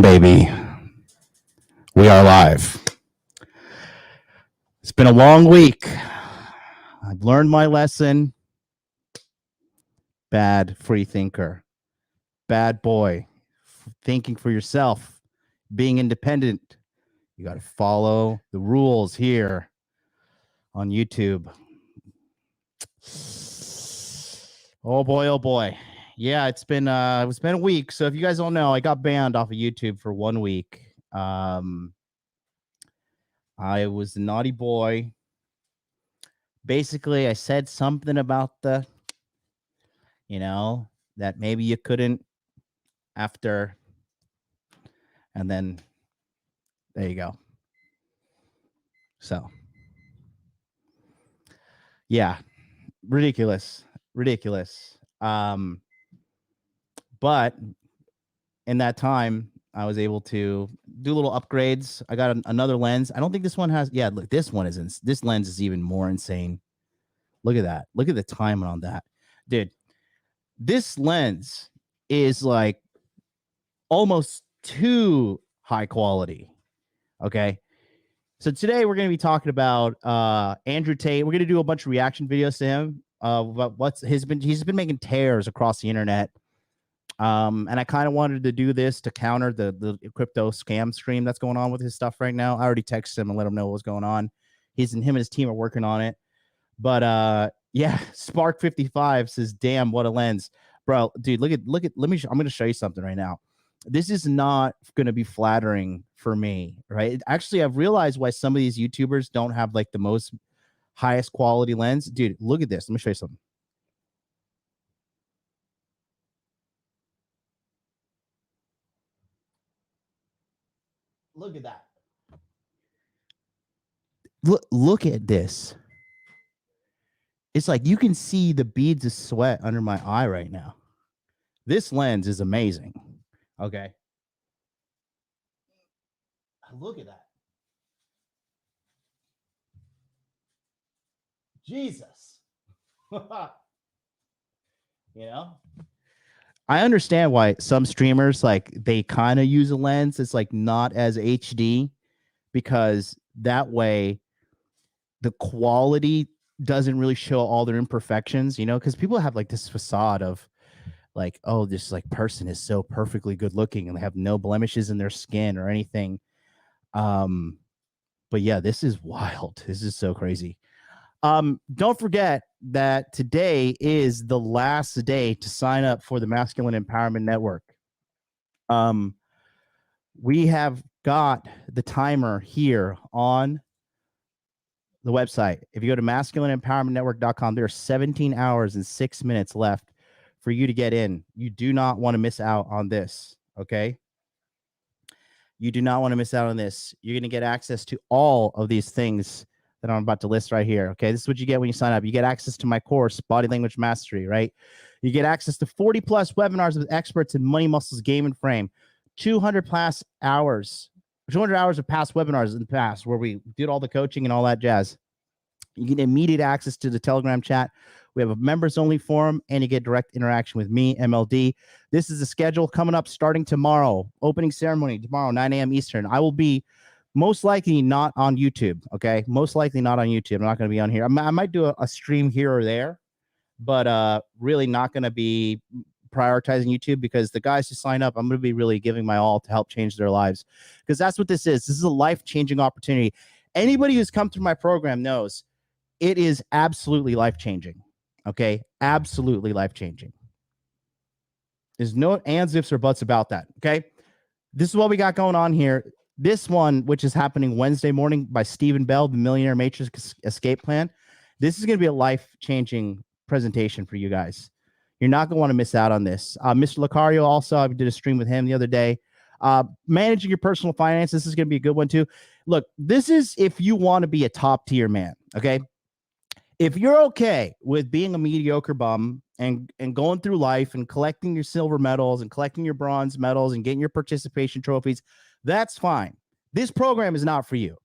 baby. We are live. It's been a long week. I've learned my lesson. Bad free thinker. Bad boy. Thinking for yourself. Being independent. You got to follow the rules here on YouTube. Oh boy, oh boy. Yeah, it's been a week. So if you guys don't know, I got banned off of YouTube for 1 week. I was a naughty boy. Basically, I said something about that maybe you couldn't after. And then there you go. So, yeah, ridiculous. But in that time, I was able to do little upgrades. I got another lens. I don't think this one has. Yeah, look, this lens is even more insane. Look at that. Look at the timing on that, dude. This lens is like almost too high quality. Okay. So today we're going to be talking about Andrew Tate. We're going to do a bunch of reaction videos to him. About he's been making tears across the internet. And I kind of wanted to do this to counter the crypto scam stream that's going on with his stuff right now. I already texted him and let him know what was going on. Him and his team are working on it. But yeah, Spark 55 says, "Damn, what a lens, bro, dude. Look at. I'm going to show you something right now. This is not going to be flattering for me, right? Actually, I've realized why some of these YouTubers don't have like the most highest quality lens. Dude, look at this. Let me show you something. Look at that. Look at this. It's like you can see the beads of sweat under my eye right now. This lens is amazing. Okay. Look at that. Jesus. I understand why some streamers like they kind of use a lens. It's like not as HD because that way the quality doesn't really show all their imperfections, because people have like this facade of like, oh, this like person is so perfectly good looking and they have no blemishes in their skin or anything. But yeah, this is wild. This is so crazy. Don't forget that today is the last day to sign up for the Masculine Empowerment Network. We have got the timer here on the website. If you go to masculineempowermentnetwork.com, there are 17 hours and 6 minutes left for you to get in. You do not want to miss out on this. Okay. You do not want to miss out on this. You're going to get access to all of these things that I'm about to list right here. Okay. This is what you get when you sign up. You get access to my course, Body Language Mastery, right? You get access to 40 plus webinars with experts in money, muscles, game, and frame, 200 hours of past webinars in the past where we did all the coaching and all that jazz. You get immediate access to the Telegram chat. We have a members only forum and you get direct interaction with me, MLD. This is the schedule coming up starting tomorrow. Opening ceremony tomorrow, 9 a.m. Eastern. I will be most likely not on YouTube. Okay. Most likely not on YouTube. I'm not going to be on here. I might do a stream here or there, but really not going to be prioritizing YouTube because the guys who sign up, I'm going to be really giving my all to help change their lives because that's what this is. This is a life-changing opportunity. Anybody who's come through my program knows it is absolutely life-changing. Okay. Absolutely life-changing. There's no ands, ifs, or buts about that. Okay. This is what we got going on here. This one, which is happening Wednesday morning by Stephen Bell, the Millionaire Matrix Escape Plan. This is going to be a life-changing presentation for you guys. You're not going to want to miss out on this. Mr. Lucario also, I did a stream with him the other day. Managing your personal finances, this is going to be a good one too. Look, this is if you want to be a top-tier man, okay? If you're okay with being a mediocre bum and going through life and collecting your silver medals and collecting your bronze medals and getting your participation trophies, that's fine. This program is not for you,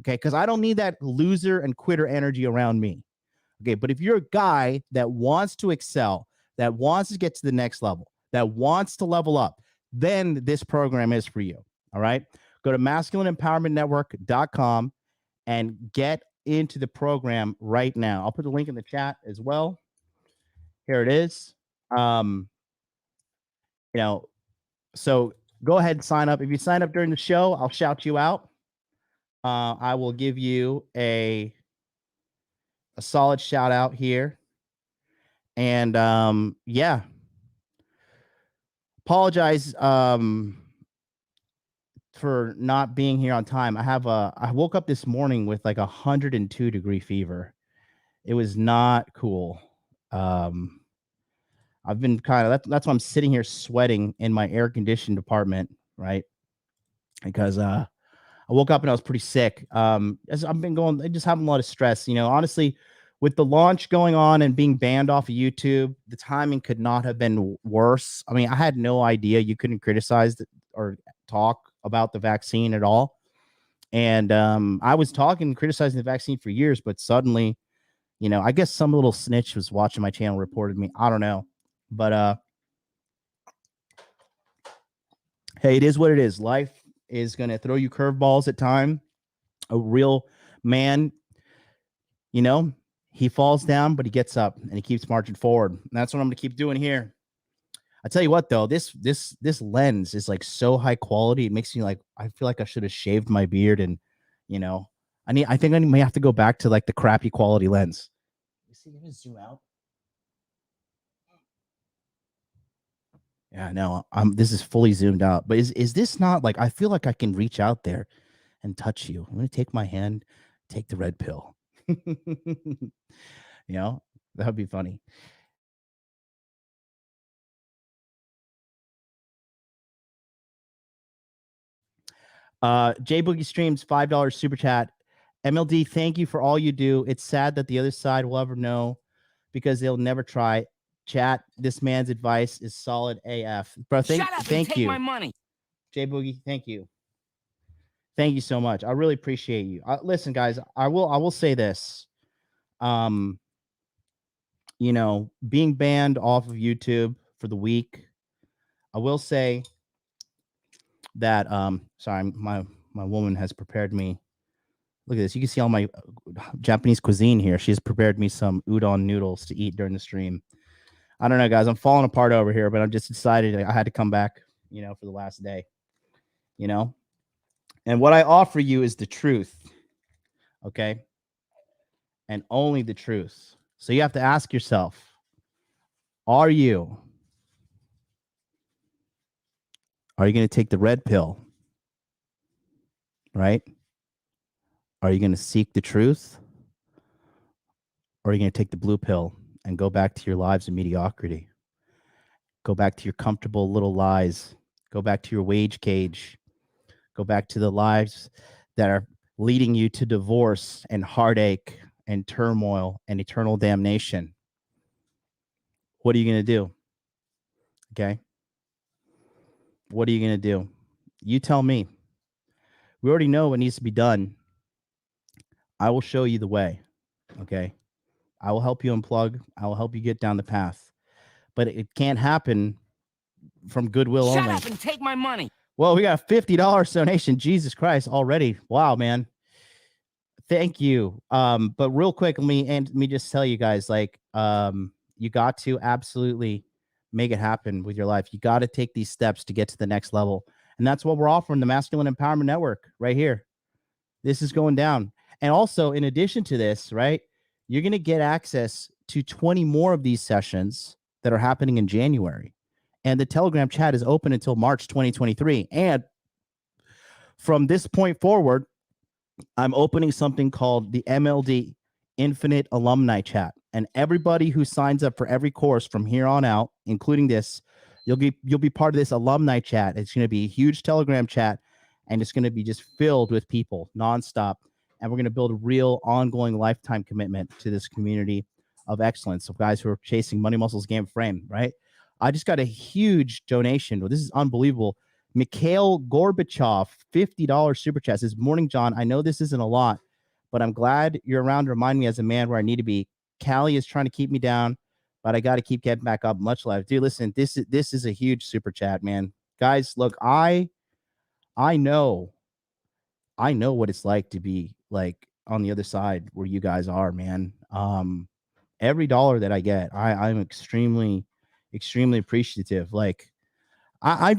okay? Because I don't need that loser and quitter energy around me, okay? But if you're a guy that wants to excel, that wants to get to the next level, that wants to level up, then this program is for you, All right. Go to masculineempowermentnetwork.com and get into the program right now. I'll put the link in the chat as well. Here it is. So go ahead and sign up. If you sign up during the show, I'll shout you out. I will give you a solid shout out here. And yeah. Apologize for not being here on time. I woke up this morning with like 102-degree fever. It was not cool. I've been that's why I'm sitting here sweating in my air conditioned apartment, right? Because I woke up and I was pretty sick. As I've been just having a lot of stress. Honestly, with the launch going on and being banned off of YouTube, the timing could not have been worse. I mean, I had no idea you couldn't criticize or talk about the vaccine at all. And I was criticizing the vaccine for years, but suddenly, I guess some little snitch was watching my channel, reported me. I don't know. But hey, it is what it is. Life is going to throw you curveballs at time. A real man, he falls down, but he gets up and he keeps marching forward. And that's what I'm going to keep doing here. I tell you what, though, this lens is like so high quality. It makes me like, I feel like I should have shaved my beard and, I think I may have to go back to like the crappy quality lens. You see, let me zoom out. Yeah, no, this is fully zoomed out, but is this not like, I feel like I can reach out there and touch you. I'm going to take my hand, take the red pill. That would be funny. J Boogie Streams, $5 super chat. MLD, thank you for all you do. It's sad that the other side will ever know because they'll never try. Chat, this man's advice is solid AF. Bro, thank you. My money. J Boogie, thank you. Thank you so much. I really appreciate you. Listen, guys, I will say this. Being banned off of YouTube for the week, I will say that sorry, my woman has prepared me. Look at this. You can see all my Japanese cuisine here. She's prepared me some udon noodles to eat during the stream. I don't know, guys. I'm falling apart over here, but I'm just decided I had to come back, for the last day, And what I offer you is the truth, okay? And only the truth. So you have to ask yourself, are you going to take the red pill, right? Are you going to seek the truth? Or are you going to take the blue pill and go back to your lives of mediocrity? Go back to your comfortable little lies. Go back to your wage cage. Go back to the lives that are leading you to divorce and heartache and turmoil and eternal damnation. What are you going to do? Okay? What are you going to do? You tell me. We already know what needs to be done. I will show you the way. Okay? I will help you unplug. I will help you get down the path. But it can't happen from goodwill only. Shut up and take my money. Well, we got a $50 donation. Jesus Christ, already. Wow, man. Thank you. But real quick, let me just tell you guys, like, you got to absolutely make it happen with your life. You got to take these steps to get to the next level. And that's what we're offering, the Masculine Empowerment Network right here. This is going down. And also, in addition to this, right, you're going to get access to 20 more of these sessions that are happening in January. And the Telegram chat is open until March 2023. And from this point forward, I'm opening something called the MLD Infinite Alumni Chat. And everybody who signs up for every course from here on out, including this, you'll be part of this alumni chat. It's going to be a huge Telegram chat, and it's going to be just filled with people nonstop. And we're going to build a real ongoing lifetime commitment to this community of excellence of guys who are chasing money, muscles, game, frame, right? I just got a huge donation. This is unbelievable. Mikhail Gorbachev, $50 super chat says, "Morning, John. I know this isn't a lot, but I'm glad you're around to remind me as a man where I need to be. Callie is trying to keep me down, but I got to keep getting back up. Much love." Dude, listen, this is a huge super chat, man. Guys, look, I I know what it's like to be like on the other side where you guys are, man. Every dollar that I get, I'm extremely, extremely appreciative. Like I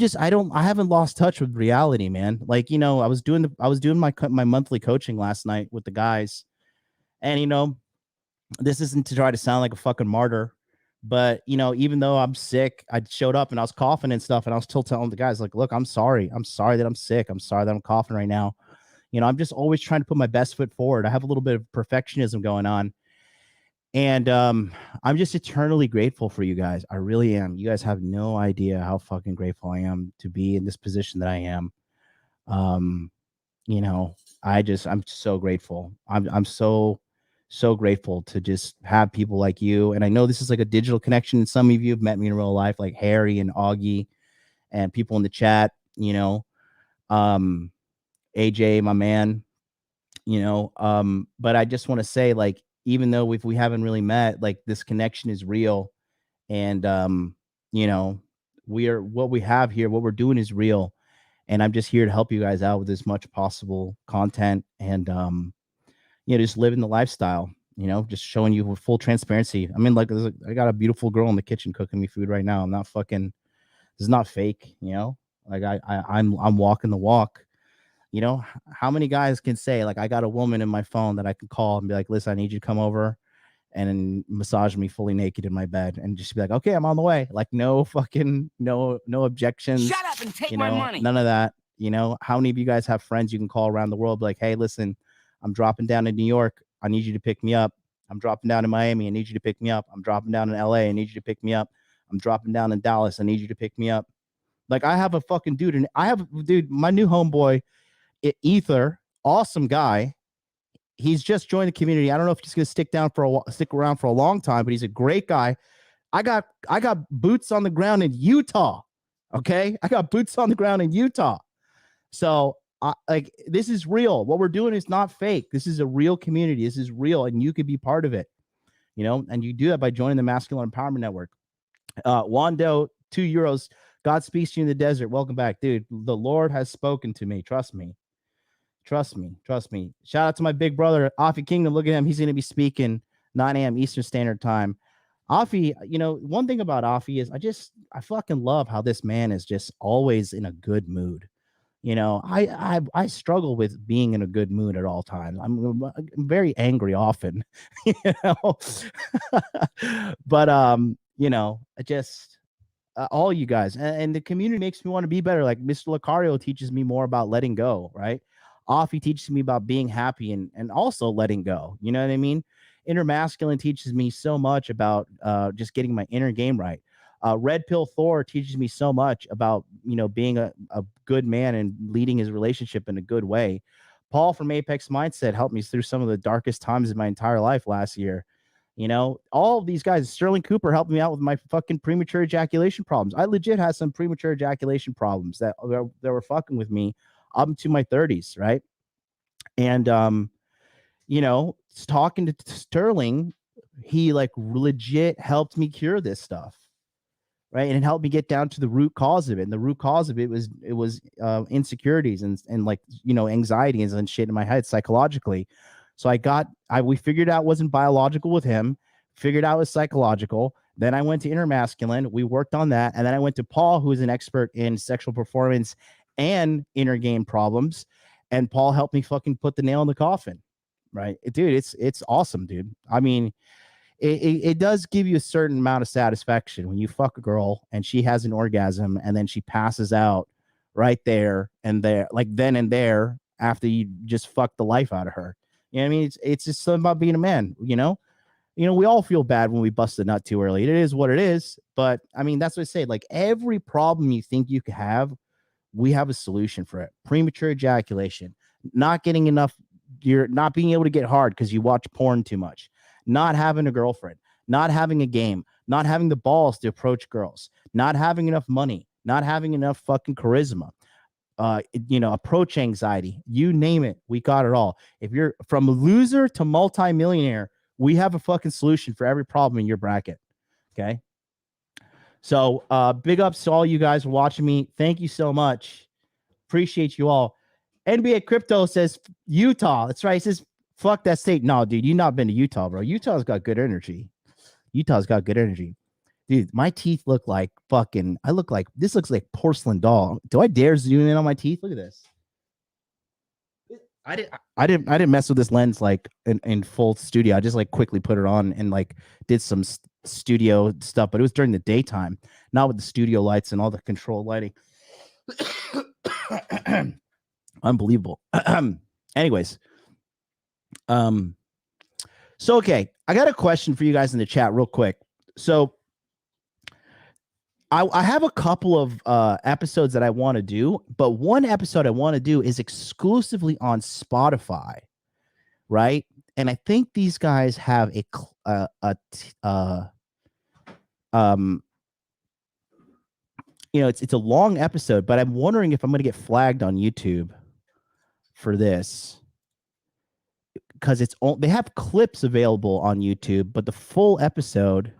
haven't lost touch with reality, man. Like, I was doing my monthly coaching last night with the guys, and this isn't to try to sound like a fucking martyr, but even though I'm sick, I showed up and I was coughing and stuff, and I was still telling the guys, like, look, I'm sorry that I'm sick, I'm sorry that I'm coughing right now. I'm just always trying to put my best foot forward. I have a little bit of perfectionism going on, and I'm just eternally grateful for you guys. I really am. You guys have no idea how fucking grateful I am to be in this position that I am. um I'm so grateful. I'm so grateful to just have people like you. And I know this is like a digital connection. Some of you have met me in real life, like Harry and Augie and people in the chat, um, AJ, my man, but I just want to say, like, even though if we haven't really met, like, this connection is real. And, you know, what we have here, what we're doing is real. And I'm just here to help you guys out with as much possible content and, just living the lifestyle, just showing you with full transparency. I mean, like, I got a beautiful girl in the kitchen cooking me food right now. I'm not fucking, this is not fake, like I'm walking the walk. How many guys can say, like, I got a woman in my phone that I can call and be like, listen, I need you to come over and massage me fully naked in my bed, and just be like, okay, I'm on the way. Like, no fucking, no objections. Shut up and take my money. None of that. How many of you guys have friends you can call around the world, be like, hey, listen, I'm dropping down in New York, I need you to pick me up. I'm dropping down in Miami, I need you to pick me up. I'm dropping down in LA, I need you to pick me up. I'm dropping down in Dallas, I need you to pick me up. Like, I have a fucking dude, and my new homeboy, Ether, awesome guy. He's just joined the community. I don't know if he's going to stick around for a long time, but he's a great guy. I got boots on the ground in Utah. Okay, I got boots on the ground in Utah. So, like, this is real. What we're doing is not fake. This is a real community. This is real, and you could be part of it. And you do that by joining the Masculine Empowerment Network. Wando, €2. God speaks to you in the desert. Welcome back, dude. The Lord has spoken to me. Trust me. Trust me. Shout out to my big brother, Afi Kingdom. Look at him. He's going to be speaking 9 a.m. Eastern Standard Time. Afi, one thing about Afi is I fucking love how this man is just always in a good mood. I struggle with being in a good mood at all times. I'm very angry often, but I just all you guys and the community makes me want to be better. Like, Mr. Lucario teaches me more about letting go, right? Afi teaches me about being happy and also letting go. You know what I mean? Inner Masculine teaches me so much about just getting my inner game right. Red Pill Thor teaches me so much about, being a good man and leading his relationship in a good way. Paul from Apex Mindset helped me through some of the darkest times in my entire life last year. All of these guys, Sterling Cooper helped me out with my fucking premature ejaculation problems. I legit had some premature ejaculation problems that were fucking with me up to my 30s, right? And talking to Sterling, he like legit helped me cure this stuff, right? And it helped me get down to the root cause of it. And the root cause of it was insecurities and like, anxieties and shit in my head psychologically. So we figured out it wasn't biological with him, figured out it was psychological. Then I went to Inner Masculine. We worked on that. And then I went to Paul, who is an expert in sexual performance and inner game problems. And Paul helped me fucking put the nail in the coffin, right? Dude, it's awesome, dude. I mean, it does give you a certain amount of satisfaction when you fuck a girl and she has an orgasm and then she passes out right there and there, like then and there, after you just fuck the life out of her. You know what I mean? It's just something about being a man, we all feel bad when we bust a nut too early. It is what it is. But I mean, that's what I say. Like, every problem you think you could have, we have a solution for it. Premature ejaculation, not getting enough, you're not being able to get hard because you watch porn too much, not having a girlfriend, not having a game, not having the balls to approach girls, not having enough money, not having enough fucking charisma, approach anxiety, you name it, we got it all. If you're from a loser to multimillionaire, we have a fucking solution for every problem in your bracket. Okay. So big ups to all you guys for watching me. Thank you so much. Appreciate you all. NBA Crypto says Utah. That's right. He says, fuck that state. No, dude, you not been to Utah, bro. Utah's got good energy. Utah's got good energy. Dude, my teeth look like fucking, this looks like porcelain doll. Do I dare zoom in on my teeth? Look at this. I didn't mess with this lens like in full studio. I just like quickly put it on and like did some studio stuff, but it was during the daytime, not with the studio lights and all the control lighting. Unbelievable. Anyways, so okay, I got a question for you guys in the chat real quick. So I have a couple of episodes that I want to do, but one episode I want to do is exclusively on Spotify, right? And I think these guys have it's a long episode, but I'm wondering if I'm going to get flagged on YouTube for this, because they have clips available on YouTube, but the full episode.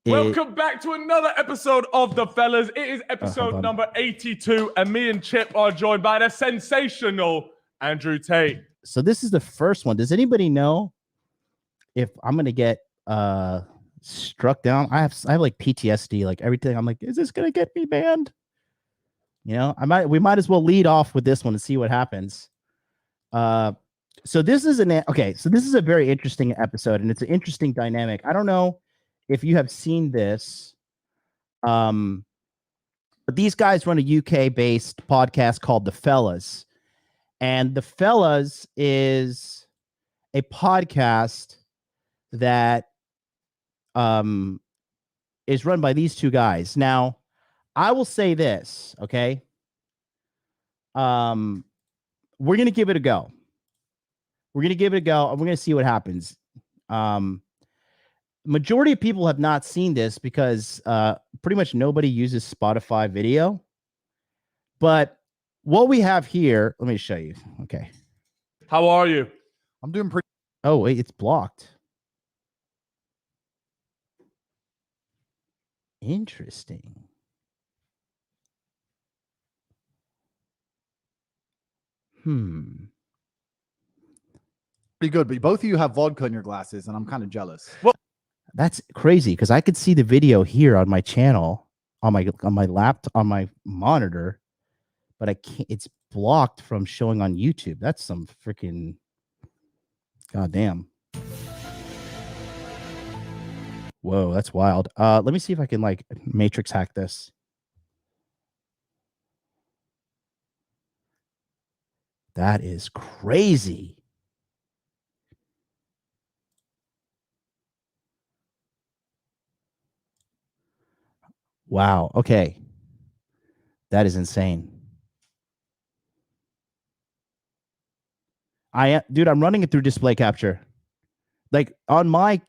Welcome back to another episode of The Fellas. It is episode number 82, and me and Chip are joined by the sensational Andrew Tate. So this is the first one. Does anybody know if I'm going to get struck down? I have like PTSD, like everything. I'm like, is this going to get me banned? You know, we might as well lead off with this one and see what happens. So this is a very interesting episode, and it's an interesting dynamic. I don't know if you have seen this, but these guys run a UK-based podcast called The Fellas. And The Fellas is a podcast that is run by these two guys. Now, I will say this, okay? We're going to give it a go. We're going to give it a go, and we're going to see what happens. Majority of people have not seen this because pretty much nobody uses Spotify video. But what we have here, let me show you. Okay. How are you? I'm doing pretty. Oh, wait, it's blocked. Interesting. Pretty good, but both of you have vodka in your glasses, and I'm kind of jealous. Well, that's crazy because I could see the video here on my channel, on my laptop, on my monitor, but I can't. It's blocked from showing on YouTube. That's some freaking goddamn. Whoa, that's wild. Let me see if I can like matrix hack this. That is crazy. Wow. Okay. That is insane. Dude, I'm running it through display capture. Like on my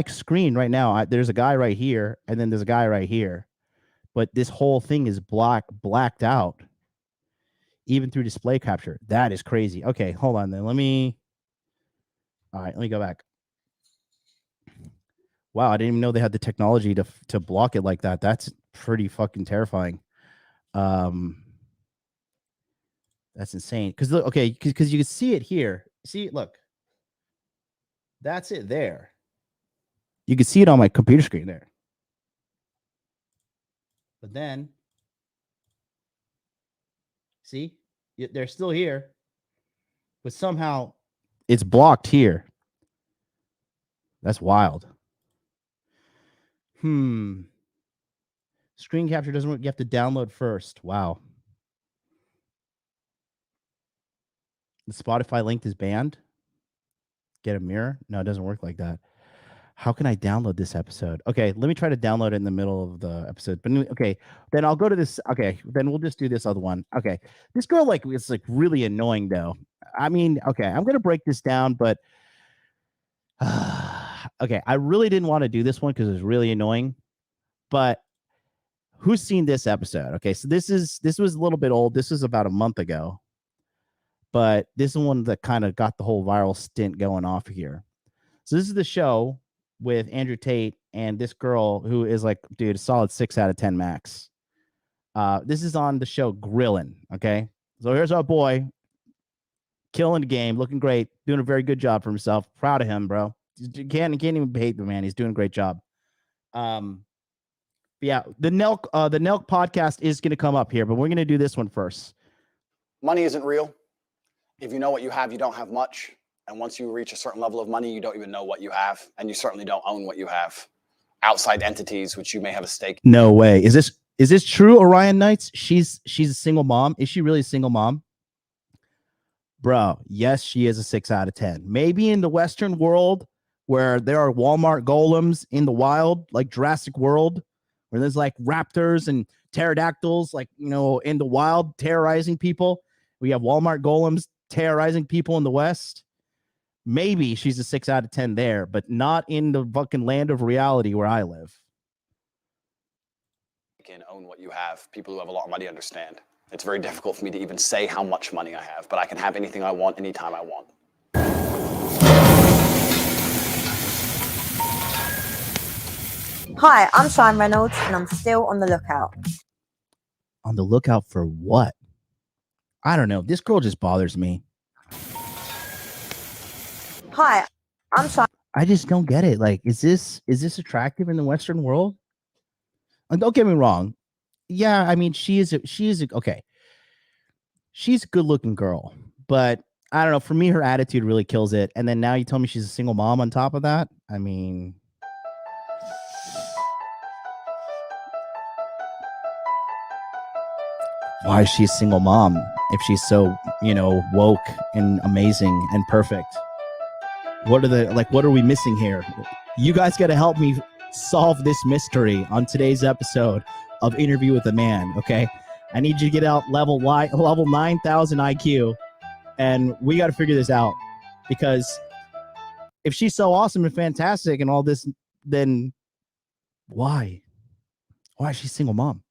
screen right now, there's a guy right here, and then there's a guy right here. But this whole thing is blacked out, even through display capture. That is crazy. Okay, hold on then. All right, let me go back. Wow, I didn't even know they had the technology to block it like that. That's pretty fucking terrifying. That's insane. Because look, okay, because you can see it here. See, look. That's it there. You can see it on my computer screen there. But then, see, they're still here, but somehow it's blocked here. That's wild. Screen capture doesn't work. You have to download first. Wow. The Spotify link is banned. Get a mirror? No, it doesn't work like that. How can I download this episode? Okay, let me try to download it in the middle of the episode. But okay, then I'll go to this. Okay, then we'll just do this other one. Okay, this girl is like really annoying though. I mean, okay, I'm gonna break this down, but okay, I really didn't want to do this one because it was really annoying. But who's seen this episode? Okay, so this was a little bit old. This was about a month ago. But this is one that kind of got the whole viral stint going off here. So this is the show with Andrew Tate and this girl who is like, dude, a solid 6 out of 10 max. This is on the show Grillin'. Okay, so here's our boy, killing the game, looking great, doing a very good job for himself. Proud of him, bro. You can't even hate the man. He's doing a great job. Yeah, the Nelk podcast is going to come up here, but we're going to do this one first. Money isn't real. If you know what you have, you don't have much. And once you reach a certain level of money, you don't even know what you have. And you certainly don't own what you have. Outside entities, which you may have a stake. No way. Is this true, Orion Knights? She's a single mom. Is she really a single mom? Bro, yes, she is a 6 out of 10. Maybe in the Western world where there are Walmart golems in the wild, like Jurassic World, where there's like raptors and pterodactyls, like, you know, in the wild terrorizing people. We have Walmart golems terrorizing people in the West. Maybe she's a 6 out of 10 there, but not in the fucking land of reality where I live. You can own what you have. People who have a lot of money understand. It's very difficult for me to even say how much money I have, but I can have anything I want, anytime I want. Hi, I'm Sean Reynolds, and I'm still on the lookout. On the lookout for what? I don't know. This girl just bothers me. Hi, I'm Sean. I just don't get it. Like, is this attractive in the Western world? And don't get me wrong. Yeah, I mean, she is okay. She's a good-looking girl, but I don't know. For me, her attitude really kills it. And then now you tell me she's a single mom on top of that. I mean, why is she a single mom if she's so, you know, woke and amazing and perfect? What are we missing here? You guys got to help me solve this mystery on today's episode of Interview with a Man, okay? I need you to get out level 9,000 IQ, and we got to figure this out, because if she's so awesome and fantastic and all this, then why is she a single mom?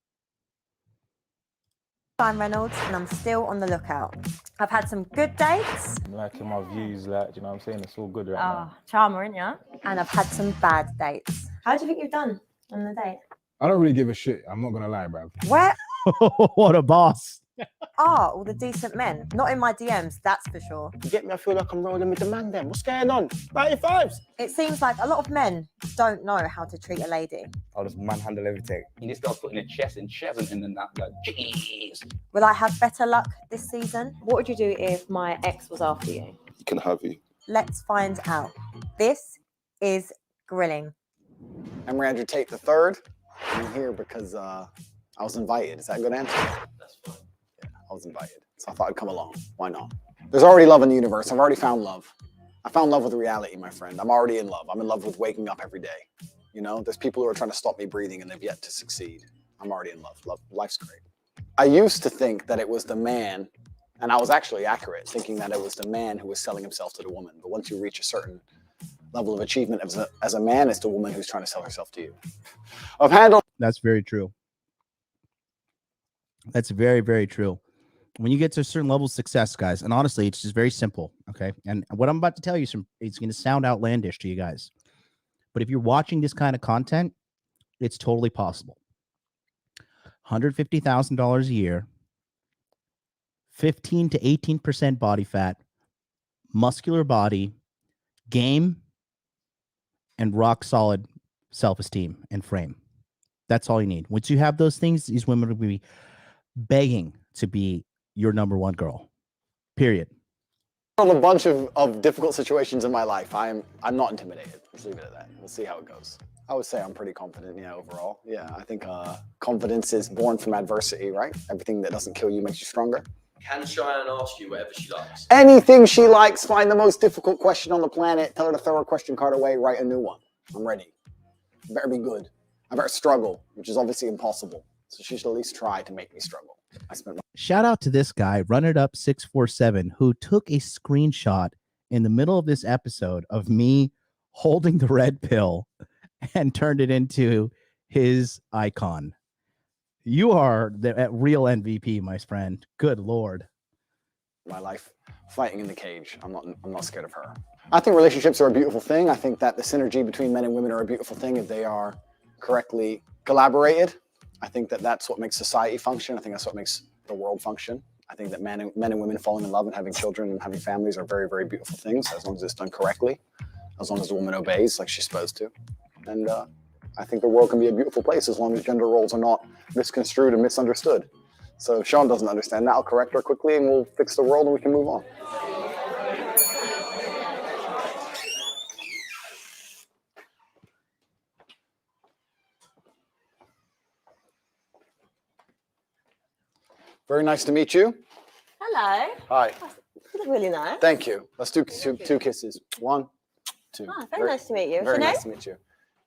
I'm Reynolds, and I'm still on the lookout. I've had some good dates. I'm liking my views, like, you know what I'm saying? It's all good right now. Charmer, ain't ya? And I've had some bad dates. How do you think you've done on the date? I don't really give a shit. I'm not gonna lie, bruv. Where What a boss. are all the decent men? Not in my DMs, that's for sure. You get me? I feel like I'm rolling with the man then. What's going on? 95s. It seems like a lot of men don't know how to treat a lady. I'll just manhandle everything. You just start putting a chest and chest in and that, like, jeez. Will I have better luck this season? What would you do if my ex was after you? He can have you. Let's find out. This is Grilling. I'm Andrew Tate the third. I'm here because I was invited. Is that a good answer? That's fine. Yeah, I was invited, so I thought I'd come along. Why not? There's already love in the universe. I've already found love. I found love with reality, my friend. I'm already in love. I'm in love with waking up every day. You know, there's people who are trying to stop me breathing and they've yet to succeed. I'm already in love. Life's great. I used to think that it was the man, and I was actually accurate, thinking that it was the man who was selling himself to the woman. But once you reach a certain level of achievement as a man, it's the woman who's trying to sell herself to you. I've handled. That's very true. That's very, very true. When you get to a certain level of success, guys, and honestly, it's just very simple, okay? And what I'm about to tell you, it's going to sound outlandish to you guys. But if you're watching this kind of content, it's totally possible. $150,000 a year, 15 to 18% body fat, muscular body, game, and rock solid self-esteem and frame. That's all you need. Once you have those things, these women will be begging to be your number one girl. Period. A bunch of difficult situations in my life. I'm not intimidated. Let's leave it at that. We'll see how it goes. I would say I'm pretty confident, yeah, overall. Yeah, I think confidence is born from adversity, right? Everything that doesn't kill you makes you stronger. Can Cheyenne ask you whatever she likes? Anything she likes. Find the most difficult question on the planet. Tell her to throw her question card away. Write a new one. I'm ready. I better be good. I better struggle, which is obviously impossible. So she should at least try to make me struggle. Shout out to this guy, Run It Up 647, who took a screenshot in the middle of this episode of me holding the red pill and turned it into his icon. You are the real MVP, my friend. Good Lord. My life fighting in the cage. I'm not scared of her. I think relationships are a beautiful thing. I think that the synergy between men and women are a beautiful thing if they are correctly collaborated. I think that that's what makes society function. I think that's what makes the world function. I think that men and women falling in love and having children and having families are very, very beautiful things as long as it's done correctly, as long as the woman obeys like she's supposed to. And I think the world can be a beautiful place as long as gender roles are not misconstrued and misunderstood. So if Sean doesn't understand that, I'll correct her quickly and we'll fix the world and we can move on. Very nice to meet you. Hello. Hi. You look really nice. Thank you. Let's do two kisses. 1, 2. Very nice to meet you. What's Very your name? nice to meet you.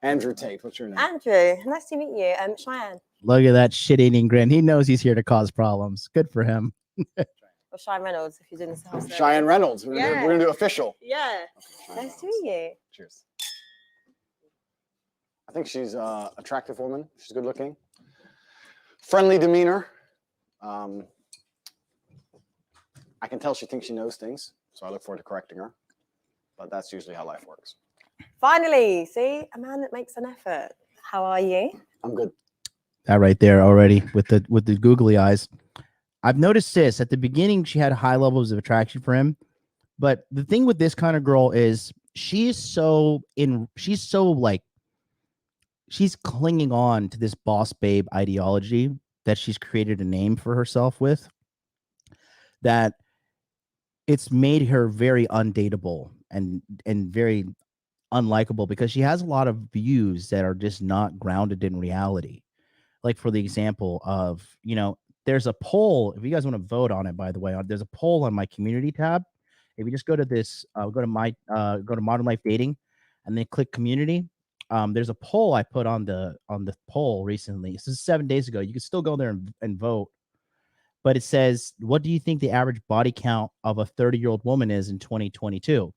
Andrew Tate. What's your name? Andrew. Nice to meet you. Cheyenne. Look at that shit-eating grin. He knows he's here to cause problems. Good for him. Or Cheyenne Reynolds, if you're doing this house. Cheyenne Reynolds. We're gonna do official. Yeah. Nice to meet you. Cheers. I think she's an attractive woman. She's good looking. Friendly demeanor. I can tell she thinks she knows things, so I look forward to correcting her. But that's usually how life works. Finally, see, a man that makes an effort. How are you? I'm good. That right there already with the googly eyes. I've noticed this at the beginning. She had high levels of attraction for him, but the thing with this kind of girl is she's clinging on to this boss babe ideology that she's created a name for herself with, that it's made her very undateable and very unlikable because she has a lot of views that are just not grounded in reality. Like for the example of, there's a poll. If you guys want to vote on it, by the way, there's a poll on my community tab. If you just go to this, go to Modern Life Dating, and then click community. There's a poll I put on the poll recently. This is 7 days ago. You can still go there and vote. But it says, what do you think the average body count of a 30-year-old woman is in 2022?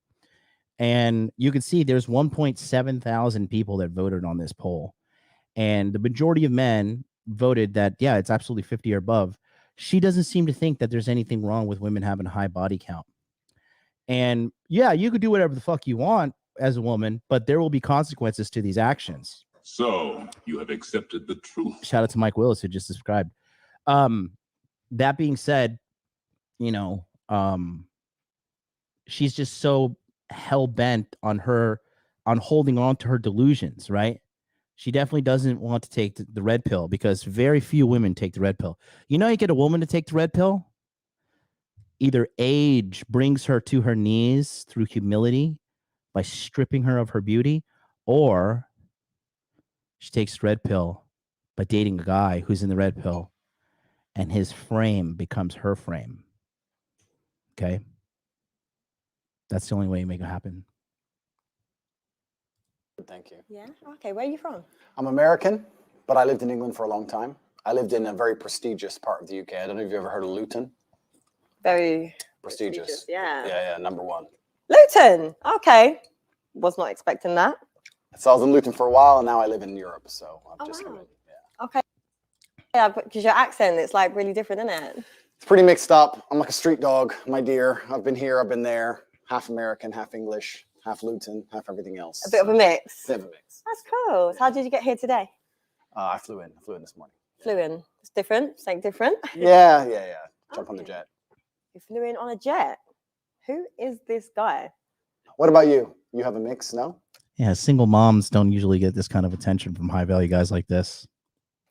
And you can see there's 1.7 thousand people that voted on this poll. And the majority of men voted that, yeah, it's absolutely 50 or above. She doesn't seem to think that there's anything wrong with women having a high body count. And yeah, you could do whatever the fuck you want as a woman, but there will be consequences to these actions. So you have accepted the truth. Shout out to Mike Willis who just subscribed. That being said, she's just so hell-bent on holding on to her delusions, right? She definitely doesn't want to take the red pill because very few women take the red pill. You get a woman to take the red pill, either age brings her to her knees through humility by stripping her of her beauty, or she takes the red pill by dating a guy who's in the red pill and his frame becomes her frame. Okay? That's the only way you make it happen. Thank you. Yeah. Okay. Where are you from? I'm American, but I lived in England for a long time. I lived in a very prestigious part of the UK. I don't know if you've ever heard of Luton. Very Prestigious. Yeah. Yeah, number one. Luton. Okay. Was not expecting that. So I was in Luton for a while, and now I live in Europe. So I've just come in. Yeah. Okay. Yeah, because your accent, it's like really different, isn't it? It's pretty mixed up. I'm like a street dog, my dear. I've been here, I've been there. Half American, half English, half Luton, half everything else. A bit of a mix. Bit of a mix. That's cool. So how did you get here today? I flew in this morning. Flew in. It's different. Something different. Yeah. Jump on the jet. You flew in on a jet. Who is this guy? What about you? You have a mix, no? Yeah, single moms don't usually get this kind of attention from high value guys like this.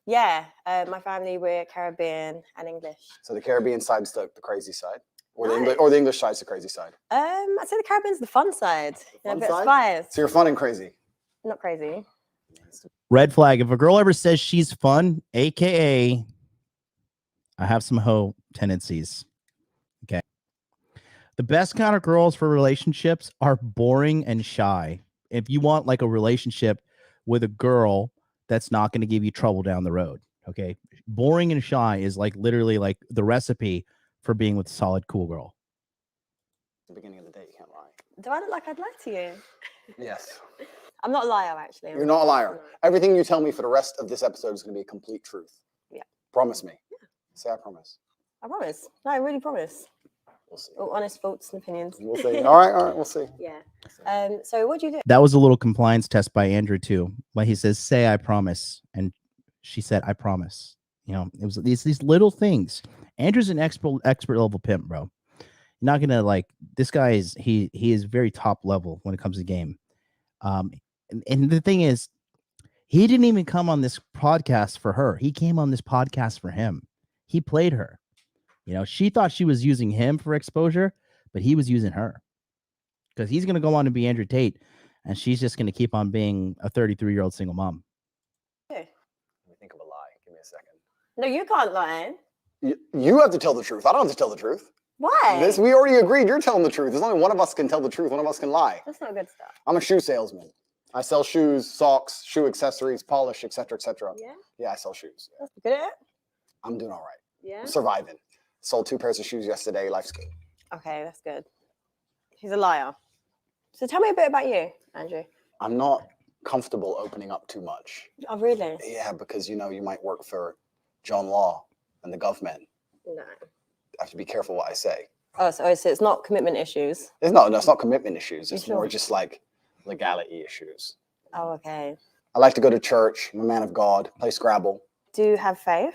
Yeah, my family, we're Caribbean and English. So the Caribbean side's the crazy side, or the English side's the crazy side. I'd say the Caribbean's the fun side. Fun a bit side? of spice. So you're fun and crazy. Not crazy. Red flag. If a girl ever says she's fun, aka I have some hoe tendencies. Okay. The best kind of girls for relationships are boring and shy. If you want like a relationship with a girl that's not going to give you trouble down the road, okay? Boring and shy is like literally like the recipe for being with a solid, cool girl. At the beginning of the day, you can't lie. Do I look like I'd lie to you? Yes. I'm not a liar, actually. You're not a liar. Everything you tell me for the rest of this episode is going to be a complete truth. Yeah. Promise me. Yeah. Say I promise. I promise. No, I really promise. We'll see. All honest thoughts and opinions. We'll see. All right, we'll see. Yeah. So what do you do? That was a little compliance test by Andrew too. When he says, "Say I promise," and she said, "I promise." You know, it was these little things. Andrew's an expert level pimp, bro. You're not gonna like this guy is he is very top level when it comes to game. And the thing is, he didn't even come on this podcast for her. He came on this podcast for him. He played her. You know, she thought she was using him for exposure, but he was using her. Because he's going to go on to be Andrew Tate, and she's just going to keep on being a 33-year-old single mom. Let me think of a lie. Give me a second. No, you can't lie. You have to tell the truth. I don't have to tell the truth. Why? We already agreed you're telling the truth. There's only one of us can tell the truth. One of us can lie. That's not good stuff. I'm a shoe salesman. I sell shoes, socks, shoe accessories, polish, etc., etc. Yeah? Yeah, I sell shoes. That's good at it? I'm doing all right. Yeah? I'm surviving. Sold 2 pairs of shoes yesterday. Life's good. Okay, that's good. He's a liar. So tell me a bit about you, Andrew. I'm not comfortable opening up too much. Oh, really? Yeah, because, you know, you might work for John Law and the government. No. I have to be careful what I say. Oh, so it's not commitment issues. It's not commitment issues. It's sure? more just like legality issues. Oh, okay. I like to go to church. I'm a man of God. Play Scrabble. Do you have faith?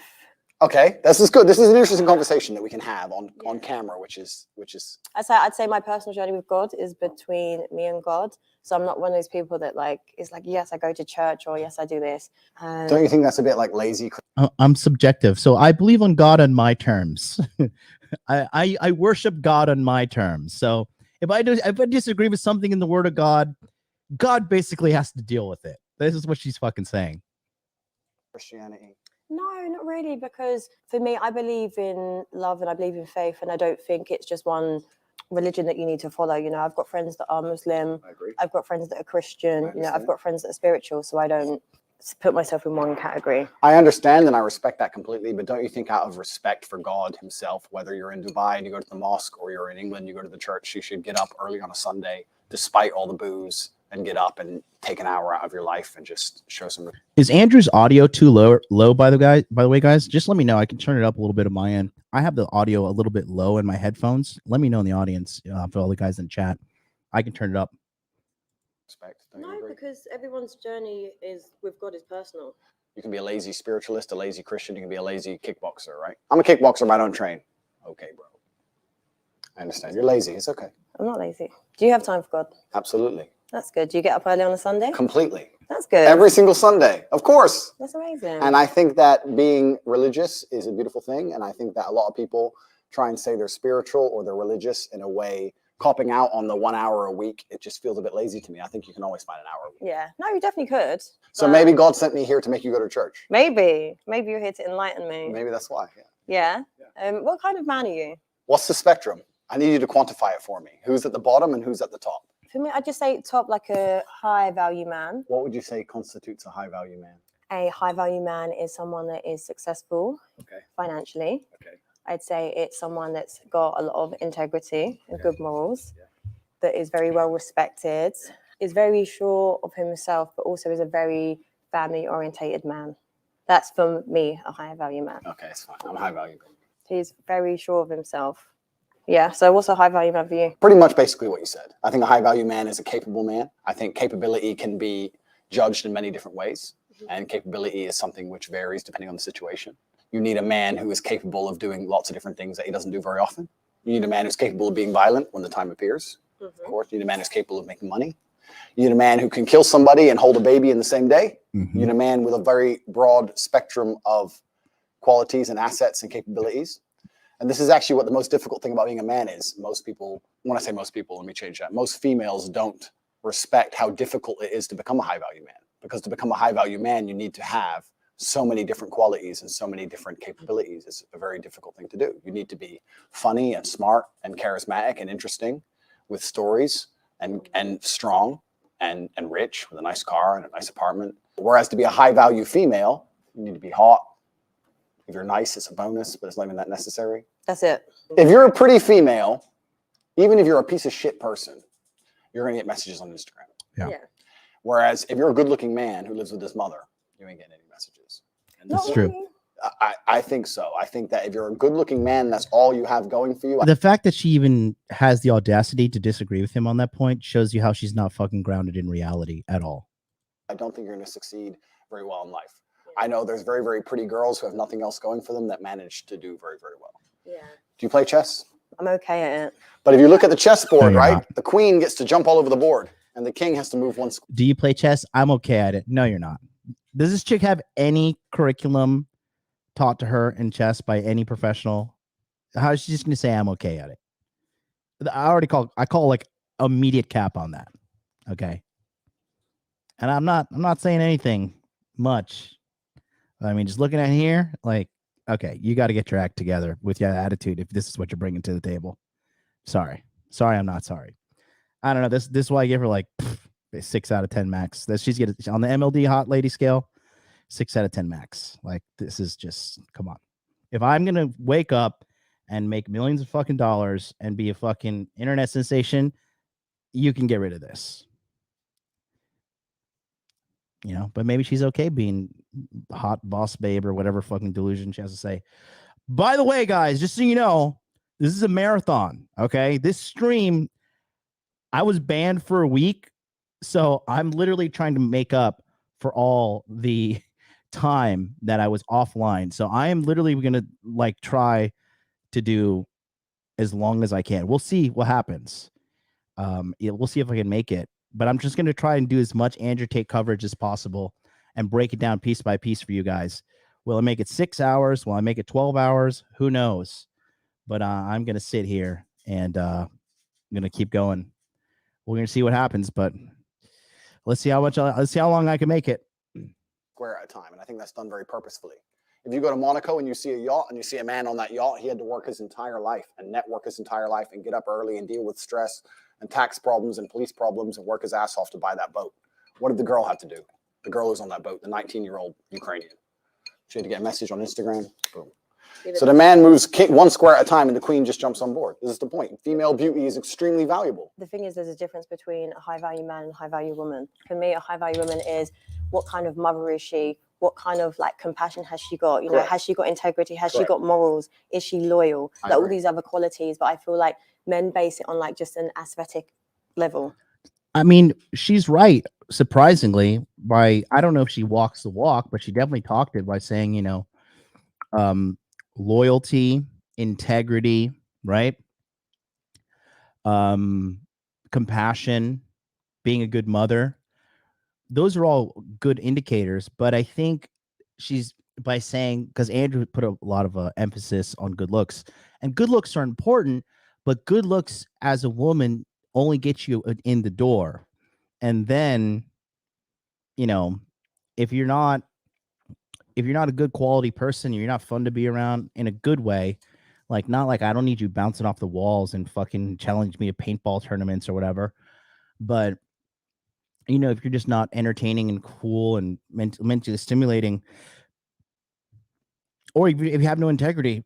Okay, this is good. This is an interesting conversation that we can have on camera, which is. I'd say my personal journey with God is between me and God. So I'm not one of those people that is like, yes, I go to church, or yes, I do this. Don't you think that's a bit like lazy? I'm subjective, so I believe on God on my terms. I worship God on my terms. So if I disagree with something in the Word of God, God basically has to deal with it. This is what she's fucking saying. Christianity. No, not really, because for me, I believe in love and I believe in faith, and I don't think it's just one religion that you need to follow. You know, I've got friends that are Muslim. I agree. I've got friends that are Christian. You know, I've got friends that are spiritual, so I don't put myself in one category. I understand and I respect that completely, but don't you think out of respect for God himself, whether you're in Dubai and you go to the mosque or you're in England, you go to the church, you should get up early on a Sunday, despite all the booze, and get up and take an hour out of your life and just show some. Is Andrew's audio too low by the way, guys? Just let me know. I can turn it up a little bit on my end. I have the audio a little bit low in my headphones. Let me know in the audience for all the guys in chat. I can turn it up. Respect. No, because everyone's journey with God is personal. You can be a lazy spiritualist, a lazy Christian. You can be a lazy kickboxer, right? I'm a kickboxer, but I don't train. Okay, bro. I understand. You're lazy. It's okay. I'm not lazy. Do you have time for God? Absolutely. That's good. Do you get up early on a Sunday? Completely. That's good. Every single Sunday, of course. That's amazing. And I think that being religious is a beautiful thing. And I think that a lot of people try and say they're spiritual or they're religious in a way, copping out on the 1 hour a week. It just feels a bit lazy to me. I think you can always find an hour a week. Yeah. No, you definitely could. So maybe God sent me here to make you go to church. Maybe you're here to enlighten me. Maybe that's why. Yeah. What kind of man are you? What's the spectrum? I need you to quantify it for me. Who's at the bottom and who's at the top? For me, I'd just say top, like a high value man. What would you say constitutes a high value man? A high value man is someone that is successful financially. Okay. I'd say it's someone that's got a lot of integrity and good morals, that is very well respected, is very sure of himself, but also is a very family orientated man. That's for me, a high value man. Okay, it's fine. I'm a high value man. He's very sure of himself. Yeah, so what's a high value man for you? Pretty much basically what you said. I think a high value man is a capable man. I think capability can be judged in many different ways. And capability is something which varies depending on the situation. You need a man who is capable of doing lots of different things that he doesn't do very often. You need a man who's capable of being violent when the time appears. Of course, you need a man who's capable of making money. You need a man who can kill somebody and hold a baby in the same day. You need a man with a very broad spectrum of qualities and assets and capabilities. And this is actually what the most difficult thing about being a man is. Most people, when I say most people, let me change that. Most females don't respect how difficult it is to become a high value man. Because to become a high value man, you need to have so many different qualities and so many different capabilities. It's a very difficult thing to do. You need to be funny and smart and charismatic and interesting with stories and strong and rich with a nice car and a nice apartment. Whereas to be a high value female, you need to be hot. If you're nice, it's a bonus, but it's not even that necessary. That's it. If you're a pretty female, even if you're a piece of shit person, you're going to get messages on Instagram. Yeah. Whereas if you're a good looking man who lives with his mother, you ain't getting any messages. And That's true. I think so. I think that if you're a good-looking man, that's all you have going for you. The fact that she even has the audacity to disagree with him on that point shows you how she's not fucking grounded in reality at all. I don't think you're going to succeed very well in life. I know there's very, very pretty girls who have nothing else going for them that manage to do very, very well. Yeah. Do you play chess? I'm okay at it. But if you look at the chessboard, No, right, not. the queen gets to jump all over the board, and the king has to move one square. Do you play chess? I'm okay at it. No, you're not. Does this chick have any curriculum taught to her in chess by any professional? How is she just going to say I'm okay at it? I call like immediate cap on that. Okay. And I'm not saying anything much. I mean, just looking at here, like, okay, you got to get your act together with your attitude if this is what you're bringing to the table. Sorry, I'm not sorry. I don't know. This is why I give her like 6 out of 10 max. That she's getting on the MLD hot lady scale, 6 out of 10 max. Like, this is just, come on. If I'm gonna wake up and make millions of fucking dollars and be a fucking internet sensation, you can get rid of this. You know, but maybe she's okay being hot boss babe or whatever fucking delusion she has to say. By the way, guys, just so you know, this is a marathon. Okay, this stream, I was banned for a week, so I'm literally trying to make up for all the time that I was offline. So I am literally gonna like try to do as long as I can. We'll see what happens. We'll see if I can make it. But I'm just going to try and do as much Andrew Tate coverage as possible and break it down piece by piece for you guys. Will I make it 6 hours? Will I make it 12 hours? Who knows? But I'm going to sit here and I'm going to keep going. We're going to see what happens, but let's see how long I can make it. Square at a time, and I think that's done very purposefully. If you go to Monaco and you see a yacht and you see a man on that yacht, he had to work his entire life and network his entire life and get up early and deal with stress and tax problems and police problems and work his ass off to buy that boat. What did the girl have to do? The girl who's on that boat, the 19-year-old Ukrainian. She had to get a message on Instagram. Boom. So the man moves 1 square at a time and the queen just jumps on board. This is the point. Female beauty is extremely valuable. The thing is, there's a difference between a high-value man and a high-value woman. For me, a high-value woman is what kind of mother is she? What kind of like compassion has she got? You know, has she got integrity? Has she got morals? Is she loyal? Like all these other qualities. But I feel like men base it on like just an aesthetic level. I mean, she's right. Surprisingly, I don't know if she walks the walk, but she definitely talked it by saying, you know, loyalty, integrity, right? Compassion, being a good mother. Those are all good indicators, but I think she's by saying, because Andrew put a lot of emphasis on good looks, and good looks are important, but good looks as a woman only get you in the door. And then, you know, if you're not a good quality person, you're not fun to be around in a good way, like not like I don't need you bouncing off the walls and fucking challenge me at paintball tournaments or whatever, but you know, if you're just not entertaining and cool and mentally stimulating, or if you have no integrity,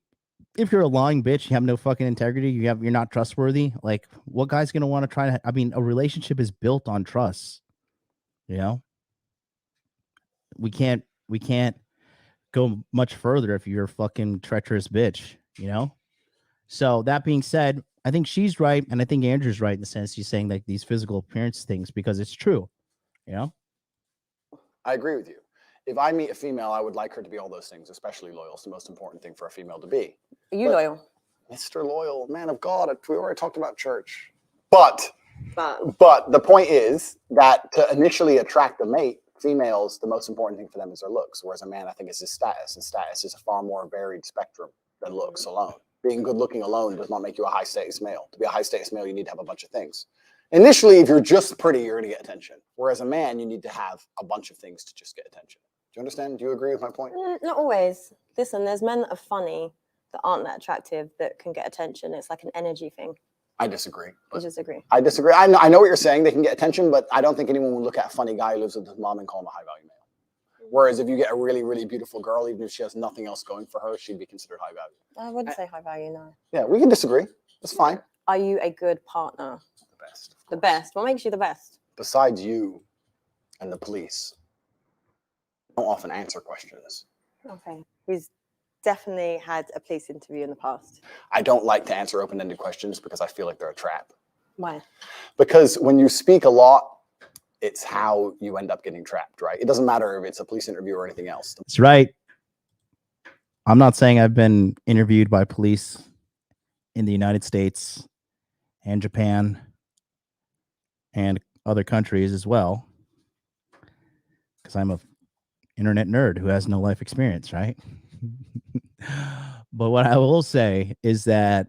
if you're a lying bitch, you have no fucking integrity, you're not trustworthy, like what guy's gonna want to try to, I mean, a relationship is built on trust, you know? We can't go much further if you're a fucking treacherous bitch, you know? So that being said, I think she's right, and I think Andrew's right in the sense he's saying like these physical appearance things because it's true, you know? I agree with you. If I meet a female, I would like her to be all those things, especially loyal. It's the most important thing for a female to be. Are you loyal? Mr. Loyal, man of God, we already talked about church. But the point is that to initially attract a mate, females, the most important thing for them is their looks. Whereas a man, I think, is his status. And status is a far more varied spectrum than looks alone. Being good looking alone does not make you a high status male. To be a high status male, you need to have a bunch of things. Initially, if you're just pretty, you're going to get attention. Whereas a man, you need to have a bunch of things to just get attention. Do you understand? Do you agree with my point? Not always. Listen, there's men that are funny that aren't that attractive that can get attention. It's like an energy thing. I disagree. You disagree? I disagree. I know what you're saying. They can get attention, but I don't think anyone would look at a funny guy who lives with his mom and call him a high-value male. Whereas if you get a really, really beautiful girl, even if she has nothing else going for her, she'd be considered high value. I wouldn't say high value, no. Yeah, we can disagree. That's fine. Are you a good partner? The best. The best. What makes you the best? Besides you and the police, don't often answer questions. Okay. Who's definitely had a police interview in the past. I don't like to answer open-ended questions because I feel like they're a trap. Why? Because when you speak a lot, it's how you end up getting trapped, right? It doesn't matter if it's a police interview or anything else. That's right. I'm not saying I've been interviewed by police in the United States and Japan and other countries as well, because I'm a internet nerd who has no life experience, right? But what I will say is that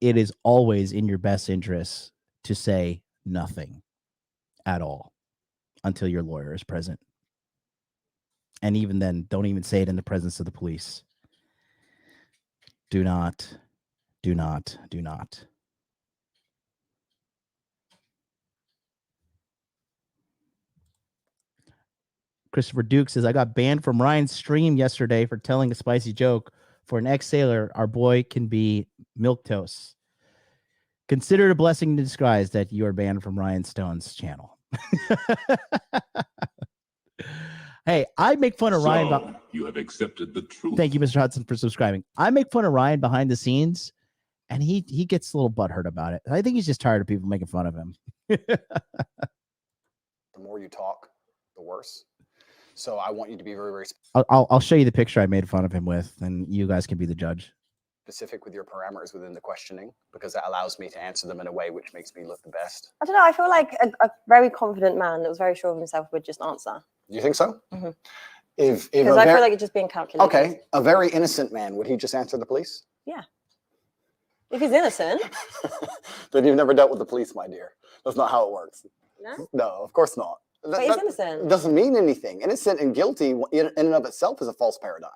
it is always in your best interest to say nothing at all until your lawyer is present. And even then, don't even say it in the presence of the police. Do not. Christopher Duke says, I got banned from Ryan's stream yesterday for telling a spicy joke. For an ex-sailor, our boy can be milquetoast. Consider it a blessing in disguise that you are banned from Ryan Stone's channel. Hey, I make fun of Ryan. So you have accepted the truth. Thank you, Mr. Hudson, for subscribing. I make fun of Ryan behind the scenes, and he gets a little butthurt about it. I think he's just tired of people making fun of him. The more you talk, the worse. So I want you to be very, very I'll show you the picture I made fun of him with, and you guys can be the judge. specific with your parameters within the questioning, because that allows me to answer them in a way which makes me look the best. I don't know. I feel like a very confident man that was very sure of himself would just answer. Do you think so? Mhm. If Because I feel like it's just being calculated. okay, a very innocent man, would he just answer the police? Yeah. If he's innocent. Then you've never dealt with the police, my dear. That's not how it works. No. No, of course not. But he's innocent. It doesn't mean anything. Innocent and guilty in and of itself is a false paradigm.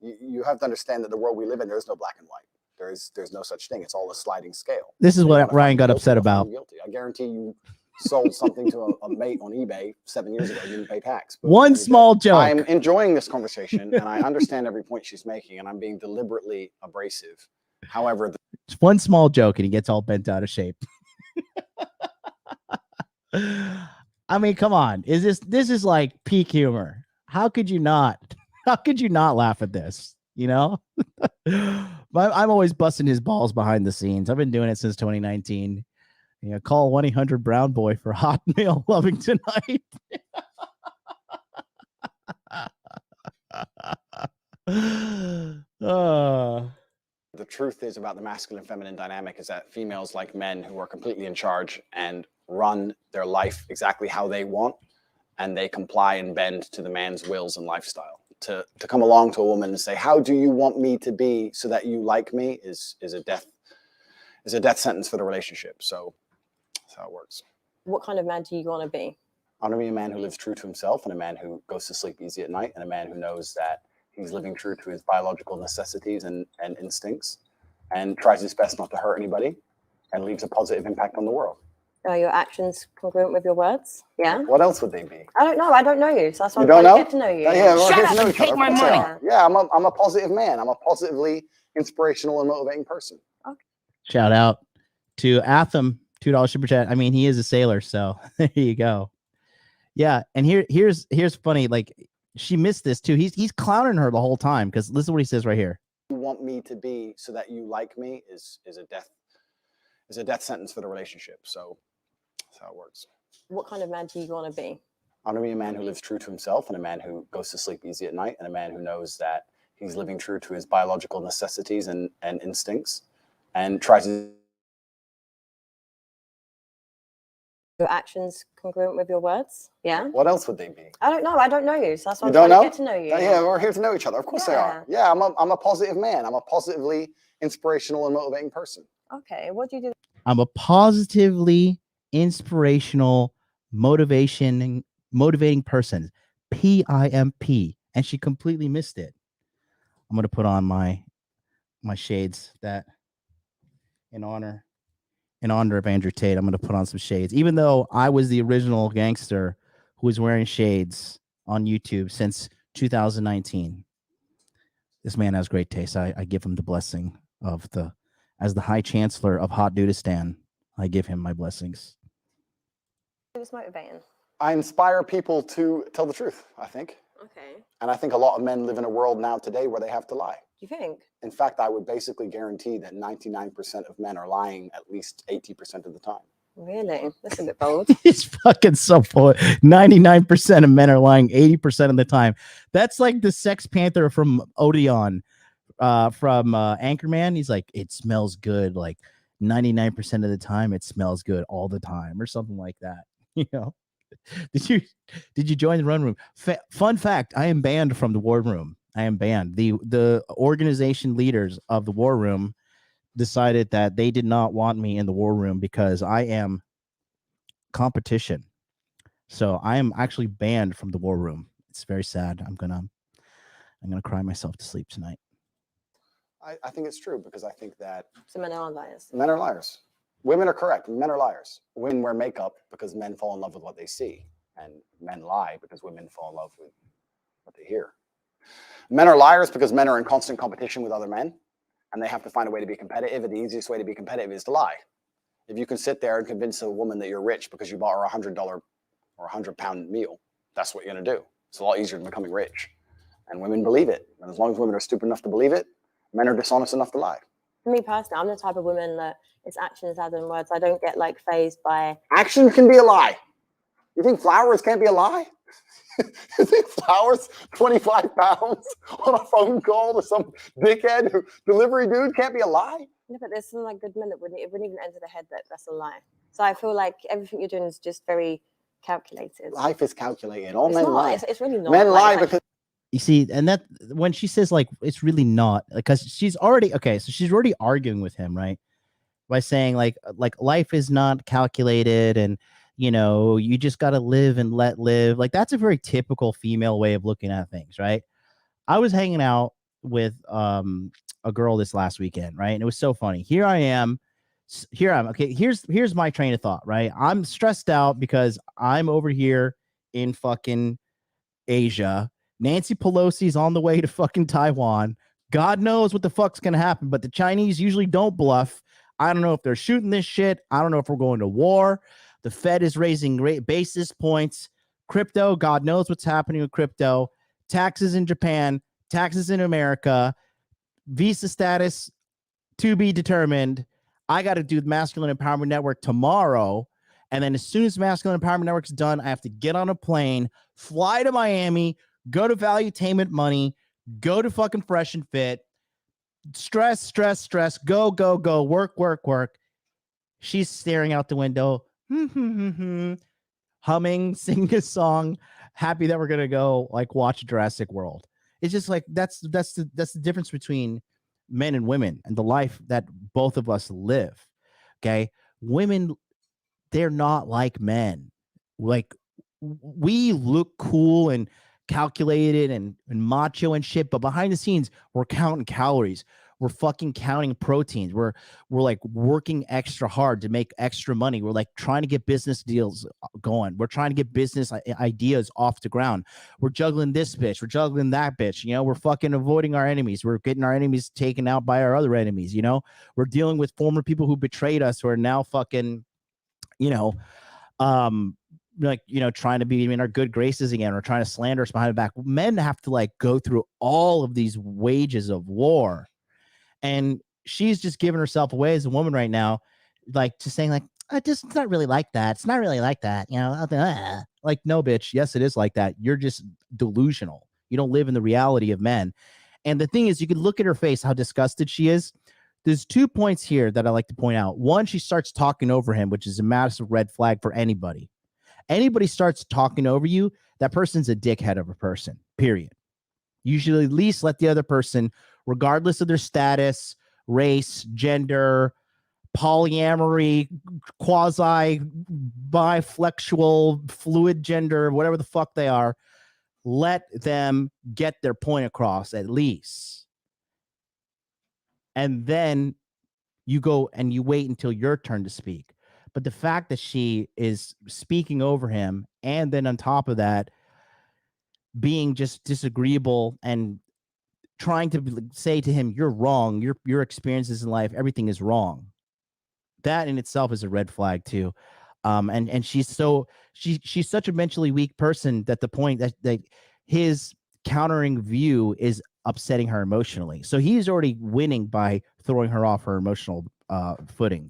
You have to understand that the world we live in, there's no black and white. There's no such thing. It's all a sliding scale. This is You what wanna Ryan find got guilty, upset you'll find about. guilty. I guarantee you sold something to a mate on eBay 7 years ago. You didn't pay tax. But One small joke. I'm enjoying this conversation, and I understand every point she's making, and I'm being deliberately abrasive. However, It's one small joke, and he gets all bent out of shape. I mean, come on. This is like peak humor. How could you not laugh at this? You know? I'm always busting his balls behind the scenes. I've been doing it since 2019. You know, call 1-800-BROWN BOY for hot male loving tonight. the truth is about the masculine feminine dynamic is that females, like men, who are completely in charge and run their life exactly how they want, and they comply and bend to the man's wills and lifestyle. To come along to a woman and say, how do you want me to be so that you like me, is a death sentence for the relationship. So that's how it works. What kind of man do you want to be? I want to be a man who lives true to himself, and a man who goes to sleep easy at night, and a man who knows that he's living true to his biological necessities and instincts, and tries his best not to hurt anybody, and leaves a positive impact on the world. Are your actions congruent with your words? Yeah. What else would they be? I don't know. I don't know you, so that's why You I'm don't trying to know? get to know you. Yeah, well, Shut get to up know and each other. take Of my course I money. are. Yeah, I'm a positive man. I'm a positively inspirational and motivating person. Shout out to Atham, $2 super chat. I mean, he is a sailor, so there you go. Yeah, and here's funny. Like, she missed this too. He's clowning her the whole time, because listen to what he says right here. You want me to be so that you like me is a death sentence for the relationship. So that's how it works. What kind of man do you want to be? I want to be a man who lives true to himself, and a man who goes to sleep easy at night, and a man who knows that he's living true to his biological necessities and instincts, and tries to. Your actions congruent with your words? Yeah. What else would they be? I don't know. I don't know you, so that's why You I'm don't trying know? to get to know you. Yeah, we're here to know each other. Of course they are. Yeah, I'm a positive man. I'm a positively inspirational and motivating person. Okay. What do you do? I'm a positively inspirational, motivating person. PIMP. And she completely missed it. I'm gonna put on my shades that in honor of Andrew Tate. I'm gonna put on some shades, even though I was the original gangster who was wearing shades on YouTube since 2019. This man has great taste. I give him the blessing of as the High Chancellor of Hot Dudistan. I give him my blessings. It was motivating. I inspire people to tell the truth, I think. Okay. And I think a lot of men live in a world now today where they have to lie. you think? In fact, I would basically guarantee that 99% of men are lying at least 80% of the time. Really? That's a bit bold. It's fucking so full. 99% of men are lying 80% of the time. That's like the Sex Panther from Odeon, from Anchorman. He's like, it smells good like 99% of the time. It smells good all the time, or something like that. You know? Did you join the run room? Fun fact: I am banned from the war room. I am banned. The organization leaders of the war room decided that they did not want me in the war room because I am competition. So I am actually banned from the war room. It's very sad. I'm gonna cry myself to sleep tonight. I think it's true because I think that So men are liars. men are liars. Women are correct. Men are liars. Women wear makeup because men fall in love with what they see, and men lie because women fall in love with what they hear. Men are liars because men are in constant competition with other men, and they have to find a way to be competitive. And the easiest way to be competitive is to lie. If you can sit there and convince a woman that you're rich because you bought her $100 or £100 meal, that's what you're going to do. It's a lot easier than becoming rich. And women believe it. And as long as women are stupid enough to believe it, men are dishonest enough to lie. For me personally, I'm the type of woman that it's actions rather than words. I don't get like phased by Action can be a lie. You think flowers can't be a lie? You think flowers, 25 pounds on a phone call to some dickhead delivery dude can't be a lie? No, but there's some like good men that wouldn't even enter the head that that's a lie. So I feel like everything you're doing is just very calculated. Life is calculated. All It's men not. lie. It's really not. Men lie Like, because You see, and that when she says like it's really not, because she's already okay, so she's already arguing with him, right? By saying like life is not calculated, and you know, you just got to live and let live. Like that's a very typical female way of looking at things, right? I was hanging out with a girl this last weekend, right? And it was so funny. Here I am. Okay, here's my train of thought, right? I'm stressed out because I'm over here in fucking Asia. Nancy Pelosi's on the way to fucking Taiwan. God knows what the fuck's gonna happen, but the Chinese usually don't bluff. I don't know if they're shooting this shit. I don't know if we're going to war. The Fed is raising basis points. Crypto, God knows what's happening with crypto. Taxes in Japan, taxes in America, visa status to be determined. I got to do the Masculine Empowerment Network tomorrow. And then as soon as Masculine Empowerment Network's done, I have to get on a plane, fly to Miami, go to Valuetainment Money, go to fucking Fresh and Fit, stress, go, work. She's staring out the window, humming, singing a song, happy that we're gonna go like watch Jurassic World. It's just like that's the difference between men and women and the life that both of us live. Okay, women, they're not like men. Like we look cool and calculated and macho and shit, but behind the scenes, we're counting calories. We're fucking counting proteins. We're like working extra hard to make extra money. We're like trying to get business deals going. We're trying to get business ideas off the ground. We're juggling this bitch. We're juggling that bitch. You know, we're fucking avoiding our enemies. We're getting our enemies taken out by our other enemies. You know, we're dealing with former people who betrayed us, who are now fucking, you know, like, you know, trying to be in our good graces again, or trying to slander us behind the back. Men have to like go through all of these wages of war. And she's just giving herself away as a woman right now, like just saying like, it's not really like that. It's not really like that. You know, like, no, bitch. Yes, it is like that. You're just delusional. You don't live in the reality of men. And the thing is, you can look at her face, how disgusted she is. There's 2 points here that I like to point out. One, she starts talking over him, which is a massive red flag for anybody. Anybody starts talking over you, that person's a dickhead of a person, period. You should at least let the other person, regardless of their status, race, gender, polyamory, quasi, biflexual, fluid gender, whatever the fuck they are, let them get their point across at least. And then you go and you wait until your turn to speak. But the fact that she is speaking over him, and then on top of that, being just disagreeable and trying to say to him, you're wrong, your experiences in life, everything is wrong. That in itself is a red flag too. And she's such a mentally weak person that the point that his countering view is upsetting her emotionally. So he's already winning by throwing her off her emotional footing.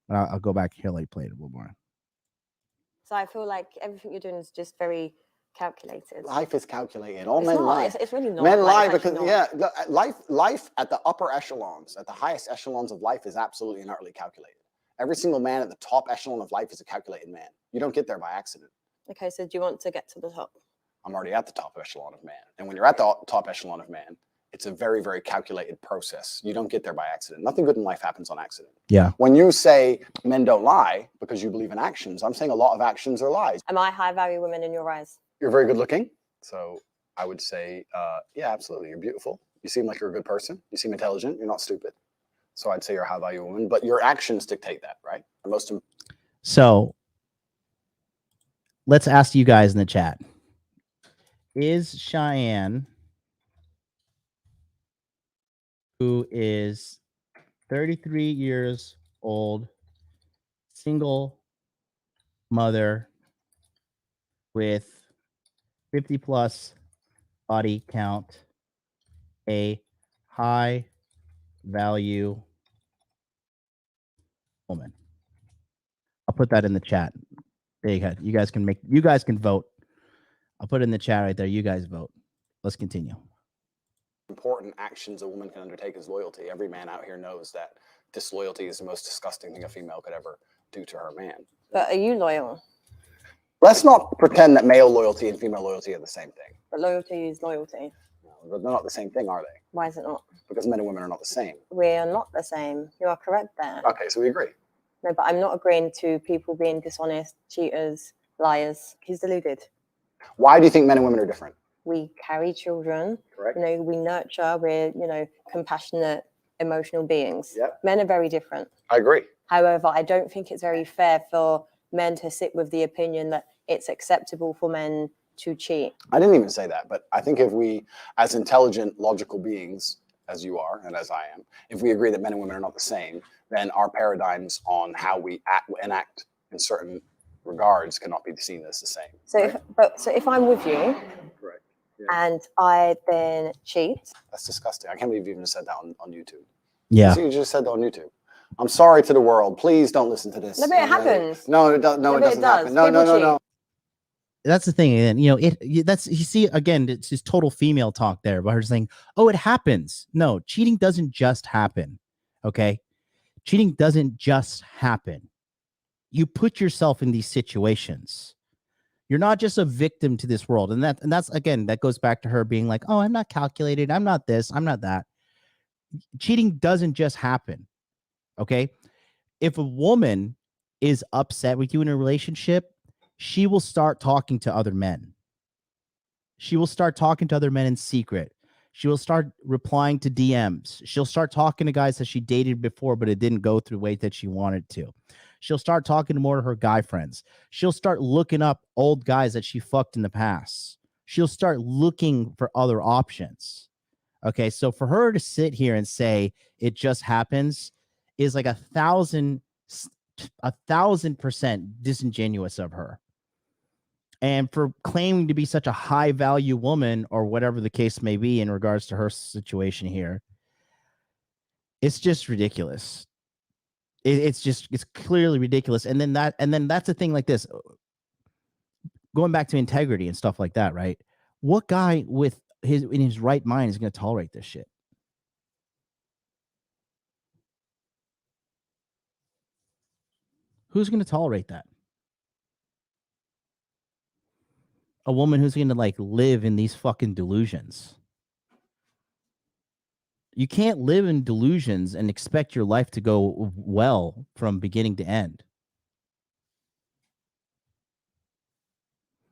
I'll go back here, like play it a little more. So I feel like everything you're doing is just very calculated. Life is calculated. All It's men not. lie. It's really not. Men Like, lie it's actually because not. life at the upper echelons, at the highest echelons of life, is absolutely and utterly calculated. Every single man at the top echelon of life is a calculated man. You don't get there by accident. Okay, so do you want to get to the top? I'm already at the top echelon of man. And when you're at the top echelon of man, it's a very, very calculated process. You don't get there by accident. Nothing good in life happens on accident. Yeah. When you say men don't lie because you believe in actions, I'm saying a lot of actions are lies. Am I high value women in your eyes? You're very good looking. So I would say, yeah, absolutely. You're beautiful. You seem like you're a good person. You seem intelligent. You're not stupid. So I'd say you're a high value woman, but your actions dictate that, right? So let's ask you guys in the chat. Is Cheyenne, who is 33 years old, single mother with 50 plus body count, a high value woman? I'll put that in the chat. There you go. You guys can vote. I'll put it in the chat right there. You guys vote. Let's continue. Important actions a woman can undertake is loyalty. Every man out here knows that disloyalty is the most disgusting thing a female could ever do to her man. But are you loyal? Let's not pretend that male loyalty and female loyalty are the same thing. But loyalty is loyalty. No, they're not the same thing, are they? Why is it not? Because men and women are not the same. We are not the same. You are correct there. Okay, so we agree. No, but I'm not agreeing to people being dishonest, cheaters, liars. He's deluded. Why do you think men and women are different? We carry children. Correct. You know, we nurture. We're, compassionate, emotional beings. Yep. Men are very different. I agree. However, I don't think it's very fair for men to sit with the opinion that it's acceptable for men to cheat. I didn't even say that, but I think if we, as intelligent, logical beings, as you are and as I am, if we agree that men and women are not the same, then our paradigms on how we enact in certain regards cannot be seen as the same. So, right? so if I'm with you, Correct. Yeah. and I then cheat. That's disgusting. I can't believe you even said that on YouTube. Yeah. You just said that on YouTube. I'm sorry to the world. Please don't listen to this. No, but it happens. No, it doesn't. No, it doesn't happen. No. That's the thing, and you see again, it's just total female talk there about her saying, "Oh, it happens." No, cheating doesn't just happen. Okay, cheating doesn't just happen. You put yourself in these situations. You're not just a victim to this world, and that's again, that goes back to her being like, "Oh, I'm not calculated. I'm not this. I'm not that." Cheating doesn't just happen. Okay, if a woman is upset with you in a relationship, she will start talking to other men. She will start talking to other men in secret. She will start replying to DMs. She'll start talking to guys that she dated before, but it didn't go through the way that she wanted to. She'll start talking more to her guy friends. She'll start looking up old guys that she fucked in the past. She'll start looking for other options. Okay, so for her to sit here and say it just happens is like 1,000% disingenuous of her. And for claiming to be such a high value woman, or whatever the case may be in regards to her situation here, it's just ridiculous. It's clearly ridiculous. And then that's a thing like this, going back to integrity and stuff like that, right? What guy in his right mind is going to tolerate this shit? Who's going to tolerate that? A woman who's going to live in these fucking delusions. You can't live in delusions and expect your life to go well from beginning to end.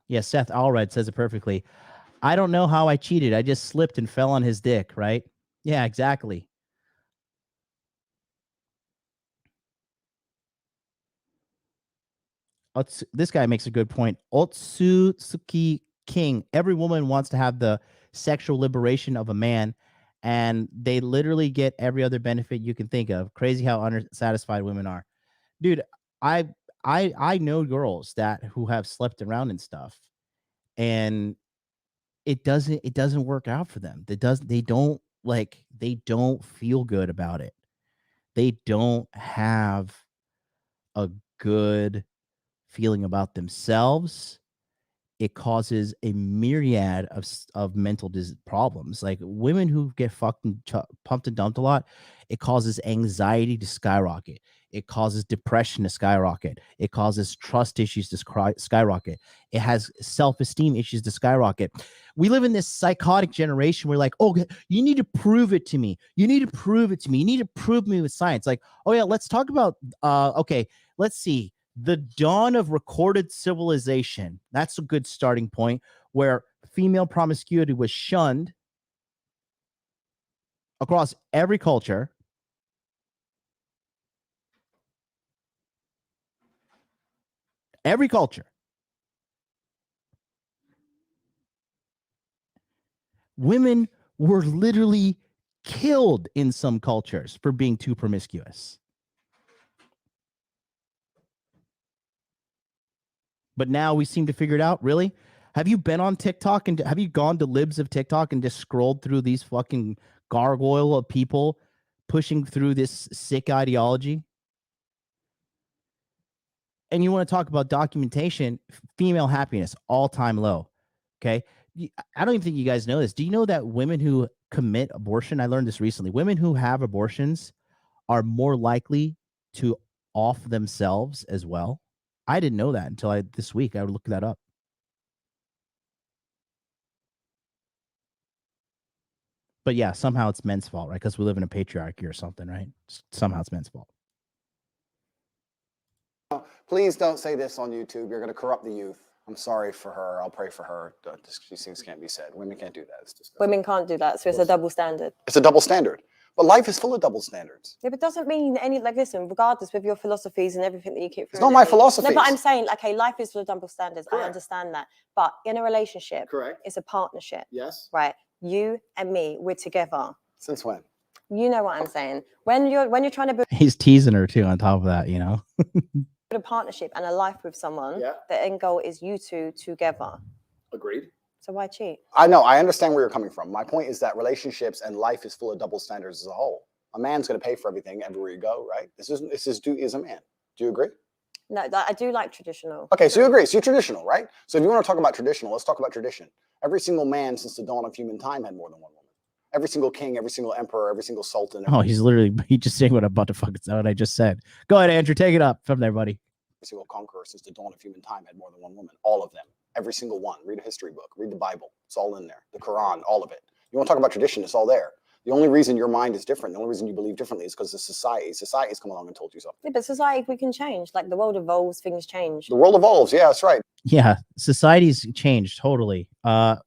Yeah, Seth Allred says it perfectly. I don't know how I cheated. I just slipped and fell on his dick, right? Yeah, exactly. This guy makes a good point. Otsutsuki King. Every woman wants to have the sexual liberation of a man, and they literally get every other benefit you can think of. Crazy how unsatisfied women are. Dude, I know girls who have slept around and stuff, and it doesn't work out for them. They don't feel good about it. They don't have a good feeling about themselves. It causes a myriad of mental problems. Like women who get pumped and dumped a lot, it causes anxiety to skyrocket. It causes depression to skyrocket. It causes trust issues to skyrocket. It has self-esteem issues to skyrocket. We live in this psychotic generation where like, oh, you need to prove it to me. You need to prove it to me. You need to prove me with science. Like, oh yeah, let's talk about, okay, let's see. The dawn of recorded civilization. That's a good starting point where female promiscuity was shunned across every culture. Every culture. Women were literally killed in some cultures for being too promiscuous. But now we seem to figure it out. Really? Have you been on TikTok and have you gone to libs of TikTok and just scrolled through these fucking gargoyle of people pushing through this sick ideology? And you want to talk about documentation, female happiness, all-time low. Okay. I don't even think you guys know this. Do you know that women who commit abortion, I learned this recently, women who have abortions are more likely to off themselves as well? I didn't know that until this week. I would look that up. But yeah, somehow it's men's fault, right? Because we live in a patriarchy or something, right? Somehow it's men's fault. Please don't say this on YouTube. You're going to corrupt the youth. I'm sorry for her. I'll pray for her. These things can't be said. Women can't do that. It's disgusting. Women can't do that. So it's a double standard. It's a double standard. But life is full of double standards. Yeah, but it doesn't mean any, like, listen, regardless with your philosophies and everything that you keep It's not my philosophy. No, but I'm saying, okay, life is full of double standards. Correct. I understand that. But in a relationship, Correct. It's a partnership. Yes. Right. You and me, we're together. Since when? You know what I'm saying. When you're trying to build He's teasing her too on top of that, you know. a partnership and a life with someone, Yeah. the end goal is you two together. Agreed. So why cheat? I know. I understand where you're coming from. My point is that relationships and life is full of double standards as a whole. A man's going to pay for everything everywhere you go, right? This is his duty as a man. Do you agree? No, I do like traditional. Okay, so you agree. So you're traditional, right? So if you want to talk about traditional, let's talk about tradition. Every single man since the dawn of human time had more than one woman. Every single king, every single emperor, every single sultan. Oh, he just saying what I'm about to fucking say. What I just said. Go ahead, Andrew. Take it up from there, buddy. Every single conqueror since the dawn of human time had more than one woman. All of them. Every single one. Read a history book. Read the Bible. It's all in there. The Quran, all of it. You want to talk about tradition, it's all there. The only reason your mind is different, the only reason you believe differently is because of society. Society's come along and told you something. Yeah, but society, we can change. Like the world evolves, things change. The world evolves. Yeah, that's right. Yeah, society's changed totally.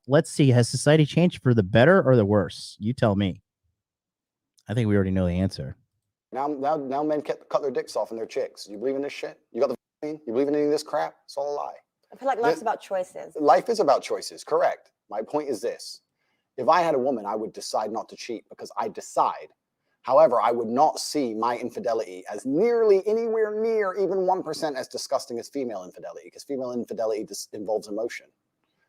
Let's see. Has society changed for the better or the worse? You tell me. I think we already know the answer. Now men cut their dicks off and their chicks. You believe in this shit? You got the vaccine? You believe in any of this crap? It's all a lie. I feel like life's about choices. Life is about choices, correct. My point is this. If I had a woman, I would decide not to cheat because I decide. However, I would not see my infidelity as nearly anywhere near even 1% as disgusting as female infidelity, because female infidelity involves emotion.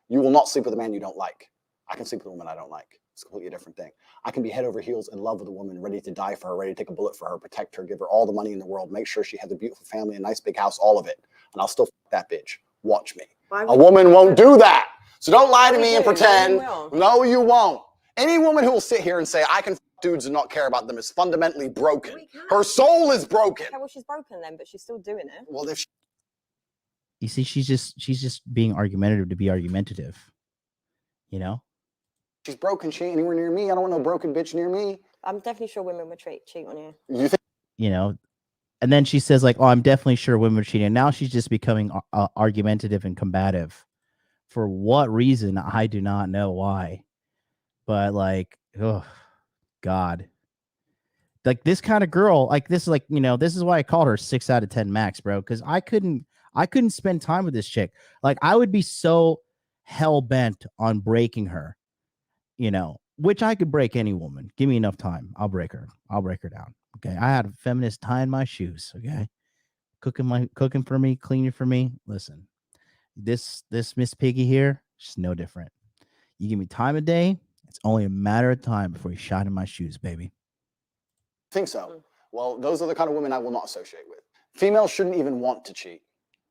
You will not sleep with a man you don't like. I can sleep with a woman I don't like. It's a completely different thing. I can be head over heels in love with a woman, ready to die for her, ready to take a bullet for her, protect her, give her all the money in the world, make sure she has a beautiful family, a nice big house, all of it. And I'll still fuck that bitch. Watch me. A woman won't do that. So don't lie to me and pretend. No, you won't. Any woman who will sit here and say, I can fuck dudes and not care about them is fundamentally broken. Her soul is broken. Okay, well, she's broken then, but she's still doing it. Well, if You see, she's just being argumentative to be argumentative. You know? she's broken, she ain't anywhere near me. I don't want no broken bitch near me. I'm definitely sure women would cheat on you. You think? You know? And then she says like, oh, I'm definitely sure women are cheating. And now she's just becoming argumentative and combative. For what reason? I do not know why. But like, oh, God. Like this kind of girl, like this is like, you know, this is why I called her 6 out of 10 max, bro. Because I couldn't spend time with this chick. Like I would be so hell bent on breaking her, you know, which I could break any woman. Give me enough time. I'll break her. I'll break her down. Okay. I had a feminist tying my shoes. Okay. Cooking for me, cleaning for me. Listen, this Miss Piggy here, she's no different. You give me time of day, it's only a matter of time before you shine in my shoes, baby. Think so. Well, those are the kind of women I will not associate with. Females shouldn't even want to cheat.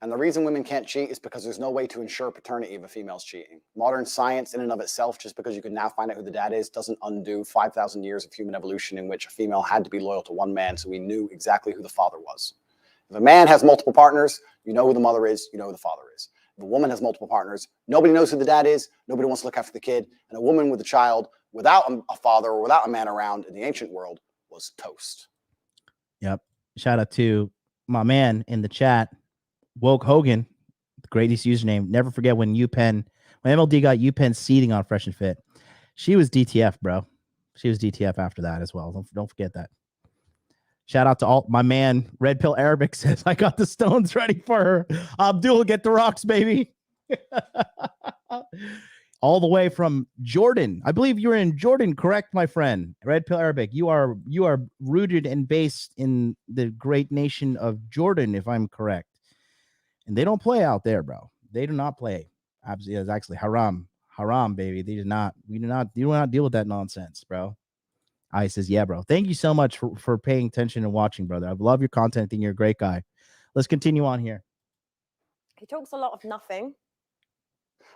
And the reason women can't cheat is because there's no way to ensure paternity if a female's cheating. Modern science in and of itself, just because you can now find out who the dad is, doesn't undo 5,000 years of human evolution in which a female had to be loyal to one man so we knew exactly who the father was. If a man has multiple partners, you know who the mother is, you know who the father is. If a woman has multiple partners, nobody knows who the dad is, nobody wants to look after the kid, and a woman with a child without a father or without a man around in the ancient world was toast. Yep. Shout out to my man in the chat, Woke Hogan, the greatest username. Never forget when MLD got UPenn seating on Fresh and Fit. She was DTF, bro. She was DTF after that as well. Don't forget that. Shout out to my man, Red Pill Arabic says, I got the stones ready for her. Abdul, get the rocks, baby. All the way from Jordan. I believe you're in Jordan, correct, my friend? Red Pill Arabic. You are rooted and based in the great nation of Jordan, if I'm correct. And they don't play out there, bro. They do not play. Absolutely, it's actually haram, baby. They do not. We do not. You do not deal with that nonsense, bro. I says, yeah, bro. Thank you so much for paying attention and watching, brother. I love your content. I think you're a great guy. Let's continue on here. He talks a lot of nothing.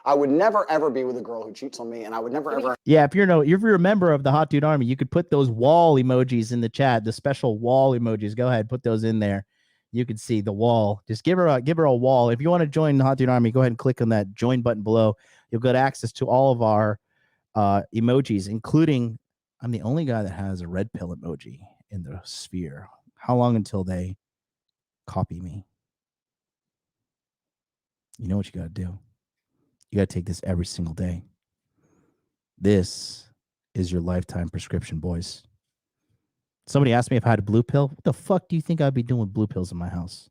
I would never ever be with a girl who cheats on me, and I would never ever. Yeah, if you're a member of the Hot Dude Army, you could put those wall emojis in the chat, the special wall emojis. Go ahead, put those in there. You can see the wall. Just give her a wall. If you want to join the Hot Dude Army, go ahead and click on that join button below. You'll get access to all of our emojis, including I'm the only guy that has a red pill emoji in the sphere. How long until they copy me? You know what you got to do. You got to take this every single day. This is your lifetime prescription, boys. Somebody asked me if I had a blue pill. What the fuck do you think I'd be doing with blue pills in my house?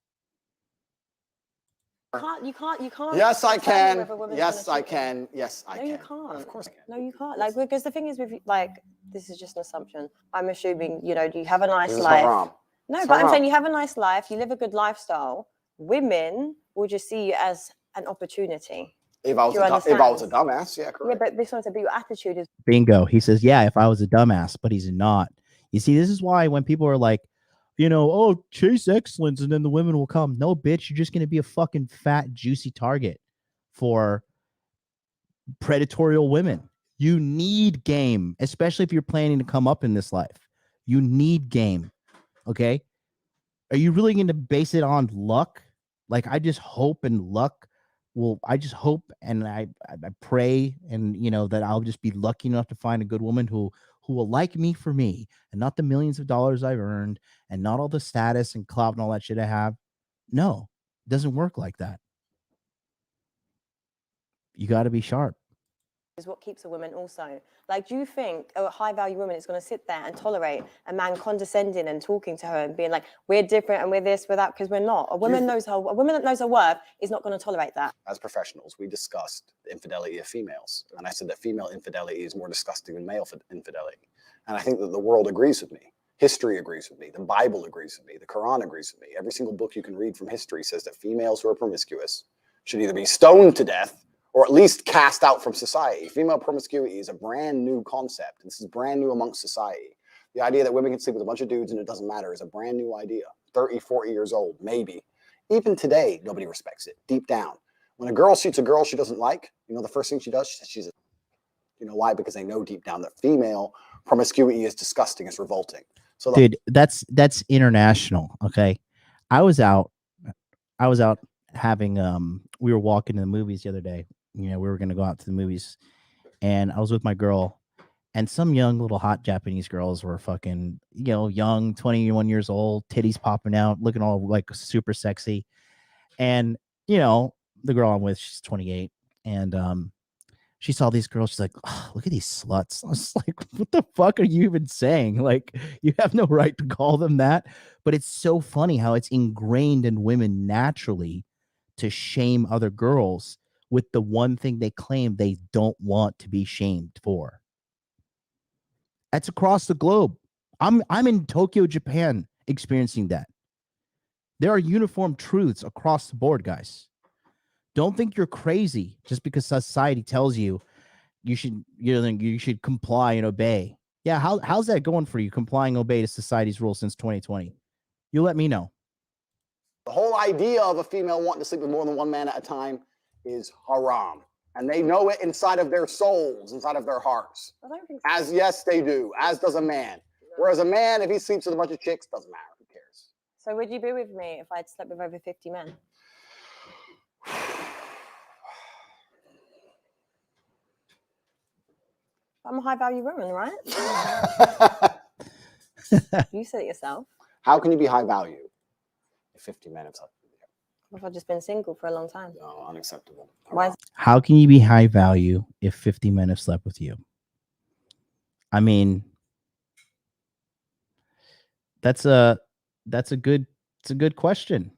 You can't. Yes, I can. Yes, I can. Yes, I can. No, you can't. Of course I can. No, you can't. Like, because the thing is with, like, this is just an assumption. I'm assuming, you have a nice life. Haram. No, It's but I'm haram. saying you have a nice life, you live a good lifestyle. Women will just see you as an opportunity. If I was a dumbass, yeah, correct. Yeah, but this one's about your attitude is. Bingo. He says, yeah, if I was a dumbass, but he's not. You see, this is why when people are like, oh, chase excellence and then the women will come. No, bitch, you're just going to be a fucking fat, juicy target for predatorial women. You need game, especially if you're planning to come up in this life. You need game. Okay. Are you really going to base it on luck? Like, I just hope and luck. Well, I just hope and I pray and, that I'll just be lucky enough to find a good woman who will like me for me and not the millions of dollars I've earned and not all the status and clout and all that shit I have. No, it doesn't work like that. You got to be sharp. Is what keeps a woman also. Like, do you think a high value woman is going to sit there and tolerate a man condescending and talking to her and being like, we're different and we're this, we're that, because we're not. A woman that knows her worth is not going to tolerate that. As professionals, we discussed the infidelity of females. And I said that female infidelity is more disgusting than male infidelity. And I think that the world agrees with me. History agrees with me. The Bible agrees with me. The Quran agrees with me. Every single book you can read from history says that females who are promiscuous should either be stoned to death or at least cast out from society. Female promiscuity is a brand new concept. This is brand new amongst society. The idea that women can sleep with a bunch of dudes and it doesn't matter is a brand new idea. 30, 40 years old, maybe. Even today, nobody respects it, deep down. When a girl shoots a girl she doesn't like, the first thing she does, she says she's a... You know why? Because they know deep down that female promiscuity is disgusting, it's revolting. So dude, that's international, okay? I was out having, we were walking to the movies the other day. We were going to go out to the movies and I was with my girl and some young little hot Japanese girls were fucking, young, 21 years old, titties popping out, looking all like super sexy. And, the girl I'm with, she's 28 and, she saw these girls. She's like, oh, look at these sluts. I was like, what the fuck are you even saying? Like, you have no right to call them that. But it's so funny how it's ingrained in women naturally to shame other girls with the one thing they claim they don't want to be shamed for. That's across the globe. I'm in Tokyo, Japan, experiencing that. There are uniform truths across the board, guys. Don't think you're crazy just because society tells you you should comply and obey. Yeah, how's that going for you? Complying, obey to society's rules since 2020. You let me know. The whole idea of a female wanting to sleep with more than one man at a time is haram. And they know it inside of their souls, inside of their hearts. I don't think so. As yes, they do, as does a man. Whereas a man, if he sleeps with a bunch of chicks, doesn't matter. Who cares? So would you be with me if I'd slept with over 50 men? I'm a high value woman, right? You said it yourself. How can you be high value if 50 men have slept with you? What if I've just been single for a long time? No, unacceptable. Why is How can you be high value if 50 men have slept with you? I mean, that's a good question.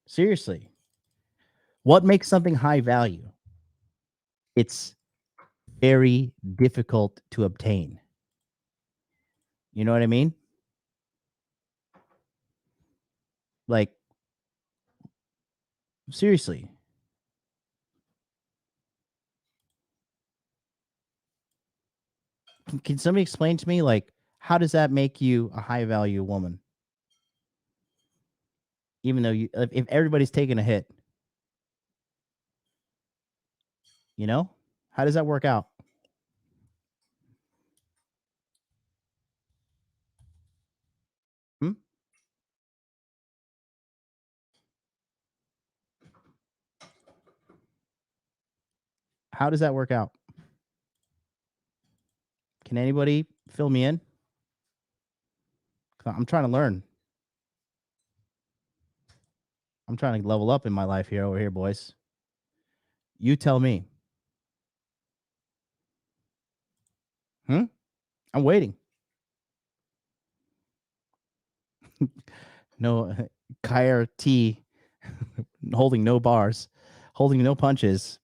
Seriously. What makes something high value? It's very difficult to obtain. You know what I mean? Like, seriously. Can somebody explain to me, like, how does that make you a high value woman? Even though if everybody's taking a hit, you know, how does that work out? How does that work out? Can anybody fill me in? I'm trying to learn. I'm trying to level up in my life over here, boys. You tell me. I'm waiting. No, Kyra T holding no bars, holding no punches.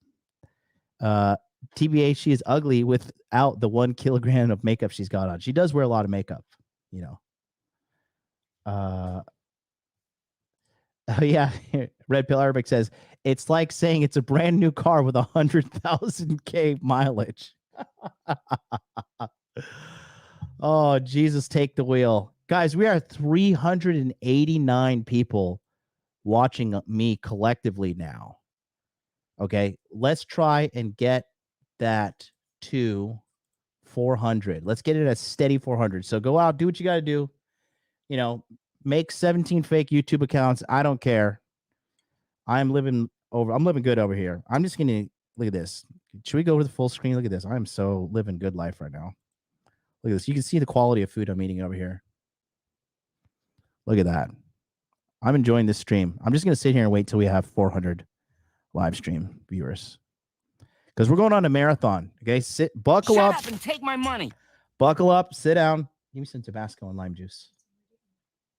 TBH, she is ugly without the 1 kilogram of makeup she's got on. She does wear a lot of makeup, you know. Oh yeah, Red Pill Arabic says it's like saying it's a brand new car with 100,000 mileage. Oh, Jesus, take the wheel. Guys, we are 389 people watching me collectively now. Okay, let's try and get that to 400. Let's get it at steady 400. So go out, do what you got to do. You know, make 17 fake YouTube accounts. I don't care. I'm living good over here. I'm just going to look at this. Should we go to the full screen? Look at this. I'm so living good life right now. Look at this. You can see the quality of food I'm eating over here. Look at that. I'm enjoying this stream. I'm just going to sit here and wait till we have 400 live stream viewers. Because we're going on a marathon. Okay, buckle up and take my money. Buckle up, sit down. Give me some Tabasco and lime juice.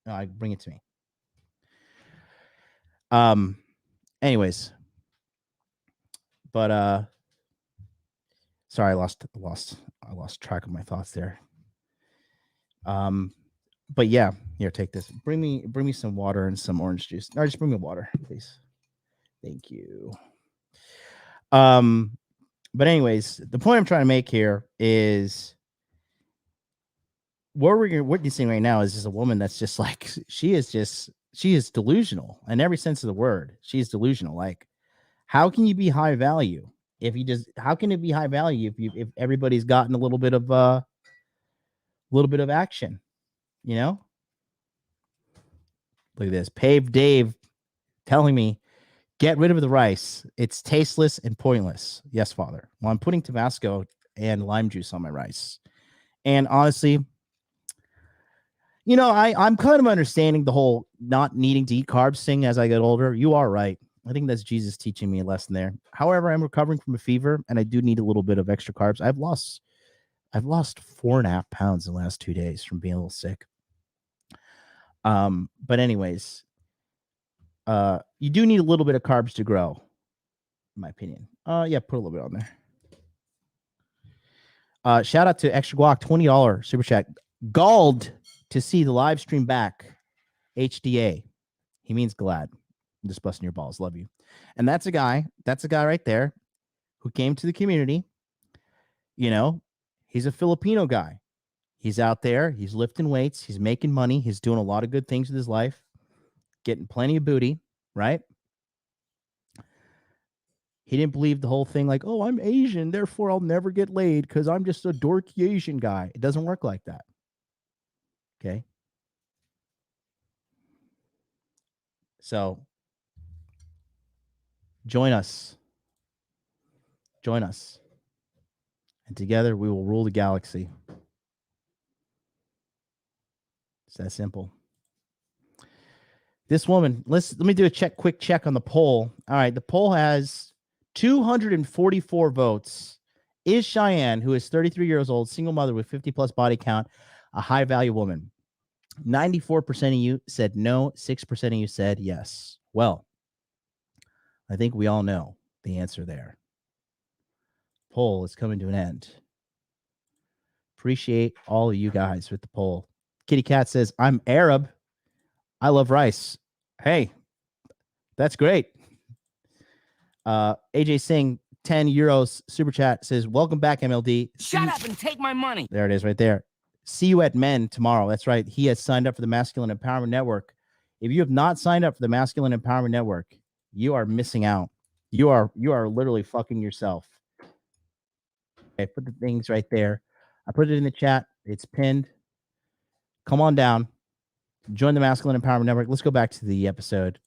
No, bring it to me. Anyways. But sorry, I lost track of my thoughts there. But yeah, here, take this. Bring me some water and some orange juice. Or just bring me water, please. Thank you. But anyways, the point I'm trying to make here is what we're witnessing right now is just a woman that's just like, she is delusional in every sense of the word. She is delusional. Like, how can you be high value how can it be high value if everybody's gotten a little bit of action, you know? Look at this. Pave Dave telling me, get rid of the rice. It's tasteless and pointless. Yes, Father. Well, I'm putting Tabasco and lime juice on my rice. And honestly, you know, I'm kind of understanding the whole not needing to eat carbs thing as I get older. You are right. I think that's Jesus teaching me a lesson there. However, I'm recovering from a fever and I do need a little bit of extra carbs. I've lost 4.5 pounds in the last 2 days from being a little sick. But anyways, you do need a little bit of carbs to grow, in my opinion. Yeah, put a little bit on there. Shout out to Extra Guac, $20 super chat. Galled to see the live stream back. HDA. He means glad. I'm just busting your balls. Love you. And that's a guy right there who came to the community. You know, he's a Filipino guy. He's out there. He's lifting weights. He's making money. He's doing a lot of good things with his life, getting plenty of booty, right? He didn't believe the whole thing like, oh, I'm Asian, therefore I'll never get laid because I'm just a dorky Asian guy. It doesn't work like that. Okay. So join us. Join us. And together we will rule the galaxy. It's that simple. This woman, let me do a quick check on the poll. All right, the poll has 244 votes. Is Cheyenne, who is 33 years old, single mother with 50 plus body count, a high value woman? 94% of you said no, 6% of you said yes. Well, I think we all know the answer there. Poll is coming to an end. Appreciate all of you guys with the poll. Kitty Cat says, I'm Arab. I love rice. Hey, that's great. AJ Singh, 10 euros super chat says, welcome back, MLD. Shut up and take my money. There it is right there. See you at Men tomorrow. That's right. He has signed up for the Masculine Empowerment Network. If you have not signed up for the Masculine Empowerment Network, you are missing out. You are literally fucking yourself. Okay, put the things right there. I put it in the chat. It's pinned. Come on down. Join the Masculine Empowerment Network. Let's go back to the episode.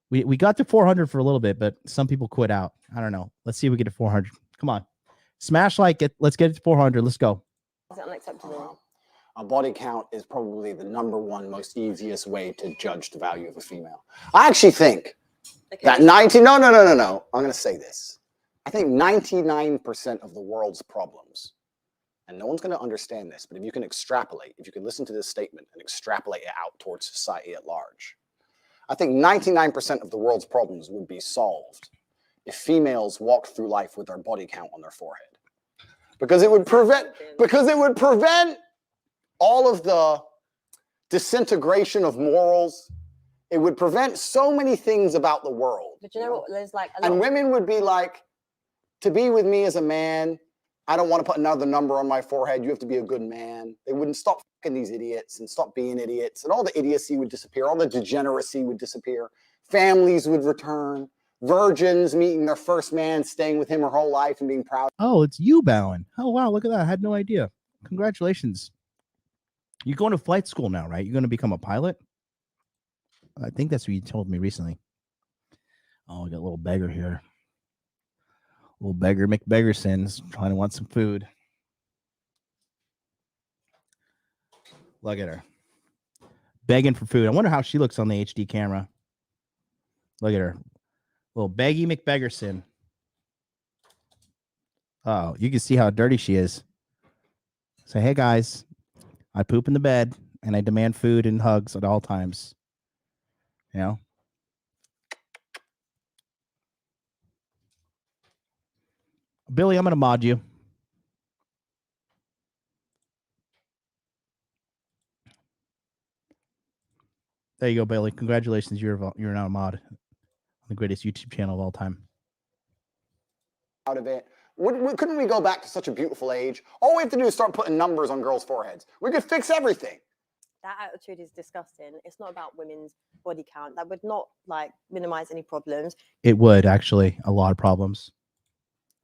We got to 400 for a little bit, but some people quit out. I don't know. Let's see if we get to 400. Come on. Smash like it. Let's get it to 400. Let's go. Is it unacceptable? A body count is probably the #1 most easiest way to judge the value of a female. I actually think that no. I'm going to say this. I think 99% of the world's problems, and no one's going to understand this, but if you can extrapolate, if you can listen to this statement and extrapolate it out towards society at large, I think 99% of the world's problems would be solved if females walked through life with their body count on their forehead. Because it would prevent all of the disintegration of morals. It would prevent so many things about the world. But you know what? There's like and women would be like, to be with me as a man, I don't want to put another number on my forehead. You have to be a good man. They wouldn't stop fucking these idiots and stop being idiots. And all the idiocy would disappear. All the degeneracy would disappear. Families would return. Virgins meeting their first man, staying with him her whole life and being proud. Oh, it's you, Bowen. Oh, wow. Look at that. I had no idea. Congratulations. You're going to flight school now, right? You're going to become a pilot? I think that's what you told me recently. Oh, we got a little beggar here. Little beggar McBeggerson's trying to want some food. Look at her. Begging for food. I wonder how she looks on the HD camera. Look at her. Little Beggy McBeggerson. Oh, you can see how dirty she is. Say, hey, guys. I poop in the bed, and I demand food and hugs at all times. You know? Billy, I'm going to mod you. There you go, Billy. Congratulations. You're now a mod on the greatest YouTube channel of all time. Out of it. Couldn't we go back to such a beautiful age? All we have to do is start putting numbers on girls' foreheads. We could fix everything. That attitude is disgusting. It's not about women's body count. That would not like minimize any problems. It would actually. A lot of problems.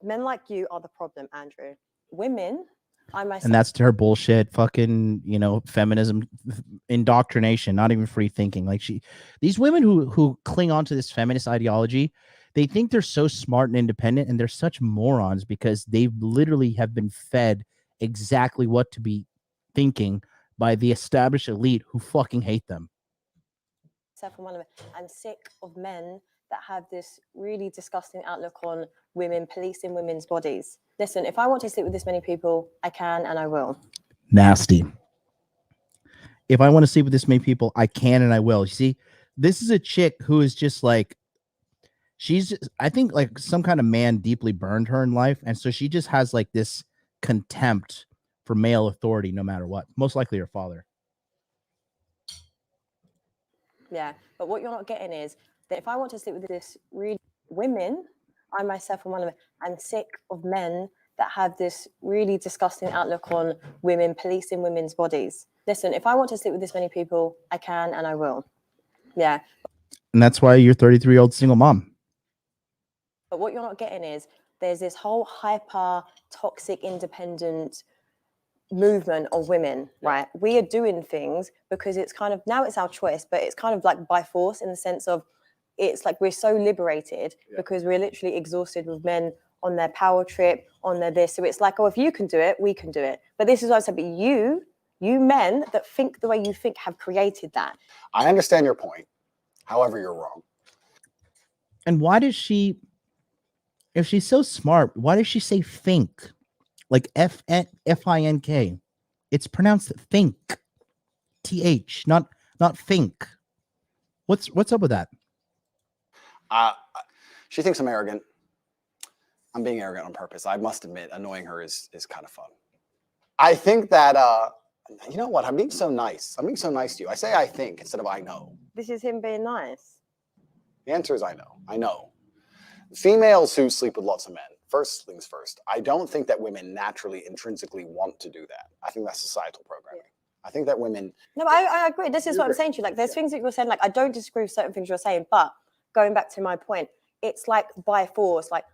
Men like you are the problem, Andrew. Women, I myself. And that's her bullshit, fucking, feminism, indoctrination, not even free thinking. Like these women who cling on to this feminist ideology, they think they're so smart and independent, and they're such morons because they literally have been fed exactly what to be thinking by the established elite who fucking hate them. I'm sick of men that have this really disgusting outlook on women, policing women's bodies. Listen, if I want to sleep with this many people, I can and I will. Nasty. If I want to sleep with this many people, I can and I will. You see, this is a chick who is just like, I think like some kind of man deeply burned her in life. And so she just has like this contempt for male authority no matter what. Most likely her father. Yeah, but what you're not getting is that if I want to sleep with this really women I myself am one of them. I'm sick of men that have this really disgusting outlook on women, policing women's bodies. Listen, if I want to sleep with this many people, I can and I will. Yeah. And that's why you're 33-year-old single mom. But what you're not getting is there's this whole hyper toxic independent movement of women, right? We are doing things because it's kind of, now it's our choice, but it's kind of like by force in the sense of it's like we're so liberated because we're literally exhausted with men on their power trip, on their this. So it's like, oh, if you can do it, we can do it. But this is what I said, but you men that think the way you think have created that. I understand your point. However, you're wrong. And why does she, if she's so smart, why does she say think? Like F-I-N-K. It's pronounced think. T-H, not think. What's up with that? She thinks I'm arrogant. I'm being arrogant on purpose. I must admit, annoying her is kind of fun. I think that, you know what? I'm being so nice. I'm being so nice to you. I say I think instead of I know. This is him being nice. The answer is I know. I know. Females who sleep with lots of men, first things first, I don't think that women naturally, intrinsically want to do that. I think that's societal programming. I think that women... No, I agree. This is what I'm saying to you. Like, there's things that you're saying, like, I don't disagree with certain things you're saying, but going back to my point, it's like by force, like,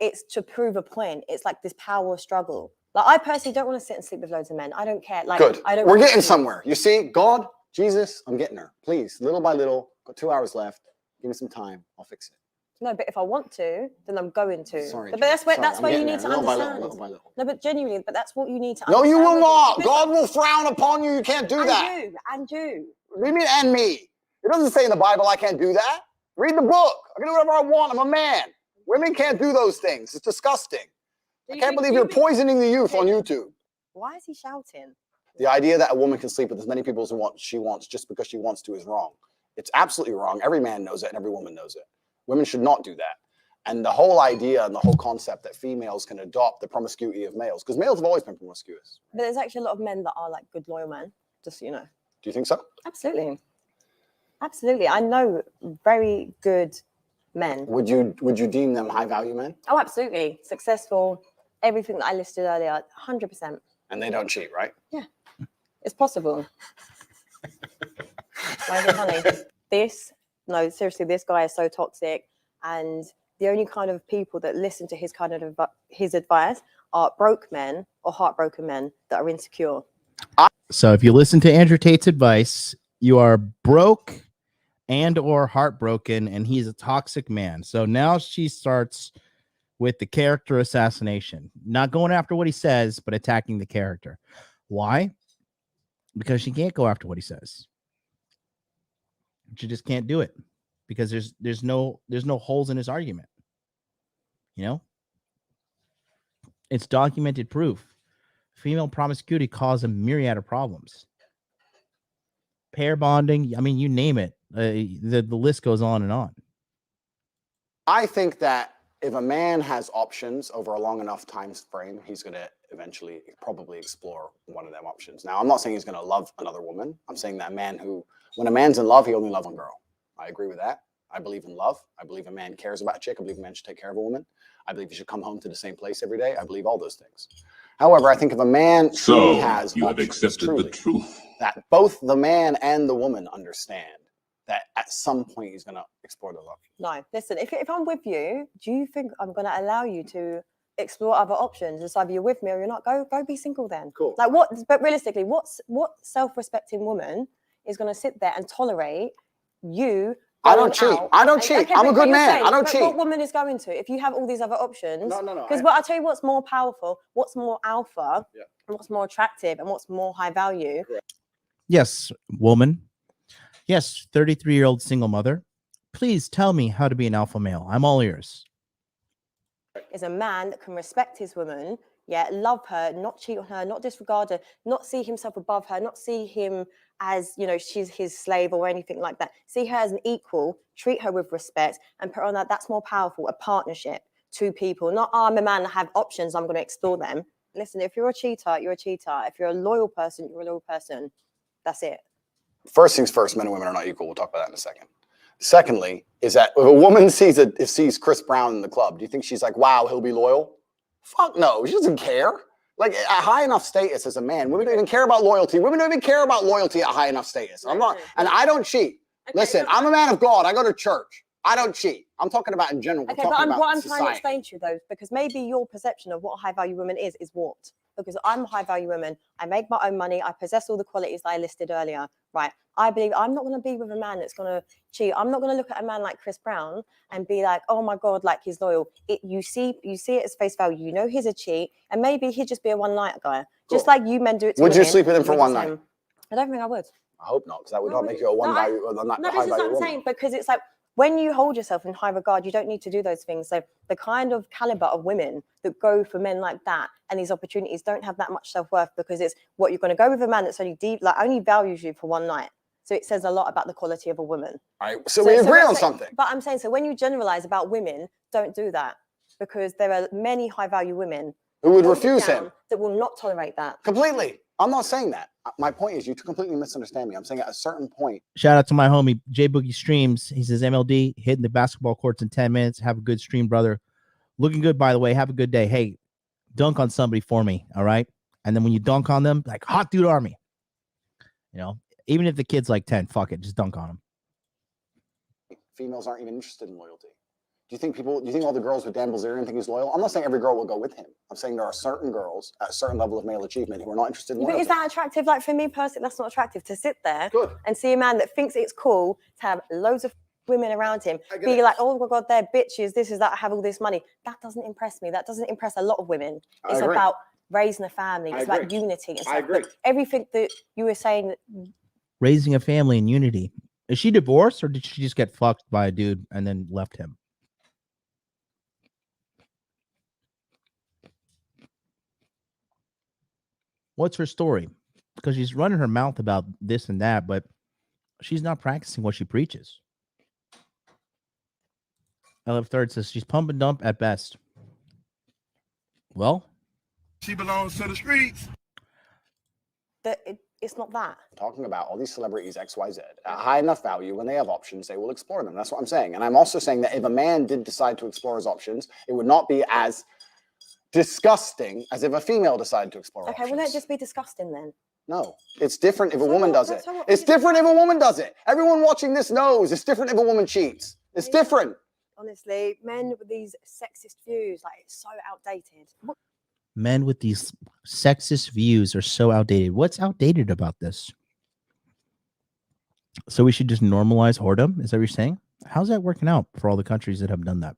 it's to prove a point. It's like this power struggle. Like, I personally don't want to sit and sleep with loads of men. I don't care. Like, good. I don't. We're getting somewhere. You see, God, Jesus, I'm getting her. Please, little by little, got 2 hours left. Give me some time. I'll fix it. No, but if I want to, then I'm going to. Sorry, but that's where you need to little understand. Little by little. No, but genuinely, but that's what you need to No, understand. you will not. God will frown upon you. You can't do that. And you. What do you mean, and me? It doesn't say in the Bible I can't do that. Read the book. I can do whatever I want. I'm a man. Women can't do those things. It's disgusting. I can't believe you're poisoning the youth on YouTube. Why is he shouting? The idea that a woman can sleep with as many people as she wants just because she wants to is wrong. It's absolutely wrong. Every man knows it and every woman knows it. Women should not do that. And the whole idea and the whole concept that females can adopt the promiscuity of males, because males have always been promiscuous. But there's actually a lot of men that are like good, loyal men, just so you know. Do you think so? Absolutely. Absolutely. I know very good men. Would you deem them high value men? Oh, absolutely. Successful. Everything that I listed earlier, 100%. And they don't cheat, right? Yeah. It's possible. Why is it funny? No, seriously, this guy is so toxic, and the only kind of people that listen to his kind of his advice are broke men or heartbroken men that are insecure. So if you listen to Andrew Tate's advice, you are broke and or heartbroken, and he's a toxic man. So now she starts with the character assassination, not going after what he says, but attacking the character. Why? Because she can't go after what he says. She just can't do it because there's no holes in his argument. You know, it's documented proof. Female promiscuity causes a myriad of problems. Pair bonding, I mean, you name it. The list goes on and on. I think that if a man has options over a long enough time frame, he's going to eventually probably explore one of them options. Now, I'm not saying he's going to love another woman. I'm saying that when a man's in love, he only loves one girl. I agree with that. I believe in love. I believe a man cares about a chick. I believe a man should take care of a woman. I believe he should come home to the same place every day. I believe all those things. However, I think if a man truly has you have accepted the truth, that both the man and the woman understand that at some point he's going to explore the love. No, listen, if I'm with you, do you think I'm going to allow you to explore other options? It's either you're with me or you're not. Go be single then. Cool. Like what? But realistically, what self-respecting woman is going to sit there and tolerate you? I don't cheat. I don't cheat. Okay, I'm a good man. saying, I don't cheat. What woman is going to? If you have all these other options. No. Because I'll tell you what's more powerful, what's more alpha, and what's more attractive, and what's more high value. Correct. Yes, woman. Yes, 33-year-old single mother. Please tell me how to be an alpha male. I'm all ears. Is a man that can respect his woman, love her, not cheat on her, not disregard her, not see himself above her, not see him as, she's his slave or anything like that. See her as an equal, treat her with respect, and put on that. That's more powerful, a partnership, two people. Not, I'm a man, I have options, I'm going to explore them. Listen, if you're a cheater, you're a cheater. If you're a loyal person, you're a loyal person. That's it. First things first, men and women are not equal. We'll talk about that in a second. Secondly, is that if a woman sees Chris Brown in the club, do you think she's like, wow, he'll be loyal? Fuck no, she doesn't care. Like at high enough status as a man, women don't even care about loyalty. Women don't even care about loyalty at high enough status. I'm not, and I don't cheat. Listen, I'm a man of God. I go to church. I don't cheat. I'm talking about in general. Okay, but what I'm trying to explain to you though, because maybe your perception of what a high value woman is warped. Because I'm a high value woman, I make my own money, I possess all the qualities that I listed earlier, right? I believe I'm not going to be with a man that's going to cheat. I'm not going to look at a man like Chris Brown and be like, oh my God, like he's loyal. You see it as face value. You know he's a cheat, and maybe he'd just be a one-night guy, just like you men do it to women. Would you women. sleep with him for one night? I don't think I would. I hope not, because that would not make you a one value or not No, high this is value what I'm woman. saying, because it's like, when you hold yourself in high regard, you don't need to do those things. So the kind of caliber of women that go for men like that and these opportunities don't have that much self-worth, because it's what you're going to go with a man that's only deep, like only values you for one night. So it says a lot about the quality of a woman. All right, so we agree on something. But I'm saying, so when you generalize about women, don't do that, because there are many high value women who would refuse him, that will not tolerate that. Completely. I'm not saying that. My point is, you completely misunderstand me. I'm saying at a certain point. Shout out to my homie J Boogie Streams. He says MLD hitting the basketball courts in 10 minutes. Have a good stream, brother. Looking good, by the way. Have a good day. Hey, dunk on somebody for me, all right? And then when you dunk on them, like hot dude army. You know, even if the kid's like 10, fuck it, just dunk on them. Females aren't even interested in loyalty. Do you think all the girls with Dan Bilzerian think he's loyal? I'm not saying every girl will go with him. I'm saying there are certain girls at a certain level of male achievement who are not interested in loyalty. But is that attractive? Like for me personally, that's not attractive to sit there and see a man that thinks it's cool to have loads of women around him, be like, oh my God, they're bitches, this is that, I have all this money. That doesn't impress me. That doesn't impress a lot of women. It's about raising a family. It's about unity and stuff. I agree. But everything that you were saying. Raising a family and unity. Is she divorced, or did she just get fucked by a dude and then left him? What's her story? Because she's running her mouth about this and that, but she's not practicing what she preaches. LF3rd says she's pump and dump at best. Well, she belongs to the streets. It's not that. Talking about all these celebrities, XYZ, at high enough value, when they have options, they will explore them. That's what I'm saying. And I'm also saying that if a man did decide to explore his options, it would not be as disgusting as if a female decided to explore options. Okay, well, let it just be disgusting then. No, it's different if a woman does it. It's different if a woman does it. Everyone watching this knows it's different if a woman cheats. It's different. Honestly, men with these sexist views, like, it's so outdated. Men with these sexist views are so outdated. What's outdated about this? So we should just normalize whoredom? Is that what you're saying? How's that working out for all the countries that have done that?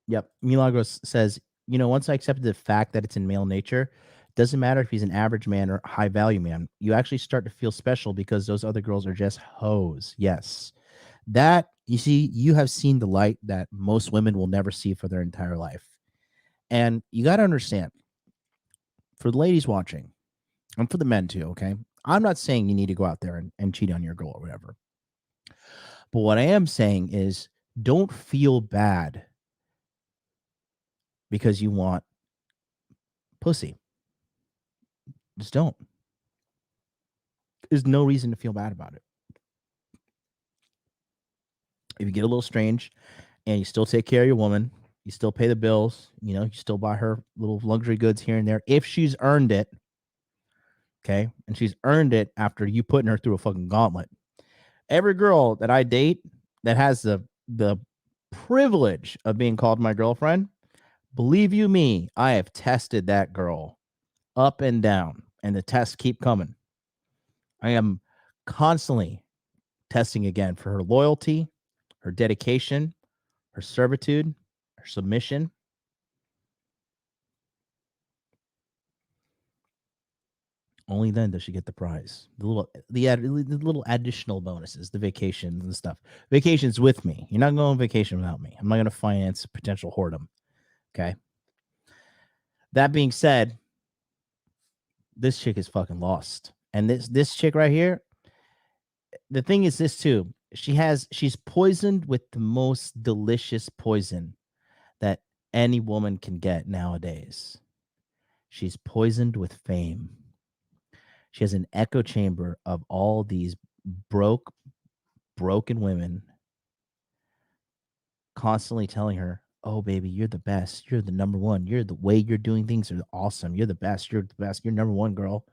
Yep. Milagros says, you know, once I accepted the fact that it's in male nature, doesn't matter if he's an average man or high value man, you actually start to feel special because those other girls are just hoes. Yes. That, you see, you have seen the light that most women will never see for their entire life. And you got to understand, for the ladies watching, and for the men too, okay? I'm not saying you need to go out there and cheat on your girl or whatever. But what I am saying is, don't feel bad because you want pussy. Just don't. There's no reason to feel bad about it. If you get a little strange and you still take care of your woman, you still pay the bills, you know, you still buy her little luxury goods here and there, if she's earned it, okay? And she's earned it after you putting her through a fucking gauntlet. Every girl that I date that has the privilege of being called my girlfriend, believe you me, I have tested that girl up and down, and the tests keep coming. I am constantly testing again for her loyalty, her dedication, her servitude, her submission. Only then does she get the prize. The little additional bonuses, the vacations and stuff. Vacations with me. You're not going on vacation without me. I'm not going to finance potential whoredom. Okay. That being said, this chick is fucking lost. And this chick right here, the thing is this too. she's poisoned with the most delicious poison that any woman can get nowadays. She's poisoned with fame. She has an echo chamber of all these broken women constantly telling her, "Oh, baby, you're the best. You're the number one. You're the way you're doing things are awesome. You're the best. You're the best. You're number one, girl.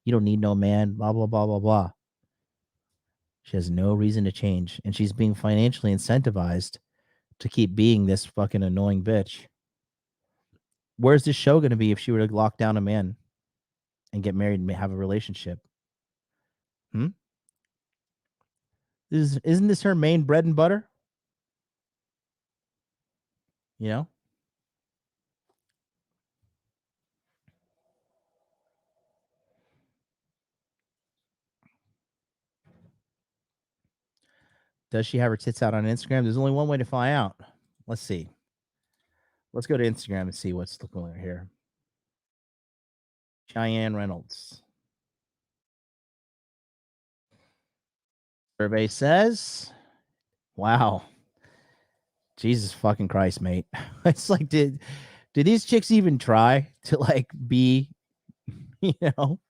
You don't need no man, blah, blah, blah, blah, blah." She has no reason to change. And she's being financially incentivized to keep being this fucking annoying bitch. Where's this show going to be if she were to lock down a man and get married and have a relationship? Isn't this her main bread and butter? You know? Does she have her tits out on Instagram? There's only one way to find out. Let's see. Let's go to Instagram and see what's going on here. Cheyenne Reynolds. Survey says, wow. Jesus fucking Christ, mate. It's like, did these chicks even try to like be, you know?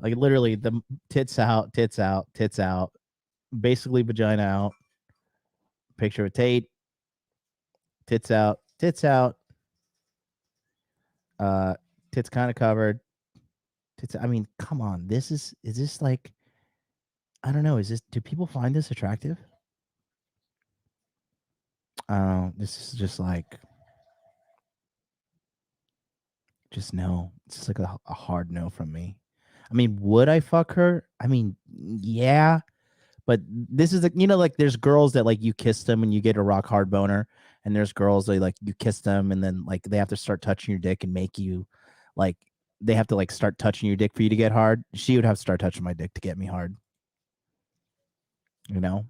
Like literally the tits out, basically vagina out. Picture of Tate, tits out, tits kind of covered. I mean, come on. Is this like, I don't know. Do people find this attractive? This is just like, just no. It's just like a hard no from me. I mean, would I fuck her? I mean, yeah. But this is like there's girls that like you kiss them and you get a rock hard boner, and there's girls that like you kiss them and then like they have to start touching your dick and make you like they have to like start touching your dick for you to get hard. She would have to start touching my dick to get me hard. You know?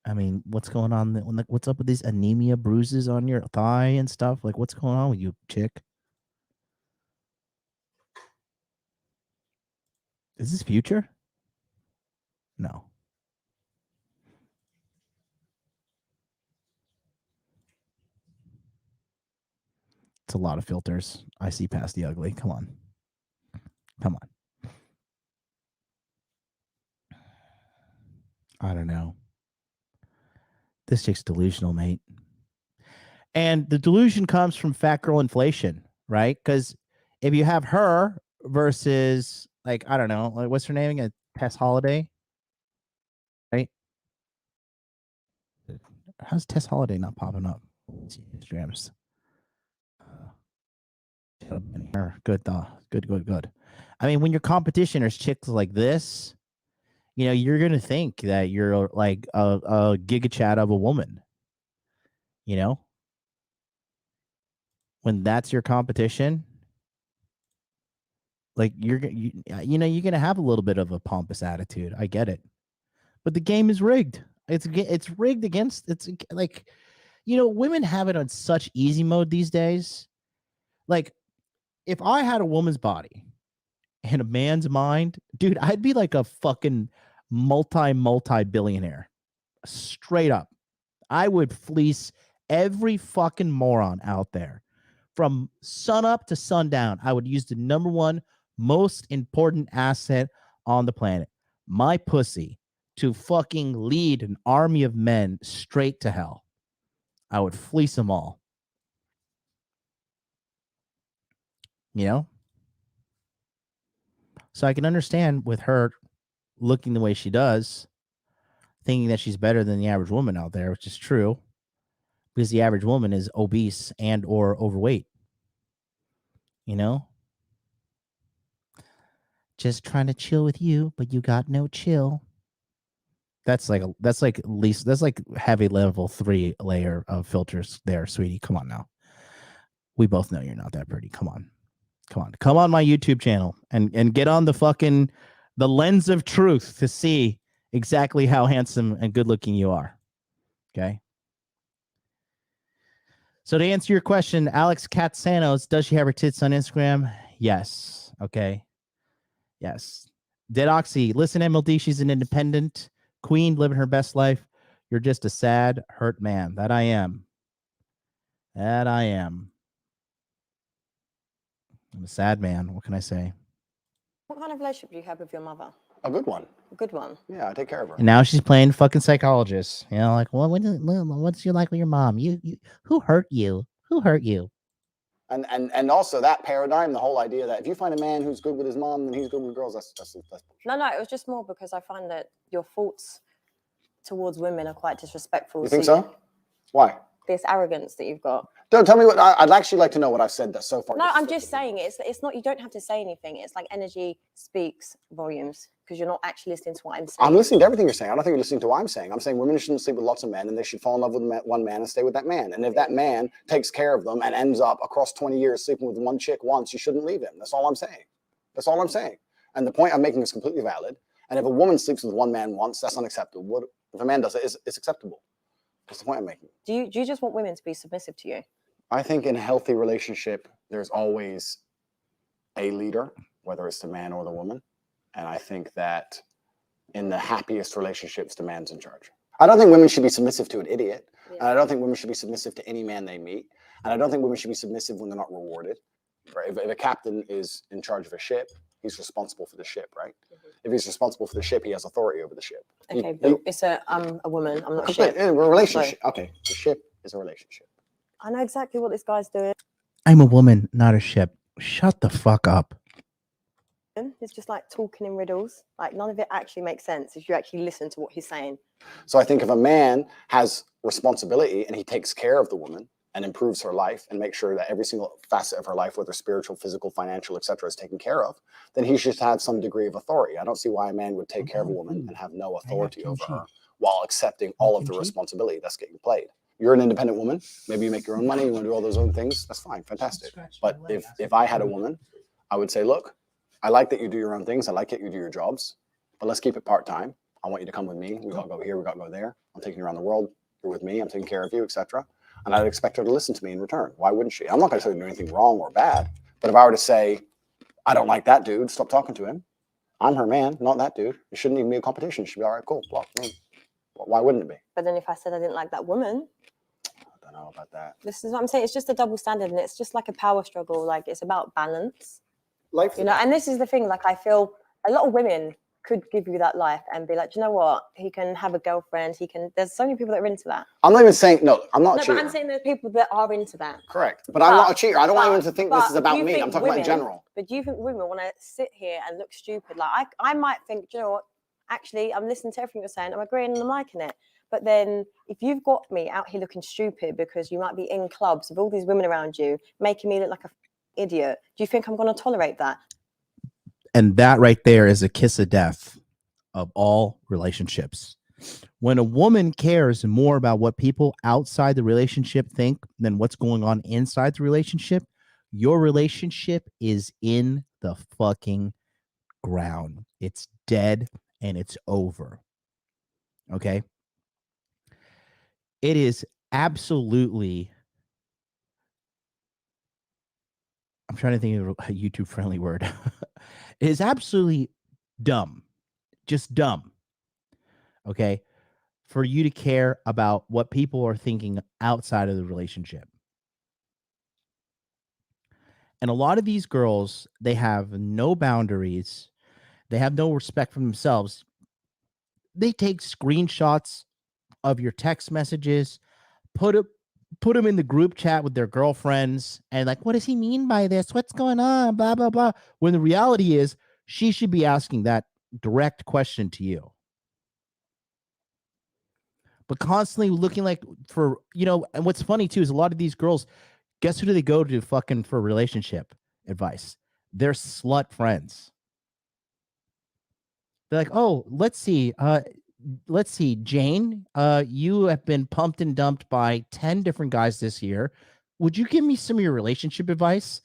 I mean, what's going on? What's up with these anemia bruises on your thigh and stuff? Like, what's going on with you, chick? Is this Future? No. It's a lot of filters. I see past the ugly. Come on. I don't know. This chick's delusional, mate. And the delusion comes from fat girl inflation, right? Because if you have her versus, like, I don't know, like, what's her name again? Tess Holiday, right? How's Tess Holiday not popping up? Instagrams. Good, though. Good. I mean, when your competition is chicks like this, you know, you're going to think that you're like a giga chat of a woman, you know? When that's your competition, like you're going to have a little bit of a pompous attitude. I get it. But the game is rigged. It's rigged against, it's like, you know, women have it on such easy mode these days. Like, if I had a woman's body and a man's mind, dude, I'd be like a fucking multi-billionaire. Straight up. I would fleece every fucking moron out there. From sun up to sundown, I would use the number one most important asset on the planet, my pussy, to fucking lead an army of men straight to hell. I would fleece them all. You know? So I can understand with her looking the way she does, thinking that she's better than the average woman out there, which is true, because the average woman is obese and or overweight. You know? Just trying to chill with you, but you got no chill. That's like heavy level 3 layer of filters there, sweetie. Come on now. We both know you're not that pretty. Come on my YouTube channel and get on the lens of truth to see exactly how handsome and good looking you are. Okay. So to answer your question, Alex Katsanos, does she have her tits on Instagram? Yes. Okay. Yes. Dead Oxy, listen, MLD, she's an independent queen living her best life. You're just a sad, hurt man. That I am. That I am. I'm a sad man. What can I say? What kind of relationship do you have with your mother? A good one. A good one. Yeah, I take care of her. And now she's playing fucking psychologist. You know, like, well, what's you like with your mom? You who hurt you? Who hurt you? And also that paradigm, the whole idea that if you find a man who's good with his mom, then he's good with girls. That's bullshit. No, it was just more because I find that your thoughts towards women are quite disrespectful. You think so? Why? This arrogance that you've got. Don't tell me what I'd actually like to know what I've said that so far. No, I'm just saying it's not. You don't have to say anything. It's like energy speaks volumes because you're not actually listening to what I'm saying. I'm listening to everything you're saying. I don't think you're listening to what I'm saying. I'm saying women shouldn't sleep with lots of men and they should fall in love with one man and stay with that man. And if that man takes care of them and ends up across 20 years sleeping with one chick once, you shouldn't leave him. That's all I'm saying. That's all I'm saying. And the point I'm making is completely valid. And if a woman sleeps with one man once, that's unacceptable. What if a man does it? It's acceptable. That's the point I'm making. Do you just want women to be submissive to you? I think in a healthy relationship, there's always a leader, whether it's the man or the woman. And I think that in the happiest relationships, the man's in charge. I don't think women should be submissive to an idiot. Yeah. And I don't think women should be submissive to any man they meet. And I don't think women should be submissive when they're not rewarded. Right? If a captain is in charge of a ship, he's responsible for the ship, right? Mm-hmm. If he's responsible for the ship, he has authority over the ship. Okay, but it's I'm a woman. I'm not a ship. A relationship. So. Okay, the ship is a relationship. I know exactly what this guy's doing. I'm a woman, not a ship. Shut the fuck up. It's just like talking in riddles. Like none of it actually makes sense if you actually listen to what he's saying. So I think if a man has responsibility and he takes care of the woman and improves her life and makes sure that every single facet of her life, whether spiritual, physical, financial, etc., is taken care of, then he should have some degree of authority. I don't see why a man would take care of a woman and have no authority over her while accepting all of the responsibility that's getting played. You're an independent woman. Maybe you make your own money. You want to do all those other things. That's fine. Fantastic. But if I had a woman, I would say, look, I like that you do your own things. I like that you do your jobs, but let's keep it part-time. I want you to come with me. We got to go here. We got to go there. I'm taking you around the world. You're with me. I'm taking care of you, etc. And I'd expect her to listen to me in return. Why wouldn't she? I'm not going to say do anything wrong or bad. But if I were to say, I don't like that dude, stop talking to him. I'm her man, not that dude. It shouldn't even be a competition. It should be all right, cool, block. Why wouldn't it be? But then if I said I didn't like that woman, I don't know about that. This is what I'm saying. It's just a double standard, and it's just like a power struggle. Like it's about balance. Life, you know. And this is the thing. Like I feel a lot of women could give you that life and be like, you know what? He can have a girlfriend. He can. There's so many people that are into that. I'm not even saying no. I'm not. No, but I'm saying there's people that are into that. Correct. But I'm not a cheater. I don't want anyone to think this is about me. I'm talking about in general. But do you think women want to sit here and look stupid? Like I might think, you know what? Actually, I'm listening to everything you're saying. I'm agreeing and I'm liking it. But then if you've got me out here looking stupid because you might be in clubs with all these women around you, making me look like an idiot, do you think I'm going to tolerate that? And that right there is a kiss of death of all relationships. When a woman cares more about what people outside the relationship think than what's going on inside the relationship, your relationship is in the fucking ground. It's dead and it's over. Okay? It is absolutely, I'm trying to think of a YouTube friendly word. It is absolutely dumb, just dumb. Okay. For you to care about what people are thinking outside of the relationship. And a lot of these girls, they have no boundaries. They have no respect for themselves. They take screenshots of your text messages, put them in the group chat with their girlfriends, and like, what does he mean by this? What's going on? Blah, blah, blah. When the reality is, she should be asking that direct question to you. But constantly looking like for, you know, and what's funny too is a lot of these girls, guess who do they go to fucking for relationship advice? Their slut friends. They're like, oh, let's see, Jane, you have been pumped and dumped by 10 different guys this year. Would you give me some of your relationship advice?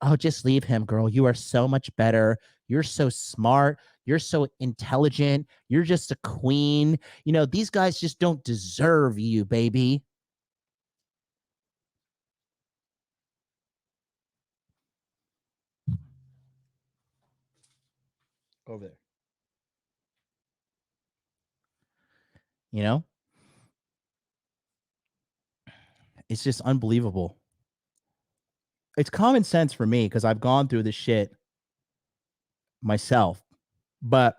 Oh, just leave him, girl. You are so much better. You're so smart. You're so intelligent. You're just a queen. You know, these guys just don't deserve you, baby. Over there. You know? It's just unbelievable. It's common sense for me because I've gone through this shit myself. But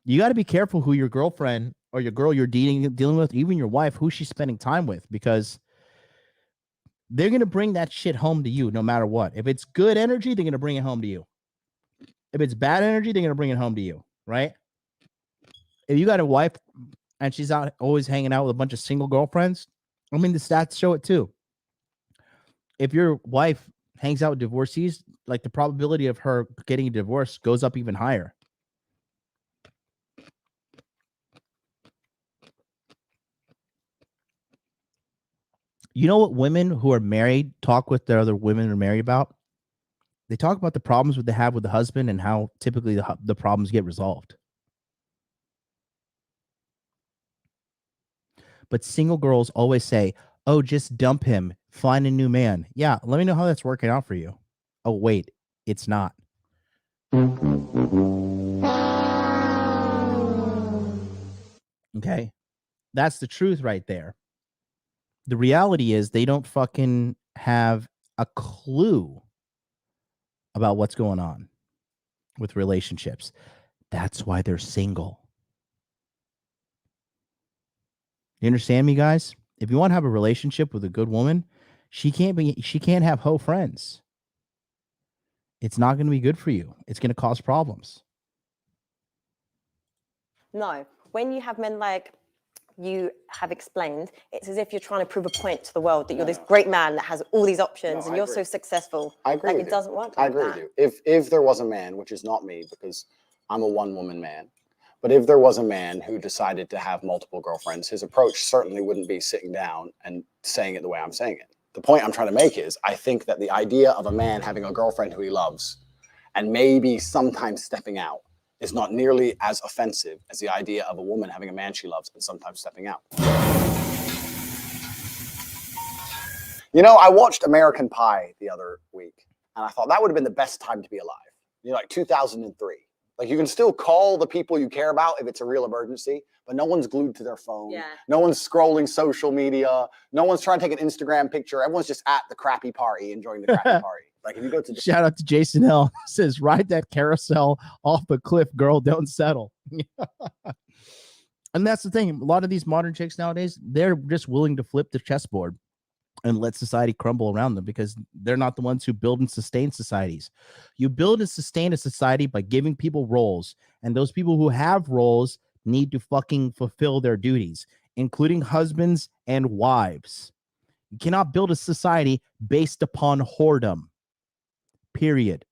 you got to be careful who your girlfriend or your girl you're dealing with, even your wife, who she's spending time with, because they're going to bring that shit home to you no matter what. If it's good energy, they're going to bring it home to you. If it's bad energy, they're going to bring it home to you, right? If you got a wife and she's out always hanging out with a bunch of single girlfriends, I mean, the stats show it too. If your wife hangs out with divorcees, like the probability of her getting a divorce goes up even higher. You know what women who are married talk with their other women who are married about? They talk about the problems that they have with the husband and how typically the problems get resolved. But single girls always say, oh, just dump him, find a new man. Yeah, let me know how that's working out for you. Oh, wait, it's not. Okay, that's the truth right there. The reality is they don't fucking have a clue about what's going on with relationships. That's why they're single. You understand me, guys? If you want to have a relationship with a good woman, she can't have hoe friends. It's not going to be good for you. It's going to cause problems. No, when you have men like you have explained, it's as if you're trying to prove a point to the world that you're this great man that has all these options and you're so successful. I agree. Like, it doesn't work I like agree that. with you. If there was a man, which is not me because I'm a one-woman man, but if there was a man who decided to have multiple girlfriends, his approach certainly wouldn't be sitting down and saying it the way I'm saying it. The point I'm trying to make is I think that the idea of a man having a girlfriend who he loves and maybe sometimes stepping out is not nearly as offensive as the idea of a woman having a man she loves and sometimes stepping out. You know, I watched American Pie the other week, and I thought that would have been the best time to be alive. You know, like 2003. Like, you can still call the people you care about if it's a real emergency, but no one's glued to their phone. Yeah. No one's scrolling social media. No one's trying to take an Instagram picture. Everyone's just at the crappy party, enjoying the crappy party. Like, if you go to shout out to Jason L. Says, ride that carousel off the cliff, girl. Don't settle. And that's the thing. A lot of these modern chicks nowadays, they're just willing to flip the chessboard and let society crumble around them because they're not the ones who build and sustain societies. You build and sustain a society by giving people roles, and those people who have roles need to fucking fulfill their duties, including husbands and wives. You cannot build a society based upon whoredom. Period.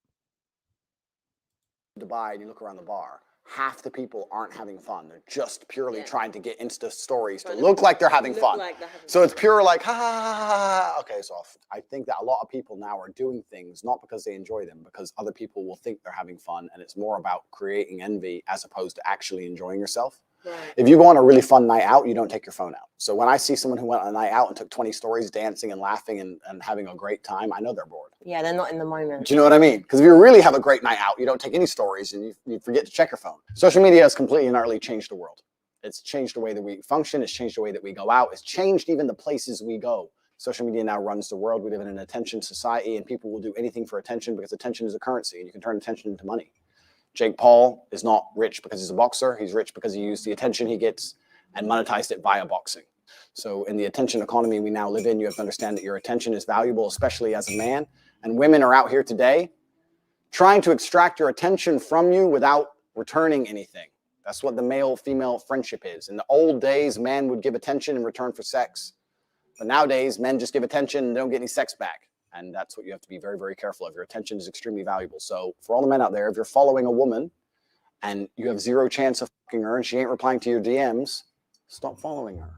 Dubai and you look around the bar, half the people aren't having fun. They're just purely trying to get Insta stories to look like they're having fun. So it's pure like, ha, ha, ha, ha. Okay, so I think that a lot of people now are doing things not because they enjoy them, because other people will think they're having fun, and it's more about creating envy as opposed to actually enjoying yourself. Right. If you go on a really fun night out, you don't take your phone out. So when I see someone who went on a night out and took 20 stories dancing and laughing and having a great time, I know they're bored. Yeah, they're not in the moment. Do you know what I mean? Because if you really have a great night out, you don't take any stories and you forget to check your phone. Social media has completely and utterly changed the world. It's changed the way that we function. It's changed the way that we go out. It's changed even the places we go. Social media now runs the world. We live in an attention society, and people will do anything for attention because attention is a currency, and you can turn attention into money. Jake Paul is not rich because he's a boxer. He's rich because he used the attention he gets and monetized it via boxing. So in the attention economy we now live in, you have to understand that your attention is valuable, especially as a man. And women are out here today trying to extract your attention from you without returning anything. That's what the male-female friendship is. In the old days, men would give attention in return for sex. But nowadays, men just give attention and don't get any sex back. And that's what you have to be very, very careful of. Your attention is extremely valuable. So for all the men out there, if you're following a woman and you have zero chance of fucking her and she ain't replying to your DMs, stop following her.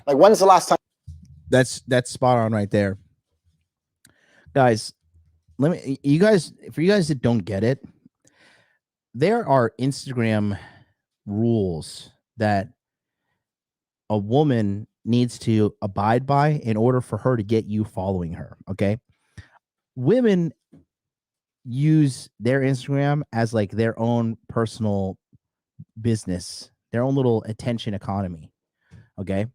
Like, when's the last time? That's spot on right there. Guys, for you guys that don't get it, there are Instagram rules that a woman needs to abide by in order for her to get you following her. Okay. Women use their Instagram as like their own personal business their own little attention economy. Okay.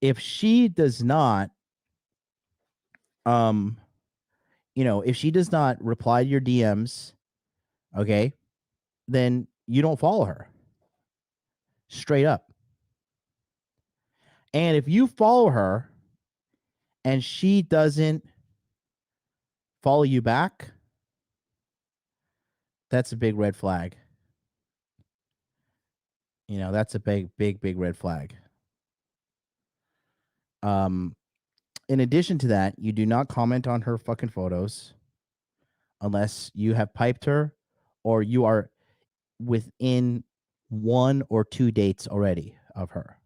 If she does not, if she does not reply to your DMs, okay, then you don't follow her. Straight up. And if you follow her and she doesn't follow you back, that's a big red flag. That's a big red flag. In addition to that, you do not comment on her fucking photos unless you have piped her or you are within 1 or 2 dates already of her.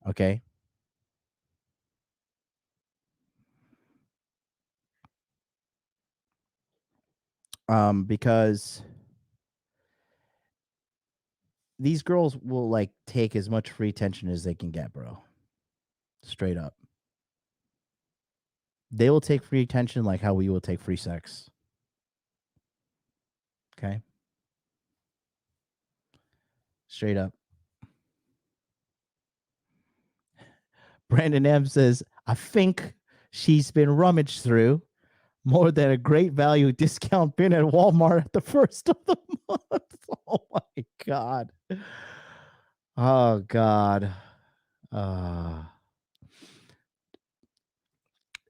Okay? Because these girls will like take as much free attention as they can get, bro. Straight up. They will take free attention like how we will take free sex. Okay? Straight up. Brandon M says, I think she's been rummaged through more than a great value discount bin at Walmart at the first of the month. Oh my God. Oh God.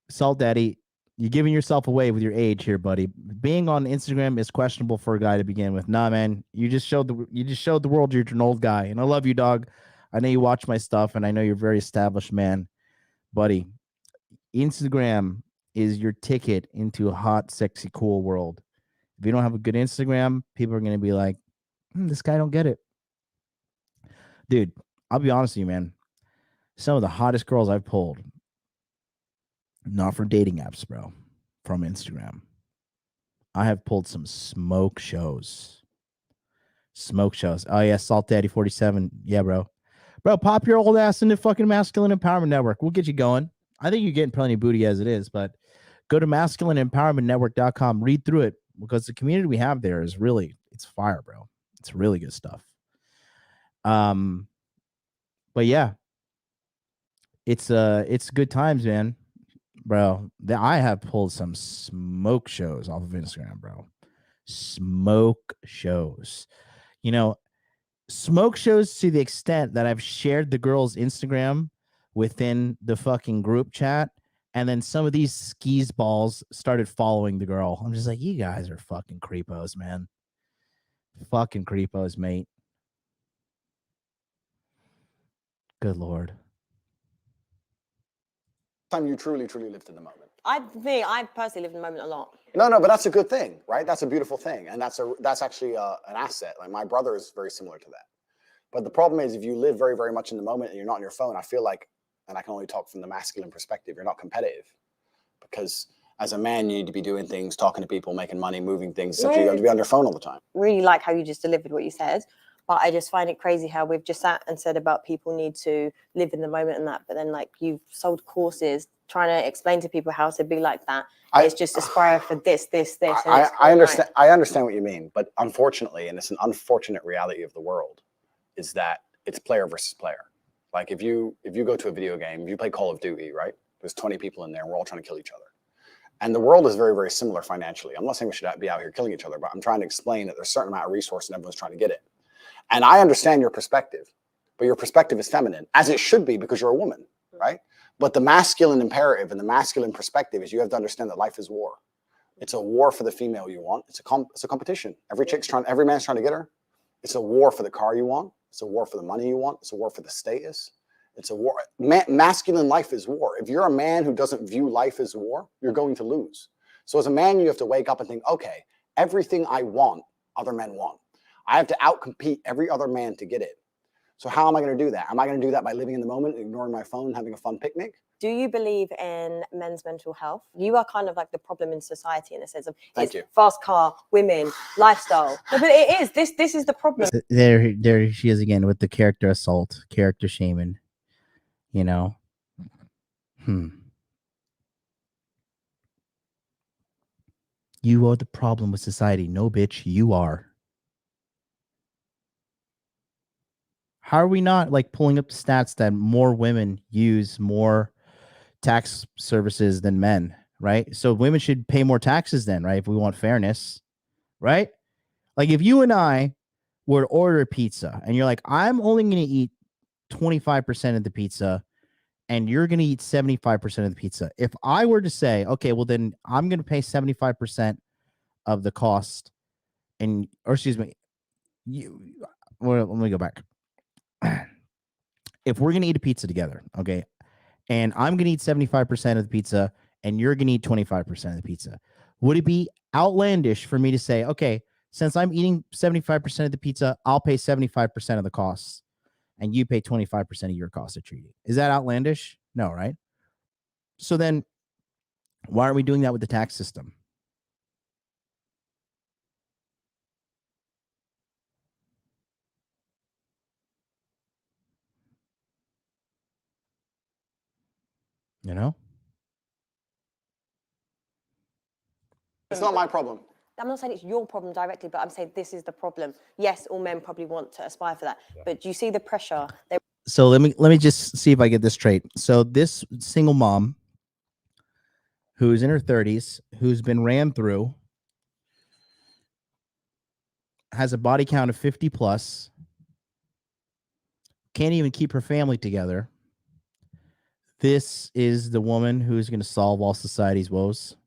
Salt Daddy, you're giving yourself away with your age here, buddy. Being on Instagram is questionable for a guy to begin with. Nah, man. You just showed the world you're an old guy. And I love you, dog. I know you watch my stuff, and I know you're a very established man. Buddy, Instagram is your ticket into a hot, sexy, cool world. If you don't have a good Instagram, people are going to be like, this guy don't get it. Dude, I'll be honest with you, man. Some of the hottest girls I've pulled, not from dating apps, bro, from Instagram. I have pulled some smoke shows. Smoke shows. Oh, yeah, Salt Daddy 47. Yeah, bro. Bro, pop your old ass into fucking Masculine Empowerment Network. We'll get you going. I think you're getting plenty of booty as it is, but go to masculineempowermentnetwork.com. Read through it because the community we have there is really, it's fire, bro. It's really good stuff. But yeah, it's good times, man, bro. I have pulled some smoke shows off of Instagram, bro. Smoke shows, smoke shows to the extent that I've shared the girl's Instagram within the fucking group chat. And then some of these skis balls started following the girl. I'm just like, you guys are fucking creepos, man. Fucking creepos, mate. Good Lord. Time you truly lived in the moment. I personally live in the moment a lot. No, but that's a good thing, right? That's a beautiful thing, and that's actually an asset. Like my brother is very similar to that. But the problem is, if you live very, very much in the moment and you're not on your phone, I feel like, and I can only talk from the masculine perspective, you're not competitive, because as a man, you need to be doing things, talking to people, making money, moving things. So you have to be on your phone all the time. Really like how you just delivered what you said. But I just find it crazy how we've just sat and said about people need to live in the moment and that. But then, like, you've sold courses trying to explain to people how to be like that. It's just aspire for this. I understand. I understand what you mean. But unfortunately, and it's an unfortunate reality of the world, is that it's player versus player. Like if you go to a video game, if you play Call of Duty, right? There's 20 people in there. And we're all trying to kill each other. And the world is very, very similar financially. I'm not saying we should be out here killing each other, but I'm trying to explain that there's a certain amount of resource and everyone's trying to get it. And I understand your perspective, but your perspective is feminine, as it should be because you're a woman, right? But the masculine imperative and the masculine perspective is you have to understand that life is war. It's a war for the female you want. It's a competition. Every man's trying to get her. It's a war for the car you want. It's a war for the money you want. It's a war for the status. It's a war. Masculine life is war. If you're a man who doesn't view life as war, you're going to lose. So as a man, you have to wake up and think, okay, everything I want, other men want. I have to outcompete every other man to get it. So how am I going to do that? Am I going to do that by living in the moment, ignoring my phone, and having a fun picnic? Do you believe in men's mental health? You are kind of like the problem in society in the sense of fast car, women, lifestyle. No, but it is. This is the problem. There she is again with the character assault, character shaming. You are the problem with society. No, bitch, you are. How are we not like pulling up the stats that more women use more tax services than men, right? So women should pay more taxes then, right? If we want fairness, right? Like if you and I were to order a pizza and you're like, I'm only going to eat 25% of the pizza and you're going to eat 75% of the pizza. If I were to say, okay, well then I'm going to pay 75% of the cost and, or excuse me, let me go back. If we're going to eat a pizza together, okay, and I'm going to eat 75% of the pizza and you're going to eat 25% of the pizza, would it be outlandish for me to say, okay, since I'm eating 75% of the pizza, I'll pay 75% of the costs and you pay 25% of your cost of treating? Is that outlandish? No, right? So then why aren't we doing that with the tax system? You know? It's not my problem. I'm not saying it's your problem directly, but I'm saying this is the problem. Yes, all men probably want to aspire for that, but do you see the pressure? So let me just see if I get this straight. So this single mom who's in her 30s, who's been ran through, has a body count of 50 plus, can't even keep her family together. This is the woman who's going to solve all society's woes.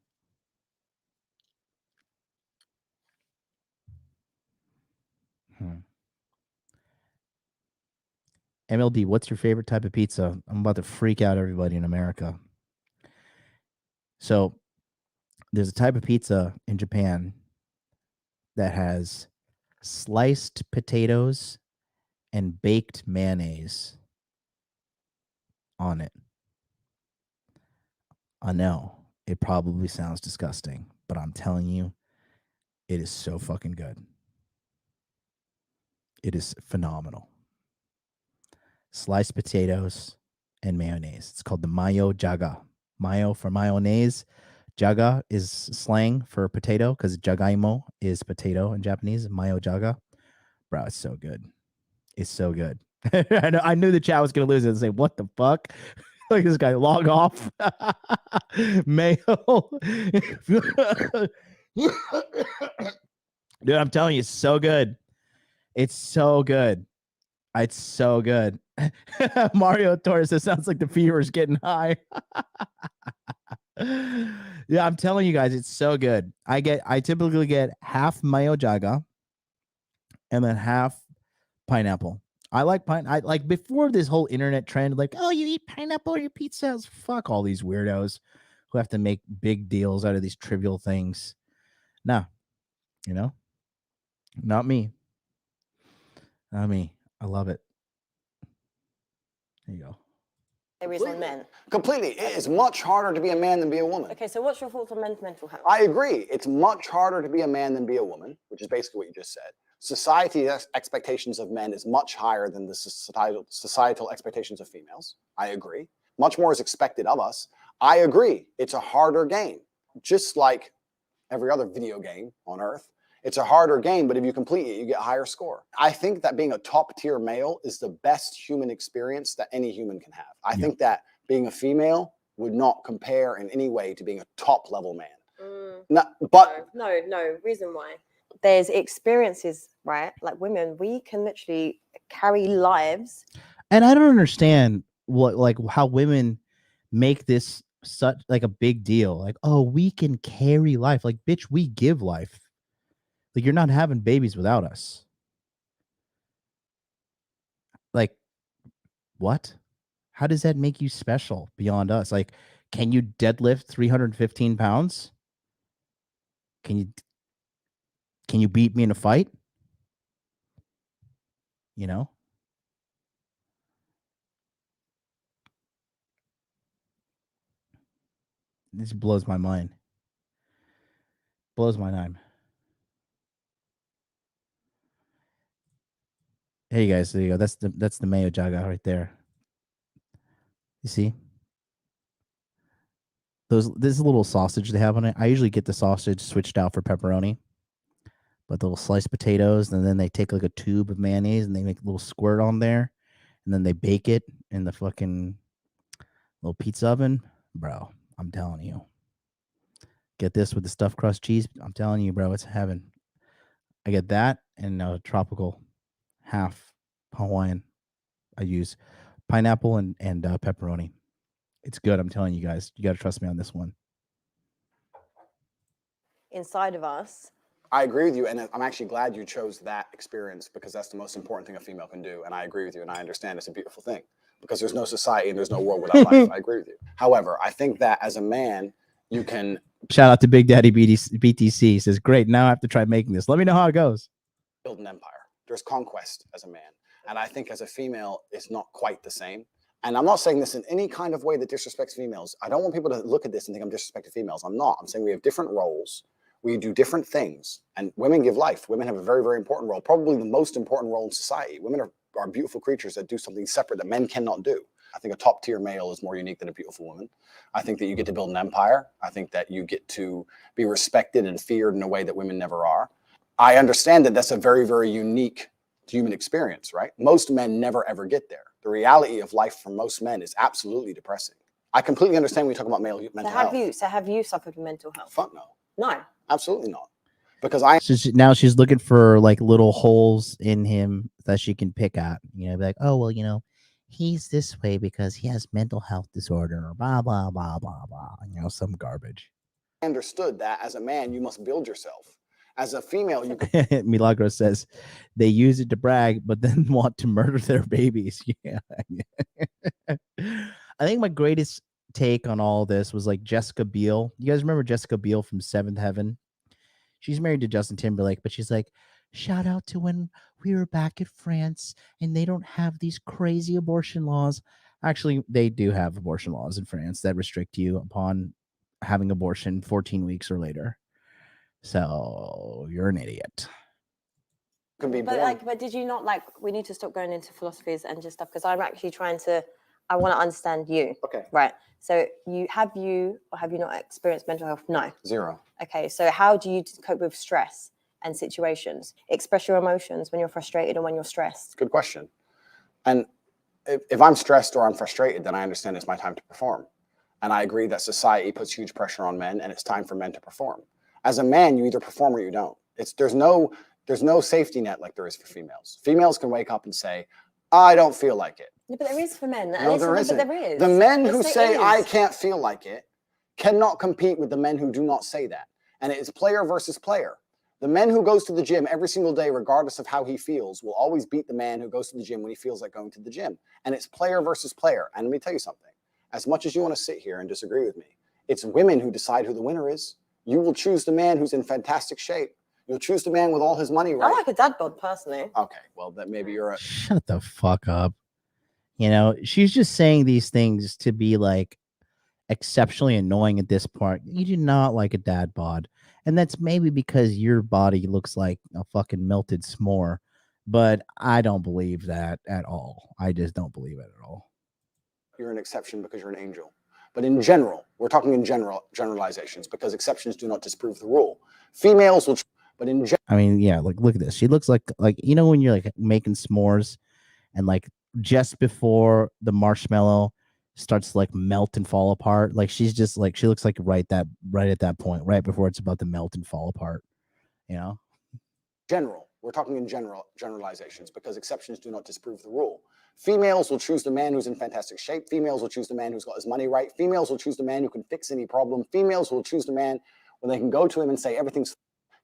MLD, what's your favorite type of pizza? I'm about to freak out everybody in America. So there's a type of pizza in Japan that has sliced potatoes and baked mayonnaise on it. I know it probably sounds disgusting, but I'm telling you, it is so fucking good. It is phenomenal. Sliced potatoes and mayonnaise. It's called the mayo jaga. Mayo for mayonnaise. Jaga is slang for potato because jagaimo is potato in Japanese. Mayo jaga. Bro, it's so good. It's so good. I knew the chat was going to lose it and say, what the fuck? Like this guy, log off. Mayo. Dude, I'm telling you, it's so good. It's so good. It's so good. Mario Torres, it sounds like the fever's getting high. Yeah, I'm telling you guys, it's so good. I typically get half mayo jaga and then half pineapple. I like I like before this whole internet trend, like, oh, you eat pineapple on your pizzas. Fuck all these weirdos who have to make big deals out of these trivial things. Nah, you know, not me. Not me. I love it. There you go. There is on men. Completely. It is much harder to be a man than be a woman. Okay, so what's your thoughts on men's mental health? I agree. It's much harder to be a man than be a woman, which is basically what you just said. Society's expectations of men is much higher than the societal expectations of females. I agree. Much more is expected of us. I agree. It's a harder game, just like every other video game on Earth. It's a harder game, but if you complete it, you get a higher score. I think that being a top tier male is the best human experience that any human can have. I think that being a female would not compare in any way to being a top level man. No, reason why. There's experiences, right? Like women, we can literally carry lives. And I don't understand how women make this such like a big deal. Like, oh, we can carry life. Like, bitch, we give life. Like, you're not having babies without us. Like, what? How does that make you special beyond us? Like, can you deadlift 315 pounds? Can you beat me in a fight? You know? This blows my mind. Blows my mind. Hey, you guys, there you go. That's the mayo jaga right there. You see? This little sausage they have on it. I usually get the sausage switched out for pepperoni. but the little sliced potatoes, and then they take like a tube of mayonnaise and they make a little squirt on there, and then they bake it in the fucking little pizza oven. Bro, I'm telling you. Get this with the stuffed crust cheese. I'm telling you, bro, it's heaven. I get that and tropical half Hawaiian. I use pineapple and pepperoni. It's good. I'm telling you guys. You got to trust me on this one. Inside of us. I agree with you, and I'm actually glad you chose that experience because that's the most important thing a female can do. And I agree with you, and I understand it's a beautiful thing because there's no society and there's no world without life. I agree with you. However, I think that as a man, you can. Shout out to Big Daddy BTC. He says, great. Now I have to try making this. Let me know how it goes. Build an empire. There's conquest as a man. And I think as a female, it's not quite the same. And I'm not saying this in any kind of way that disrespects females. I don't want people to look at this and think I'm disrespecting females. I'm not. I'm saying we have different roles. We do different things. And women give life. Women have a very, very important role, probably the most important role in society. Women are beautiful creatures that do something separate that men cannot do. I think a top tier male is more unique than a beautiful woman. I think that you get to build an empire. I think that you get to be respected and feared in a way that women never are. I understand that that's a very, very unique human experience, right? Most men never ever get there. The reality of life for most men is absolutely depressing. I completely understand when you talk about mental health. So have you suffered from mental health? Fuck no. No. Absolutely not. Because now she's looking for like little holes in him that she can pick at. You know, be like, oh well, you know, he's this way because he has mental health disorder or blah blah blah blah blah. You know, some garbage. I understood that as a man, you must build yourself. As a female, you Milagro says they use it to brag, but then want to murder their babies. Yeah. I think my greatest take on all this was like Jessica Biel. You guys remember Jessica Biel from Seventh Heaven? She's married to Justin Timberlake, but she's like, shout out to when we were back at France and they don't have these crazy abortion laws. Actually, they do have abortion laws in France that restrict you upon having abortion 14 weeks or later. So you're an idiot. Could be but did you not we need to stop going into philosophies and just stuff because I'm actually I want to understand you. Okay. Right. So have you not experienced mental health? No. Zero. Okay. So how do you cope with stress and situations? Express your emotions when you're frustrated and when you're stressed. Good question. And if I'm stressed or I'm frustrated, then I understand it's my time to perform. And I agree that society puts huge pressure on men and it's time for men to perform. As a man, you either perform or you don't. There's no safety net like there is for females. Females can wake up and say, I don't feel like it. Yeah, but there is for men. No, there isn't. But there is. The men who say I can't feel like it cannot compete with the men who do not say that. And it is player versus player. The man who goes to the gym every single day, regardless of how he feels, will always beat the man who goes to the gym when he feels like going to the gym. And it's player versus player. And let me tell you something. As much as you want to sit here and disagree with me, it's women who decide who the winner is. You will choose the man who's in fantastic shape. You'll choose the man with all his money right. I like a dad bod personally. Okay, well, then maybe you're a... Shut the fuck up. You know, she's just saying these things to be like exceptionally annoying at this point. You do not like a dad bod. And that's maybe because your body looks like a fucking melted s'more. But I don't believe that at all. I just don't believe it at all. You're an exception because you're an angel. But in general, we're talking in generalizations because exceptions do not disprove the rule. Females will, but in general. I mean, yeah, like look at this. She looks like you know when you're like making s'mores and like just before the marshmallow starts to like melt and fall apart. Like she's just like she looks like right at that point, right before it's about to melt and fall apart. You know? General. We're talking in generalizations because exceptions do not disprove the rule. Females will choose the man who's in fantastic shape. Females will choose the man who's got his money right. Females will choose the man who can fix any problem. Females will choose the man when they can go to him and say, everything's,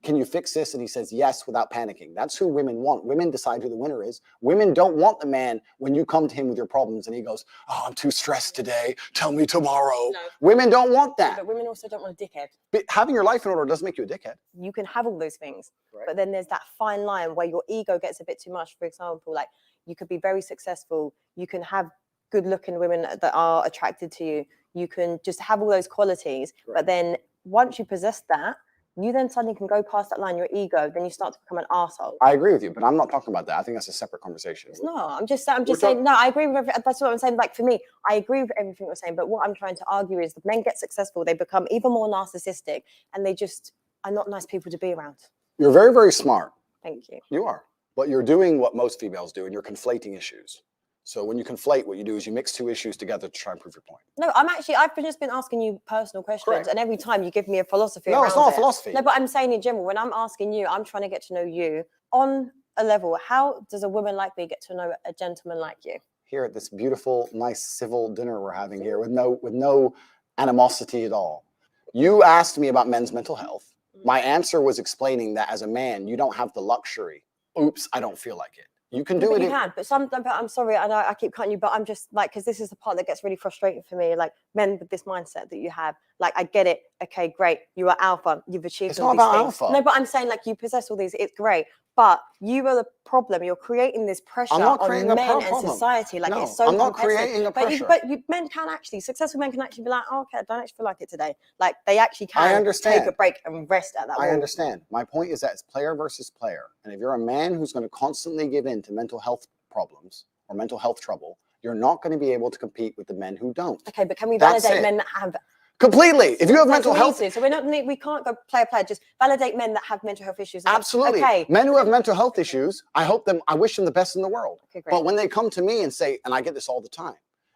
can you fix this? And he says yes without panicking. That's who women want. Women decide who the winner is. Women don't want the man when you come to him with your problems and he goes, oh, I'm too stressed today. Tell me tomorrow. No. Women don't want that. But women also don't want a dickhead. But having your life in order doesn't make you a dickhead. You can have all those things. Right. But then there's that fine line where your ego gets a bit too much. For example, like you could be very successful. You can have good looking women that are attracted to you. You can just have all those qualities. Right. But then once you possess that, you then suddenly can go past that line, your ego, then you start to become an arsehole. I agree with you, but I'm not talking about that. I think that's a separate conversation. It's not. I'm just saying, no, I agree with everything. That's what I'm saying. Like for me, I agree with everything you're saying, but what I'm trying to argue is the men get successful, they become even more narcissistic, and they just are not nice people to be around. You're very, very smart. Thank you. You are. But you're doing what most females do, and you're conflating issues. So when you conflate, what you do is you mix two issues together to try and prove your point. No, I've just been asking you personal questions, Correct. and every time you give me a philosophy. No, it's around not a it. philosophy. No, but I'm saying in general, when I'm asking you, I'm trying to get to know you on a level. How does a woman like me get to know a gentleman like you? Here at this beautiful, nice, civil dinner we're having here with no animosity at all. You asked me about men's mental health. My answer was explaining that as a man, you don't have the luxury. Oops, I don't feel like it. You can do but it. You can, but I'm sorry, I know I keep cutting you, but I'm just like, because this is the part that gets really frustrating for me. Like men with this mindset that you have, like I get it. Okay, great. You are alpha. You've achieved It's all not these about things. alpha. No, but I'm saying like you possess all these. It's great, but you are the problem. You're creating this pressure on men and society. Like no, it's so I'm not competitive. creating a but pressure. Men can actually, successful men can actually be like, oh, okay, I don't actually feel like it today. Like they actually I can understand. take a break and rest at that. I understand. My point is that it's player versus player. And if you're a man who's going to constantly give in to mental health problems or mental health trouble, you're not going to be able to compete with the men who don't. Okay, but can we validate men that have completely? If you have mental health, so we can't go player. Just validate men that have mental health issues. Absolutely. Okay. Men who have mental health issues, I wish them the best in the world. Okay, great. But when they come to me and say, and I get this all the time,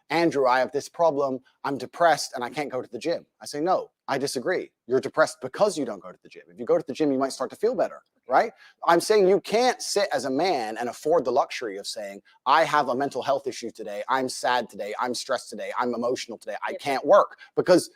Andrew, I have this problem. I'm depressed and I can't go to the gym. I say, no, I disagree. You're depressed because you don't go to the gym. If you go to the gym, you might start to feel better, right? I'm saying you can't sit as a man and afford the luxury of saying, I have a mental health issue today. I'm sad today. I'm stressed today. I'm emotional today. I can't work, because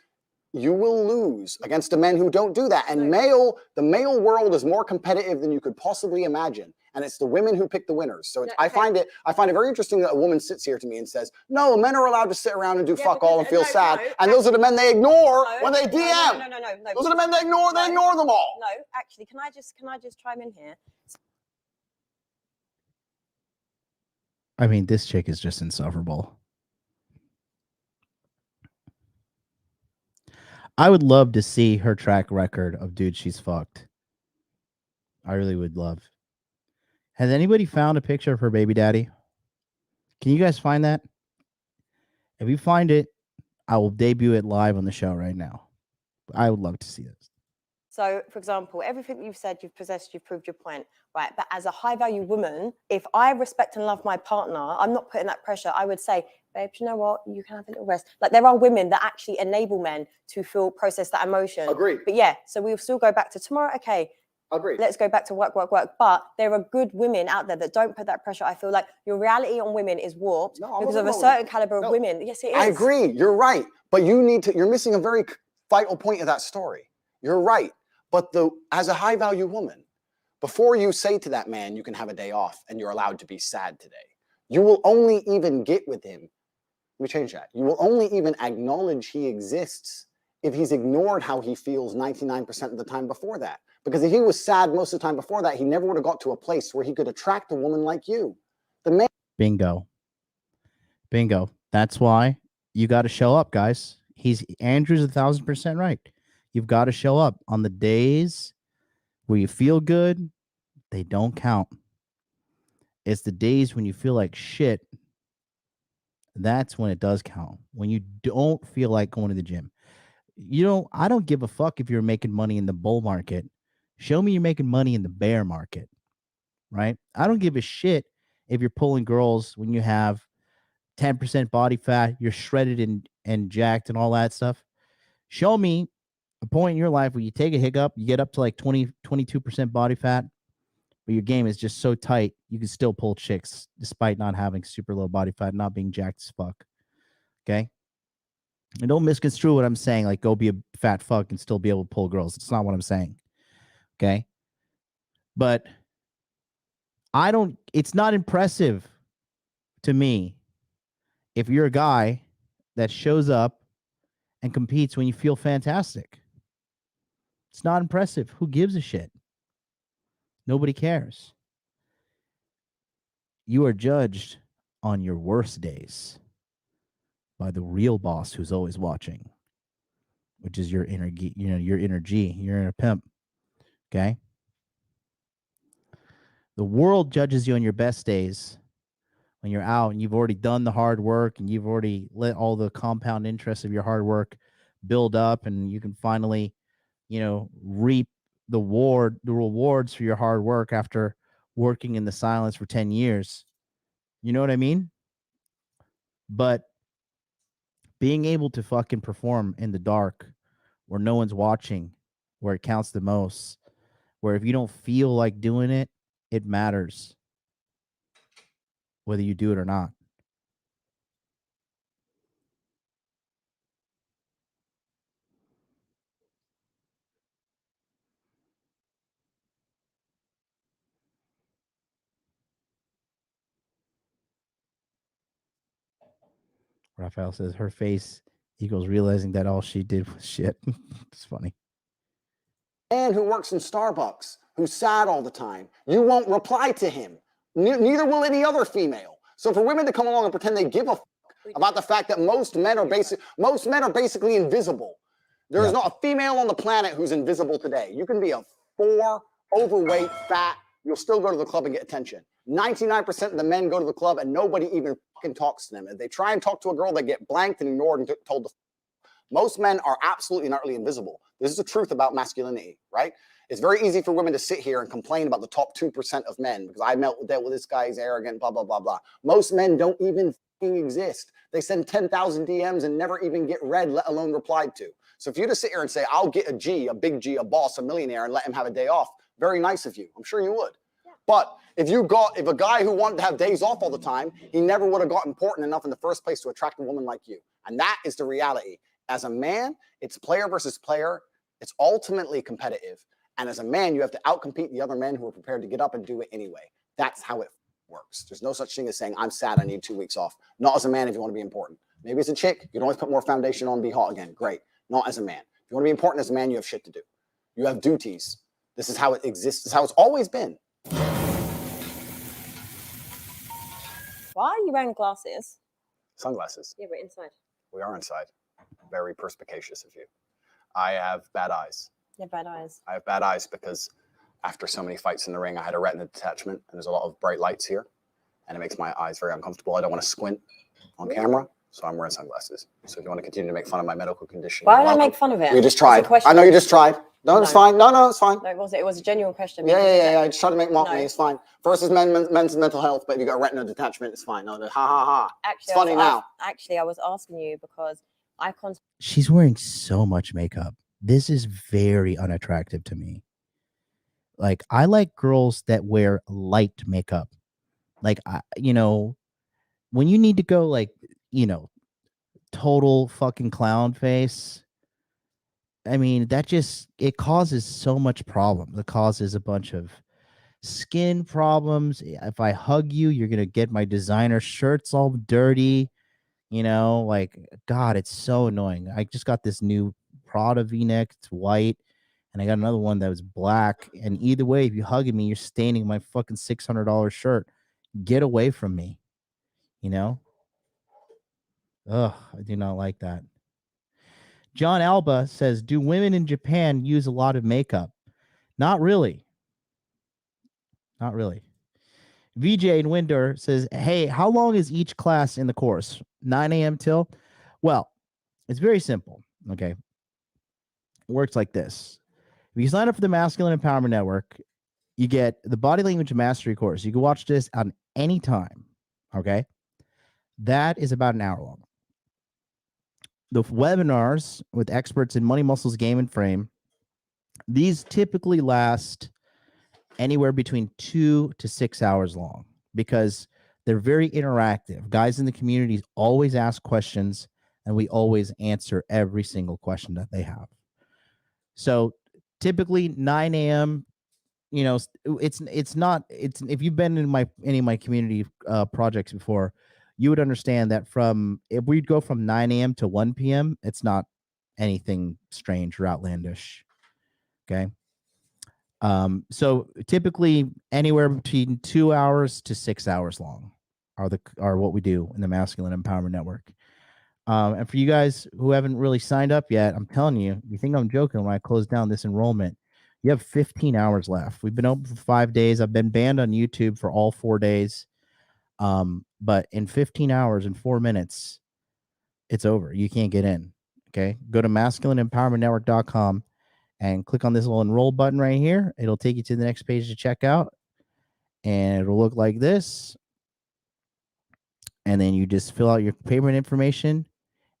you will lose against the men who don't do that. And the male world is more competitive than you could possibly imagine. And it's the women who pick the winners. So I find it very interesting that a woman sits here to me and says, no, men are allowed to sit around and do fuck all and feel sad. And those are the men they ignore when they DM. No. Those are the men they ignore. They ignore them all. No, actually, can I just chime in here? I mean, this chick is just insufferable. I would love to see her track record of dudes she's fucked. I really would love. Has anybody found a picture of her baby daddy? Can you guys find that? If you find it, I will debut it live on the show right now. I would love to see this. So, for example, everything that you've said, you've possessed, you've proved your point, right? But as a high-value woman, if I respect and love my partner, I'm not putting that pressure. I would say, babe, you know what? You can have a little rest. Like, there are women that actually enable men to process that emotion. Agreed. But yeah, so we'll still go back to tomorrow. Okay. Agreed. Let's go back to work. But there are good women out there that don't put that pressure. I feel like your reality on women is warped because of a certain caliber of women. Yes, it is. I agree. You're right. But you're missing a very vital point of that story. You're right. But as a high value woman, before you say to that man, you can have a day off and you're allowed to be sad today, you will only even get with him. Let me change that. You will only even acknowledge he exists if he's ignored how he feels 99% of the time before that. Because if he was sad most of the time before that, he never would have got to a place where he could attract a woman like you. Bingo. That's why you got to show up, guys. Andrew's 1,000% right. You've got to show up on the days where you feel good. They don't count. It's the days when you feel like shit. That's when it does count. When you don't feel like going to the gym. I don't give a fuck if you're making money in the bull market. Show me you're making money in the bear market, right? I don't give a shit if you're pulling girls when you have 10% body fat, you're shredded and jacked and all that stuff. Show me a point in your life where you take a hiccup, you get up to like 22% body fat, but your game is just so tight, you can still pull chicks despite not having super low body fat, not being jacked as fuck. Okay? And don't misconstrue what I'm saying, like go be a fat fuck and still be able to pull girls. It's not what I'm saying. Okay? But it's not impressive to me if you're a guy that shows up and competes when you feel fantastic. It's not impressive. Who gives a shit? Nobody cares. You are judged on your worst days by the real boss who's always watching, which is your inner G, your inner G, your inner pimp. Okay? The world judges you on your best days when you're out and you've already done the hard work and you've already let all the compound interest of your hard work build up and you can finally, reap the rewards for your hard work after working in the silence for 10 years. You know what I mean? But being able to fucking perform in the dark where no one's watching, where it counts the most, where if you don't feel like doing it, it matters whether you do it or not. Raphael says her face equals realizing that all she did was shit. It's funny. Man who works in Starbucks, who's sad all the time, you won't reply to him. Neither will any other female. So for women to come along and pretend they give a fuck about the fact that most men are basically invisible. There is not a female on the planet who's invisible today. You can be a 4, overweight, fat, you'll still go to the club and get attention. 99% of the men go to the club and nobody even fucking talks to them. If they try and talk to a girl, they get blanked and ignored and told to. Most men are absolutely and utterly invisible. This is the truth about masculinity, right? It's very easy for women to sit here and complain about the top 2% of men because I dealt with this guy, he's arrogant, blah, blah, blah, blah. Most men don't even fucking exist. They send 10,000 DMs and never even get read, let alone replied to. So if you just sit here and say, I'll get a G, a big G, a boss, a millionaire, and let him have a day off, very nice of you. I'm sure you would. Yeah. But if a guy who wanted to have days off all the time, he never would have got important enough in the first place to attract a woman like you. And that is the reality. As a man, it's player versus player. It's ultimately competitive. And as a man, you have to outcompete the other men who are prepared to get up and do it anyway. That's how it works. There's no such thing as saying, I'm sad, I need 2 weeks off. Not as a man if you want to be important. Maybe as a chick, you can always put more foundation on and be hot again. Great. Not as a man. If you want to be important as a man, you have shit to do. You have duties. This is how it exists. This is how it's always been. Why are you wearing glasses? Sunglasses. Yeah, we're inside. We are inside. Very perspicacious of you. I have bad eyes. You have bad eyes. I have bad eyes because after so many fights in the ring, I had a retina detachment, and there's a lot of bright lights here, and it makes my eyes very uncomfortable. I don't want to squint on camera, so I'm wearing sunglasses. So if you want to continue to make fun of my medical condition, why don't I make fun of it? You just tried. I know you just tried. No, it's fine. No, it's fine. No, it was a genuine question. Yeah. I just tried to make mock me. It's fine. Versus men's mental health, but if you got a retina detachment, it's fine. No, ha ha ha. Actually, it's funny now. Actually, I was asking you because she's wearing so much makeup. This is very unattractive to me. Like, I like girls that wear light makeup. Like, when you need to go like, total fucking clown face. I mean, it causes so much problem. It causes a bunch of skin problems. If I hug you, you're going to get my designer shirts all dirty. Like, God, it's so annoying. I just got this new Prada V-neck. It's white. And I got another one that was black. And either way, if you hug me, you're staining my fucking $600 shirt. Get away from me. Ugh, I do not like that. John Alba says, do women in Japan use a lot of makeup? Not really. Not really. VJ in Winder says, hey, how long is each class in the course? 9 a.m. till? Well, it's very simple. Okay. It works like this. If you sign up for the Masculine Empowerment Network, you get the Body Language Mastery course. You can watch this on any time. Okay. That is about an hour long. The webinars with experts in money, muscles, game, and frame, these typically last anywhere between 2 to 6 hours long because they're very interactive. Guys in the community always ask questions, and we always answer every single question that they have. So typically 9 a.m., it's not if you've been in any of my community projects before, you would understand that if we'd go from 9 a.m. to 1 p.m., it's not anything strange or outlandish. Okay. So typically anywhere between 2 hours to 6 hours long are what we do in the Masculine Empowerment Network. And for you guys who haven't really signed up yet, I'm telling you, you think I'm joking when I close down this enrollment. You have 15 hours left. We've been open for 5 days. I've been banned on YouTube for all 4 days. But in 15 hours and 4 minutes, it's over. You can't get in. Okay. Go to masculineempowermentnetwork.com and click on this little enroll button right here. It'll take you to the next page to check out, and it'll look like this. And then you just fill out your payment information,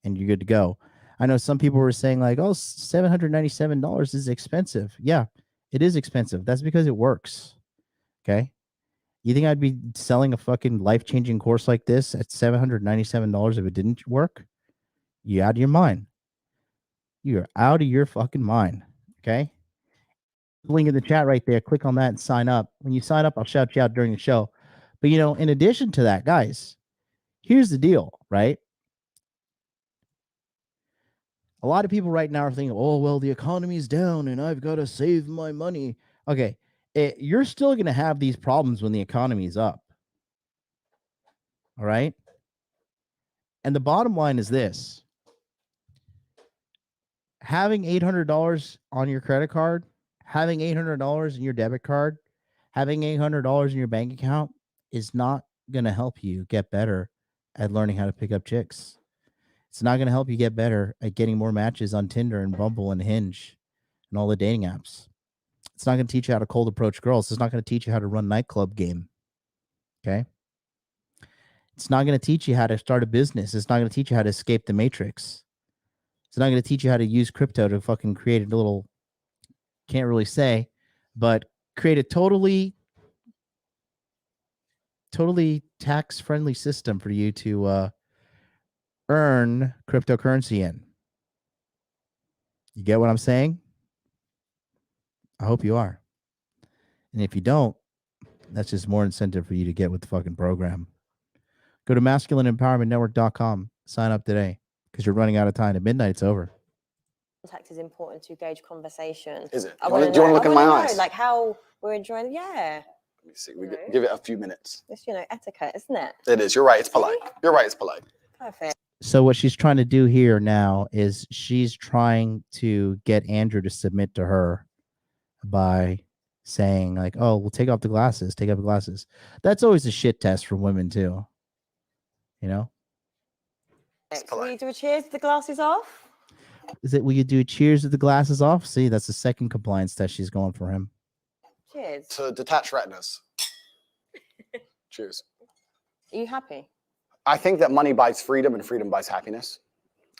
and you're good to go. I know some people were saying like, oh, $797 is expensive. Yeah, it is expensive. That's because it works. Okay. You think I'd be selling a fucking life-changing course like this at $797 if it didn't work? You're out of your mind. You're out of your fucking mind. Okay. Link in the chat right there. Click on that and sign up. When you sign up, I'll shout you out during the show. But, you know, in addition to that, guys, here's the deal, right? A lot of people right now are thinking, oh, well, the economy's down and I've got to save my money. Okay. You're still going to have these problems when the economy is up. All right. And the bottom line is this: having $800 on your credit card, having $800 in your debit card, having $800 in your bank account is not going to help you get better at learning how to pick up chicks. It's not going to help you get better at getting more matches on Tinder and Bumble and Hinge and all the dating apps. It's not going to teach you how to cold approach girls. It's not going to teach you how to run nightclub game. Okay. It's not going to teach you how to start a business. It's not going to teach you how to escape the matrix. It's not going to teach you how to use crypto to fucking create a little, can't really say, but create a totally tax-friendly system for you to earn cryptocurrency in. You get what I'm saying? I hope you are. And if you don't, that's just more incentive for you to get with the fucking program. Go to masculineempowermentnetwork.com. Sign up today because you're running out of time. At midnight, it's over. Contact is important to gauge conversation. Is it? I Do you want wanna to look in my know, eyes? like how we're enjoying. Yeah. Let me see. Give it a few minutes. It's, you know, etiquette, isn't it? It is. You're right. It's polite. You're right. It's polite. Perfect. So what she's trying to do here now is she's trying to get Andrew to submit to her by saying like, oh, we'll take off the glasses, take off the glasses. That's always a shit test for women too. You know? Will you do a cheers with the glasses off? Is it, will you do cheers with the glasses off? See, that's the second compliance test she's going for him. Cheers. To detach retinas. Cheers. Are you happy? I think that money buys freedom and freedom buys happiness.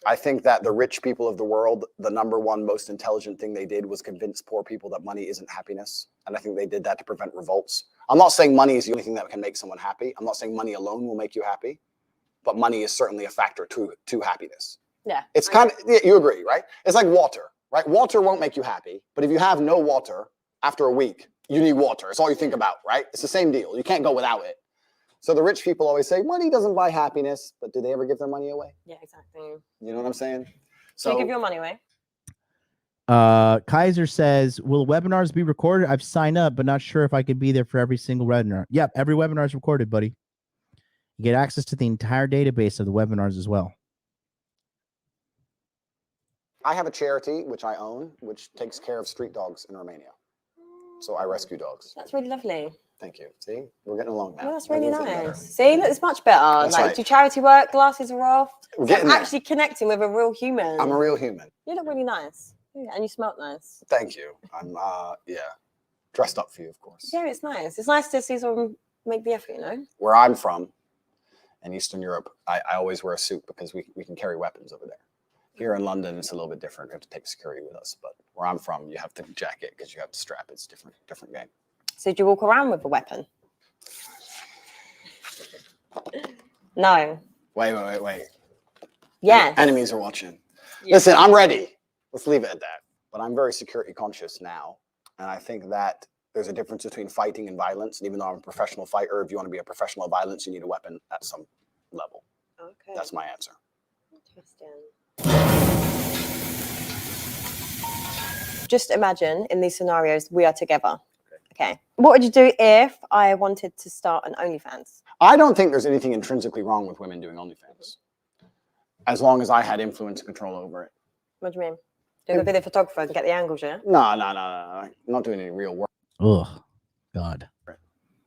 I think that the rich people of the world, the number one most intelligent thing they did was convince poor people that money isn't happiness. And I think they did that to prevent revolts. I'm not saying money is the only thing that can make someone happy. I'm not saying money alone will make you happy, but money is certainly a factor to happiness. Yeah. It's kind of, yeah, you agree, right? It's like water, right? Water won't make you happy, but if you have no water after a week, you need water. It's all you think about, right? It's the same deal. You can't go without it. So the rich people always say money doesn't buy happiness, but do they ever give their money away? Yeah, exactly. You know what I'm saying? So you give your money away. Kaiser says, will webinars be recorded? I've signed up, but not sure if I could be there for every single webinar. Yep, every webinar is recorded, buddy. You get access to the entire database of the webinars as well. I have a charity, which I own, which takes care of street dogs in Romania. So I rescue dogs. That's really lovely. Thank you. See, we're getting along now. Well, that's really nice. See, look, it's much better. That's like, right. do charity work, glasses are off. We're It's like getting there. actually connecting with a real human. I'm a real human. You look really nice. Yeah, and you smell nice. Thank you. I'm, yeah, dressed up for you, of course. Yeah, it's nice. It's nice to see someone make the effort, you know? Where I'm from, in Eastern Europe, I always wear a suit because we can carry weapons over there. Here in London, it's a little bit different. We have to take security with us. But where I'm from, you have to jacket because you have to strap. It's different game. So do you walk around with a weapon? No. Wait. Yes. Enemies are watching. Yeah. Listen, I'm ready. Let's leave it at that. But I'm very security conscious now. And I think that there's a difference between fighting and violence. And even though I'm a professional fighter, if you want to be a professional violence, you need a weapon at some level. Okay. That's my answer. Interesting. Just imagine in these scenarios, we are together. Okay. What would you do if I wanted to start an OnlyFans? I don't think there's anything intrinsically wrong with women doing OnlyFans, as long as I had influence and control over it. What do you mean? You're going to be the photographer and get the angles, yeah? No. I'm not doing any real work. Oh, God.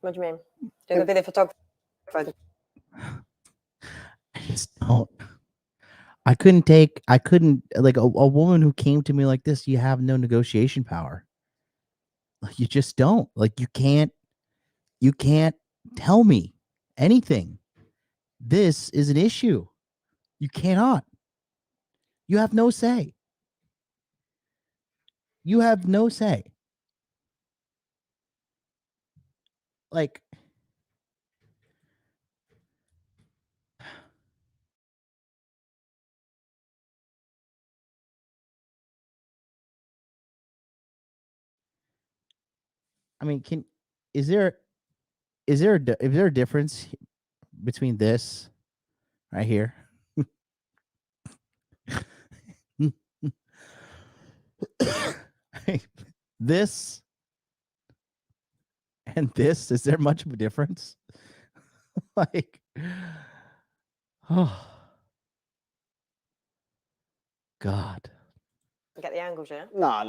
What do you mean? You're going to be the photographer. I just don't. I couldn't like a woman who came to me like this. You have no negotiation power. Like, you just don't. Like, you can't tell me anything. This is an issue. You cannot. You have no say. You have no say. Like, I mean, is there a difference between this right here? This and this, is there much of a difference? Like, oh God. Get the angles, yeah? No. I'm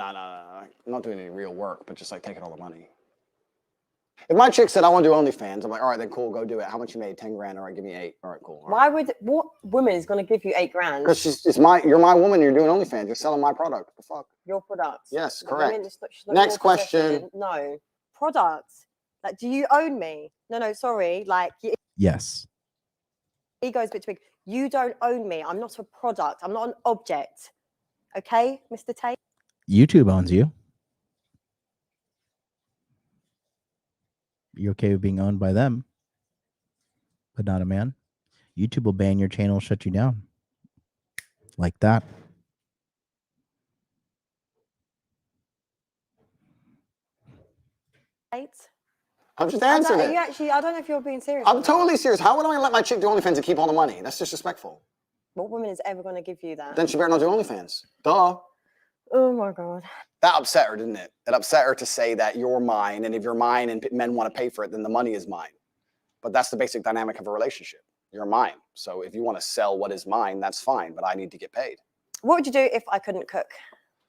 not doing any real work, but just like taking all the money. If my chick said, I want to do OnlyFans, I'm like, all right, then cool, go do it. How much you made? 10 grand. All right, give me 8. All right, cool. All right. What woman is going to give you 8 grand? Because you're my woman, you're doing OnlyFans. You're selling my product. The fuck? Your product. Yes, Like, correct. women, it's not Next your question. possession. No. Product. Like, do you own me? No, sorry. Like, your Yes. ego's a bit too big. You don't own me. I'm not a product. I'm not an object. Okay, Mr. Tate? YouTube owns you. You're okay with being owned by them, but not a man. YouTube will ban your channel, shut you down. Like that. Tate? I'm just answering it. You actually, I don't know if you're being serious. I'm totally serious. How would I let my chick do OnlyFans and keep all the money? That's disrespectful. What woman is ever going to give you that? Then she better not do OnlyFans. Duh. Oh my God. That upset her, didn't it? It upset her to say that you're mine, and if you're mine and men want to pay for it, then the money is mine. But that's the basic dynamic of a relationship. You're mine. So if you want to sell what is mine, that's fine, but I need to get paid. What would you do if I couldn't cook?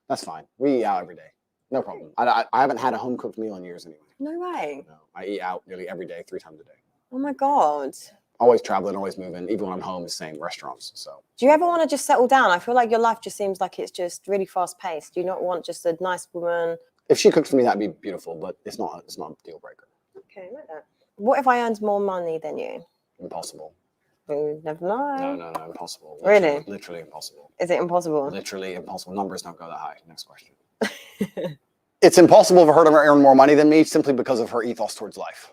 That's fine. We eat out every day. No problem. I haven't had a home-cooked meal in years anyway. No way. No, I eat out nearly every day, 3 times a day. Oh my God. Always traveling, always moving. Even when I'm home, the same restaurants. So. Do you ever want to just settle down? I feel like your life just seems like it's just really fast-paced. Do you not want just a nice woman? If she cooked for me, that'd be beautiful, but it's not a deal breaker. Okay, like that. What if I earned more money than you? Impossible. You never know. No, impossible. Really? Literally impossible. Is it impossible? Literally impossible. Numbers don't go that high. Next question. It's impossible for her to earn more money than me simply because of her ethos towards life.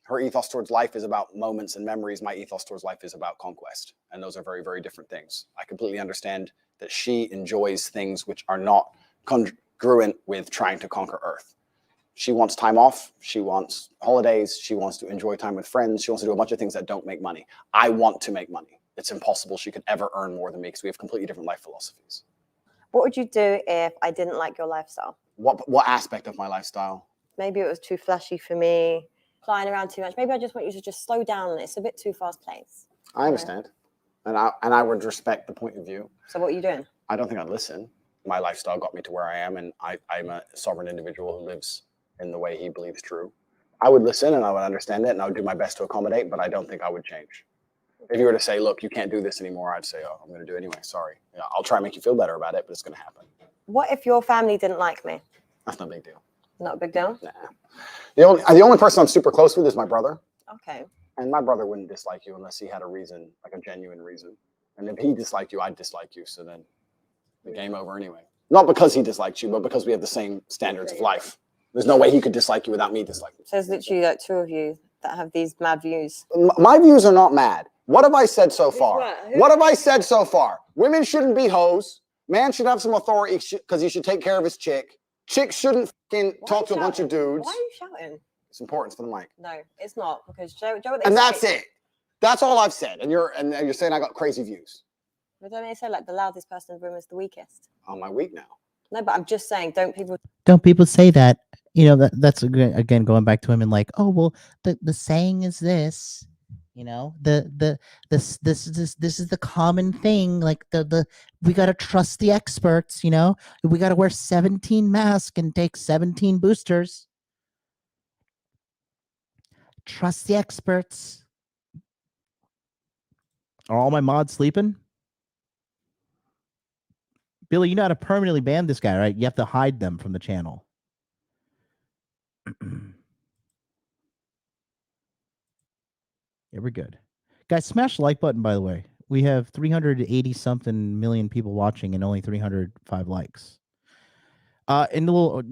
Her ethos towards life is about moments and memories. My ethos towards life is about conquest. And those are very, very different things. I completely understand that she enjoys things which are not congruent with trying to conquer Earth. She wants time off. She wants holidays. She wants to enjoy time with friends. She wants to do a bunch of things that don't make money. I want to make money. It's impossible she could ever earn more than me because we have completely different life philosophies. What would you do if I didn't like your lifestyle? What aspect of my lifestyle? Maybe it was too flashy for me, flying around too much. Maybe I just want you to just slow down. It's a bit too fast-paced. I understand. And I would respect the point of view. So what are you doing? I don't think I'd listen. My lifestyle got me to where I am, and I'm a sovereign individual who lives in the way he believes true. I would listen and I would understand it and I would do my best to accommodate, but I don't think I would change. If you were to say, look, you can't do this anymore, I'd say, oh, I'm going to do it anyway. Sorry. Yeah, I'll try and make you feel better about it, but it's going to happen. What if your family didn't like me? That's no big deal. Not a big deal? Nah. The only person I'm super close with is my brother. Okay. And my brother wouldn't dislike you unless he had a reason, like a genuine reason. And if he disliked you, I'd dislike you. So then the game over anyway. Not because he disliked you, but because we have the same standards of life. There's no way he could dislike you without me disliking you. So there's literally like 2 of you that have these mad views. My views are not mad. What have I said so far? What have I said so far? Women shouldn't be hoes. Man should have some authority because he should take care of his chick. Chicks shouldn't talk to a bunch of dudes. Why are you shouting? It's important for the mic. No, it's not, because Joe and that's it. That's all I've said. And you're saying I got crazy views. But don't they say like the loudest person in the room is the weakest? Am I weak now? No, but I'm just saying, don't people say that? You know, that's again going back to him and like, oh well, the saying is this, you know, this is the common thing. Like we gotta trust the experts, you know, we gotta wear 17 masks and take 17 boosters. Trust the experts. Are all my mods sleeping? Billy, you know how to permanently ban this guy, right? You have to hide them from the channel. Yeah, we're good. Guys, smash the like button, by the way. We have 380 something million people watching and only 305 likes. And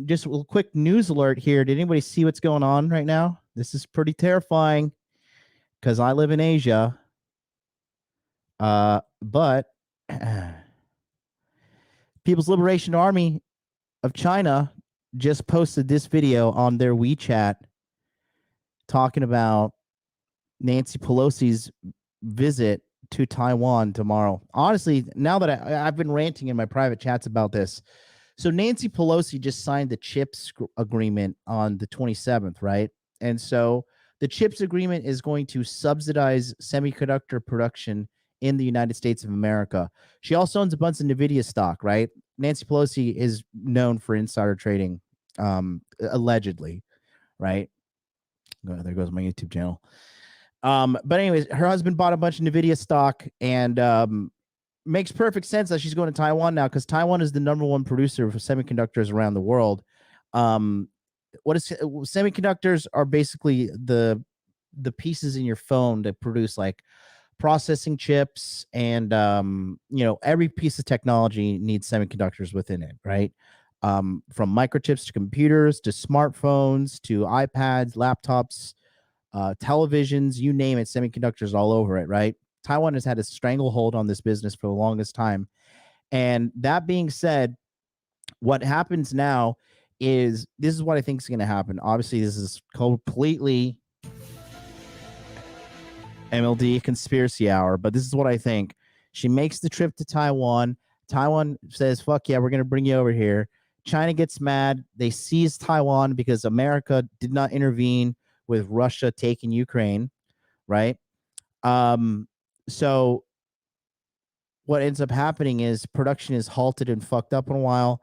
just a little quick news alert here. Did anybody see what's going on right now? This is pretty terrifying because I live in Asia. But People's Liberation Army of China just posted this video on their WeChat talking about Nancy Pelosi's visit to Taiwan tomorrow. Honestly, now that I've been ranting in my private chats about this. So Nancy Pelosi just signed the CHIPS agreement on the 27th, right? And so the CHIPS agreement is going to subsidize semiconductor production in the United States of America. She also owns a bunch of NVIDIA stock, right? Nancy Pelosi is known for insider trading, allegedly, right? There goes my YouTube channel. But anyways, her husband bought a bunch of NVIDIA stock and makes perfect sense that she's going to Taiwan now because Taiwan is the #1 producer of semiconductors around the world. Semiconductors are basically the pieces in your phone that produce like processing chips and every piece of technology needs semiconductors within it, right? From microchips to computers to smartphones to iPads, laptops, televisions, you name it, semiconductors all over it, right? Taiwan has had a stranglehold on this business for the longest time. And that being said, what happens now is this is what I think is going to happen. Obviously, this is completely MLD conspiracy hour, but this is what I think. She makes the trip to Taiwan. Taiwan says, fuck yeah, we're going to bring you over here. China gets mad. They seize Taiwan because America did not intervene with Russia taking Ukraine, right? So what ends up happening is production is halted and fucked up in a while.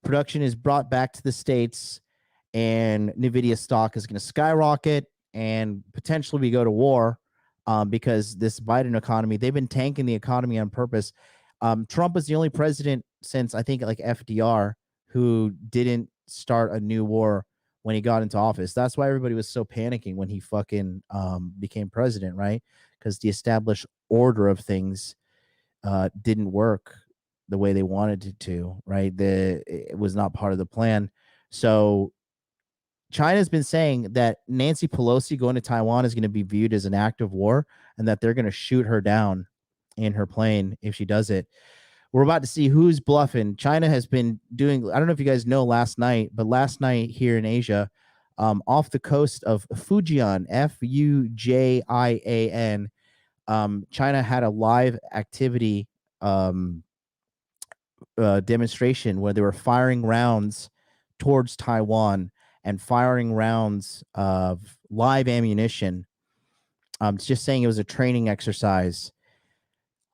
Production is brought back to the States, and NVIDIA stock is going to skyrocket, and potentially we go to war because this Biden economy, they've been tanking the economy on purpose. Trump was the only president since, I think, like FDR who didn't start a new war when he got into office. That's why everybody was so panicking when he fucking became president, right? Because the established order of things didn't work the way they wanted it to, right? It was not part of the plan. So China's been saying that Nancy Pelosi going to Taiwan is going to be viewed as an act of war and that they're going to shoot her down in her plane if she does it. We're about to see who's bluffing. China has been doing, I don't know if you guys know last night, but last night here in Asia, off the coast of Fujian, Fujian, China had a live activity demonstration where they were firing rounds towards Taiwan and firing rounds of live ammunition. It's just saying it was a training exercise.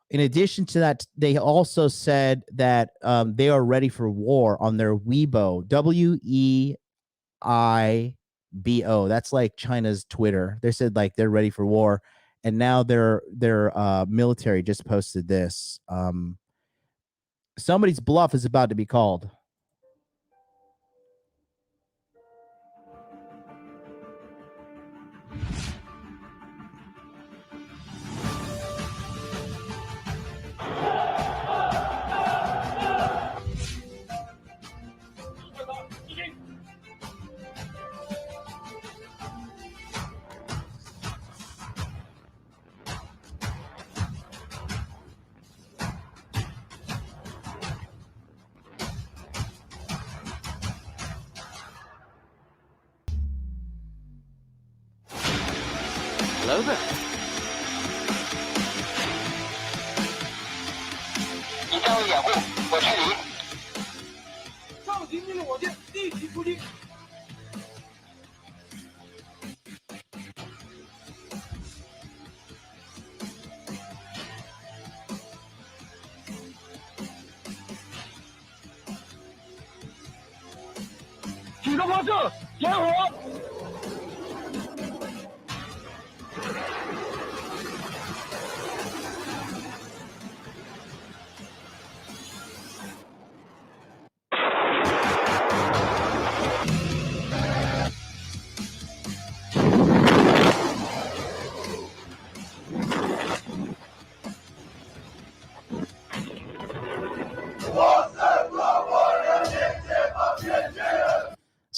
In addition to that, they also said that they are ready for war on their Weibo, Weibo. That's like China's Twitter. They said like they're ready for war, and now their military just posted this. Somebody's bluff is about to be called. Hello there. 你加入掩护，我撤离。上级命令我舰立即出击。启动发射，点火。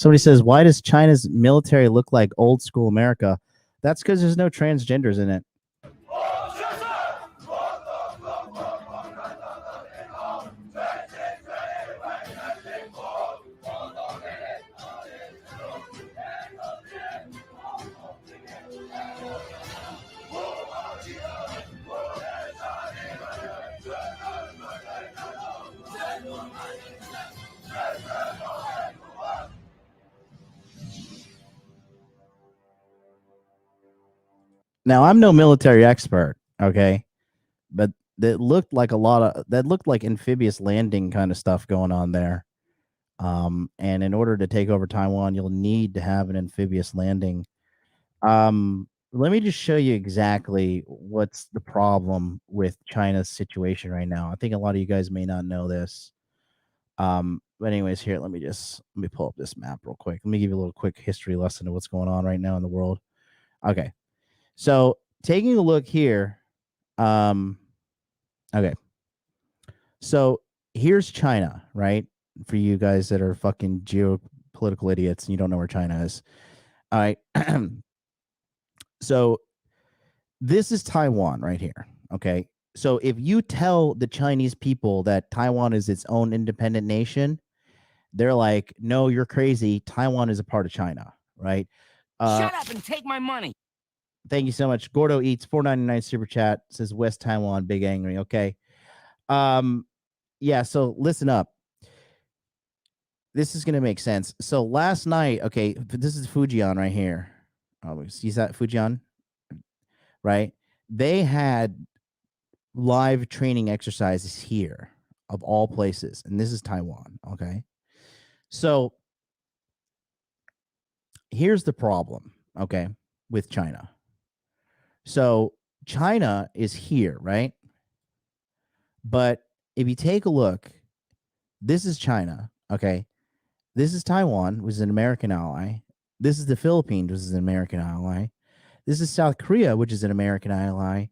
Somebody says, why does China's military look like old school America? That's because there's no transgenders in it. Now, I'm no military expert, okay? But that looked like amphibious landing kind of stuff going on there. And in order to take over Taiwan, you'll need to have an amphibious landing. Let me just show you exactly what's the problem with China's situation right now. I think a lot of you guys may not know this. But anyways, here, let me pull up this map real quick. Let me give you a little quick history lesson of what's going on right now in the world. Okay. So taking a look here, okay. So here's China, right? For you guys that are fucking geopolitical idiots and you don't know where China is. All right. So this is Taiwan right here. Okay. So if you tell the Chinese people that Taiwan is its own independent nation, they're like, no, you're crazy. Taiwan is a part of China, right? Shut up and take my money. Thank you so much. Gordo Eats $4.99 super chat, says West Taiwan, big angry. Okay. Yeah, so listen up. This is gonna make sense. So last night, okay, this is Fujian right here. Oh, see that Fujian? Right? They had live training exercises here of all places, and this is Taiwan. Okay. So here's the problem, okay, with China. So China is here, right? But if you take a look, this is China, okay? This is Taiwan, which is an American ally. This is the Philippines, which is an American ally. This is South Korea, which is an American ally.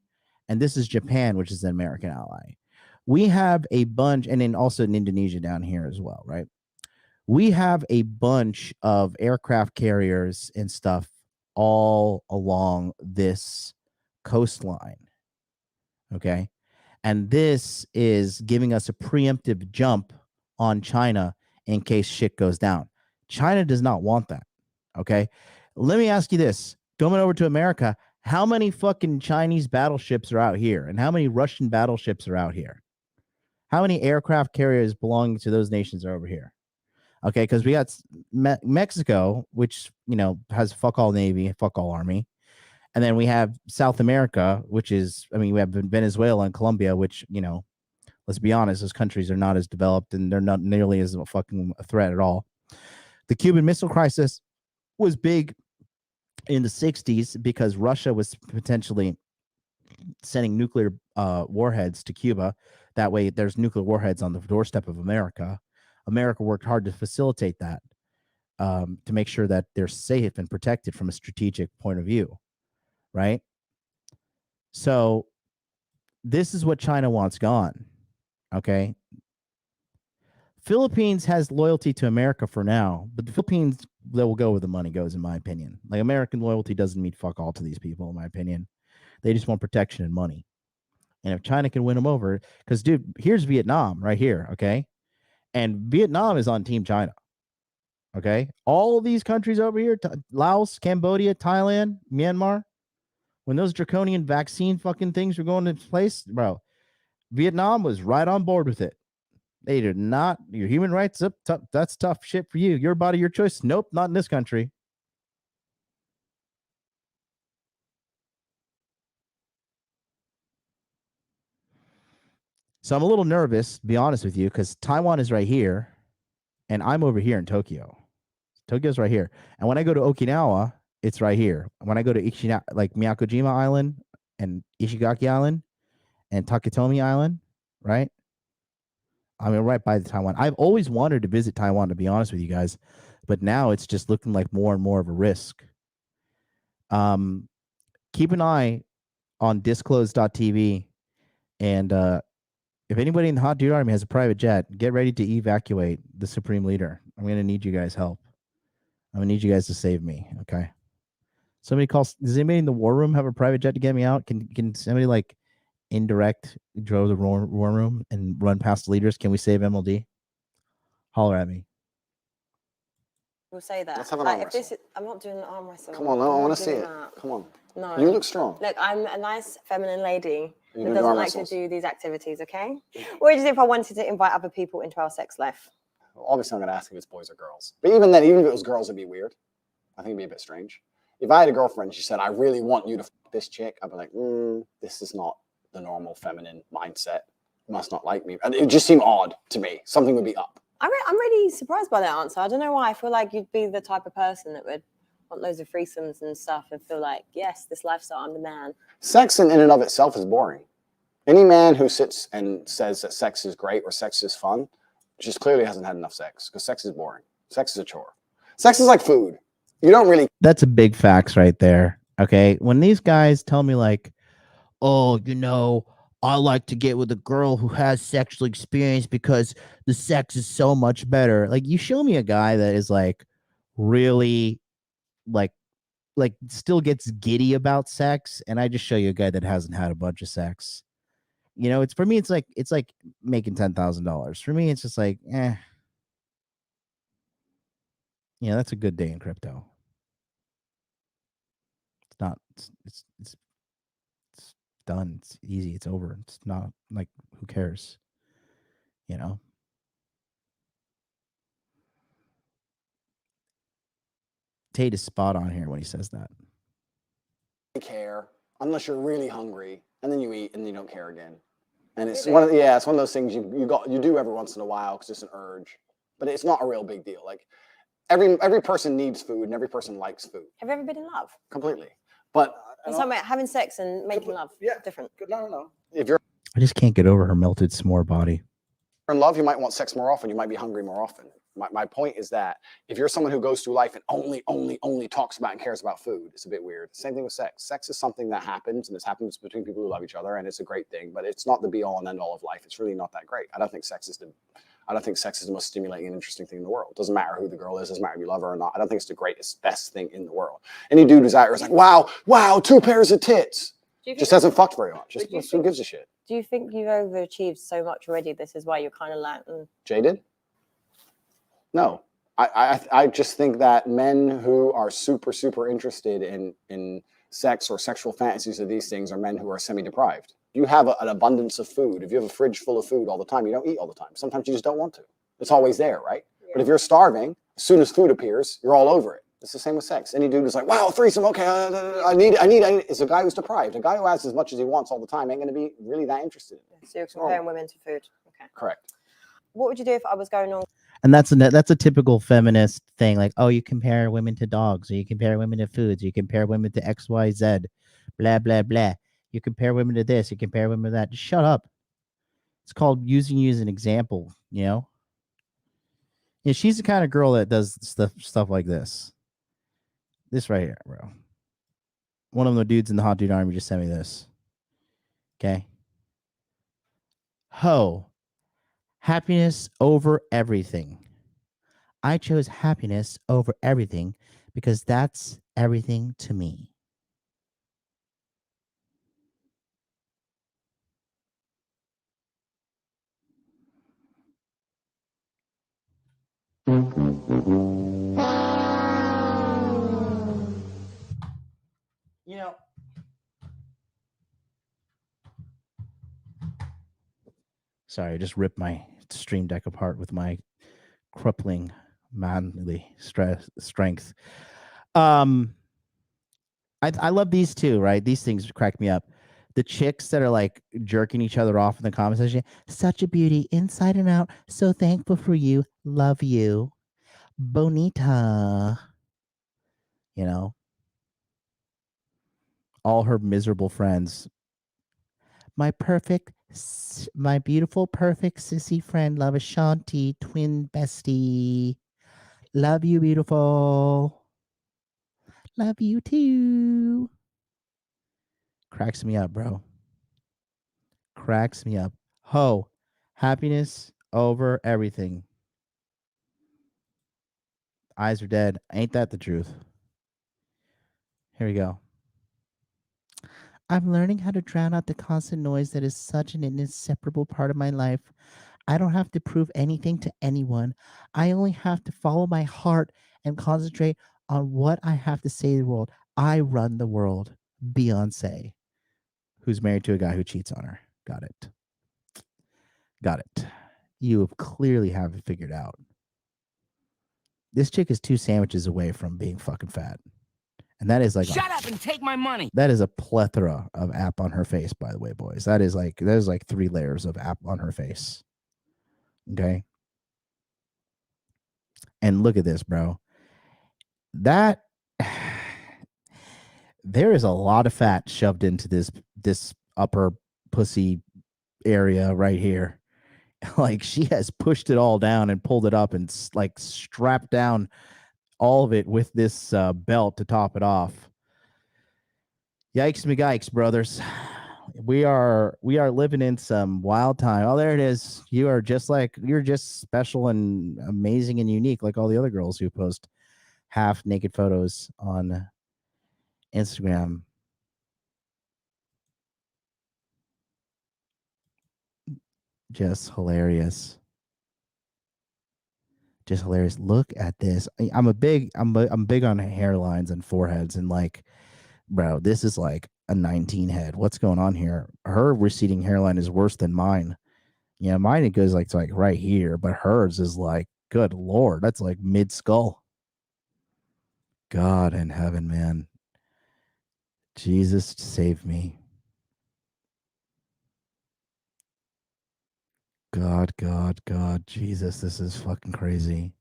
And this is Japan, which is an American ally. We have a bunch, and then also in Indonesia down here as well, right? We have a bunch of aircraft carriers and stuff all along this coastline, okay? And this is giving us a preemptive jump on China in case shit goes down. China does not want that, okay? Let me ask you this. Going over to America, how many fucking Chinese battleships are out here? And how many Russian battleships are out here? How many aircraft carriers belonging to those nations are over here? Okay, because we got Mexico, which, you know, has fuck all Navy, fuck all Army. And then we have South America, which is, I mean, we have Venezuela and Colombia, which, you know, let's be honest, those countries are not as developed and they're not nearly as fucking a threat at all. The Cuban Missile Crisis was big in the 60s because Russia was potentially sending nuclear warheads to Cuba. That way there's nuclear warheads on the doorstep of America. America worked hard to facilitate that, to make sure that they're safe and protected from a strategic point of view, right? So this is what China wants gone, okay? Philippines has loyalty to America for now, but the Philippines, they will go where the money goes, in my opinion. Like, American loyalty doesn't mean fuck all to these people, in my opinion. They just want protection and money. And if China can win them over, because, dude, here's Vietnam right here, okay? And Vietnam is on Team China, okay? All these countries over here, Laos, Cambodia, Thailand, Myanmar, when those draconian vaccine fucking things were going into place, bro, Vietnam was right on board with it. They did not. Your human rights up. That's tough shit for you. Your body, your choice. Nope, not in this country. So I'm a little nervous, to be honest with you, because Taiwan is right here, and I'm over here in Tokyo. Tokyo's right here, and when I go to Okinawa, it's right here. When I go to Miyakojima Island and Ishigaki Island and Takatomi Island, right? I mean, right by the Taiwan. I've always wanted to visit Taiwan, to be honest with you guys, but now it's just looking like more and more of a risk. Keep an eye on disclose.tv, and if anybody in the Hot Dude Army has a private jet, get ready to evacuate the Supreme Leader. I'm going to need you guys' help. I'm gonna need you guys to save me. Okay. Somebody calls. Does anybody in the war room have a private jet to get me out? Can somebody like indirect drove the war room and run past the leaders? Can we save MLD? Holler at me. We'll say that. Let's have an like, arm if wrestle. this is, I'm not doing an arm wrestle. Come on, no, I I'm want not to see doing it. that. Come on. No. You look strong. Look, I'm a nice feminine lady You that do doesn't arm like wrestles. to do these activities, okay? What would you do if I wanted to invite other people into our sex life? Obviously, I'm going to ask if it's boys or girls. But even then, even if it was girls, it'd be weird. I think it'd be a bit strange. If I had a girlfriend, she said, I really want you to f this chick, I'd be like, this is not the normal feminine mindset. Must not like me. And it would just seem odd to me. Something would be up. I'm really surprised by that answer. I don't know why. I feel like you'd be the type of person that would want loads of threesomes and stuff and feel like, yes, this lifestyle, I'm the man. Sex in and of itself is boring. Any man who sits and says that sex is great or sex is fun just clearly hasn't had enough sex, because sex is boring. Sex is a chore. Sex is like food. You don't really. That's a big facts right there. Okay. When these guys tell me like, oh, I like to get with a girl who has sexual experience because the sex is so much better. Like, you show me a guy that is like really like still gets giddy about sex, and I just show you a guy that hasn't had a bunch of sex. It's for me, it's like making $10,000. For me, it's just like, that's a good day in crypto. It's not it's done. It's easy. It's over. It's not like, who cares? Tate is spot on here when he says that. Care unless you're really hungry, and then you eat and you don't care again. And it's one of those things you do every once in a while because it's an urge, but it's not a real big deal. Like every person needs food and every person likes food. Have you ever been in love? Completely. But I'm talking about having sex and making love. Yeah, different. No. If you're I just can't get over her melted s'more body. in love, you might want sex more often. You might be hungry more often. My point is that if you're someone who goes through life and only talks about and cares about food, it's a bit weird. Same thing with sex. Sex is something that happens, and this happens between people who love each other, and it's a great thing, but it's not the be all and end all of life. It's really not that great. I don't think sex is the most stimulating and interesting thing in the world. Doesn't matter who the girl is, doesn't matter if you love her or not. I don't think it's the greatest, best thing in the world. Any dude who's out here is like, wow, 2 pairs of tits. Just hasn't fucked very much. Who gives a shit? Do you think you've overachieved so much already? This is why you're kind of like... Jaded? No. I just think that men who are super interested in sex or sexual fantasies of these things are men who are semi-deprived. You have an abundance of food. If you have a fridge full of food all the time, you don't eat all the time. Sometimes you just don't want to. It's always there, right? Yeah. But if you're starving, as soon as food appears, you're all over it. It's the same with sex. Any dude is like, wow, threesome, okay, I need it. It's a guy who's deprived. A guy who has as much as he wants all the time ain't going to be really that interested in it. So you're comparing women to food. Okay. Correct. What would you do if I was going on? And that's a typical feminist thing. Like, oh, you compare women to dogs, or you compare women to foods, or you compare women to X, Y, Z, blah, blah, blah. You compare women to this, you compare women to that. Just shut up. It's called using you as an example, Yeah, she's the kind of girl that does stuff like this. This right here, bro. One of the dudes in the Hot Dude Army just sent me this. Okay. Ho. Happiness over everything. I chose happiness over everything because that's everything to me. Sorry, I just ripped my stream deck apart with my crippling manly strength. I love these two, right? These things crack me up. The chicks that are like jerking each other off in the comment section. Such a beauty, inside and out. So thankful for you. Love you. Bonita. All her miserable friends. My beautiful, perfect sissy friend, Love Ashanti, twin bestie. Love you, beautiful. Love you too. Cracks me up, bro. Cracks me up. Ho, happiness over everything. Eyes are dead. Ain't that the truth? Here we go. I'm learning how to drown out the constant noise that is such an inseparable part of my life. I don't have to prove anything to anyone. I only have to follow my heart and concentrate on what I have to say to the world. I run the world. Beyonce, who's married to a guy who cheats on her. Got it. Got it. You clearly have it figured out. This chick is 2 sandwiches away from being fucking fat. And that is like Shut up and take my money. That is a plethora of app on her face, by the way, boys. That is like 3 layers of app on her face. Okay. And look at this, bro. That there is a lot of fat shoved into this upper pussy area right here. Like she has pushed it all down and pulled it up and like strapped down all of it with this belt to top it off. Yikes me yikes, brothers. We are living in some wild time. Oh, there it is. You're just special and amazing and unique, like all the other girls who post half naked photos on Instagram. Just hilarious. Just hilarious. Look at this. I'm big on hairlines and foreheads, and like, bro, this is like a 19 head. What's going on here? Her receding hairline is worse than mine. Yeah, mine it goes like to like right here, but hers is like, good Lord, that's like mid skull. God in heaven, man. Jesus save me. God, Jesus, this is fucking crazy.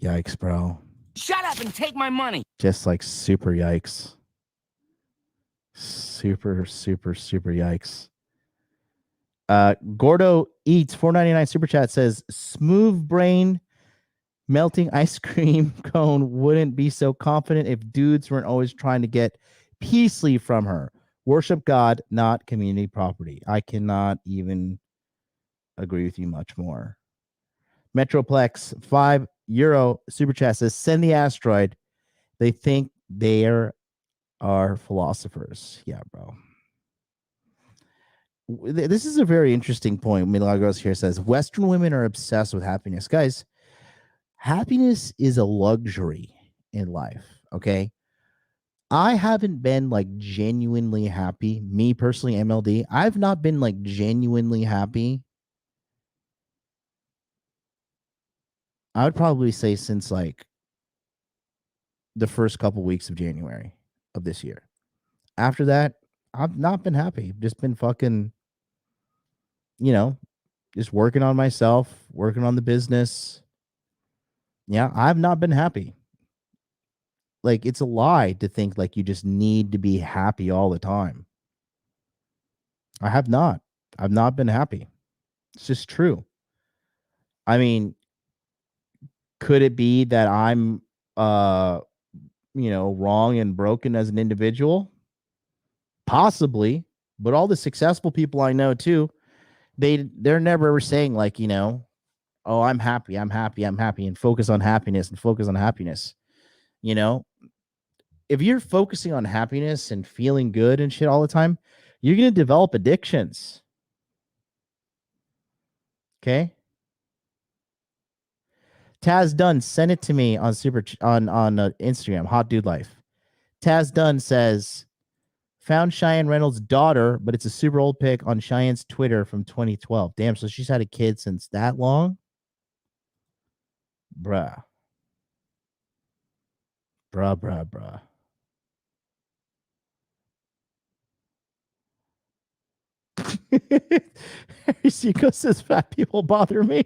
Yikes, bro. Shut up and take my money. Just like super yikes. Super yikes. Gordo Eats $4.99 super chat says smooth brain melting ice cream cone wouldn't be so confident if dudes weren't always trying to get peacefully from her. Worship God, not community property. I cannot even agree with you much more. Metroplex €5 super chat says send the asteroid. They think they are philosophers. Yeah, bro. This is a very interesting point. Milagros here says Western women are obsessed with happiness. Guys, happiness is a luxury in life. Okay. I haven't been like genuinely happy. Me personally, MLD, I've not been like genuinely happy. I would probably say since like the first couple weeks of January of this year. After that, I've not been happy. I've just been fucking, just working on myself, working on the business. Yeah, I've not been happy. Like, it's a lie to think like you just need to be happy all the time. I have not. I've not been happy. It's just true. I mean, could it be that I'm wrong and broken as an individual? Possibly. But all the successful people I know too, they're never ever saying like, oh, I'm happy, and focus on happiness and focus on happiness. If you're focusing on happiness and feeling good and shit all the time, you're going to develop addictions. Okay? Taz Dunn, send it to me on Instagram, Hot Dude Life. Taz Dunn says, found Cheyenne Reynolds' daughter, but it's a super old pic on Cheyenne's Twitter from 2012. Damn, so she's had a kid since that long? Bruh. Harry Seco says fat people bother me.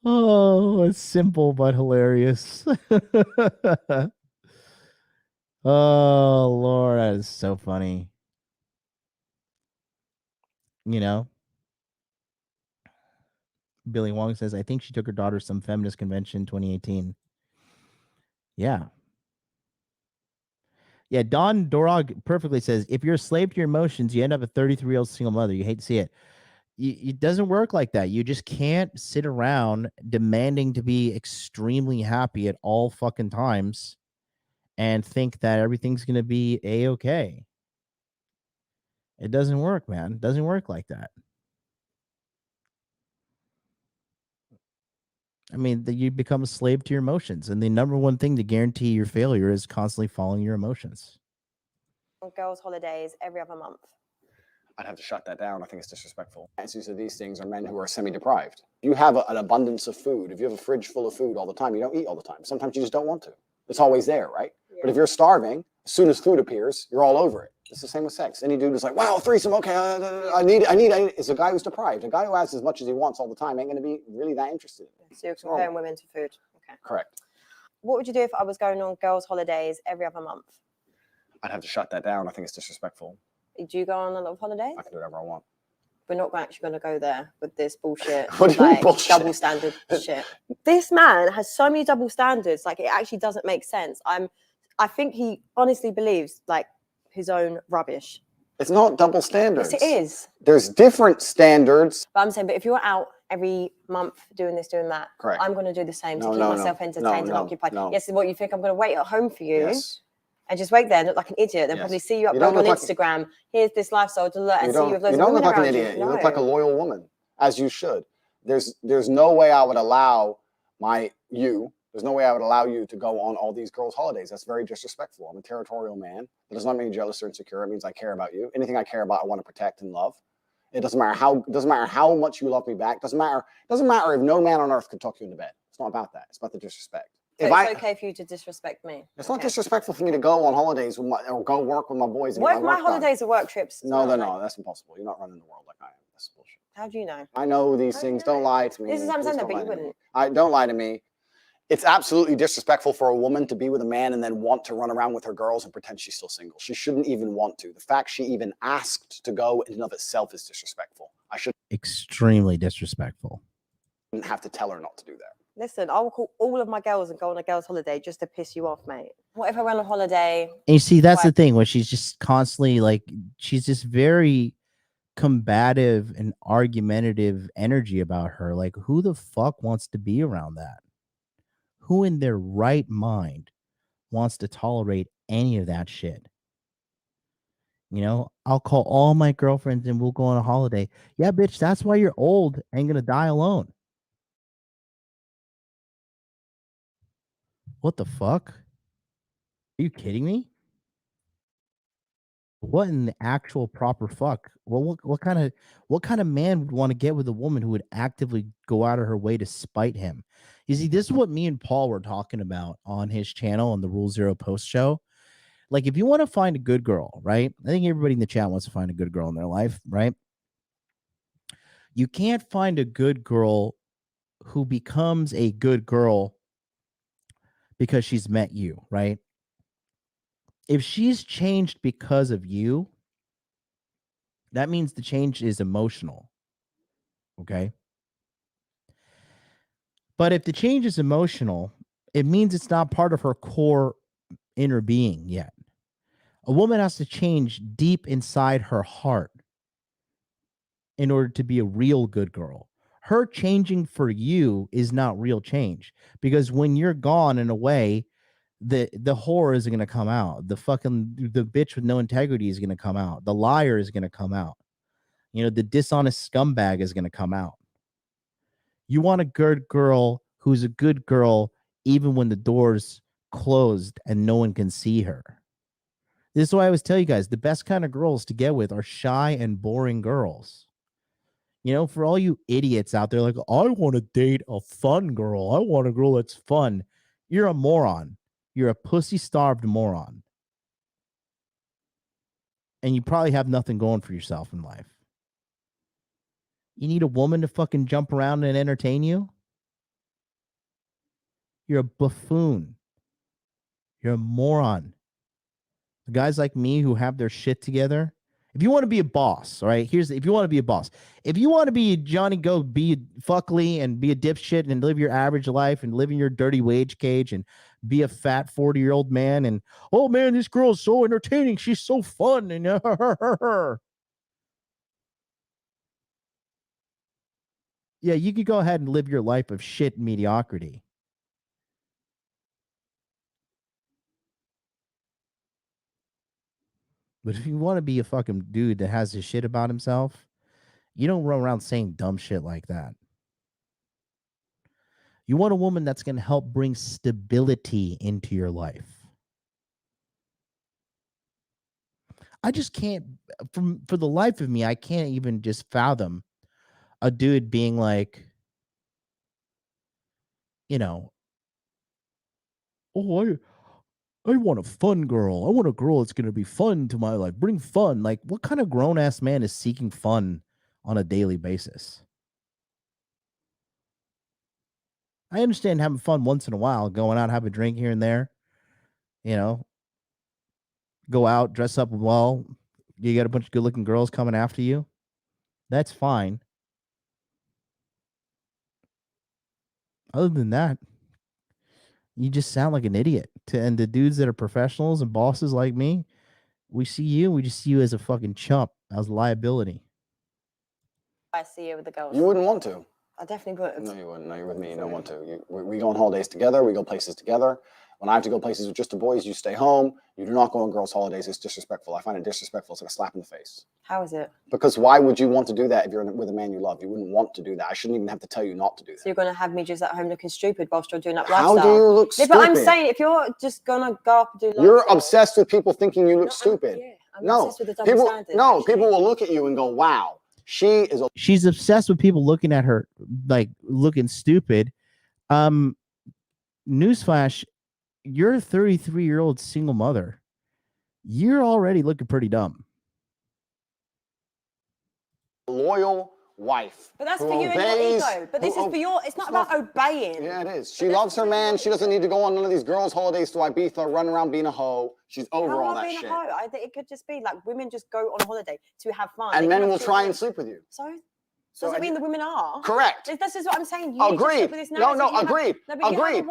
Oh, it's simple but hilarious. Oh, Lord, that is so funny. Billy Wong says, I think she took her daughter to some feminist convention in 2018. Yeah. Yeah, Don Dorog perfectly says, if you're a slave to your emotions, you end up a 33-year-old single mother. You hate to see it. It doesn't work like that. You just can't sit around demanding to be extremely happy at all fucking times and think that everything's going to be A-okay. It doesn't work, man. It doesn't work like that. I mean, you become a slave to your emotions. And the number one thing to guarantee your failure is constantly following your emotions. Girls' holidays every other month. I'd have to shut that down. I think it's disrespectful. Answers to these things are men who are semi-deprived. You have an abundance of food. If you have a fridge full of food all the time, you don't eat all the time. Sometimes you just don't want to. It's always there, right? Yeah. But if you're starving, as soon as food appears, you're all over it. It's the same with sex. Any dude is like, wow, threesome, okay, I need. It's a guy who's deprived. A guy who has as much as he wants all the time ain't going to be really that interested. So you're comparing women to food. Okay. Correct. What would you do if I was going on girls' holidays every other month? I'd have to shut that down. I think it's disrespectful. Do you go on a lot of holidays? I can do whatever I want. We're not actually going to go there with this bullshit. What do you mean bullshit? Double standard shit. This man has so many double standards. Like, it actually doesn't make sense. I think he honestly believes like his own rubbish. It's not double standards. Yes, it is. There's different standards. But I'm saying, but if you're out every month doing this, doing that, correct, I'm going to do the same to keep myself entertained and occupied. Yes, what you think I'm going to wait at home for you? Yes. And just wait there and look like an idiot. Then probably see you upload on Instagram. Here's this lifestyle to learn and see you with loads of women around you. You don't look like an idiot. You look like a loyal woman, as you should. There's no way I would allow there's no way I would allow you to go on all these girls' holidays. That's very disrespectful. I'm a territorial man. That does not mean jealous or insecure. It means I care about you. Anything I care about, I want to protect and love. It doesn't matter how much you love me back. Doesn't matter if no man on earth could talk you into bed. It's not about that. It's about the disrespect. So it's okay for you to disrespect me. It's not disrespectful for me to go on holidays or go work with my boys. And my holidays are work trips. No, they're not. That's impossible. You're not running the world like I am. That's bullshit. How do you know? I know these things. Don't lie to me. This is what I'm saying, but you wouldn't. Don't lie to me. It's absolutely disrespectful for a woman to be with a man and then want to run around with her girls and pretend she's still single. She shouldn't even want to. The fact she even asked to go in and of itself is disrespectful. I should extremely disrespectful. Didn't have to tell her not to do that. Listen, I will call all of my girls and go on a girls' holiday just to piss you off, mate. What if I went on holiday? And you see, that's the thing, when she's just constantly like, she's just very combative and argumentative energy about her. Like, who the fuck wants to be around that? Who in their right mind wants to tolerate any of that shit? You know, I'll call all my girlfriends and we'll go on a holiday. Yeah, bitch, that's why you're old and gonna die alone. What the fuck? Are you kidding me? What in the actual proper fuck? Well, what kind of man would want to get with a woman who would actively go out of her way to spite him? You see, this is what me and Paul were talking about on his channel on the Rule Zero Post show. Like, if you want to find a good girl, right? I think everybody in the chat wants to find a good girl in their life, right? You can't find a good girl who becomes a good girl because she's met you, right? If she's changed because of you, that means the change is emotional. Okay? But if the change is emotional, it means it's not part of her core inner being yet. A woman has to change deep inside her heart in order to be a real good girl. Her changing for you is not real change, because when you're gone and away, the whore is going to come out. The bitch with no integrity is going to come out. The liar is going to come out. You know, the dishonest scumbag is going to come out. You want a good girl who's a good girl even when the door's closed and no one can see her. This is why I always tell you guys, the best kind of girls to get with are shy and boring girls. You know, for all you idiots out there, like, I want to date a fun girl. I want a girl that's fun. You're a moron. You're a pussy-starved moron. And you probably have nothing going for yourself in life. You need a woman to fucking jump around and entertain you? You're a buffoon. You're a moron. The guys like me who have their shit together, if you want to be a boss, all right, if you want to be a boss, if you want to be Johnny Go, be fuckly and be a dipshit and live your average life and live in your dirty wage cage and be a fat 40-year-old man and, oh man, this girl is so entertaining. She's so fun. And yeah, you could go ahead and live your life of shit and mediocrity. But if you want to be a fucking dude that has his shit about himself, you don't run around saying dumb shit like that. You want a woman that's going to help bring stability into your life. I just can't, for the life of me, I can't even just fathom a dude being like, you know, oh, I want a fun girl. I want a girl that's going to be fun to my life. Bring fun. Like, what kind of grown-ass man is seeking fun on a daily basis? I understand having fun once in a while, going out, have a drink here and there, you know, go out, dress up well. You got a bunch of good-looking girls coming after you. That's fine. Other than that, you just sound like an idiot. And the dudes that are professionals and bosses like me, we just see you as a fucking chump, as a liability. I see you with the girls. You wouldn't want to. I definitely would. No, you wouldn't. No, you're with me. You don't want to. We go on holidays together. We go places together. When I have to go places with just the boys, you stay home. You do not go on girls' holidays. It's disrespectful. I find it disrespectful. It's like a slap in the face. How is it? Because why would you want to do that if you're with a man you love? You wouldn't want to do that. I shouldn't even have to tell you not to do that. So you're going to have me just at home looking stupid whilst you're doing that How lifestyle? do you look Yeah, stupid? but I'm saying, if you're just going to go up and do lifestyle... You're obsessed with people thinking you look stupid. I'm obsessed with the double people, standard. no, people will look at you and go, wow, she's obsessed with people looking at her like looking stupid. Newsflash, you're a 33-year-old single mother. You're already looking pretty dumb. Loyal wife. But that's for you and your ego. But this is for your... It's not about obeying. Yeah, it is. She loves her man. She doesn't need to go on none of these girls' holidays to Ibiza, run around being a hoe. She's over all that shit. I think it could just be like women just go on holiday to have fun. And men will try and sleep with you. So doesn't mean the women are. Correct. This is what I'm saying. You agreed. With this no, agreed. Agreed.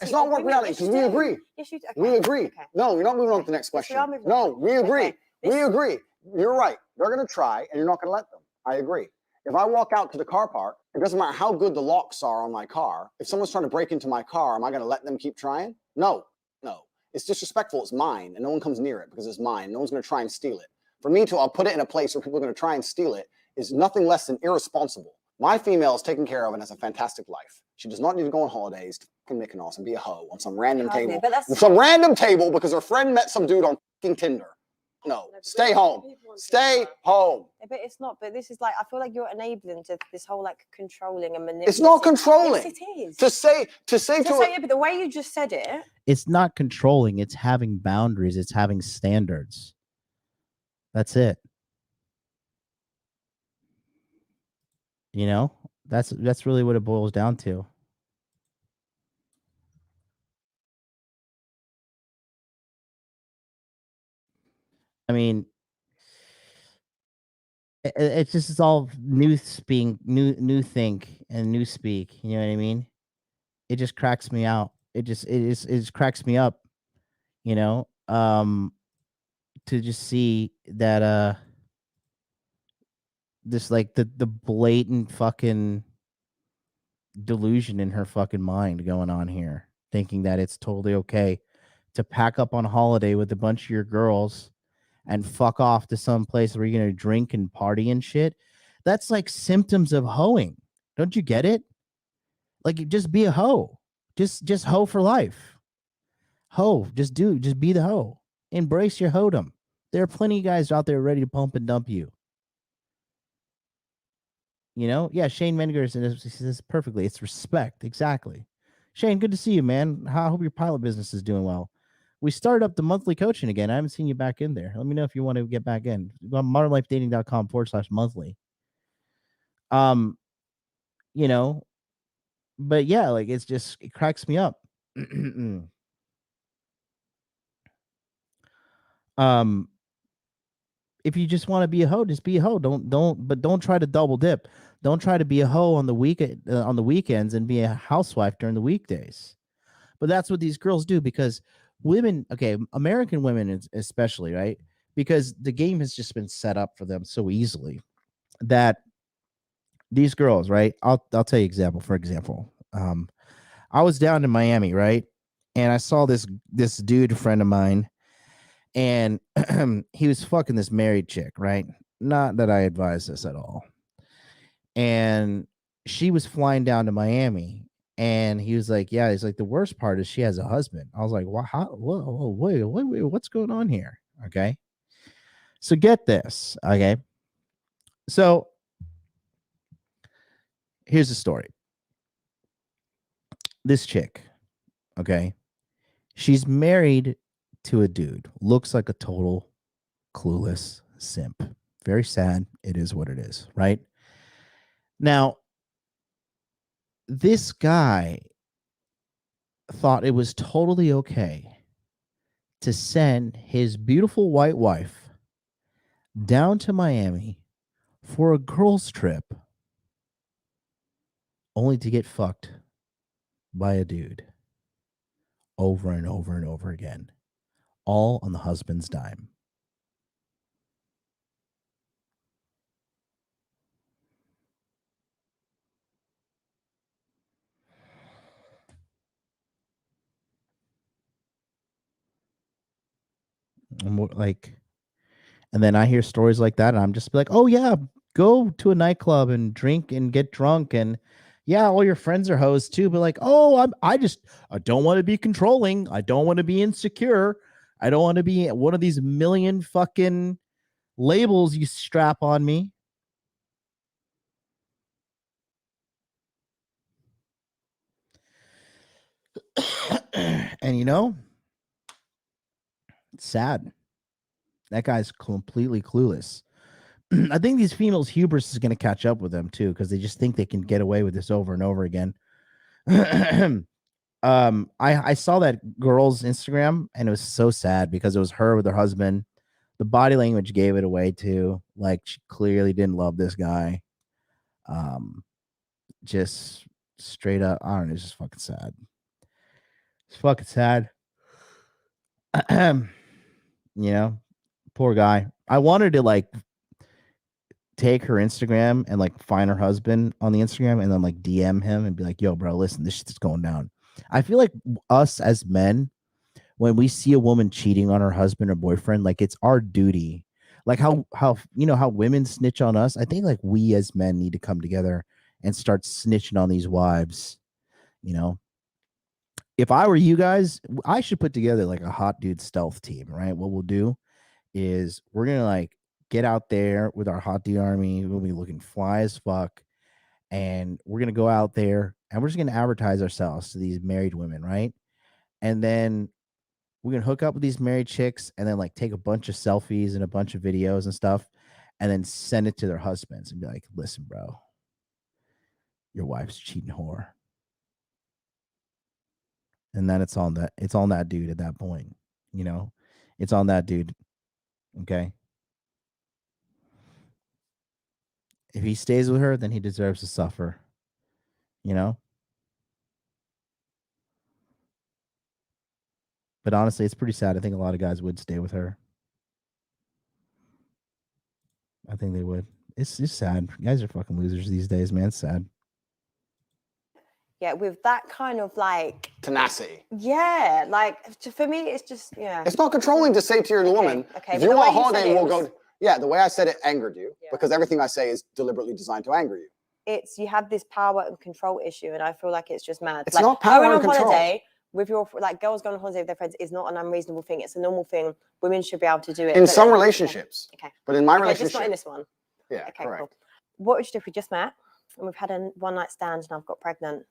It's not warped reality because we agree. Yes, you do. We agree. Okay. No, you're not moving on to the next question. No, we agree. We agree. You're right. They're going to try and you're not going to let them. I agree. If I walk out to the car park, it doesn't matter how good the locks are on my car. If someone's trying to break into my car, am I going to let them keep trying? No. It's disrespectful. It's mine, and no one comes near it because it's mine. No one's going to try and steal it. For me to, I'll put it in a place where people are going to try and steal it is nothing less than irresponsible. My female is taken care of and has a fantastic life. She does not need to go on holidays to fucking Mykonos and be a hoe on some random table. Some random table because her friend met some dude on fucking Tinder. No, stay home. Stay home. But it's not. But this is like, I feel like you're enabling to this whole like controlling and manipulating. It's not controlling. Yes, it is. To say it, but the way you just said it. It's not controlling. It's having boundaries. It's having standards. That's it. You know, that's really what it boils down to. I mean, it's just it's all new think and new speak. You know what I mean? It just cracks me out. It just cracks me up. You know, to just see that this like the blatant fucking delusion in her fucking mind going on here, thinking that it's totally okay to pack up on holiday with a bunch of your girls and fuck off to some place where you're going to drink and party and shit. That's like symptoms of hoeing. Don't you get it? Like, just be a hoe. Just hoe for life. Hoe. Just be the hoe. Embrace your hoedom. There are plenty of guys out there ready to pump and dump you. You know? Yeah, Shane Menger says perfectly. It's respect. Exactly. Shane, good to see you, man. I hope your pilot business is doing well. We started up the monthly coaching again. I haven't seen you back in there. Let me know if you want to get back in. Go on modernlifedating.com/monthly. You know, but yeah, like it cracks me up. If you just want to be a hoe, just be a hoe. Don't try to double dip. Don't try to be a hoe on the weekends and be a housewife during the weekdays. But that's what these girls do because women, okay, American women especially, right? Because the game has just been set up for them so easily that these girls, right? I'll tell you example. For example, I was down in Miami, right? And I saw this dude friend of mine, and he was fucking this married chick, right? Not that I advise this at all. And she was flying down to Miami, and he was like, yeah, he's like, the worst part is she has a husband. I was like, well, how, whoa, wait, what's going on here? Okay. So get this. Okay. So here's the story. This chick, okay, she's married to a dude, looks like a total clueless simp. Very sad. It is what it is, right? Now, this guy thought it was totally okay to send his beautiful white wife down to Miami for a girls' trip only to get fucked by a dude over and over and over again, all on the husband's dime. And then I hear stories like that, and I'm just like, oh yeah, go to a nightclub and drink and get drunk, and yeah, all your friends are hoes too. But like, oh, I don't want to be controlling. I don't want to be insecure. I don't want to be one of these million fucking labels you strap on me. And you know, it's sad. That guy's completely clueless. I think these females' hubris is going to catch up with them too, because they just think they can get away with this over and over again. I saw that girl's Instagram, and it was so sad because it was her with her husband. The body language gave it away too. Like, she clearly didn't love this guy. Just straight up, I don't know, it's just fucking sad. It's fucking sad. You know, poor guy. I wanted to like take her Instagram and like find her husband on the Instagram and then like DM him and be like, yo, bro, listen, this shit's going down. I feel like us as men, when we see a woman cheating on her husband or boyfriend, like it's our duty. Like how you know how women snitch on us. I think like we as men need to come together and start snitching on these wives. You know, if I were you guys, I should put together like a hot dude stealth team, right? What we'll do is we're gonna like get out there with our hot dude army. We'll be looking fly as fuck, and we're gonna go out there and we're just gonna advertise ourselves to these married women, right? And then we're gonna hook up with these married chicks and then like take a bunch of selfies and a bunch of videos and stuff, and then send it to their husbands and be like, listen, bro, your wife's a cheating whore. And then it's on that dude at that point, you know, it's on that dude. Okay. If he stays with her, then he deserves to suffer, you know? But honestly, it's pretty sad. I think a lot of guys would stay with her. I think they would. It's just sad. Guys are fucking losers these days, man. It's sad. Yeah, with that kind of like tenacity. Yeah, like for me, it's just It's not controlling to say to your woman, if you want a holiday, we'll go. Yeah, the way I said it angered you because everything I say is deliberately designed to anger you. It's you have this power and control issue, and I feel like it's just mad. It's like, not power going and on control. holiday with your like girls going on holiday with their friends is not an unreasonable thing. It's a normal thing. Women should be able to do it In some relationships. Okay. But in my relationship, just not in this one. Yeah, okay, correct. Cool. What would you do if we just met and we've had a one-night stand and I've got pregnant?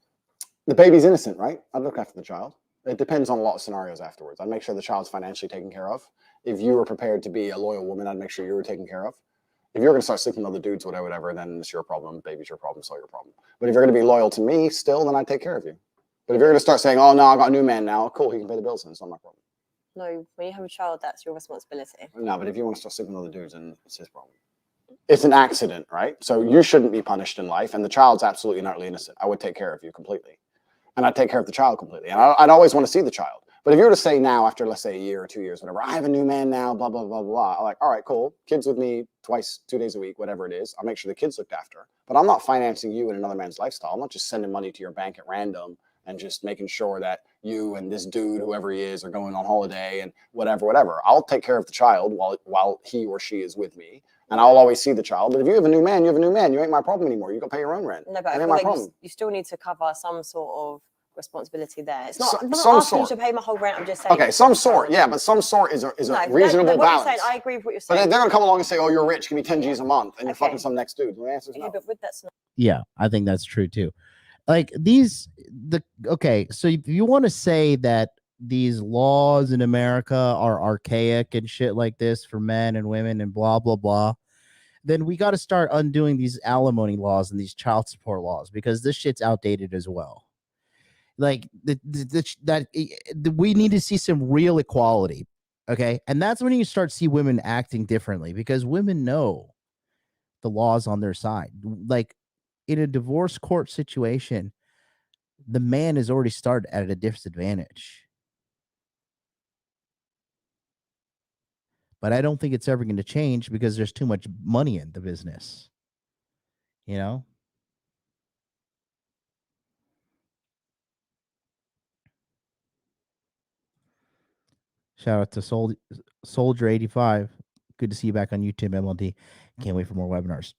The baby's innocent, right? I'd look after the child. It depends on a lot of scenarios afterwards. I'd make sure the child's financially taken care of. If you were prepared to be a loyal woman, I'd make sure you were taken care of. If you're going to start sleeping with other dudes, whatever, then it's your problem. Baby's your problem, so your problem. But if you're going to be loyal to me still, then I'd take care of you. But if you're going to start saying, oh, no, I got a new man now, cool, he can pay the bills, then it's not my problem. No, when you have a child, that's your responsibility. No, but if you want to start sleeping with other dudes, then it's his problem. It's an accident, right? So you shouldn't be punished in life, and the child's absolutely not innocent. I would take care of you completely. and I'd take care of the child completely. And I'd always want to see the child. But if you were to say now, after let's say a year or 2 years, whatever, I have a new man now, blah, blah, blah, blah. I'm like, all right, cool. Kids with me 2 days a week, whatever it is. I'll make sure the kids looked after. But I'm not financing you in another man's lifestyle. I'm not just sending money to your bank at random and just making sure that you and this dude, whoever he is, are going on holiday and whatever. I'll take care of the child while he or she is with me. And I'll always see the child. But if you have a new man, you have a new man. You ain't my problem anymore. You go pay your own rent. No, but I feel like you still need to cover some sort of responsibility there. It's not, I'm not asking you to pay my whole rent. I'm just saying. Okay, some sort, yeah, but some sort is a reasonable balance. I agree with what you're saying. But they're gonna come along and say, "Oh, you're rich. Give me 10 G's a month," and you're fucking some next dude. The answer's no. But with that, yeah, I think that's true too. Like so if you want to say that these laws in America are archaic and shit like this for men and women and blah blah blah, then we got to start undoing these alimony laws and these child support laws, because this shit's outdated as well. Like we need to see some real equality, okay? And that's when you start to see women acting differently, because women know the laws on their side. Like in a divorce court situation, the man is already started at a disadvantage. But I don't think it's ever going to change because there's too much money in the business, you know? Shout out to Soldier85. Good to see you back on YouTube, MLD. Can't wait for more webinars.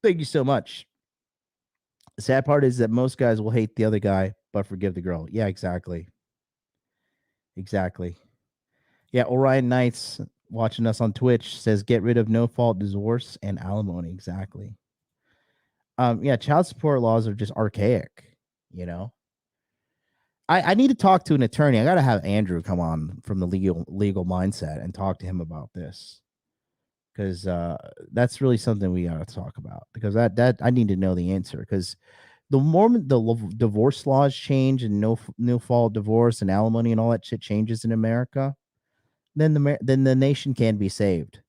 Thank you so much. The sad part is that most guys will hate the other guy, but forgive the girl. Yeah, exactly. Exactly. Yeah, Orion Knights watching us on Twitch says get rid of no-fault divorce and alimony. Exactly. Yeah, child support laws are just archaic, you know? I need to talk to an attorney. I got to have Andrew come on from the legal mindset and talk to him about this, because that's really something we got to talk about, because that I need to know the answer, because the moment the divorce laws change and no fault divorce and alimony and all that shit changes in America, then the nation can be saved.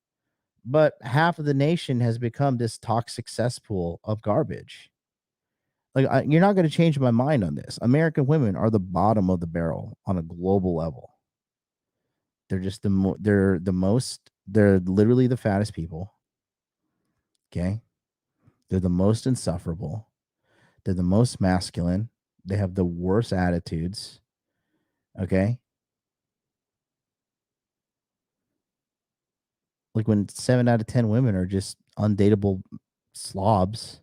But half of the nation has become this toxic cesspool of garbage. Like, you're not going to change my mind on this. American women are the bottom of the barrel on a global level. They're just they're literally the fattest people. Okay. They're the most insufferable. They're the most masculine. They have the worst attitudes. Okay. Like when 7 out of 10 women are just undateable slobs,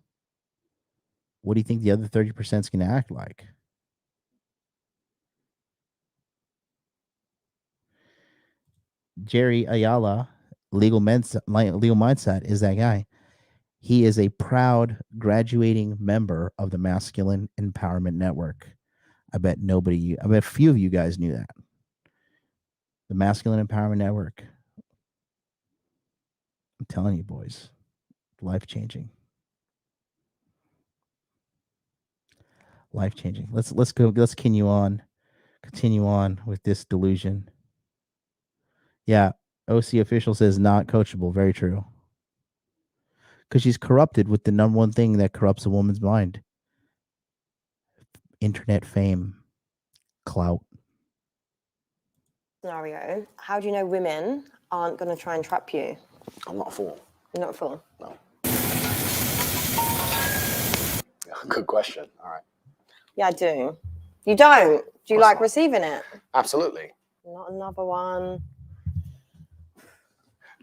what do you think the other 30% is going to act like? Jerry Ayala, legal mindset, is that guy. He is a proud graduating member of the Masculine Empowerment Network. I bet a few of you guys knew that. The Masculine Empowerment Network. I'm telling you, boys, life-changing. Life-changing. Let's continue on with this delusion. Yeah, OC official says not coachable. Very true. Because she's corrupted with the number one thing that corrupts a woman's mind: internet fame, clout. Scenario. How do you know women aren't going to try and trap you? I'm not a fool. You're not a fool? No. Good question. All right. Yeah, I do. You don't? Do you like receiving it? Absolutely. Not another one.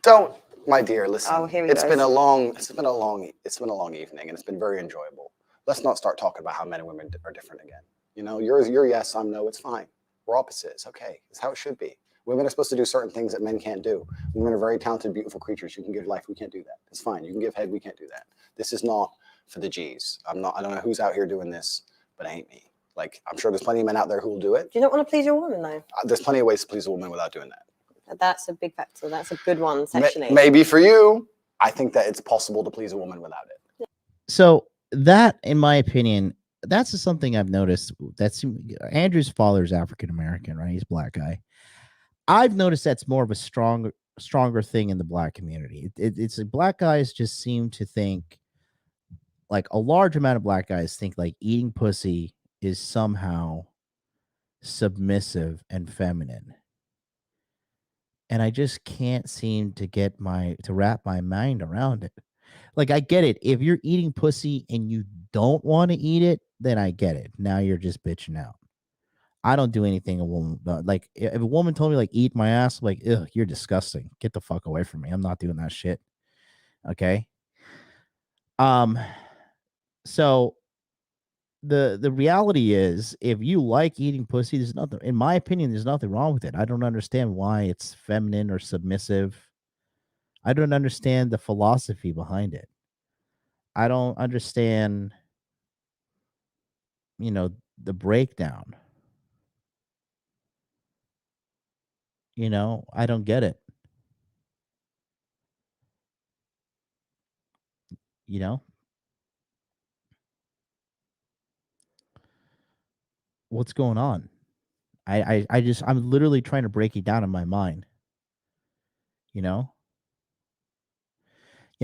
Don't, my dear, listen. Oh, here we it's go. been a long evening, and it's been very enjoyable. Let's not start talking about how men and women are different again. You know, you're yes, I'm no, it's fine. We're opposites. Okay. It's how it should be. Women are supposed to do certain things that men can't do. Women are very talented, beautiful creatures. You can give life, we can't do that. It's fine. You can give head, we can't do that. This is not for the G's. I don't know who's out here doing this, but it ain't me. Like, I'm sure there's plenty of men out there who will do it. Do you not want to please your woman, though? There's plenty of ways to please a woman without doing that. That's a big factor. That's a good one, sexually. Maybe for you, I think that it's possible to please a woman without it. So that, in my opinion, that's just something I've noticed. That's Andrew's father's African American, right? He's a black guy. I've noticed that's more of a stronger thing in the black community. It's like black guys just seem to think, like a large amount of black guys think like eating pussy is somehow submissive and feminine. And I just can't seem to wrap my mind around it. Like, I get it. If you're eating pussy and you don't want to eat it, then I get it. Now you're just bitching out. I don't do anything a woman like. If a woman told me like eat my ass, I'm like, ugh, you're disgusting. Get the fuck away from me. I'm not doing that shit. Okay. So the reality is, if you like eating pussy, there's nothing, in my opinion, there's nothing wrong with it. I don't understand why it's feminine or submissive. I don't understand the philosophy behind it. I don't understand, the breakdown. I don't get it. What's going on? I'm literally trying to break it down in my mind. Yeah,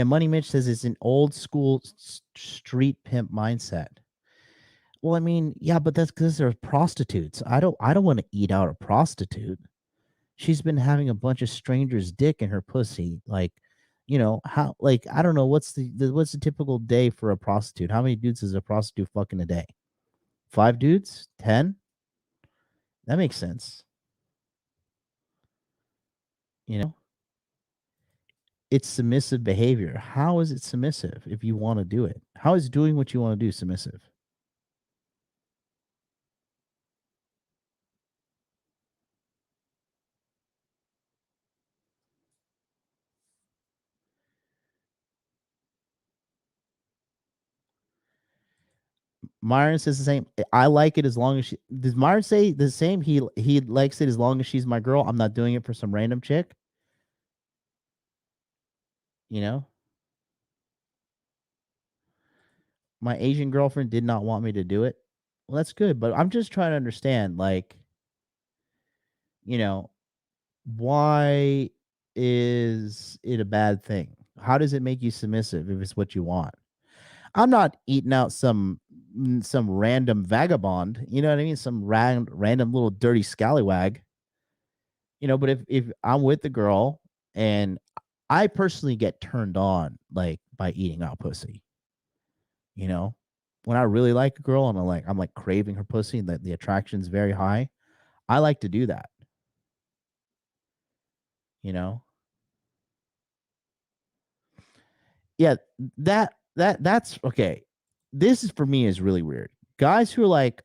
Money Mitch says it's an old school street pimp mindset. Well, I mean, yeah, but that's because they're prostitutes. I don't want to eat out a prostitute. She's been having a bunch of strangers' dick in her pussy. Like, how? Like, I don't know what's the typical day for a prostitute. How many dudes is a prostitute fucking a day? 5 dudes? 10? That makes sense. It's submissive behavior. How is it submissive if you want to do it? How is doing what you want to do submissive? Myron says the same. I like it as long as she. Does Myron say the same? He likes it as long as she's my girl. I'm not doing it for some random chick. My Asian girlfriend did not want me to do it. Well, that's good, but I'm just trying to understand, like, why is it a bad thing? How does it make you submissive if it's what you want? I'm not eating out some random vagabond, you know what I mean? Some random little dirty scallywag. But if I'm with the girl and I personally get turned on like by eating out pussy. When I really like a girl and I'm like craving her pussy and the attraction's very high, I like to do that. Yeah, that's okay. This is, for me, is really weird. Guys who are like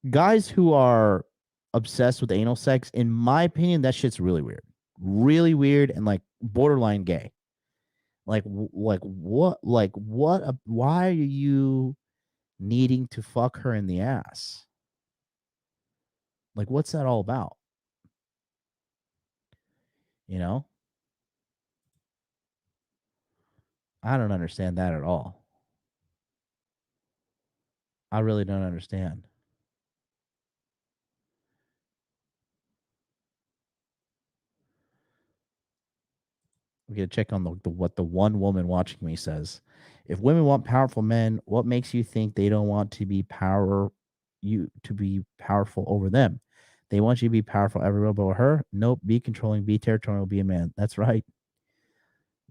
guys who are obsessed with anal sex, in my opinion, that shit's really weird. Really weird and like borderline gay. Like what? Why are you needing to fuck her in the ass? Like, what's that all about? I don't understand that at all. I really don't understand. We gotta check on what the one woman watching me says. If women want powerful men, what makes you think they don't want to be powerful over them? They want you to be powerful everywhere but her. Nope. Be controlling, be territorial, be a man. That's right.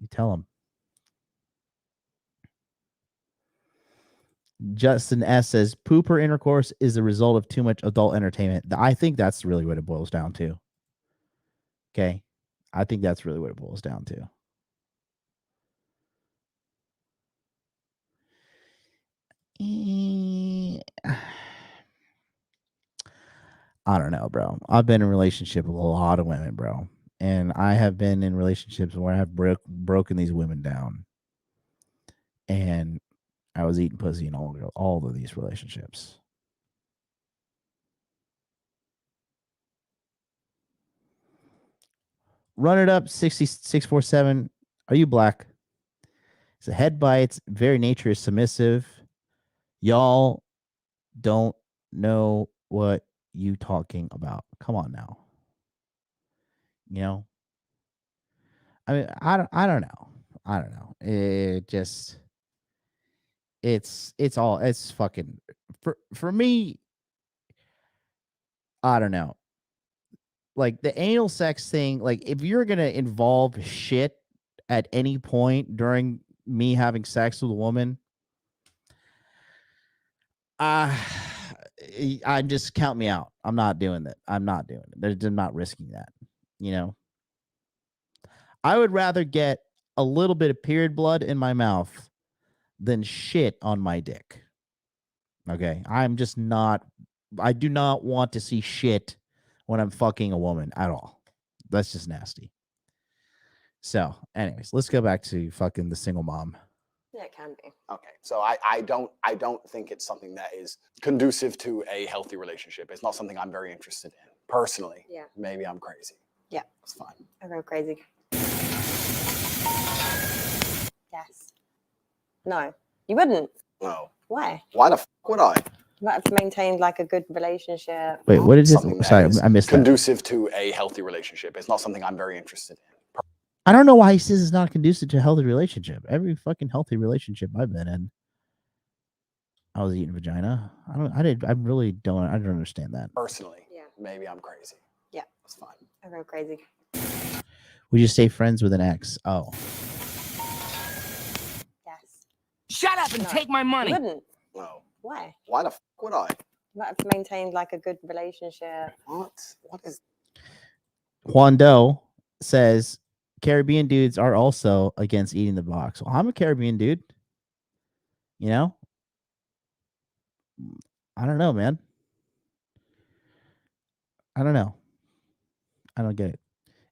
You tell them. Justin S says pooper intercourse is the result of too much adult entertainment. I think that's really what it boils down to. Okay. I think that's really what it boils down to. I don't know, bro. I've been in a relationship with a lot of women, bro. And I have been in relationships where I have broken these women down. And I was eating pussy in all of these relationships. Run it up 6647. Are you black? It's a head bites. Very nature is submissive. Y'all don't know what you talking about. Come on now. I mean, I don't know. It just, it's fucking for me. I don't know. Like the anal sex thing, like if you're gonna involve shit at any point during me having sex with a woman, I just count me out. I'm not doing that. I'm not doing it. I'm not risking that. You know, I would rather get a little bit of period blood in my mouth than shit on my dick. Okay, I'm just not. I do not want to see shit when I'm fucking a woman at all. That's just nasty. So, anyways, let's go back to fucking the single mom. Yeah, it can be. Okay, so I don't think it's something that is conducive to a healthy relationship. It's not something I'm very interested in personally. Yeah. Maybe I'm crazy. Yeah. It's fine. I go crazy. Yes. No, you wouldn't. No. Why? Why the fuck would I? You might have maintained like a good relationship. Wait, what is Something it? that Sorry, is I missed that. conducive to a healthy relationship. It's not something I'm very interested in. I don't know why he says it's not conducive to a healthy relationship. Every fucking healthy relationship I've been in, I was eating vagina. I really don't understand that. Personally, Yeah. Maybe I'm crazy. Yeah. That's fine. I go crazy. We just stay friends with an ex. Oh. Yes. Shut up and take my You money. wouldn't. No. Why? Why the fuck would I? You might have maintained like a good relationship. What? What is? Juan Doe says Caribbean dudes are also against eating the box. Well, I'm a Caribbean dude. You know? I don't know, man. I don't know. I don't get it.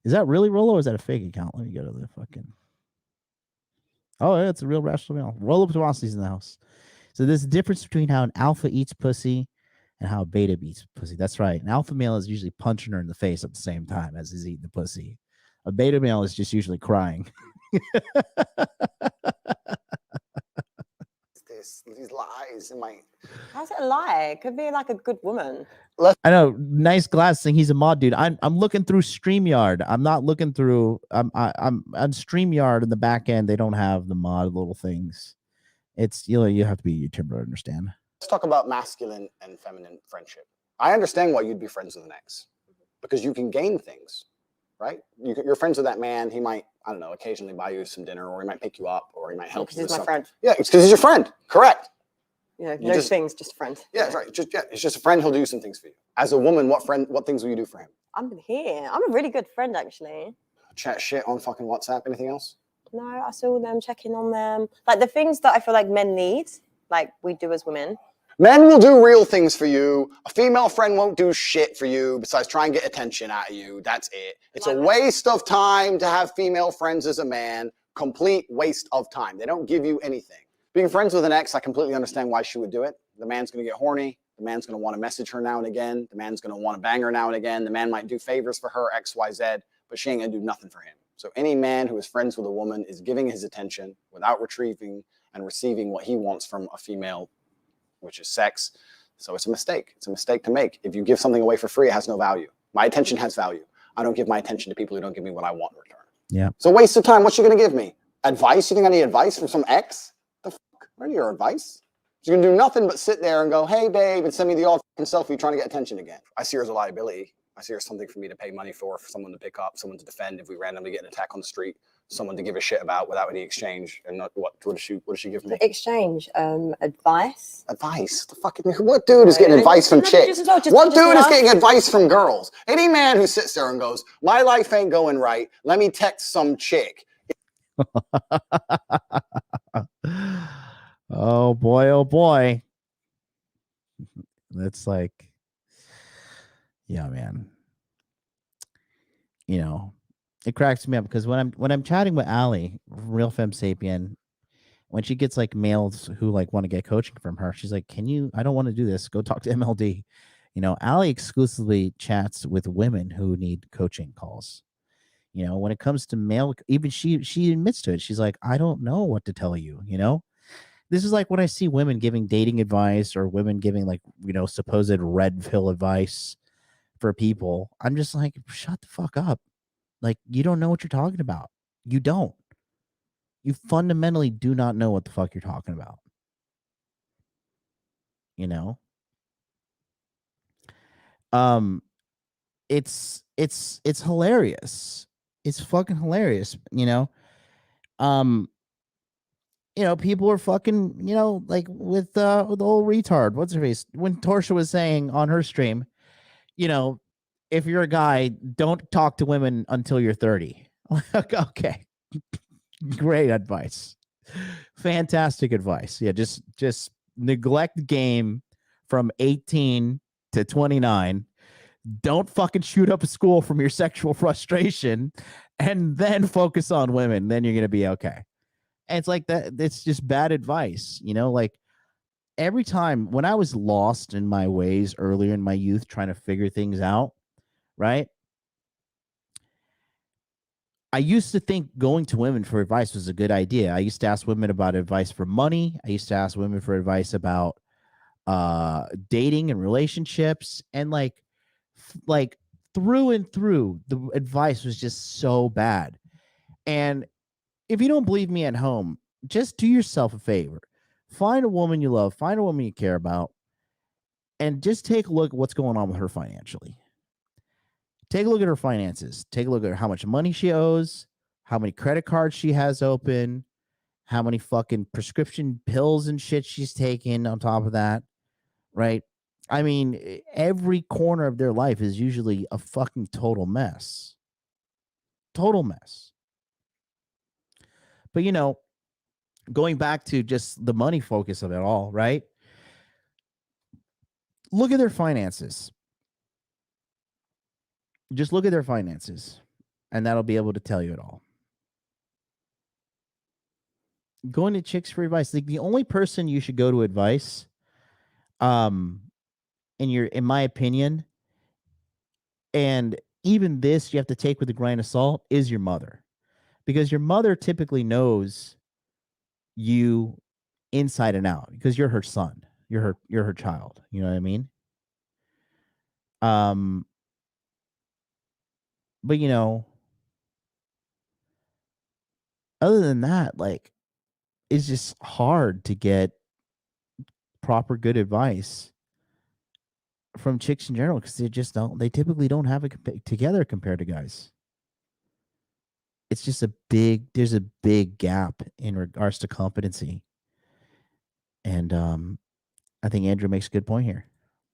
Is that really Rollo or is that a fake account? Let me go to the fucking. Oh, yeah, it's a real rational male. Rollo Tomasi's in the house. So there's a difference between how an alpha eats pussy and how a beta eats pussy. That's right. An alpha male is usually punching her in the face at the same time as he's eating the pussy. A beta male is just usually crying. These lies in my. How's it a lie? It could be like a good woman. I know. Nice glass thing. He's a mod dude. I'm looking through StreamYard. I'm not looking through. I'm on StreamYard in the back end. They don't have the mod little things. It's you have to be a YouTuber to understand. Let's talk about masculine and feminine friendship. I understand why you'd be friends with an ex, because you can gain things, right? You're friends with that man. He might, I don't know, occasionally buy you some dinner, or he might pick you up, or he might help you with He's my something. friend. Yeah, it's because he's your friend. Correct. Yeah, You no just- things, just a friend. Yeah, that's right. It's just a friend. He'll do some things for you. As a woman, what things will you do for him? I'm here. I'm a really good friend, actually. Chat shit on fucking WhatsApp. Anything else? No, I saw them, checking on them. Like the things that I feel like men need, like we do as women. Men will do real things for you. A female friend won't do shit for you besides try and get attention out of you. That's it. It's a waste of time to have female friends as a man. Complete waste of time. They don't give you anything. Being friends with an ex, I completely understand why she would do it. The man's going to get horny. The man's going to want to message her now and again. The man's going to want to bang her now and again. The man might do favors for her, X, Y, Z, but she ain't going to do nothing for him. So any man who is friends with a woman is giving his attention without retrieving and receiving what he wants from a female, which is sex. So it's a mistake. It's a mistake to make. If you give something away for free, it has no value. My attention has value. I don't give my attention to people who don't give me what I want in return. Yeah. It's a waste of time. What's she going to give me? Advice? You think I need advice from some ex? The fuck? What are your advice? She's going to do nothing but sit there and go, hey, babe, and send me the odd selfie trying to get attention again. I see her as a liability. I see her as something for me to pay money for someone to pick up, someone to defend if we randomly get an attack on the street, someone to give a shit about without any exchange. And not, what does she give me? Exchange, advice. Advice? The fucking, what dude is getting advice from chicks? What dude is getting advice from girls? Any man who sits there and goes, my life ain't going right, let me text some chick. Oh boy, oh boy. That's like, yeah, man. You know, it cracks me up because when I'm chatting with Allie, Real Femme Sapien, when she gets like males who like want to get coaching from her, she's like, I don't want to do this. Go talk to MLD. You know, Allie exclusively chats with women who need coaching calls. You know, when it comes to male, even she admits to it. She's like, I don't know what to tell you, you know? This is like when I see women giving dating advice or women giving like, you know, supposed red pill advice for people. I'm just like, shut the fuck up. Like, you don't know what you're talking about. You don't. You fundamentally do not know what the fuck you're talking about. you know. It's hilarious. It's fucking hilarious, you know. People are fucking, like with the old retard. What's her face? When Torsia was saying on her stream, if you're a guy, don't talk to women until you're 30. Okay. Great advice. Fantastic advice. Yeah, just neglect game from 18 to 29. Don't fucking shoot up a school from your sexual frustration and then focus on women. Then you're going to be okay. And it's like that. It's just bad advice, like every time when I was lost in my ways earlier in my youth, trying to figure things out, right? I used to think going to women for advice was a good idea. I used to ask women about advice for money. I used to ask women for advice about dating and relationships, and like through and through, the advice was just so bad. And if you don't believe me at home, just do yourself a favor. Find a woman you love, find a woman you care about, and just take a look at what's going on with her financially. Take a look at her finances. Take a look at how much money she owes, how many credit cards she has open, how many fucking prescription pills and shit she's taking on top of that, right? I mean, every corner of their life is usually a fucking total mess. Total mess. But, going back to just the money focus of it all, right? Look at their finances. Just look at their finances, and that'll be able to tell you it all. Going to chicks for advice, like the only person you should go to advice, in my opinion, and even this you have to take with a grain of salt, is your mother, because your mother typically knows you inside and out, because you're her son, you're her child. You know what I mean? But other than that, like, it's just hard to get proper good advice from chicks in general, because they typically don't have it together compared to guys. It's just there's a big gap in regards to competency. And I think Andrew makes a good point here.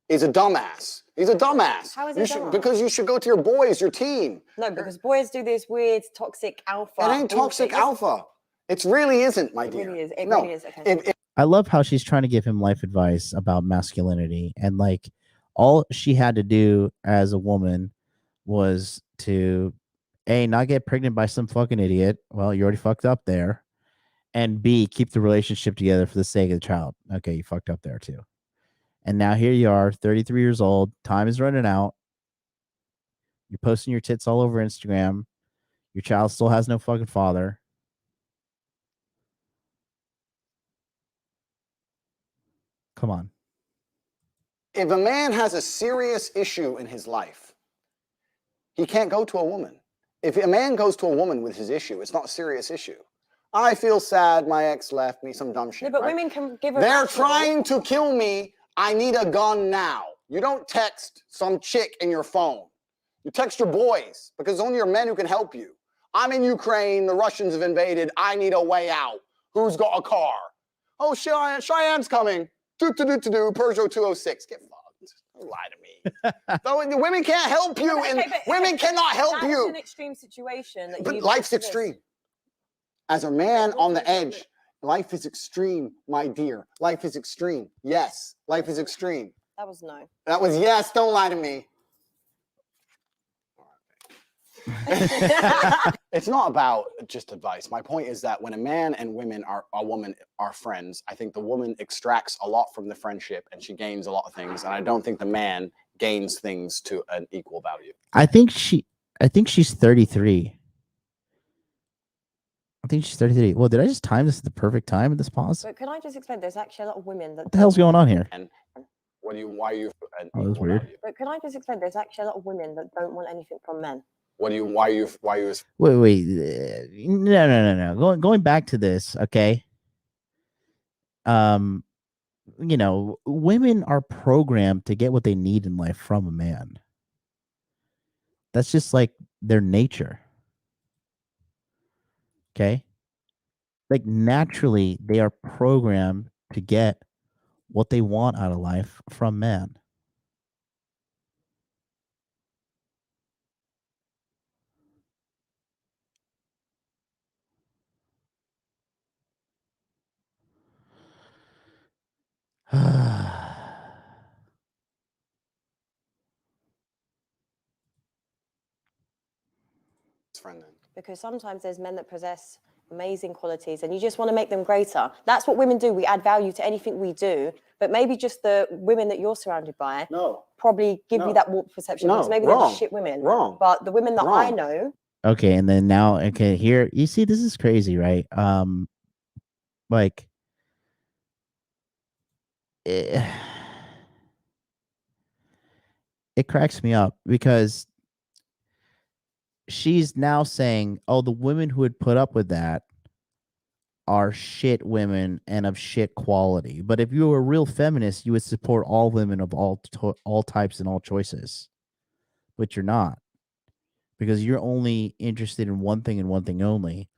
He's a dumbass. He's a dumbass. How is he dumbass? Because you should go to your boys, your team. No, because boys do this weird toxic alpha. It ain't toxic alpha. It really isn't, my dear. It really is. It really is. Okay. I love how she's trying to give him life advice about masculinity, and like all she had to do as a woman was to A, not get pregnant by some fucking idiot. Well, you already fucked up there. And B, keep the relationship together for the sake of the child. Okay, you fucked up there too. And now here you are, 33 years old. Time is running out. You're posting your tits all over Instagram. Your child still has no fucking father. Come on. If a man has a serious issue in his life, he can't go to a woman. If a man goes to a woman with his issue, it's not a serious issue. I feel sad, my ex left me, some dumb shit. Yeah, but right? women can give a They're trying to kill me. I need a gun now. You don't text some chick in your phone. You text your boys, because it's only your men who can help you. I'm in Ukraine. The Russians have invaded. I need a way out. Who's got a car? Oh, Cheyenne's coming. Peugeot 206. Get fucked. Don't lie to me. The women can't help you. Women cannot help you. That's an extreme situation. But life's extreme. As a man on the edge, life is extreme, my dear. Life is extreme. Yes, life is extreme. That was no. That was yes. Don't lie to me. It's not about just advice. My point is that when a man and woman are friends, I think the woman extracts a lot from the friendship and she gains a lot of things. And I don't think the man gains things to an equal value. I think she's 33. I think she's 33. Well, did I just time this at the perfect time at this pause? But can I just explain? There's actually a lot of women that. What the hell's going on here? And why are you? Oh, that's weird. Value? But can I just explain? There's actually a lot of women that don't want anything from men. Why are you? Wait. No. Going back to this, okay. you know, women are programmed to get what they need in life from a man. That's just like their nature. Okay? Like naturally they are programmed to get what they want out of life from men. Friend then. Because sometimes there's men that possess amazing qualities and you just want to make them greater. That's what women do. We add value to anything we do, but maybe just the women that you're surrounded by probably give you that warped perception because maybe they're just shit women. But the women that I know. Okay, and then now, okay, here you see this is crazy, right? Like it cracks me up because she's now saying, oh, the women who would put up with that are shit women and of shit quality. But if you were a real feminist, you would support all women of all types and all choices. But you're not, because you're only interested in one thing and one thing only,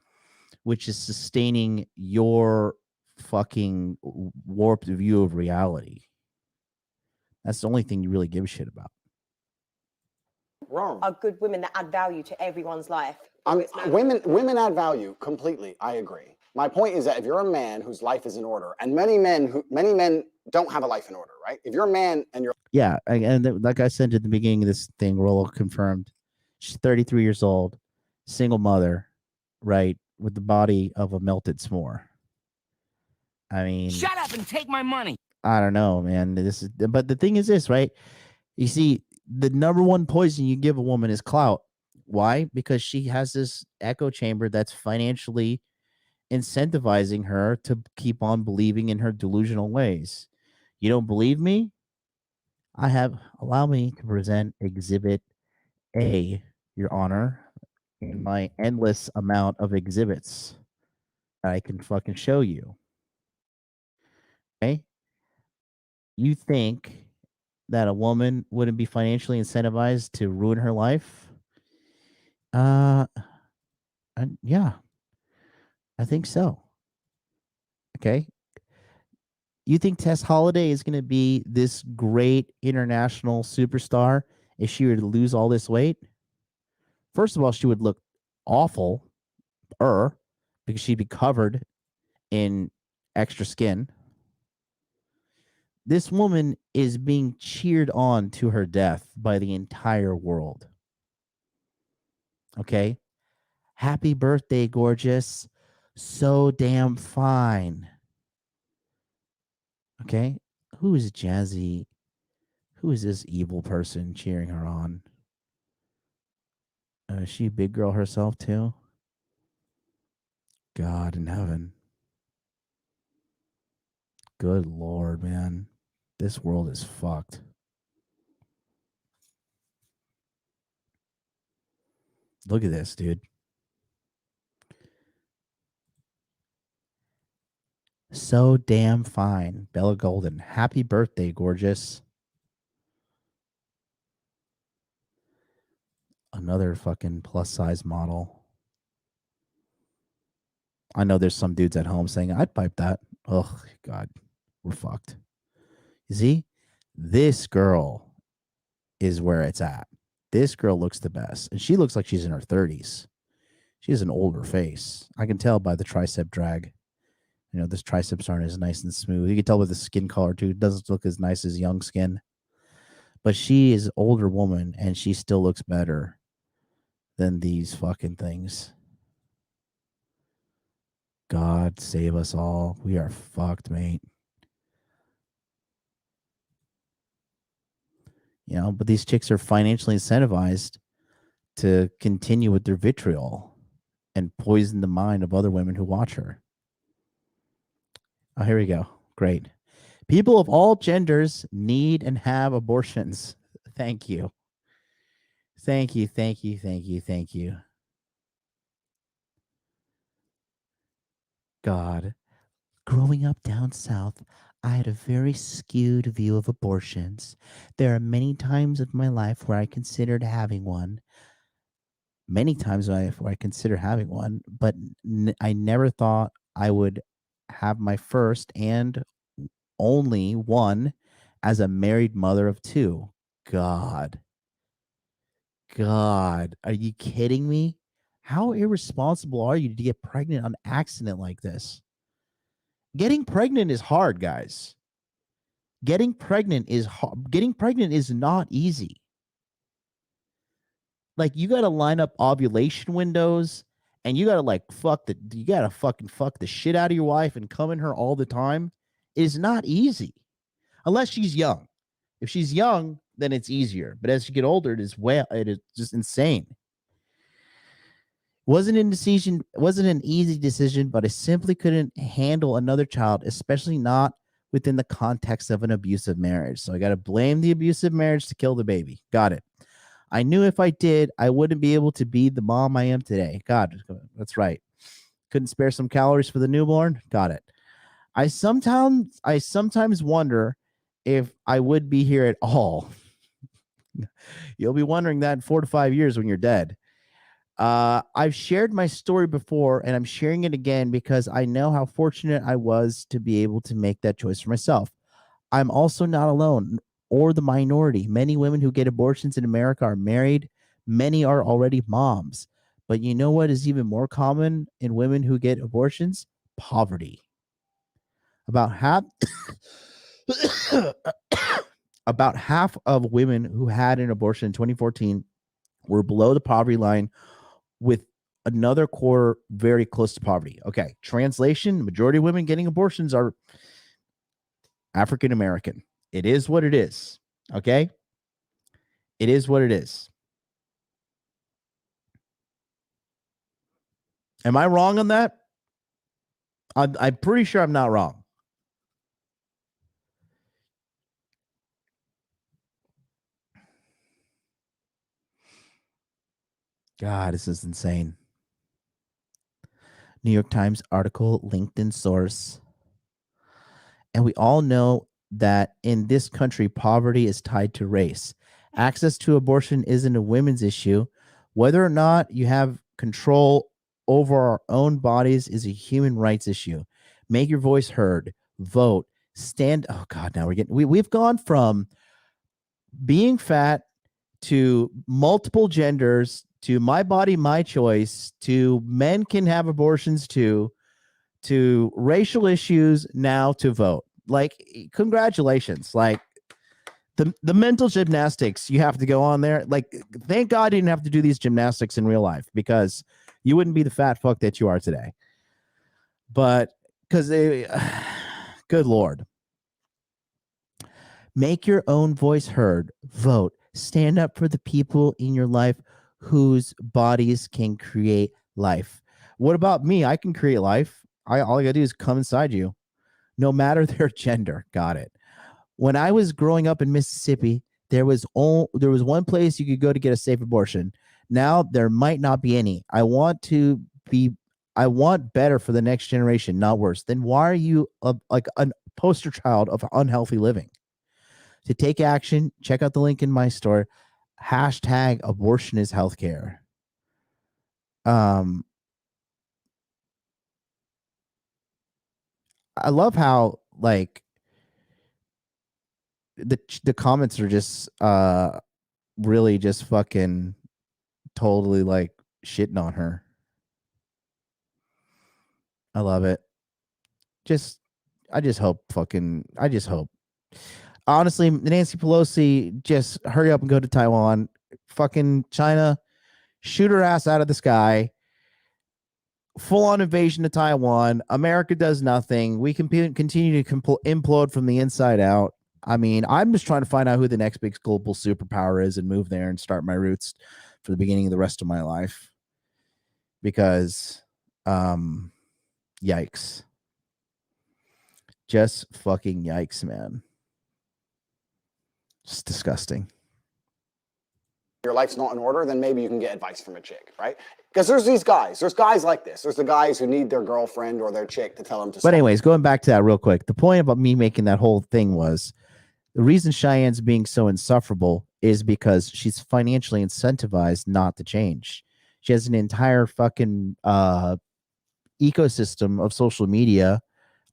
which is sustaining your fucking warped view of reality. That's the only thing you really give a shit about. Wrong. Are good women that add value to everyone's life. Women add value completely. I agree. My point is that if you're a man whose life is in order, and many men don't have a life in order, right? If you're a man and you're and like I said at the beginning of this thing, Rollo confirmed, she's 33 years old, single mother, right, with the body of a melted s'more. I mean, Shut up and take my money. I don't know, man. But the thing is this, right? You see, the number one poison you give a woman is clout. Why? Because she has this echo chamber that's financially incentivizing her to keep on believing in her delusional ways. You don't believe me? Allow me to present Exhibit A, Your Honor, in my endless amount of exhibits that I can fucking show you. Okay? You think that a woman wouldn't be financially incentivized to ruin her life? Yeah, I think so. Okay. You think Tess Holiday is going to be this great international superstar if she were to lose all this weight? First of all, she would look awful, because she'd be covered in extra skin. This woman is being cheered on to her death by the entire world. Okay? Happy birthday, gorgeous. So damn fine. Okay? Who is Jazzy? Who is this evil person cheering her on? Is she a big girl herself, too? God in heaven. Good Lord, man. This world is fucked. Look at this, dude. So damn fine. Bella Golden. Happy birthday, gorgeous. Another fucking plus size model. I know there's some dudes at home saying, I'd pipe that. Oh, God. We're fucked. You see? This girl is where it's at. This girl looks the best. And she looks like she's in her 30s. She has an older face. I can tell by the tricep drag. You know, this triceps aren't as nice and smooth. You can tell with the skin color, too. It doesn't look as nice as young skin. But she is an older woman, and she still looks better than these fucking things. God save us all. We are fucked, mate. You know, but these chicks are financially incentivized to continue with their vitriol and poison the mind of other women who watch her. Oh, here we go. Great. People of all genders need and have abortions. Thank you. Thank you, thank you, thank you, thank you. God. Growing up down south, I had a very skewed view of abortions. There are many times of my life where I considered having one. Many times in my life where I considered having one, but I never thought I would have my first and only one as a married mother of two. God. God, are you kidding me? How irresponsible are you to get pregnant on accident like this? Getting pregnant is hard, guys. Getting pregnant is hard. Getting pregnant is not easy. Like, you got to line up ovulation windows, and you got to you got to fucking fuck the shit out of your wife and come in her all the time. It is not easy unless she's young. If she's young, then it's easier. But as you get older, it is just insane. Wasn't an easy decision, but I simply couldn't handle another child, especially not within the context of an abusive marriage. So I got to blame the abusive marriage to kill the baby. Got it. I knew if I did, I wouldn't be able to be the mom I am today. God, that's right. Couldn't spare some calories for the newborn. Got it. I sometimes wonder if I would be here at all. You'll be wondering that in 4 to 5 years when you're dead. I've shared my story before, and I'm sharing it again because I know how fortunate I was to be able to make that choice for myself. I'm also not alone or the minority. Many women who get abortions in America are married. Many are already moms. But you know what is even more common in women who get abortions? Poverty. About half about half of women who had an abortion in 2014 were below the poverty line, with another quarter very close to poverty. Okay, translation, majority of women getting abortions are African American. It is what it is. Okay? It is what it is. Am I wrong on that? I'm pretty sure I'm not wrong. God, this is insane. New York Times article, LinkedIn source. And we all know that in this country, poverty is tied to race. Access to abortion isn't a women's issue. Whether or not you have control over our own bodies is a human rights issue. Make your voice heard. Vote. Stand. Oh God, now we've gone from being fat to multiple genders to my body, my choice to men can have abortions too, to racial issues, now to vote. Like, congratulations. Like, the mental gymnastics you have to go on there. Like, thank God you didn't have to do these gymnastics in real life, because you wouldn't be the fat fuck that you are today. But because good Lord. Make your own voice heard. Vote. Stand up for the people in your life whose bodies can create life. What about me? I can create life. All I gotta do is come inside you, no matter their gender. Got it. When I was growing up in Mississippi, there was one place you could go to get a safe abortion. Now there might not be any. I want better for the next generation, not worse. Then why are you like a poster child of unhealthy living? To take action, check out the link in my store. # abortion is healthcare. I love how, like, the comments are just really just fucking totally like shitting on her. I love it. I just hope. Honestly, Nancy Pelosi, just hurry up and go to Taiwan. Fucking China, shoot her ass out of the sky. Full-on invasion of Taiwan. America does nothing. We can continue to implode from the inside out. I mean, I'm just trying to find out who the next big global superpower is and move there and start my roots for the beginning of the rest of my life. Because, yikes. Just fucking yikes, man. Just disgusting. your life's not in order, then maybe you can get advice from a chick, right? Because there's guys like this. There's the guys who need their girlfriend or their chick to tell them to. But anyways, going back to that real quick, the point about me making that whole thing was the reason Cheyenne's being so insufferable is because she's financially incentivized not to change. She has an entire fucking ecosystem of social media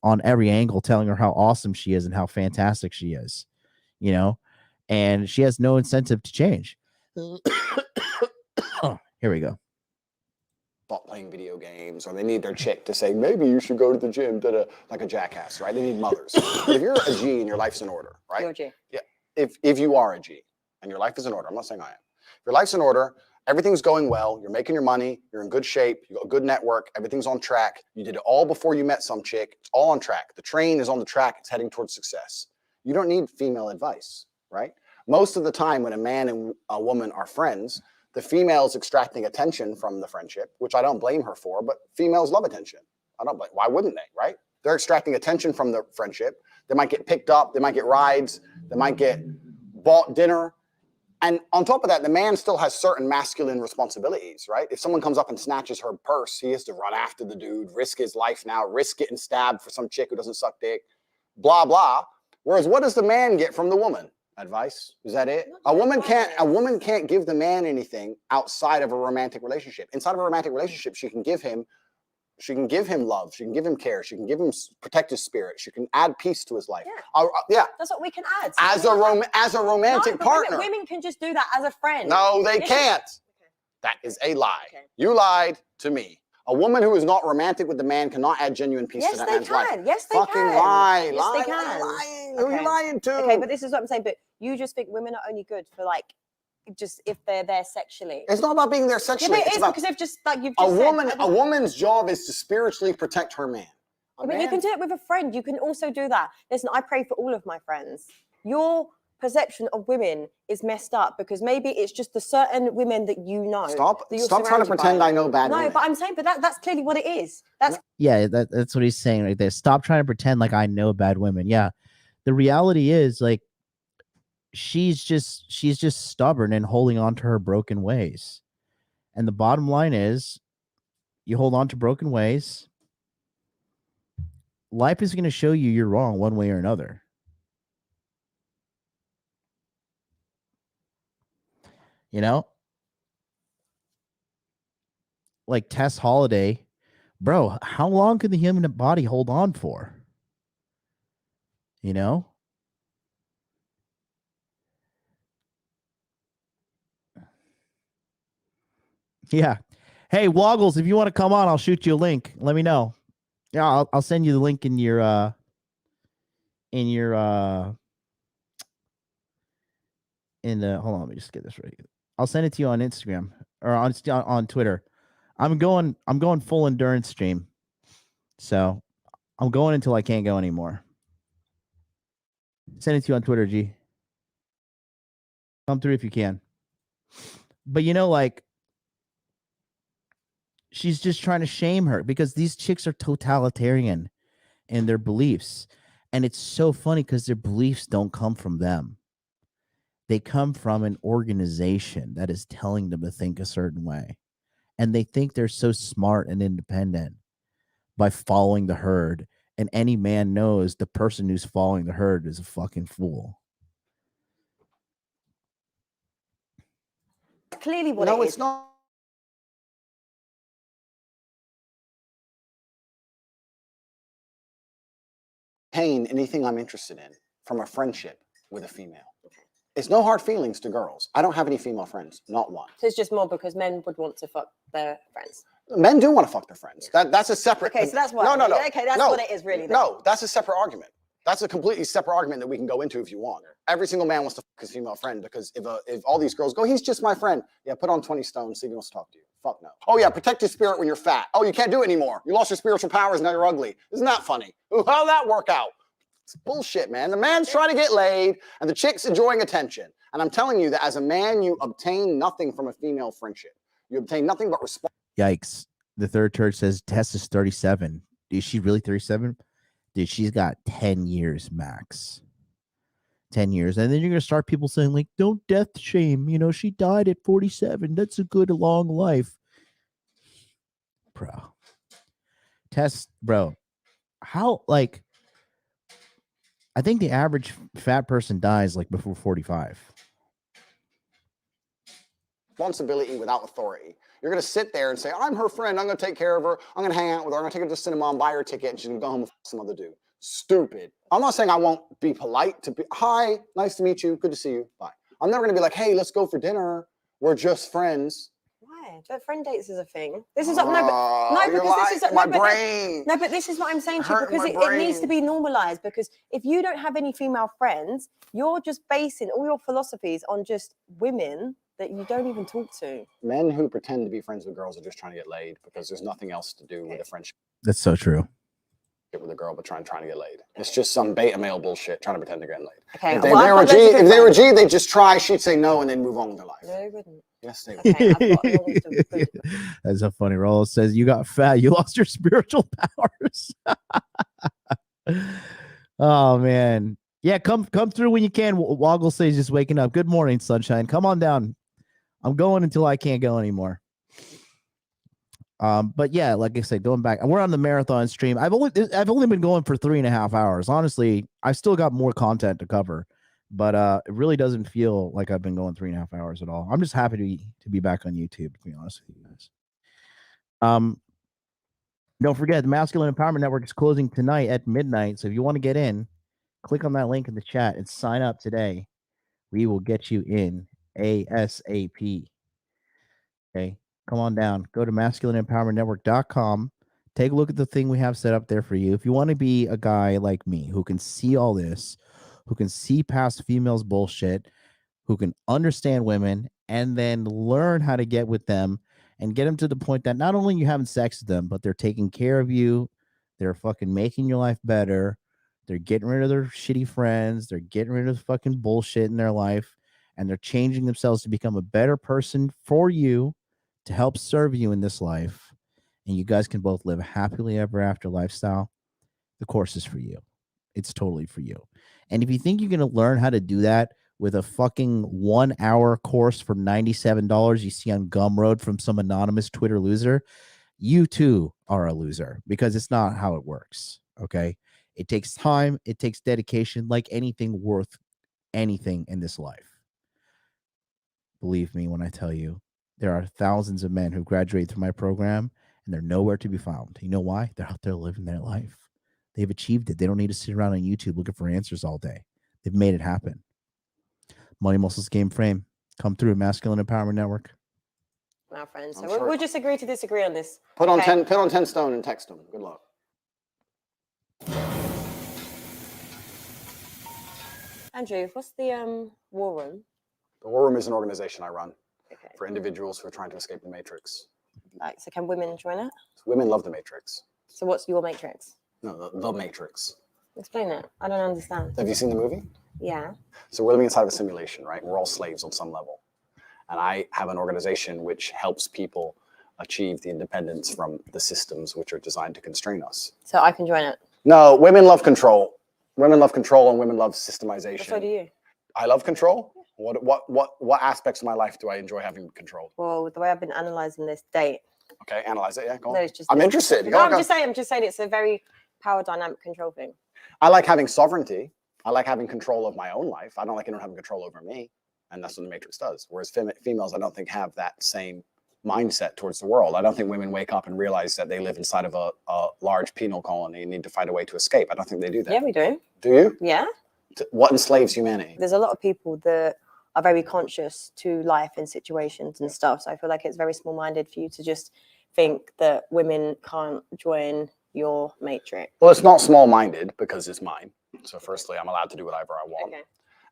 on every angle telling her how awesome she is and how fantastic she is, you know, and she has no incentive to change. Oh, here we go. Stop playing video games, or they need their chick to say, maybe you should go to the gym, like a jackass, right? They need mothers. But if you're a G and your life's in order, right? You're a G. Yeah. If you are a G and your life is in order, I'm not saying I am. If your life's in order, everything's going well, you're making your money, you're in good shape, you got a good network, everything's on track. You did it all before you met some chick. It's all on track. The train is on the track. It's heading towards success. You don't need female advice, right? Most of the time when a man and a woman are friends, the female is extracting attention from the friendship, which I don't blame her for, but females love attention. I don't blame. Why wouldn't they, right? They're extracting attention from the friendship. They might get picked up. They might get rides. They might get bought dinner. And on top of that, the man still has certain masculine responsibilities, right? If someone comes up and snatches her purse, he has to run after the dude, risk his life now, risk getting stabbed for some chick who doesn't suck dick, blah, blah. Whereas what does the man get from the woman? Advice? Is that it? A woman can't give the man anything outside of a romantic relationship. Inside of a romantic relationship, she can give him love. She can give him care. She can give him protect his spirit. She can add peace to his life. Yeah. That's what we can add. As a romantic partner. Women can just do that as a friend. No, they can't. Okay. That is a lie. Okay. You lied to me. A woman who is not romantic with the man cannot add genuine peace to that man's life. Yes, they Fucking can. lie. Yes, lie. they can. Lying. Who are you lying to? Okay, but this is what I'm saying. But you just think women are only good for like just if they're there sexually. It's not about being there sexually. Yeah, but it is because they've just like you've just said. A woman's job is to spiritually protect her man. But you can do it with a friend. You can also do that. Listen, I pray for all of my friends. Your perception of women is messed up because maybe it's just the certain women that you know. Stop trying to pretend I know bad women. No, but I'm saying, but that's clearly what it is. That's that's what he's saying right there. Stop trying to pretend like I know bad women. Yeah, the reality is like she's just stubborn and holding on to her broken ways. And the bottom line is, you hold on to broken ways. Life is going to show you you're wrong one way or another. You know, like Tess Holiday, bro, how long can the human body hold on for? You know? Yeah. Hey, Woggles, if you want to come on, I'll shoot you a link. Let me know. Yeah, I'll send you the link in your hold on, let me just get this ready. I'll send it to you on Instagram or on Twitter. I'm going full endurance stream. So I'm going until I can't go anymore. Send it to you on Twitter, G. Come through if you can. But you know, like, she's just trying to shame her because these chicks are totalitarian in their beliefs. And it's so funny because their beliefs don't come from them. They come from an organization that is telling them to think a certain way. And they think they're so smart and independent by following the herd. And any man knows the person who's following the herd is a fucking fool. Clearly what no, it it's is. not. Pain anything I'm interested in from a friendship with a female. It's no hard feelings to girls. I don't have any female friends, not one. So it's just more because men would want to fuck their friends. Men do want to fuck their friends. That's a separate. Okay, so that's what. No. Okay, that's what it is really. No, that's a separate argument. That's a completely separate argument that we can go into if you want. Every single man wants to fuck his female friend because if all these girls go, he's just my friend. Yeah, put on 20 stones, see if he wants to talk to you. Fuck no. Oh yeah, protect your spirit when you're fat. Oh, you can't do it anymore. You lost your spiritual powers, now you're ugly. Isn't that funny? Ooh, how'd that work out? It's bullshit, man. The man's trying to get laid and the chick's enjoying attention. And I'm telling you that as a man, you obtain nothing from a female friendship. You obtain nothing but respect. Yikes. The third turd says Tess is 37. Is she really 37? Dude, she's got 10 years max. 10 years. And then you're going to start people saying, like, don't death shame. You know, she died at 47. That's a good long life. Bro. Bro. How, like, I think the average fat person dies like before 45. Responsibility without authority. You're going to sit there and say, I'm her friend. I'm going to take care of her. I'm going to hang out with her. I'm going to take her to the cinema and buy her a ticket, and she's going to go home with some other dude. Stupid. I'm not saying I won't be polite to be, hi, nice to meet you. Good to see you. Bye. I'm never going to be like, hey, let's go for dinner. We're just friends. Why? But friend dates is a thing. This is but this is what I'm saying to you, because it needs to be normalized, because if you don't have any female friends, you're just basing all your philosophies on just women that you don't even talk to. Men who pretend to be friends with girls are just trying to get laid because there's nothing else to do with a friendship. That's so true. With a girl, but trying to get laid. It's just some beta male bullshit trying to pretend they're getting laid. Okay, if they were G, they'd just try. She'd say no and then move on with their life. No, they wouldn't. Yes, they would. Okay, That's a funny role. It says you got fat, you lost your spiritual powers. Oh man. Yeah, come through when you can. Woggle says just waking up. Good morning, sunshine. Come on down. I'm going until I can't go anymore. But yeah, like I said, going back, and we're on the marathon stream. I've only been going for 3.5 hours. Honestly, I've still got more content to cover, but it really doesn't feel like I've been going 3.5 hours at all. I'm just happy to be back on YouTube, to be honest with you guys. Don't forget, the Masculine Empowerment Network is closing tonight at midnight. So if you want to get in, click on that link in the chat and sign up today. We will get you in ASAP. Okay. Come on down. Go to masculineempowermentnetwork.com. Take a look at the thing we have set up there for you. If you want to be a guy like me who can see all this, who can see past females' bullshit, who can understand women, and then learn how to get with them and get them to the point that not only you having sex with them, but they're taking care of you. They're fucking making your life better. They're getting rid of their shitty friends. They're getting rid of the fucking bullshit in their life. And they're changing themselves to become a better person for you, to help serve you in this life, and you guys can both live a happily ever after lifestyle. The course is for you. It's totally for you. And if you think you're going to learn how to do that with a fucking 1 hour course for $97 you see on Gumroad from some anonymous Twitter loser, you too are a loser, because it's not how it works. Okay. It takes time. It takes dedication, like anything worth anything in this life. Believe me when I tell you, there are thousands of men who graduate through my program and they're nowhere to be found. You know why? They're out there living their life. They've achieved it. They don't need to sit around on YouTube looking for answers all day. They've made it happen. Money Muscles Game Frame. Come through Masculine Empowerment Network. Now, friends. So we'll just agree to disagree on this. Put on 10 stone and text them. Good luck. Andrew, what's the War Room? The War Room is an organization I run for individuals who are trying to escape the Matrix. Like, so can women join it? Women love the Matrix. So what's your Matrix? No, the Matrix. Explain it. I don't understand. Have you seen the movie? Yeah. So we're living inside of a simulation, right? We're all slaves on some level. And I have an organization which helps people achieve the independence from the systems which are designed to constrain us. So I can join it? No, women love control. Women love control and women love systemization. But so do you. I love control. What aspects of my life do I enjoy having control? Well, the way I've been analyzing this date. Okay, analyze it. Yeah, go on. No, it's just I'm interested. No, I'm just saying it's a very power dynamic control thing. I like having sovereignty. I like having control of my own life. I don't like anyone having control over me. And that's what the Matrix does. Whereas females, I don't think have that same mindset towards the world. I don't think women wake up and realize that they live inside of a large penal colony and need to find a way to escape. I don't think they do that. Yeah, we do. Do you? Yeah. What enslaves humanity? There's a lot of people that are very conscious to life and situations and stuff. So I feel like it's very small-minded for you to just think that women can't join your Matrix. Well, it's not small-minded because it's mine. So firstly, I'm allowed to do whatever I want. Okay.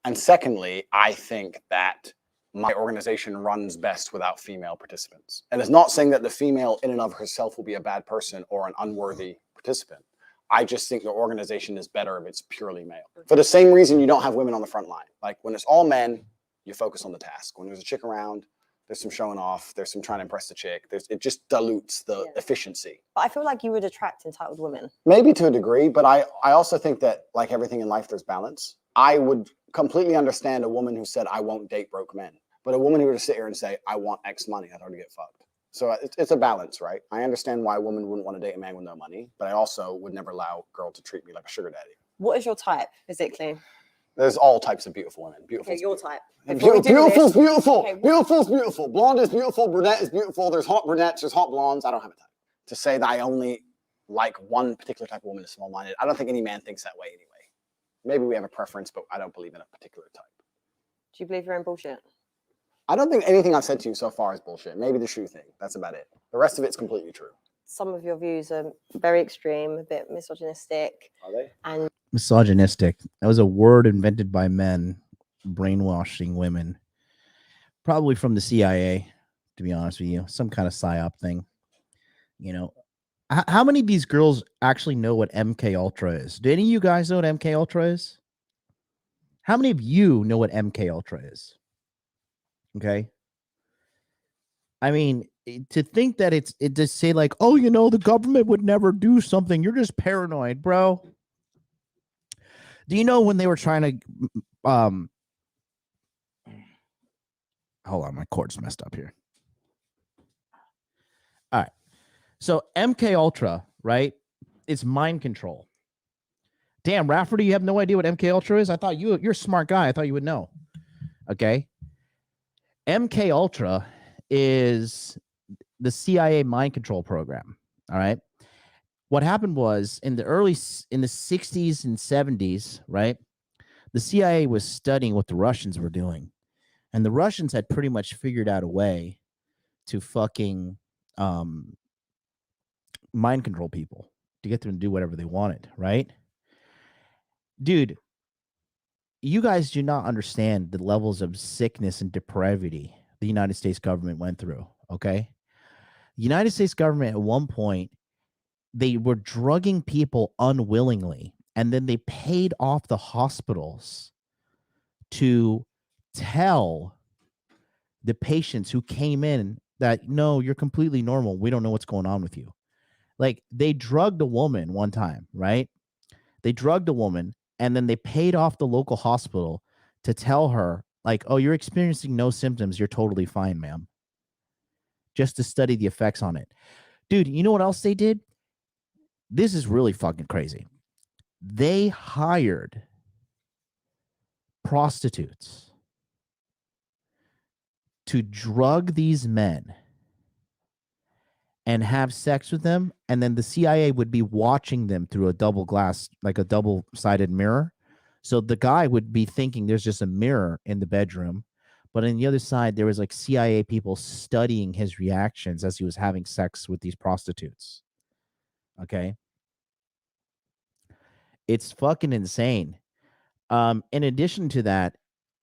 And secondly, I think that my organization runs best without female participants. And it's not saying that the female in and of herself will be a bad person or an unworthy participant. I just think the organization is better if it's purely male. For the same reason you don't have women on the front line. Like when it's all men, you focus on the task. When there's a chick around, there's some showing off, there's some trying to impress the chick. It just dilutes the efficiency. But I feel like you would attract entitled women. Maybe to a degree, but I also think that like everything in life, there's balance. I would completely understand a woman who said, I won't date broke men. But a woman who were to sit here and say, I want X money, I'd already get fucked. So it's a balance, right? I understand why a woman wouldn't want to date a man with no money, but I also would never allow a girl to treat me like a sugar daddy. What is your type physically? There's all types of beautiful women. Beautiful. Okay, your type. Beautiful's beautiful. Okay, Beautiful's beautiful. Blonde is beautiful. Brunette is beautiful. There's hot brunettes. There's hot blondes. I don't have a type. To say that I only like one particular type of woman is small-minded. I don't think any man thinks that way anyway. Maybe we have a preference, but I don't believe in a particular type. Do you believe you're in bullshit? I don't think anything I've said to you so far is bullshit. Maybe the shoe thing. That's about it. The rest of it's completely true. Some of your views are very extreme, a bit misogynistic. Are they? And Misogynistic. That was a word invented by men brainwashing women. Probably from the CIA, to be honest with you. Some kind of psyop thing. You know, how many of these girls actually know what MK Ultra is? Do any of you guys know what MK Ultra is? How many of you know what MK Ultra is? Okay. I mean, to think that it just say like, oh, you know, the government would never do something. You're just paranoid, bro. Do you know when they were trying to hold on, my cord's messed up here. All right. So MK Ultra, right? It's mind control. Damn, Rafferty, you have no idea what MK Ultra is? I thought you're a smart guy. I thought you would know. Okay. MK Ultra is the CIA mind control program. All right. What happened was in the 60s and 70s, right? The CIA was studying what the Russians were doing. And the Russians had pretty much figured out a way to fucking mind control people, to get them to do whatever they wanted, right? Dude, you guys do not understand the levels of sickness and depravity the United States government went through, okay? The United States government at one point, they were drugging people unwillingly, and then they paid off the hospitals to tell the patients who came in that, no, you're completely normal. We don't know what's going on with you. Like, they drugged a woman one time, right? They drugged a woman, and then they paid off the local hospital to tell her, like, oh, you're experiencing no symptoms. You're totally fine, ma'am. Just to study the effects on it. Dude, you know what else they did? This is really fucking crazy. They hired prostitutes to drug these men and have sex with them, and then the CIA would be watching them through a double glass, like a double-sided mirror. So the guy would be thinking there's just a mirror in the bedroom, but on the other side, there was like CIA people studying his reactions as he was having sex with these prostitutes. Okay? It's fucking insane. In addition to that,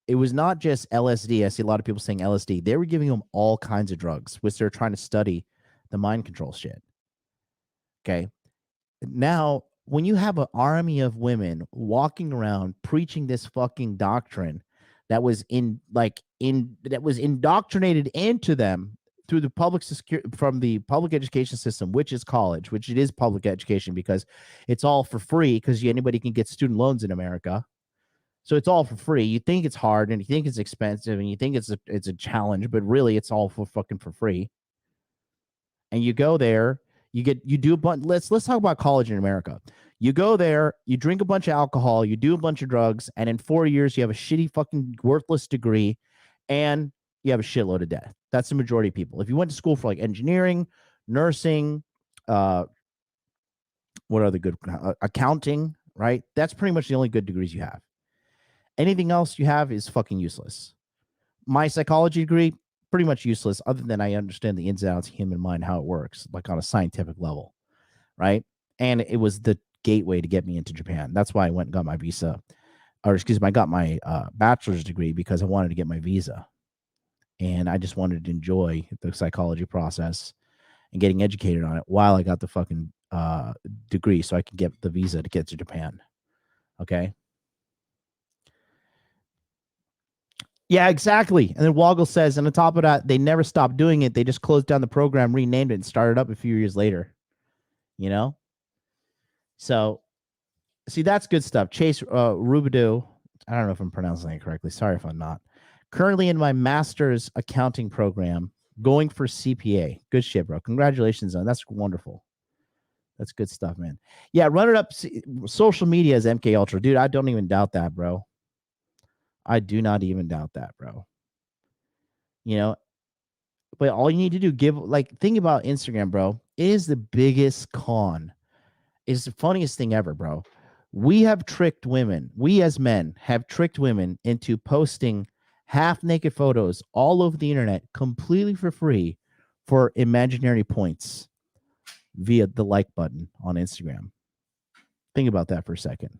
it was not just LSD. I see a lot of people saying LSD. They were giving them all kinds of drugs, which they're trying to study the mind control shit. Okay. Now, when you have an army of women walking around preaching this fucking doctrine that was indoctrinated into them through the from the public education system, which is college, which it is public education because it's all for free because anybody can get student loans in America. So it's all for free. You think it's hard and you think it's expensive and you think it's a challenge, but really it's all for free. And you go there, you do a bunch. Let's talk about college in America. You go there, you drink a bunch of alcohol, you do a bunch of drugs, and in 4 years you have a shitty fucking worthless degree, and you have a shitload of debt. That's the majority of people. If you went to school for like engineering, nursing, what are the good accounting, right? That's pretty much the only good degrees you have. Anything else you have is fucking useless. My psychology degree, pretty much useless, other than I understand the ins and outs of human mind, how it works, like on a scientific level, right? And it was the gateway to get me into Japan. That's why I went and got my visa, or excuse me, I got my bachelor's degree because I wanted to get my visa. And I just wanted to enjoy the psychology process and getting educated on it while I got the fucking degree so I could get the visa to get to Japan. Okay? Yeah, exactly. And then Woggle says, and on top of that, they never stopped doing it. They just closed down the program, renamed it, and started up a few years later. You know? So, see, that's good stuff. Chase Rubidoux I don't know if I'm pronouncing it correctly. Sorry if I'm not. Currently in my master's accounting program, going for CPA. Good shit, bro. Congratulations on that's wonderful. That's good stuff, man. Yeah, run it up. Social media is MK Ultra, dude. I don't even doubt that, bro. I do not even doubt that, bro. You know, but all you need to do, think about Instagram, bro. It is the biggest con. It's the funniest thing ever, bro. We have tricked women. We as men have tricked women into posting half naked photos all over the internet completely for free for imaginary points via the like button on Instagram. Think about that for a second.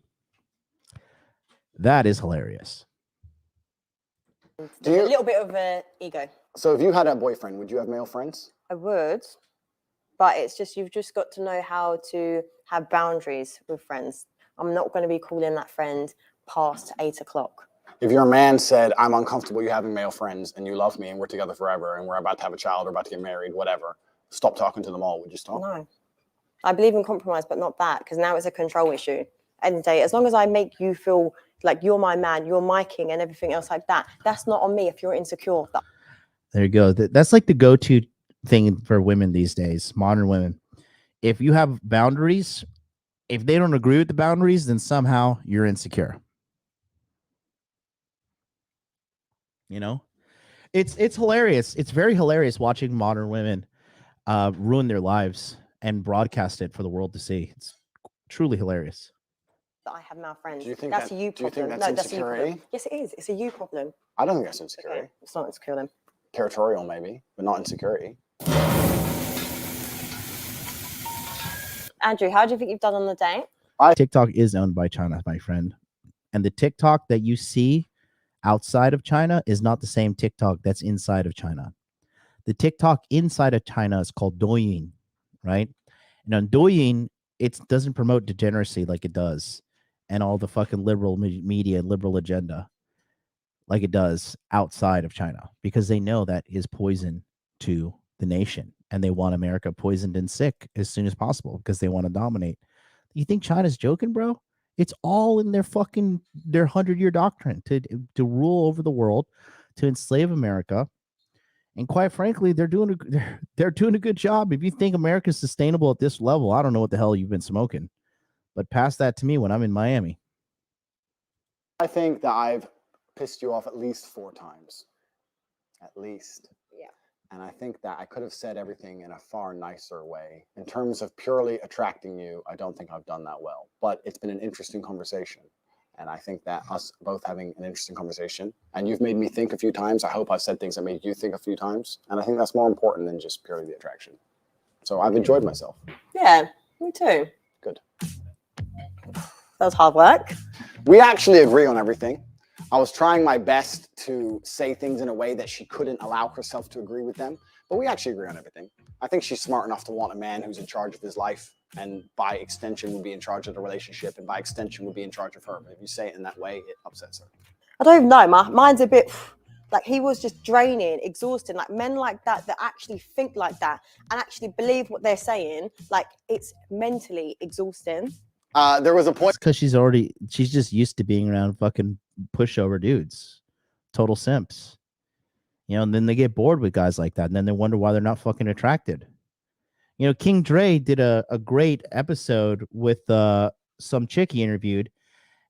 That is hilarious. A little bit of an ego. So if you had a boyfriend, would you have male friends? I would, but it's just you've just got to know how to have boundaries with friends. I'm not going to be calling that friend past 8 o'clock. If your man said, I'm uncomfortable you having male friends and you love me and we're together forever and we're about to have a child or about to get married, whatever, stop talking to them all. Would you stop? No. I believe in compromise, but not that, because now it's a control issue. End of the day, as long as I make you feel like you're my man, you're my king and everything else like that, that's not on me if you're insecure. There you go. That's like the go-to thing for women these days, modern women. If you have boundaries, if they don't agree with the boundaries, then somehow you're insecure. You know, it's hilarious. It's very hilarious watching modern women ruin their lives and broadcast it for the world to see. It's truly hilarious. That I have male friends. Do you think that's that, a you do you problem. think that's That's a you insecurity? problem. Yes, it is. It's a you problem. I don't think that's insecurity. Okay. It's not insecure then. Territorial maybe, but not insecurity. Andrew, how do you think you've done on the date? TikTok is owned by China, my friend. And the TikTok that you see outside of China is not the same TikTok that's inside of China. The TikTok inside of China is called Douyin, right? And on Douyin, it doesn't promote degeneracy like it does, and all the fucking liberal media and liberal agenda like it does outside of China, because they know that is poison to the nation, and they want America poisoned and sick as soon as possible because they want to dominate. You think China's joking, bro? It's all in their 100-year doctrine to rule over the world, to enslave America. And quite frankly, they're doing a good job. If you think America's sustainable at this level, I don't know what the hell you've been smoking. But pass that to me when I'm in Miami. I think that I've pissed you off at least 4 times. At least. Yeah. And I think that I could have said everything in a far nicer way. In terms of purely attracting you, I don't think I've done that well. But it's been an interesting conversation. And I think that us both having an interesting conversation, and you've made me think a few times. I hope I've said things that made you think a few times. And I think that's more important than just purely the attraction. So I've enjoyed myself. Yeah, me too. Good. That was hard work. We actually agree on everything. I was trying my best to say things in a way that she couldn't allow herself to agree with them, but we actually agree on everything. I think she's smart enough to want a man who's in charge of his life, and by extension would be in charge of the relationship, and by extension would be in charge of her. But if you say it in that way, it upsets her. I don't know. Mine's a bit like he was just draining, exhausting. Like men like that actually think like that and actually believe what they're saying, like it's mentally exhausting. There was a point because she's just used to being around fucking pushover dudes, total simps, and then they get bored with guys like that, and then they wonder why they're not fucking attracted. King Dre did a great episode with some chick he interviewed,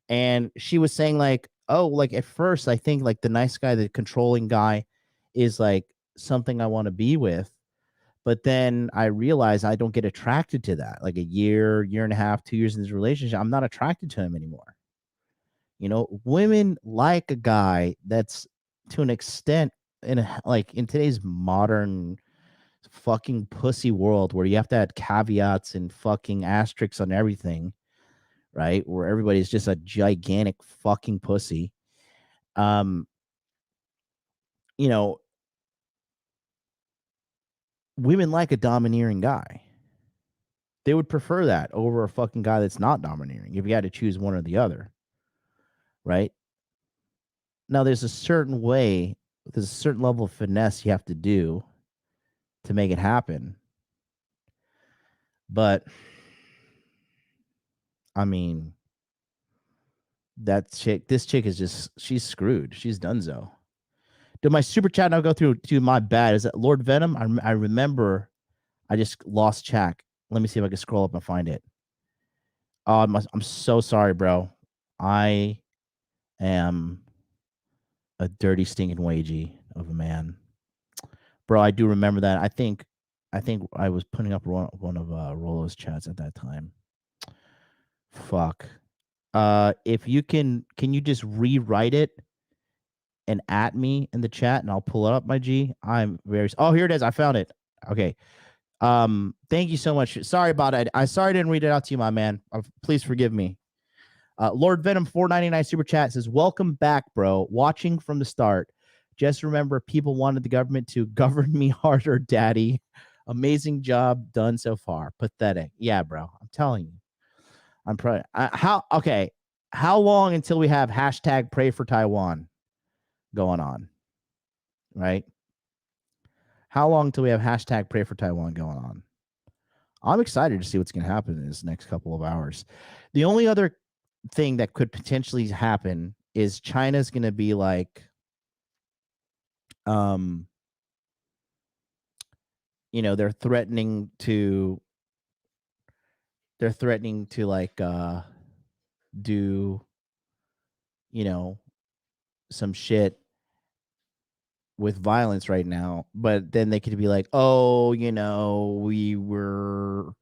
and she was saying like, oh, like at first I think like the nice guy, the controlling guy is like something I want to be with. But then I realized I don't get attracted to that. Like a year and a half, 2 years in this relationship, I'm not attracted to him anymore. Women like a guy that's to an extent in today's modern fucking pussy world where you have to add caveats and fucking asterisks on everything, right? Where everybody's just a gigantic fucking pussy. Women like a domineering guy. They would prefer that over a fucking guy that's not domineering if you had to choose one or the other. Right? Now, there's a certain level of finesse you have to do to make it happen. But, I mean, This chick is just, she's screwed. She's donezo. Did my super chat now go through to my bad? Is that Lord Venom? I remember I just lost track. Let me see if I can scroll up and find it. Oh, I'm so sorry, bro. I am a dirty, stinking wagey of a man. Bro, I do remember that. I think I was putting up one of Rolo's chats at that time. Fuck. If you can you just rewrite it and at me in the chat and I'll pull it up, my G? I'm very Oh, here it is. I found it. Okay. Thank you so much. Sorry about it. Sorry I didn't read it out to you, my man. Please forgive me. Lord Venom 499 super chat says, "Welcome back, bro. Watching from the start. Just remember, people wanted the government to govern me harder, daddy. Amazing job done so far. Pathetic. Yeah, bro. I'm telling you. I'm probably how long until we have hashtag pray for Taiwan going on? Right? How long until we have hashtag pray for Taiwan going on? I'm excited to see what's going to happen in this next couple of hours. The only other thing that could potentially happen is China's going to be like, they're threatening to like do some shit with violence right now, but then they could be like, oh, we were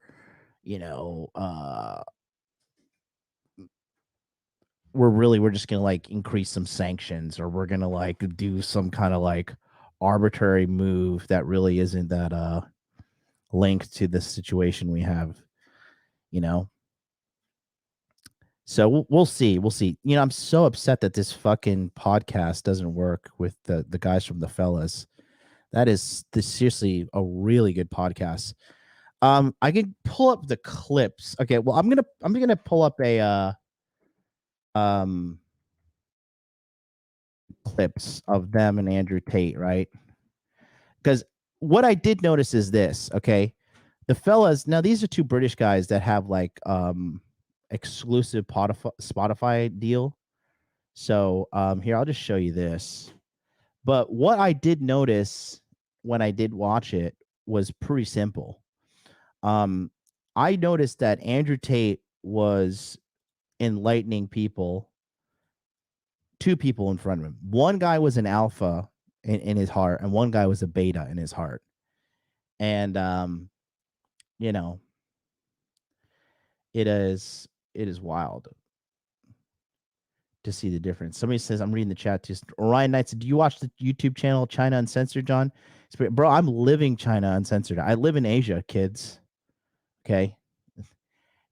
we're just gonna like increase some sanctions, or we're gonna like do some kind of like arbitrary move that really isn't that linked to the situation we have, So we'll see. I'm so upset that this fucking podcast doesn't work with the guys from the fellas. That is seriously a really good podcast. I can pull up the clips. Okay, well, I'm gonna pull up a clips of them and Andrew Tate, right? Because what I did notice is this, okay? The fellas, now these are two British guys that have like exclusive Spotify deal. So here, I'll just show you this. But what I did notice when I did watch it was pretty simple. I noticed that Andrew Tate was enlightening people, two people in front of him. One guy was an alpha in his heart, and one guy was a beta in his heart. And it is wild to see the difference. Somebody says, I'm reading the chat. Just Orion Knight said, do you watch the YouTube channel China Uncensored, John? Bro, I'm living China Uncensored. I live in Asia, kids. Okay.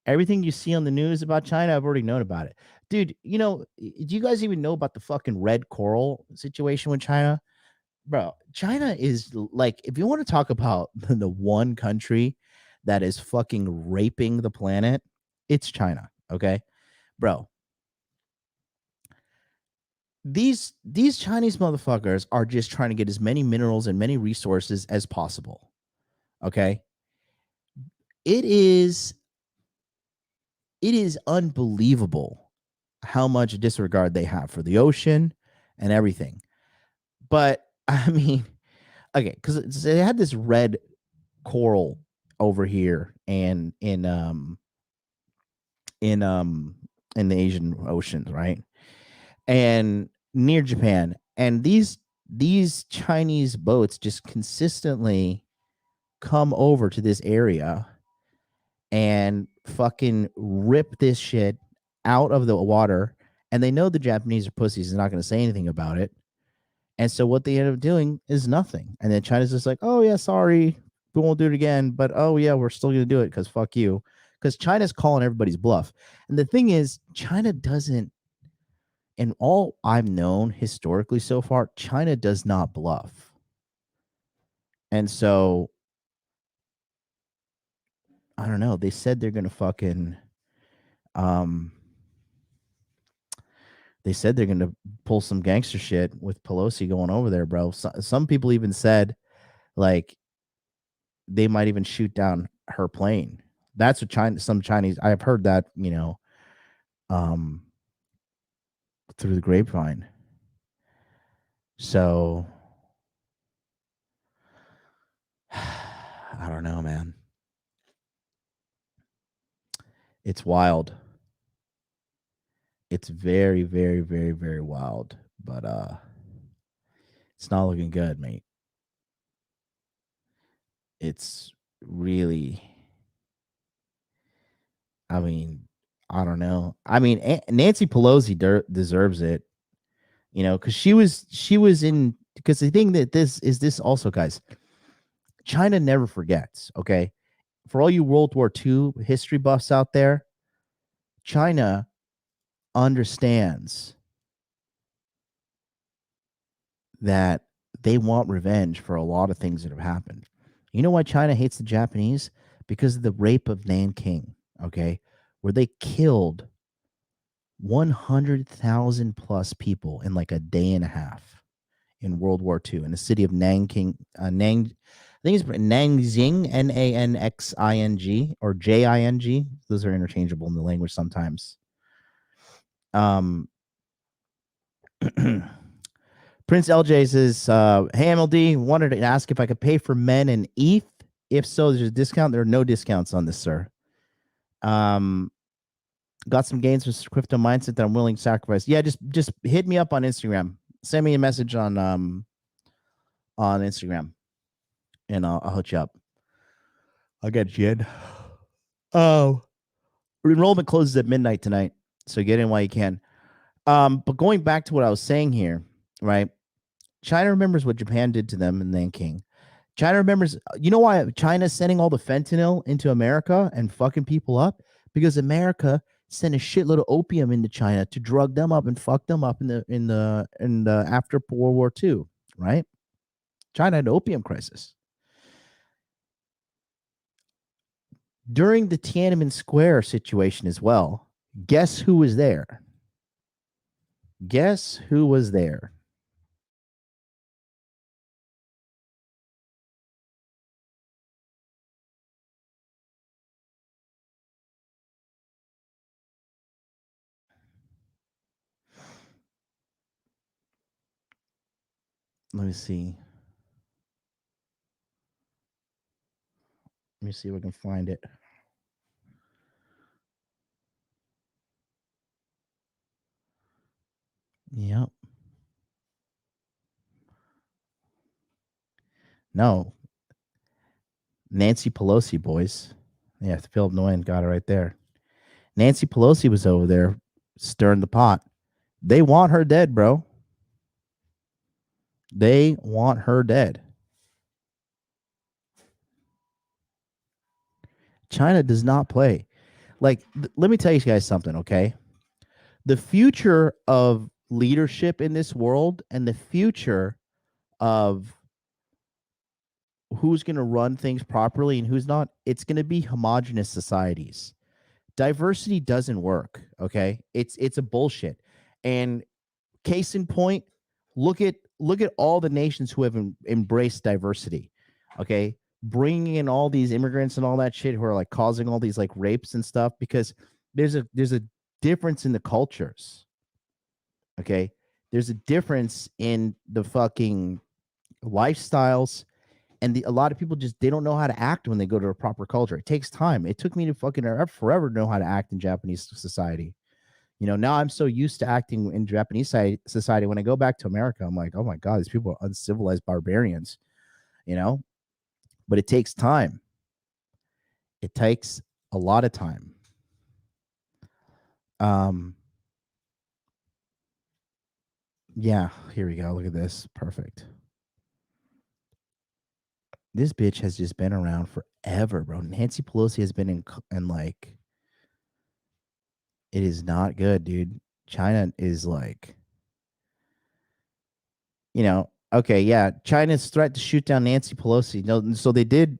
Everything you see on the news about China, I've already known about it. Dude, do you guys even know about the fucking red coral situation with China? Bro, China is like, if you want to talk about the one country that is fucking raping the planet, it's China. Okay. Bro, these Chinese motherfuckers are just trying to get as many minerals and many resources as possible. Okay. It is unbelievable how much disregard they have for the ocean and everything. But I mean, okay, because they had this red coral over here and in the Asian oceans, right? And near Japan. And these Chinese boats just consistently come over to this area and fucking rip this shit out of the water. And they know the Japanese are pussies and not going to say anything about it. And so what they end up doing is nothing. And then China's just like, oh, yeah, sorry, we won't do it again. But, oh, yeah, we're still going to do it because fuck you. Because China's calling everybody's bluff. And the thing is, China doesn't, in all I've known historically so far, China does not bluff. And so, I don't know. They said they're going to fucking, they said they're going to pull some gangster shit with Pelosi going over there, bro. Some people even said, like, they might even shoot down her plane. That's what some Chinese, I've heard that, through the grapevine. So I don't know, man. It's wild. It's very, very, very, very wild. But it's not looking good, mate. It's really, I mean, I don't know. I mean, Nancy Pelosi deserves it, you know, because she was in, because the thing that this also, guys, China never forgets, okay? For all you World War II history buffs out there, China understands that they want revenge for a lot of things that have happened. You know why China hates the Japanese? Because of the rape of Nanking, okay? Where they killed 100,000 plus people in like a day and a half in World War II in the city of Nanking, I think it's Nanxing, Nanxing, or Jing. Those are interchangeable in the language sometimes. Prince LJ says, hey, MLD, wanted to ask if I could pay for men in ETH. If so, there's a discount. There are no discounts on this, sir. Got some gains with crypto mindset that I'm willing to sacrifice. Yeah, just hit me up on Instagram. Send me a message on Instagram, and I'll hook you up. I'll get you in. Oh, enrollment closes at midnight tonight, so get in while you can. But going back to what I was saying here, right? China remembers what Japan did to them in Nanking. China remembers, you know why China's sending all the fentanyl into America and fucking people up? Because America sent a shitload of opium into China to drug them up and fuck them up in the after World War II, right? China had an opium crisis. During the Tiananmen Square situation as well, guess who was there? Guess who was there? Let me see. Let me see if I can find it. Yep. No. Nancy Pelosi, boys. Yeah, Philip Nguyen got it right there. Nancy Pelosi was over there stirring the pot. They want her dead, bro. They want her dead. China does not play. Like, let me tell you guys something, okay? The future of leadership in this world and the future of who's going to run things properly and who's not, it's going to be homogenous societies. Diversity doesn't work, okay? It's a bullshit. And case in point, look at all the nations who have embraced diversity, okay? Bringing in all these immigrants and all that shit who are like causing all these like rapes and stuff, because there's a difference in the cultures, okay? There's a difference in the fucking lifestyles, and a lot of people just, they don't know how to act when they go to a proper culture. It takes time. It took me to fucking forever to know how to act in Japanese society. You know, now I'm so used to acting in Japanese society. When I go back to America, I'm like, oh my God, these people are uncivilized barbarians, you know? But it takes time. It takes a lot of time. Yeah, here we go. Look at this. Perfect. This bitch has just been around forever, bro. Nancy Pelosi has been in like, it is not good, dude. China is like, you know, okay, yeah. China's threat to shoot down Nancy Pelosi. No, so they did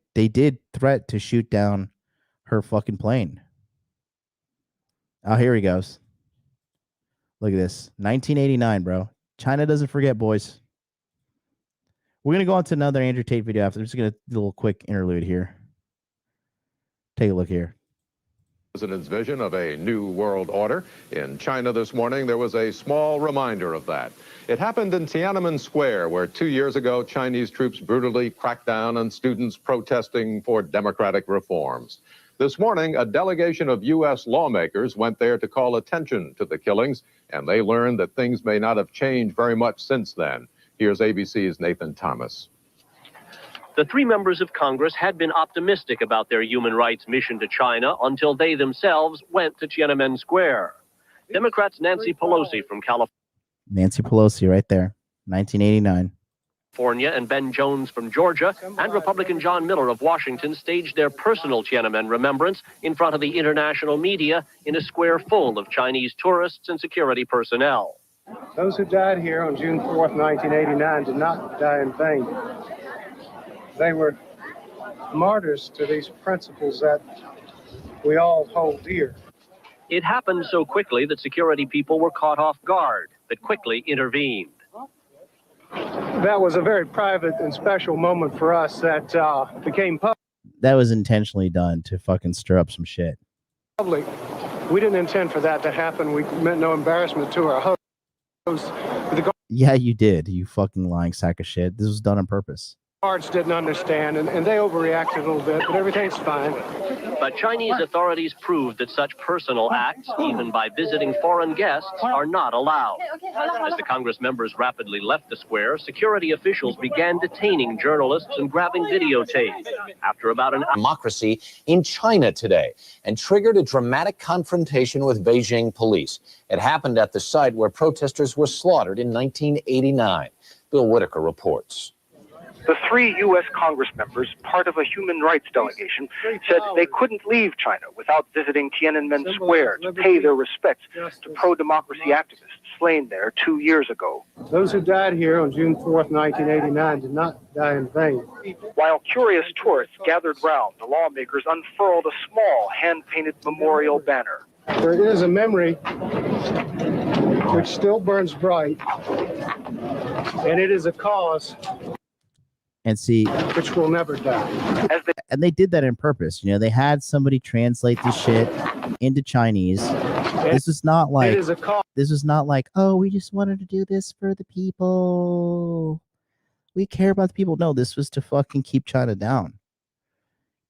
threat to shoot down her fucking plane. Oh, here he goes. Look at this. 1989, bro. China doesn't forget, boys. We're going to go on to another Andrew Tate video after. I'm just going to do a little quick interlude here. Take a look here. President's vision of a new world order. In China this morning, there was a small reminder of that. It happened in Tiananmen Square, where 2 years ago, Chinese troops brutally cracked down on students protesting for democratic reforms. This morning, a delegation of U.S. lawmakers went there to call attention to the killings, and they learned that things may not have changed very much since then. Here's ABC's Nathan Thomas. The three members of Congress had been optimistic about their human rights mission to China until they themselves went to Tiananmen Square. Democrats Nancy Pelosi from Nancy Pelosi right there, 1989. California and Ben Jones from Georgia and Republican John Miller of Washington staged their personal Tiananmen remembrance in front of the international media in a square full of Chinese tourists and security personnel. Those who died here on June 4th, 1989 did not die in vain. They were martyrs to these principles that we all hold dear. It happened so quickly that security people were caught off guard, but quickly intervened. That was a very private and special moment for us that became That was intentionally done to fucking stir up some shit. public. We didn't intend for that to happen. We meant no embarrassment to our host. The Yeah, you did, you fucking lying sack of shit. This was done on purpose. guards didn't understand, and they overreacted a little bit, but everything's fine. But Chinese authorities proved that such personal acts, even by visiting foreign guests, are not allowed. As the Congress members rapidly left the square, security officials began detaining journalists and grabbing videotapes. After about an hour, democracy in China today and triggered a dramatic confrontation with Beijing police. It happened at the site where protesters were slaughtered in 1989. Bill Whitaker reports. The three U.S. Congress members, part of a human rights delegation, said they couldn't leave China without visiting Tiananmen Square to pay their respects to pro-democracy activists slain there 2 years ago. Those who died here on June 4th, 1989 did not die in vain. While curious tourists gathered round, the lawmakers unfurled a small hand-painted memorial banner. There is a memory which still burns bright, and it is a cause And see, which will never die. And they did that on purpose. You know, they had somebody translate this shit into Chinese. This is not like oh, we just wanted to do this for the people. We care about the people. No, this was to fucking keep China down.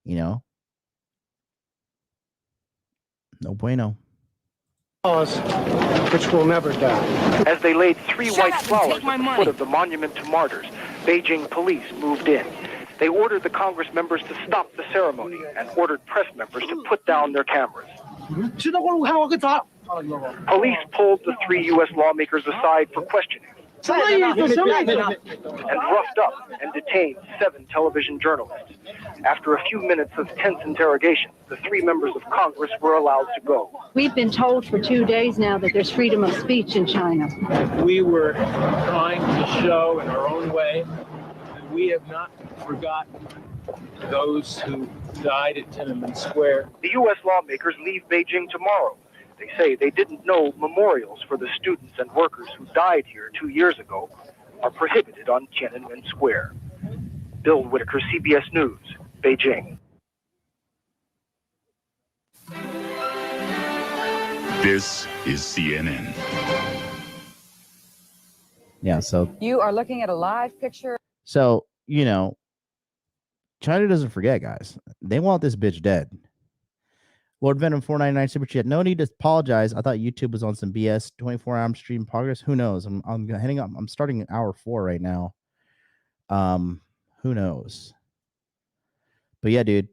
You know? No bueno. Cause which will never die. As they laid three white flowers at the foot of the monument to martyrs, Beijing police moved in. They ordered the Congress members to stop the ceremony and ordered press members to put down their cameras. Police pulled the three U.S. lawmakers aside for questioning and roughed up and detained 7 television journalists. After a few minutes of tense interrogation, the 3 members of Congress were allowed to go. We've been told for 2 days now that there's freedom of speech in China. We were trying to show in our own way that we have not forgotten those who died at Tiananmen Square. The U.S. lawmakers leave Beijing tomorrow. They say they didn't know memorials for the students and workers who died here 2 years ago are prohibited on Tiananmen Square. Bill Whitaker, CBS News, Beijing. This is CNN. Yeah, so You are looking at a live picture. So, you know, China doesn't forget, guys. They want this bitch dead. Lord Venom 499 super chat. No need to apologize. I thought YouTube was on some BS. 24-hour stream progress. Who knows? I'm heading up. I'm starting at hour 4 right now. Who knows? But yeah, dude.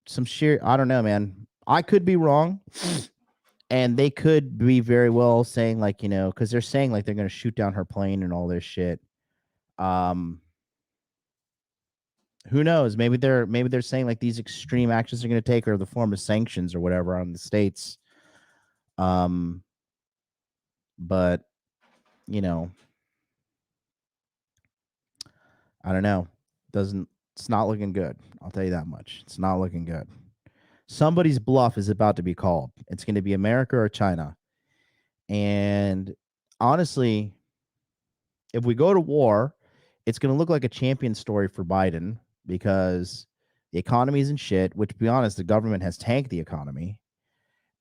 Some sheer, I don't know, man. I could be wrong. And they could be very well saying, like, you know, because they're saying like they're gonna shoot down her plane and all this shit. Who knows? Maybe they're saying like these extreme actions are going to take or the form of sanctions or whatever on the states. But you know, I don't know. It's not looking good. I'll tell you that much. It's not looking good. Somebody's bluff is about to be called. It's going to be America or China. And honestly, if we go to war, it's going to look like a champion story for Biden because the economy is in shit, which, to be honest, the government has tanked the economy.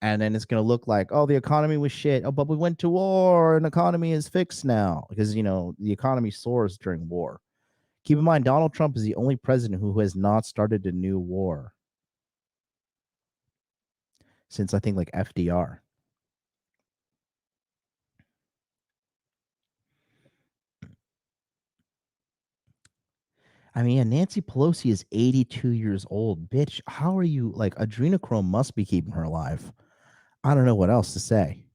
And then it's going to look like, oh, the economy was shit. Oh, but we went to war and the economy is fixed now because, you know, the economy soars during war. Keep in mind, Donald Trump is the only president who has not started a new war since, I think, like FDR. I mean, yeah, Nancy Pelosi is 82 years old. Bitch, how are you? Like, adrenochrome must be keeping her alive. I don't know what else to say.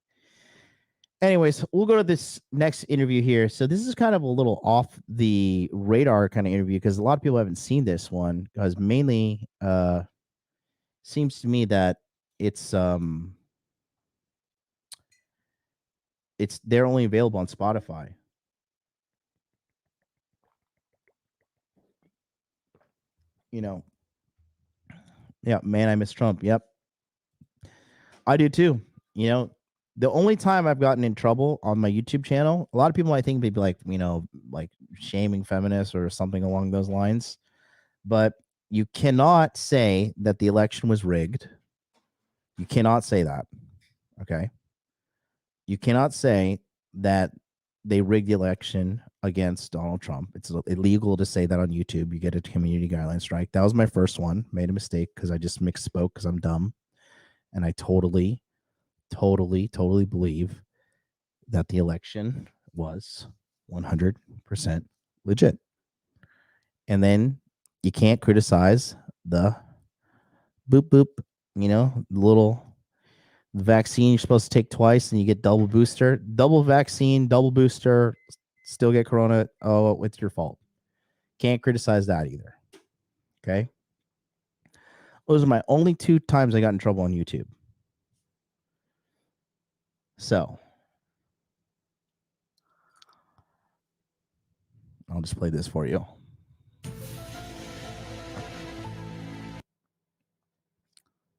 Anyways, we'll go to this next interview here. So this is kind of a little off the radar kind of interview because a lot of people haven't seen this one because mainly seems to me that it's they're only available on Spotify. You know. Yeah, man, I miss Trump. Yep. I do too. You know, the only time I've gotten in trouble on my YouTube channel, a lot of people I think they'd be like, you know, like shaming feminists or something along those lines. But you cannot say that the election was rigged. You cannot say that. Okay. You cannot say that they rigged the election against Donald Trump. It's illegal to say that on YouTube. You get a community guideline strike. That was my first one. Made a mistake because I just misspoke because I'm dumb. And I totally believe that the election was 100% legit. And then you can't criticize the boop, you know, the little vaccine you're supposed to take twice and you get double booster, double vaccine, double booster, still get corona. Oh, it's your fault. Can't criticize that either. Okay. Those are my only 2 times I got in trouble on YouTube. So I'll just play this for you.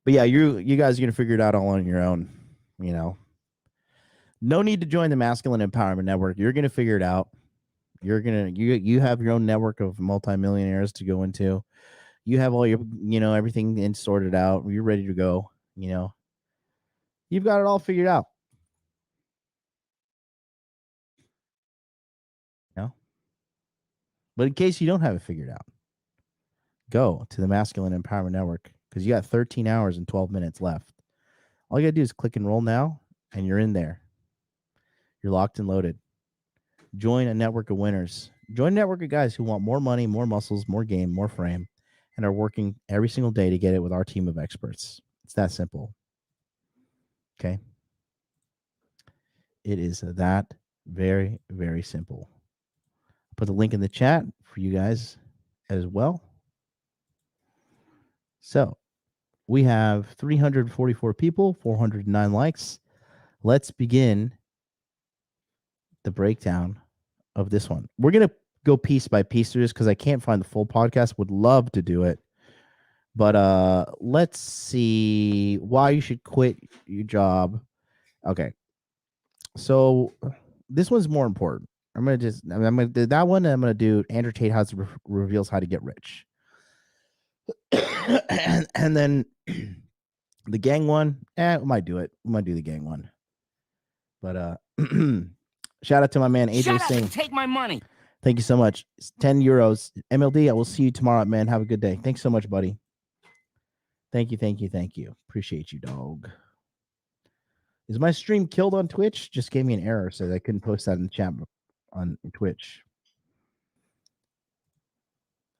But yeah, you guys are gonna figure it out all on your own, you know. No need to join the Masculine Empowerment Network. You're gonna figure it out. You're gonna you have your own network of multimillionaires to go into. You have all your, you know, everything sorted out. You're ready to go. You know, you've got it all figured out. You know? But in case you don't have it figured out, go to the Masculine Empowerment Network because you got 13 hours and 12 minutes left. All you got to do is click enroll now, and you're in there. You're locked and loaded. Join a network of winners. Join a network of guys who want more money, more muscles, more game, more frame, and are working every single day to get it with our team of experts. It's that simple. Okay? It is that very, very simple. I'll put the link in the chat for you guys as well. So we have 344 people, 409 likes. Let's begin the breakdown of this one. We're going to go piece by piece through this because I can't find the full podcast. Would love to do it. But let's see why you should quit your job. Okay. So this one's more important. I'm going to do that one. And I'm going to do Andrew Tate reveals how to get rich. and then the gang one, we might do it. We might do the gang one. But shout out to my man AJ Singh. Take my money. Thank you so much. It's 10 euros. MLD, I will see you tomorrow, man. Have a good day. Thanks so much, buddy. Thank you. Appreciate you, dog. Is my stream killed on Twitch? Just gave me an error, so I couldn't post that in the chat on Twitch.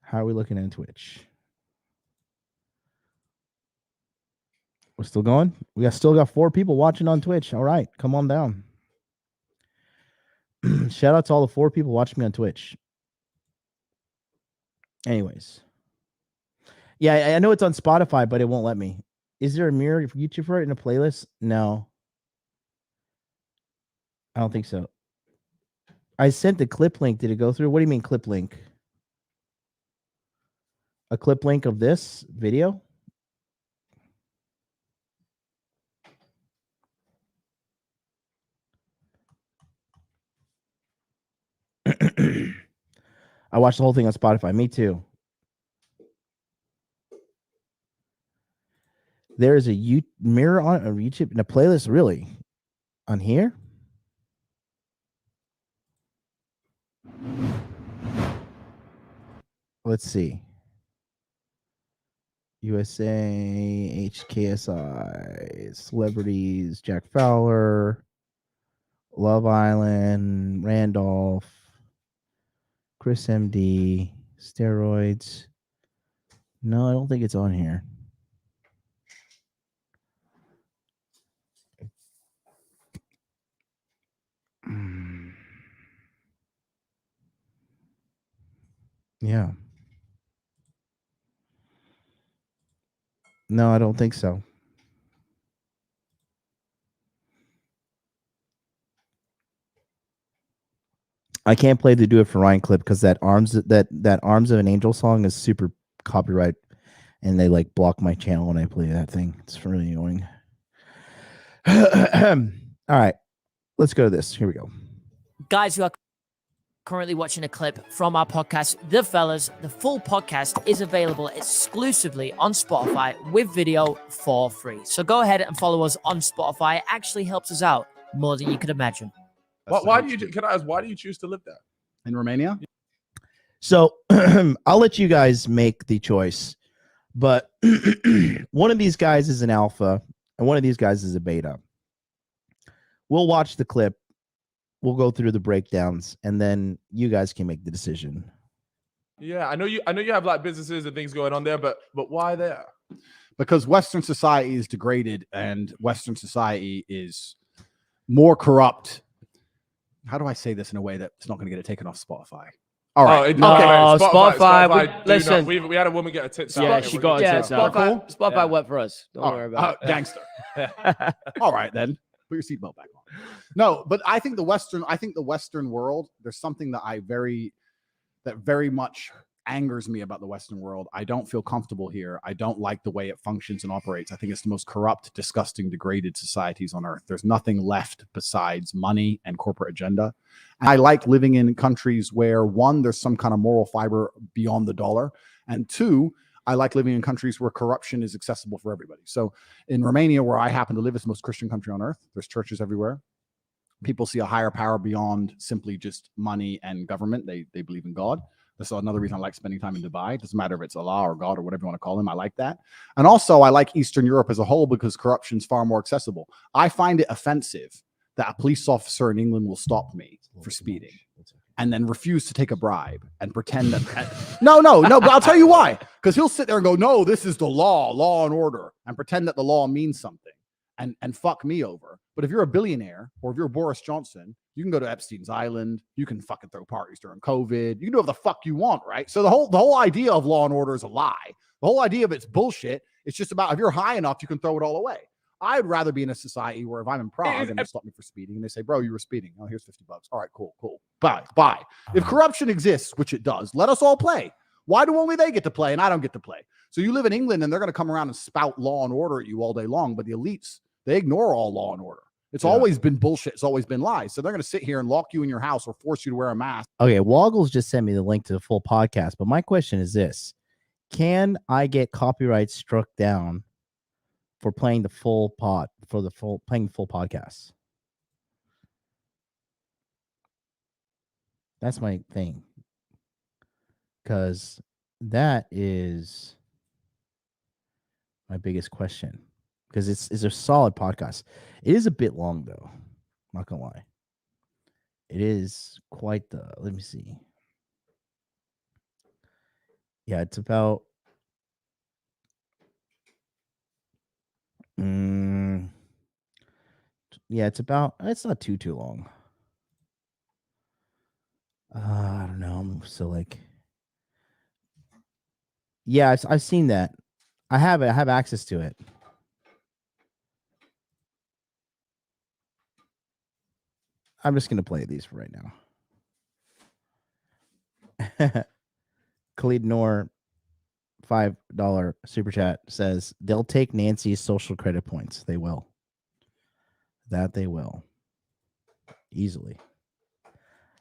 How are we looking on Twitch? We're still going? We still got 4 people watching on Twitch. All right, come on down. Shout out to all the 4 people watching me on Twitch. Anyways. Yeah, I know it's on Spotify, but it won't let me. Is there a mirror YouTube for it in a playlist? No. I don't think so. I sent the clip link. Did it go through? What do you mean clip link? A clip link of this video? I watched the whole thing on Spotify. Me too. There's a mirror on a YouTube in a playlist, really, on here. Let's see. USA, HKSI, celebrities, Jack Fowler, Love Island, Randolph, Chris MD, steroids. No, I don't think it's on here. Yeah. No, I don't think so. I can't play the Do It for Ryan clip because that Arms of an Angel song is super copyright, and they like block my channel when I play that thing. It's really annoying. All right, let's go to this. Here we go. Guys who are currently watching a clip from our podcast, The Fellas, the full podcast is available exclusively on Spotify with video for free. So go ahead and follow us on Spotify. It actually helps us out more than you could imagine. Why do you? Can I ask? Why do you choose to live there? In Romania? So I'll let you guys make the choice, but one of these guys is an alpha and one of these guys is a beta. We'll watch the clip. We'll go through the breakdowns, and then you guys can make the decision. Yeah, I know you have like businesses and things going on there, but why there? Because Western society is degraded and Western society is more corrupt. How do I say this in a way that's not going to get it taken off Spotify? All right. Spotify. Listen, we had a woman get a tits out. Yeah, she got a tits out. Spotify worked for us. Don't worry about it. Gangster. All right, then. Put your seatbelt back on. No, but I think the Western world, there's something that very much angers me about the Western world. I don't feel comfortable here. I don't like the way it functions and operates. I think it's the most corrupt, disgusting, degraded societies on earth. There's nothing left besides money and corporate agenda. And I like living in countries where, one, there's some kind of moral fiber beyond the dollar, and two, I like living in countries where corruption is accessible for everybody. So in Romania, where I happen to live, it's the most Christian country on earth. There's churches everywhere. People see a higher power beyond simply just money and government. They believe in God. That's another reason I like spending time in Dubai. It doesn't matter if it's Allah or God or whatever you want to call him. I like that. And also, I like Eastern Europe as a whole because corruption is far more accessible. I find it offensive that a police officer in England will stop me for speeding and then refuse to take a bribe and pretend that no, but I'll tell you why. Because he'll sit there and go, no, this is the law and order, and pretend that the law means something and fuck me over. But if you're a billionaire or if you're Boris Johnson, you can go to Epstein's Island. You can fucking throw parties during COVID. You can do whatever the fuck you want, right? So the whole idea of law and order is a lie. The whole idea of it's bullshit. It's just about if you're high enough, you can throw it all away. I'd rather be in a society where if I'm in Prague and they stop me for speeding and they say, bro, you were speeding. Oh, here's $50. All right, cool. Bye. If corruption exists, which it does, let us all play. Why do only they get to play and I don't get to play? So you live in England and they're going to come around and spout law and order at you all day long. But the elites, they ignore all law and order. It's always been bullshit. It's always been lies. So they're going to sit here and lock you in your house or force you to wear a mask. Okay, Woggles just sent me the link to the full podcast. But my question is this. Can I get copyright struck down for playing the full podcast? That's my thing. Because that is my biggest question. Because it's a solid podcast. It is a bit long, though. Not gonna lie. It is quite the. Let me see. Yeah, it's about. Yeah, it's about. It's not too long. I don't know. I'm still like. Yeah, I've seen that. I have access to it. I'm just going to play these for right now. Khalid Noor, $5 super chat says they'll take Nancy's social credit points. They will. That they will. Easily.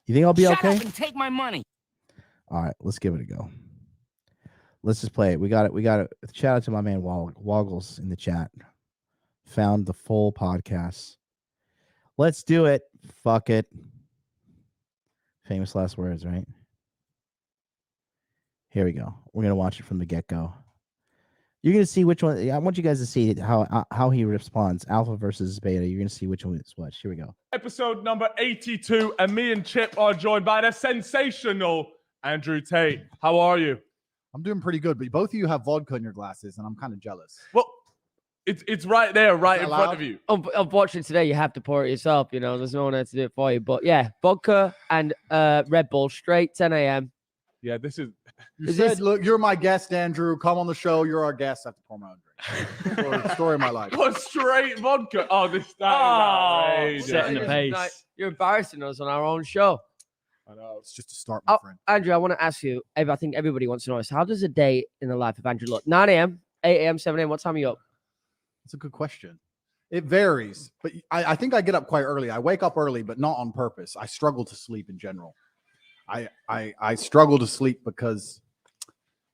You think I'll be okay? Shut up and take my money. All right, let's give it a go. Let's just play it. We got it. Shout out to my man Woggles in the chat. Found the full podcast. Let's do it. Fuck it. Famous last words, right? Here we go. We're gonna watch it from the get-go. You're gonna see which one. I want you guys to see how he responds. Alpha versus beta. You're gonna see which one is what. Here we go. Episode number 82, and me and Chip are joined by the sensational Andrew Tate. How are you? I'm doing pretty good, but both of you have vodka in your glasses, and I'm kind of jealous. Well, it's right there, right in front of you. Unfortunately, today you have to pour it yourself. You know, there's no one there to do it for you. But yeah, vodka and Red Bull, straight 10 a.m. Yeah, this is. You said, look, you're my guest, Andrew. Come on the show. You're our guest. I have to pour my own drink. Story of my life. What straight vodka? Oh, this is setting the pace. You're embarrassing us on our own show. I know. It's just a start, my friend. Andrew, I want to ask you, I think everybody wants to know this. How does a day in the life of Andrew look? 9 a.m., 8 a.m., 7 a.m., what time are you up? That's a good question. It varies, but I think I get up quite early. I wake up early, but not on purpose. I struggle to sleep in general. I struggle to sleep because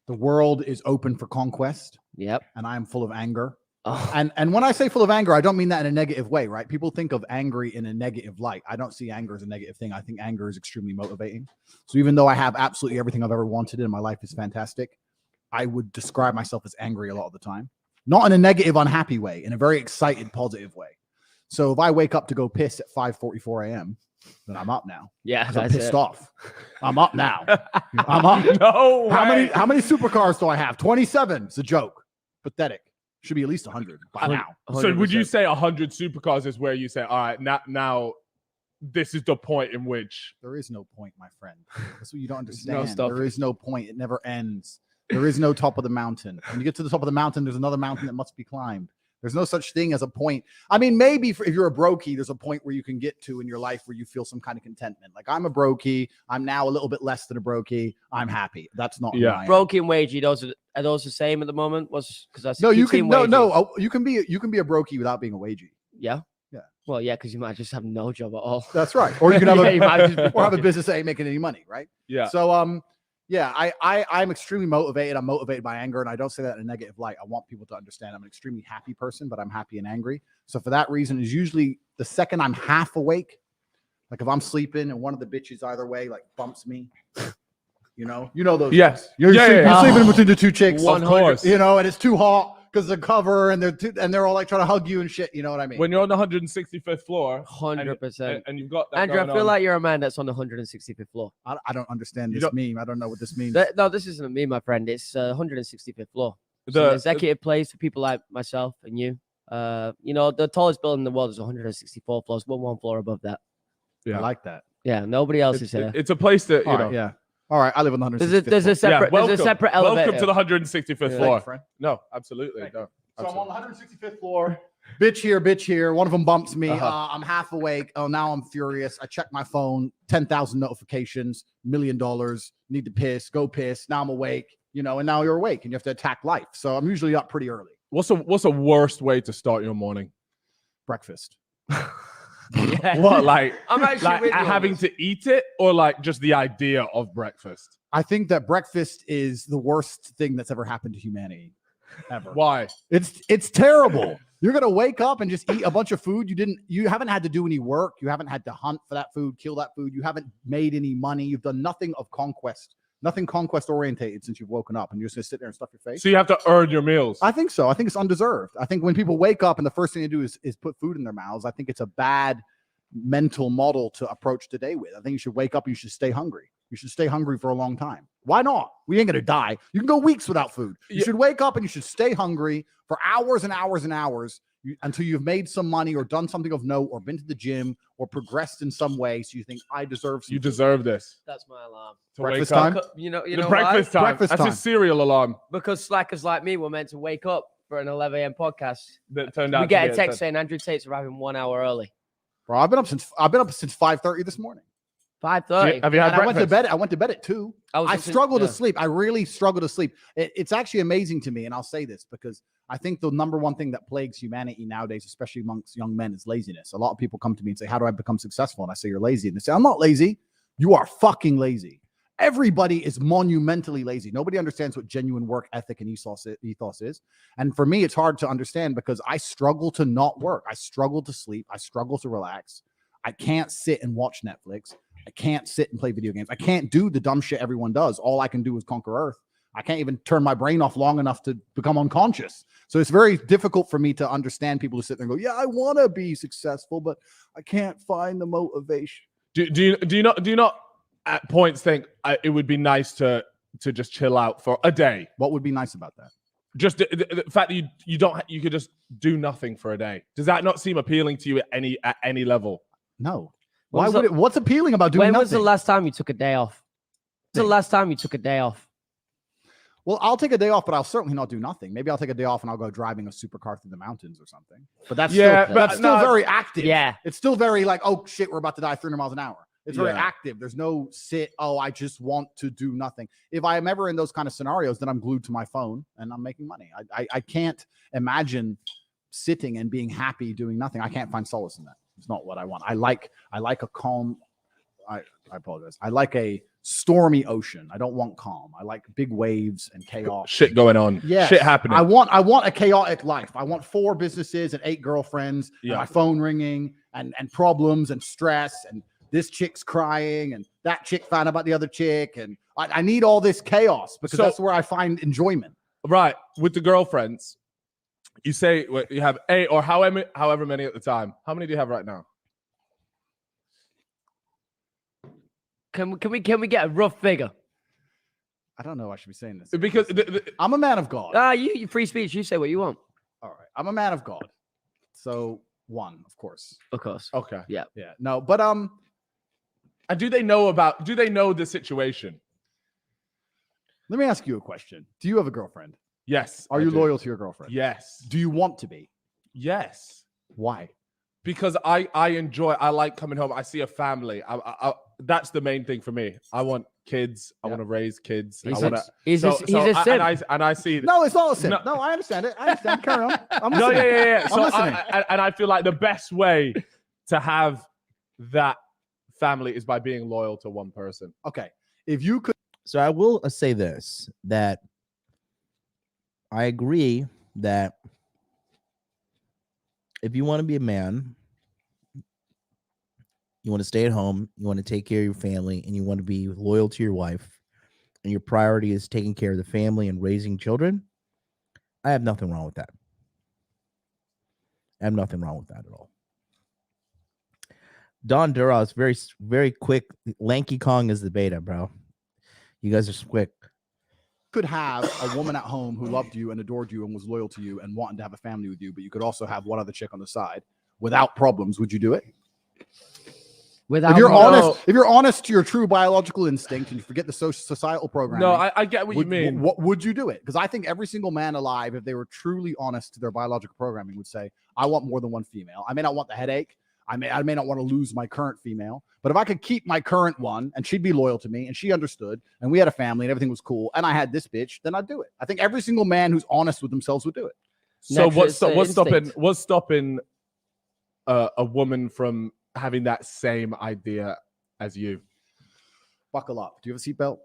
the world is open for conquest. Yep. And I am full of anger. Oh. And when I say full of anger, I don't mean that in a negative way, right? People think of angry in a negative light. I don't see anger as a negative thing. I think anger is extremely motivating. So even though I have absolutely everything I've ever wanted and my life is fantastic, I would describe myself as angry a lot of the time. Not in a negative, unhappy way, in a very excited, positive way. So if I wake up to go piss at 5:44 a.m., then I'm up now. Yeah, I'm pissed off. I'm up now. I'm up. No way. How many supercars do I have? 27. It's a joke. Pathetic. Should be at least 100 by now. So would you say 100 supercars is where you say, all right, now this is the point in which there is no point, my friend. That's what you don't understand. No there is no point. It never ends. There is no top of the mountain. When you get to the top of the mountain, there's another mountain that must be climbed. There's no such thing as a point. I mean, maybe if you're a brokey, there's a point where you can get to in your life where you feel some kind of contentment. Like I'm a brokey. I'm now a little bit less than a brokey. I'm happy. That's not who I am. Brokey and wagey, are those the same at the moment? You can be a brokey without being a wagey. Yeah. Yeah. Well, yeah, because you might just have no job at all. That's right. Or you can have have a business that ain't making any money, right? Yeah. So yeah, I'm extremely motivated. I'm motivated by anger, and I don't say that in a negative light. I want people to understand I'm an extremely happy person, but I'm happy and angry. So for that reason, is usually the second I'm half awake, like if I'm sleeping and one of the bitches either way like bumps me, you know those. Yes. You're sleeping between the two chicks, of course. You know, and it's too hot because the cover and they're all like trying to hug you and shit. You know what I mean? When you're on the 165th floor, 100%, and you've got that Andrew, I going feel on. like you're a man that's on the 165th floor. I don't understand this meme. I don't know what this means. No, this isn't a meme, my friend. It's 165th floor. So the executive place for people like myself and you. The tallest building in the world is 164 floors. We're one floor above that. Yeah, I like that. Yeah, nobody else is here. It's a place that you know. Right, yeah. All right, I live on the 165th. There's a separate. Welcome. There's a separate elevator. Welcome to the 165th floor. Friend. No, absolutely. No. So I'm on the 165th floor. Bitch here. One of them bumps me. I'm half awake. Oh, now I'm furious. I check my phone. 10,000 notifications. $1 million. Need to piss. Go piss. Now I'm awake. And now you're awake and you have to attack life. So I'm usually up pretty early. What's a worst way to start your morning? Breakfast. What, like I'm actually like with you on having this. to eat it, or like just the idea of breakfast? I think that breakfast is the worst thing that's ever happened to humanity. Ever. Why? It's terrible. You're gonna wake up and just eat a bunch of food. You haven't had to do any work. You haven't had to hunt for that food, kill that food. You haven't made any money. You've done nothing of conquest, nothing conquest orientated since you've woken up, and you're just gonna sit there and stuff your face. So you have to earn your meals. I think so. I think it's undeserved. I think when people wake up and the first thing they do is put food in their mouths, I think it's a bad mental model to approach the day with. I think you should wake up and you should stay hungry. You should stay hungry for a long time. Why not? We ain't gonna die. You can go weeks without food. You should wake up and you should stay hungry for hours and hours and hours until you've made some money or done something of note or been to the gym or progressed in some way. So you think, I deserve some You food. deserve this. That's my alarm. To Breakfast wake up. time? You know breakfast why? time. Breakfast That's time. a cereal alarm Because slackers like me were meant to wake up for an 11 a.m. podcast. that turned out. We get to a be text saying Andrew Tate's arriving 1 hour early. Bro, I've been up since 5:30 this morning. 5:30. Have you had And I went to breakfast? bed. I went to bed at 2. I listening- struggle to yeah. sleep. I really struggle to sleep. It's actually amazing to me, and I'll say this because I think the number one thing that plagues humanity nowadays, especially amongst young men, is laziness. A lot of people come to me and say, "How do I become successful?" And I say, "You're lazy." And they say, "I'm not lazy. You are fucking lazy." Everybody is monumentally lazy. Nobody understands what genuine work ethic and ethos is. And for me, it's hard to understand because I struggle to not work. I struggle to sleep. I struggle to relax. I can't sit and watch Netflix. I can't sit and play video games. I can't do the dumb shit everyone does. All I can do is conquer Earth. I can't even turn my brain off long enough to become unconscious. So it's very difficult for me to understand people who sit there and go, yeah, I want to be successful, but I can't find the motivation. Do you not at points think it would be nice to just chill out for a day? What would be nice about that? Just the fact that you could just do nothing for a day. Does that not seem appealing to you at any level? No. Why would it? What's appealing about doing nothing? When was the last time you took a day off? When's the last time you took a day off? Well, I'll take a day off, but I'll certainly not do nothing. Maybe I'll take a day off and I'll go driving a supercar through the mountains or something. But that's still very active. Yeah. It's still very like, oh shit, we're about to die 300 miles an hour. It's very Yeah. active. There's no sit, oh, I just want to do nothing. If I am ever in those kind of scenarios, then I'm glued to my phone and I'm making money. I can't imagine sitting and being happy doing nothing. I can't find solace in that. It's not what I want. I like a calm, I apologize. I like a stormy ocean. I don't want calm. I like big waves and chaos. Shit going on. Yes. Shit happening. I want a chaotic life. I want 4 businesses and 8 girlfriends, Yeah. and my phone ringing and problems and stress and this chick's crying and that chick found out about the other chick. And I need all this chaos because that's where I find enjoyment. Right. With the girlfriends, you say you have 8 or however many at the time. How many do you have right now? Can we get a rough figure? I don't know. I should be saying this because I'm a man of God. You free speech. You say what you want. All right. I'm a man of God. So 1, of course. Of course. Okay. Yeah. Yeah. No, but and do they know the situation? Let me ask you a question. Do you have a girlfriend? Yes. Are you loyal to your girlfriend? Yes. Do you want to be? Yes. Why? Because I like coming home. I see a family. That's the main thing for me. I want kids. I want to raise kids. He's I a simp. And I see. No, it's not a simp. No, I understand it. I understand. Carry on. I'm No, listening. yeah. I'm listening. And I feel like the best way to have that family is by being loyal to one person. Okay. If you could. So I will say this, that I agree that if you want to be a man, you want to stay at home, you want to take care of your family, and you want to be loyal to your wife, and your priority is taking care of the family and raising children, I have nothing wrong with that. I have nothing wrong with that at all. Don Duras, very, very quick. Lanky Kong is the beta, bro. You guys are quick. Could have a woman at home who loved you and adored you and was loyal to you and wanting to have a family with you, but you could also have one other chick on the side without problems. Would you do it? Without if you're honest to your true biological instinct and you forget the societal programming. No, I get what you mean. What would you do it? Because I think every single man alive, if they were truly honest to their biological programming, would say, I want more than one female. I may not want the headache. I may not want to lose my current female, but if I could keep my current one and she'd be loyal to me and she understood and we had a family and everything was cool and I had this bitch, then I'd do it. I think every single man who's honest with themselves would do it. So what's stopping a woman from having that same idea as you? Buckle up. Do you have a seatbelt?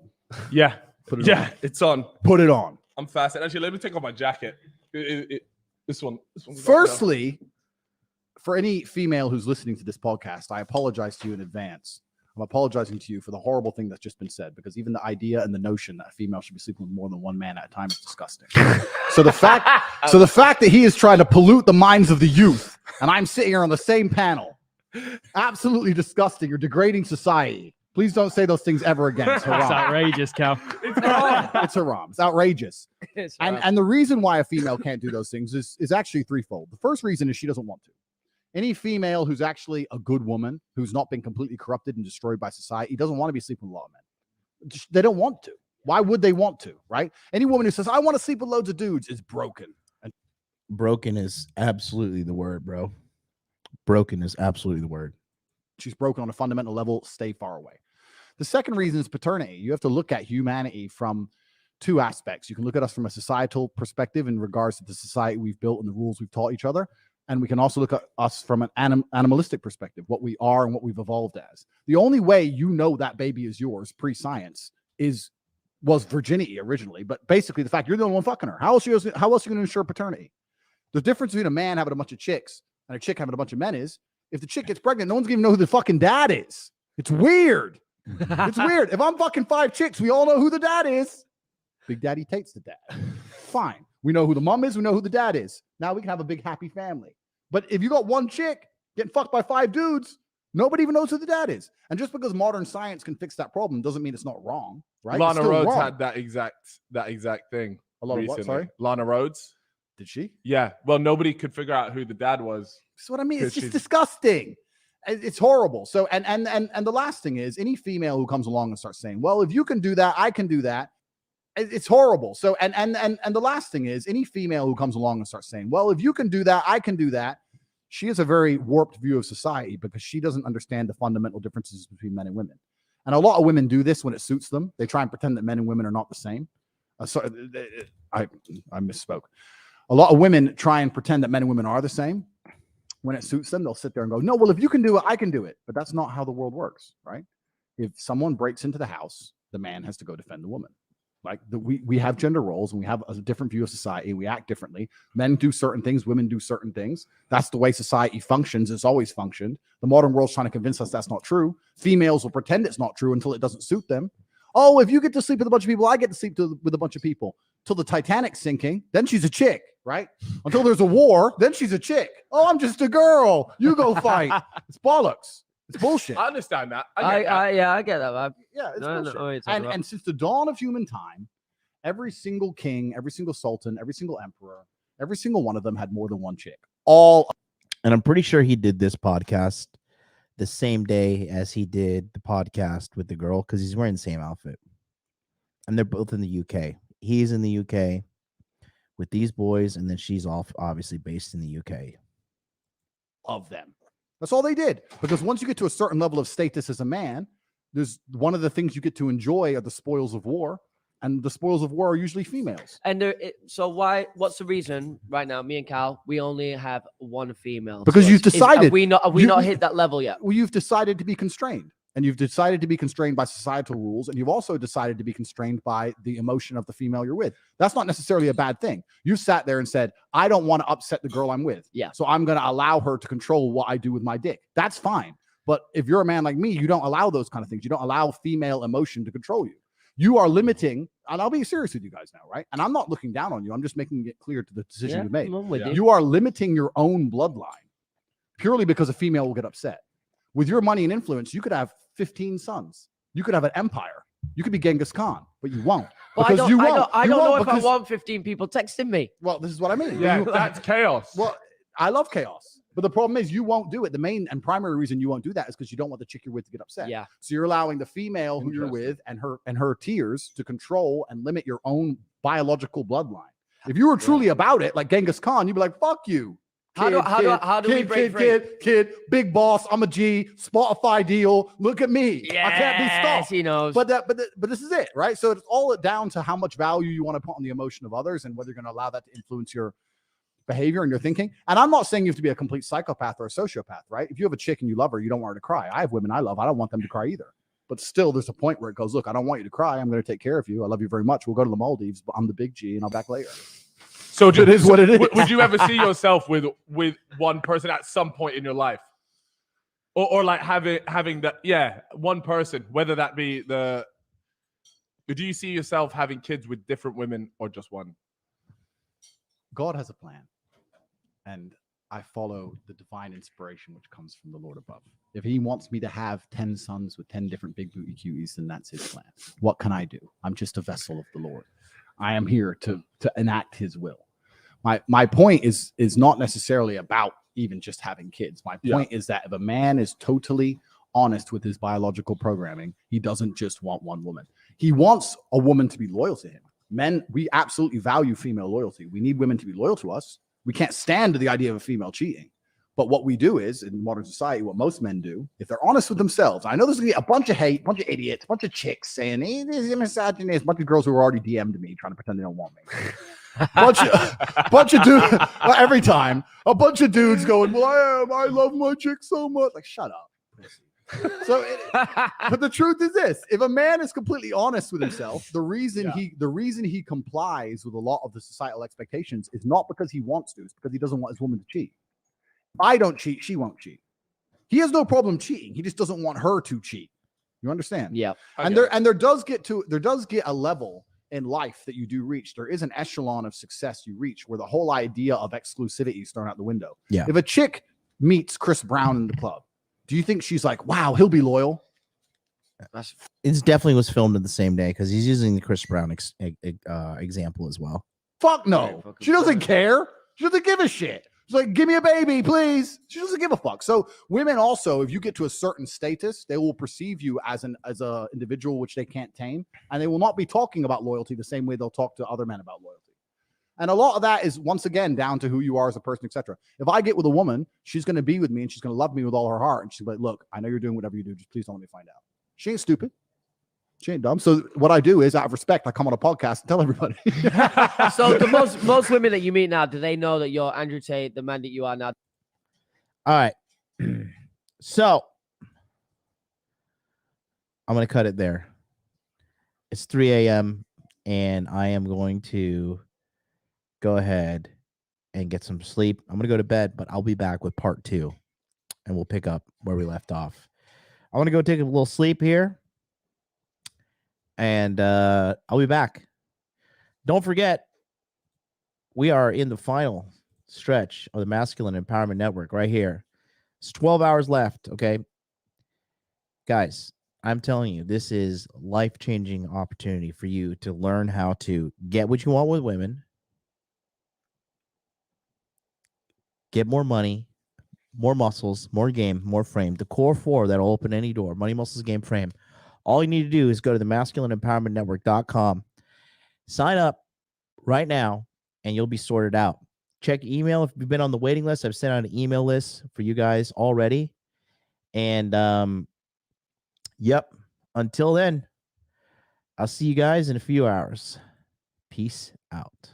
Yeah. Put it on. It's on. Put it on. I'm fastened. Actually, let me take off my jacket. This one. Firstly, for any female who's listening to this podcast, I apologize to you in advance. I'm apologizing to you for the horrible thing that's just been said, because even the idea and the notion that a female should be sleeping with more than one man at a time is disgusting. So the fact that he is trying to pollute the minds of the youth, and I'm sitting here on the same panel, absolutely disgusting. You're degrading society. Please don't say those things ever again. It's haram. It's outrageous, Cal. It's haram. It's haram. It's outrageous. It's haram. And the reason why a female can't do those things is actually threefold. The first reason is she doesn't want to. Any female who's actually a good woman, who's not been completely corrupted and destroyed by society, doesn't want to be sleeping with a lot of men. They don't want to. Why would they want to, right? Any woman who says, I want to sleep with loads of dudes is broken. And broken is absolutely the word, bro. Broken is absolutely the word. She's broken on a fundamental level. Stay far away. The second reason is paternity. You have to look at humanity from 2 aspects. You can look at us from a societal perspective in regards to the society we've built and the rules we've taught each other. And we can also look at us from an animalistic perspective, what we are and what we've evolved as. The only way you know that baby is yours pre-science was virginity originally, but basically the fact you're the only one fucking her. How else are you going to ensure paternity? The difference between a man having a bunch of chicks and a chick having a bunch of men is if the chick gets pregnant, no one's going to know who the fucking dad is. It's weird. It's weird. If I'm fucking 5 chicks, we all know who the dad is. Big Daddy Tate's the dad. Fine. We know who the mom is. We know who the dad is. Now we can have a big happy family. But if you got one chick getting fucked by 5 dudes, nobody even knows who the dad is. And just because modern science can fix that problem doesn't mean it's not wrong, right? Lana Rhodes had that exact thing. A lot recently. of what? Sorry? Lana Rhodes. Did she? Yeah. Well, nobody could figure out who the dad was. That's what I mean. It's just disgusting. It's horrible. So, and the last thing is any female who comes along and starts saying, well, if you can do that, I can do that. It's horrible. So, and the last thing is any female who comes along and starts saying, well, if you can do that, I can do that. She has a very warped view of society because she doesn't understand the fundamental differences between men and women. And a lot of women do this when it suits them. They try and pretend that men and women are not the same. I misspoke. A lot of women try and pretend that men and women are the same. When it suits them, they'll sit there and go, no, well, if you can do it, I can do it. But that's not how the world works, right? If someone breaks into the house, the man has to go defend the woman. Like we have gender roles and we have a different view of society. We act differently. Men do certain things. Women do certain things. That's the way society functions. It's always functioned. The modern world's trying to convince us that's not true. Females will pretend it's not true until it doesn't suit them. Oh, if you get to sleep with a bunch of people, I get to sleep with a bunch of people. Till the Titanic's sinking, then she's a chick, right? Until there's a war, then she's a chick. Oh, I'm just a girl. You go fight. It's bollocks. It's bullshit. I understand that. I get that, man. Yeah, it's No, bullshit. no, And since the dawn of human time, every single king, every single sultan, every single emperor, every single one of them had more than one chick. And I'm pretty sure he did this podcast the same day as he did the podcast with the girl because he's wearing the same outfit. And they're both in the UK. He's in the UK with these boys, and then she's obviously based in the UK. Of them. That's all they did. Because once you get to a certain level of status as a man, there's one of the things you get to enjoy are the spoils of war. And the spoils of war are usually females. And so what's the reason right now? Me and Cal, we only have one female. Because you've decided. Have we not hit that level yet? Well, you've decided to be constrained. And you've decided to be constrained by societal rules. And you've also decided to be constrained by the emotion of the female you're with. That's not necessarily a bad thing. You sat there and said, I don't want to upset the girl I'm with. Yeah. So I'm going to allow her to control what I do with my dick. That's fine. But if you're a man like me, you don't allow those kind of things. You don't allow female emotion to control you. You are limiting, and I'll be serious with you guys now, right? And I'm not looking down on you. I'm just making it clear to the decision you made. You are limiting your own bloodline purely because a female will get upset. With your money and influence, you could have 15 sons. You could have an empire. You could be Genghis Khan, but you won't. Well, Because you won't. I You don't won't know if because- I want 15 people texting me. Well, this is what I mean. Yeah, that's chaos. Well, I love chaos. But the problem is you won't do it. The main and primary reason you won't do that is because you don't want the chick you're with to get upset. Yeah. So you're allowing the female who you're with and her tears to control and limit your own biological bloodline. If you were truly about it, like Genghis Khan, you'd be like, fuck you. How do we break free? Kid, big boss. I'm a G. Spotify deal. Look at me. I can't be stopped. He knows. But this is it, right? So it's all down to how much value you want to put on the emotion of others and whether you're going to allow that to influence your behavior and your thinking. And I'm not saying you have to be a complete psychopath or a sociopath, right? If you have a chick and you love her, you don't want her to cry. I have women I love. I don't want them to cry either. But still, there's a point where it goes, look, I don't want you to cry. I'm going to take care of you. I love you very much. We'll go to the Maldives, but I'm the big G and I'll back later. So it is what it is. Would you ever see yourself with one person at some point in your life? Or like having that, one person, whether that be do you see yourself having kids with different women or just one? God has a plan. And I follow the divine inspiration which comes from the Lord above. If he wants me to have 10 sons with 10 different big booty cuties, then that's his plan. What can I do? I'm just a vessel of the Lord. I am here to enact his will. My point is not necessarily about even just having kids. My point is that if a man is totally honest with his biological programming, he doesn't just want one woman. He wants a woman to be loyal to him. Men, we absolutely value female loyalty. We need women to be loyal to us. We can't stand the idea of a female cheating. But what we do is, in modern society, what most men do, if they're honest with themselves, I know there's going to be a bunch of hate, a bunch of idiots, a bunch of chicks saying, hey, this is a misogynist, a bunch of girls who are already DM'd me trying to pretend they don't want me. bunch of dudes, every time, a bunch of dudes going, well, I love my chick so much. Like, shut up. So, but the truth is this: if a man is completely honest with himself, the reason he complies with a lot of the societal expectations is not because he wants to; it's because he doesn't want his woman to cheat. If I don't cheat, she won't cheat. He has no problem cheating. He just doesn't want her to cheat. You understand? Yeah. And there does get a level in life that you do reach. There is an echelon of success you reach where the whole idea of exclusivity is thrown out the window. Yeah. If a chick meets Chris Brown in the club, do you think she's like, wow, he'll be loyal? It definitely was filmed in the same day because he's using the Chris Brown example as well. Fuck no. She doesn't care. She doesn't give a shit. She's like, give me a baby, please. She doesn't give a fuck. So women also, if you get to a certain status, they will perceive you as a individual which they can't tame, and they will not be talking about loyalty the same way they'll talk to other men about loyalty. And a lot of that is, once again, down to who you are as a person, etc. If I get with a woman, she's going to be with me and she's going to love me with all her heart. And she's like, look, I know you're doing whatever you do. Just please don't let me find out. She ain't stupid. She ain't dumb. So what I do is, out of respect, I come on a podcast and tell everybody. So the most women that you meet now, do they know that you're Andrew Tate, the man that you are now? All right. So I'm going to cut it there. It's 3 a.m. and I am going to go ahead and get some sleep. I'm going to go to bed, but I'll be back with part 2 and we'll pick up where we left off. I want to go take a little sleep here. And I'll be back. Don't forget, we are in the final stretch of the Masculine Empowerment Network right here. It's 12 hours left, okay? Guys, I'm telling you, this is a life-changing opportunity for you to learn how to get what you want with women, get more money, more muscles, more game, more frame. The core 4 that'll open any door: money, muscles, game, frame. All you need to do is go to the masculineempowermentnetwork.com, sign up right now, and you'll be sorted out. Check email if you've been on the waiting list. I've sent out an email list for you guys already. And, yep, until then, I'll see you guys in a few hours. Peace out.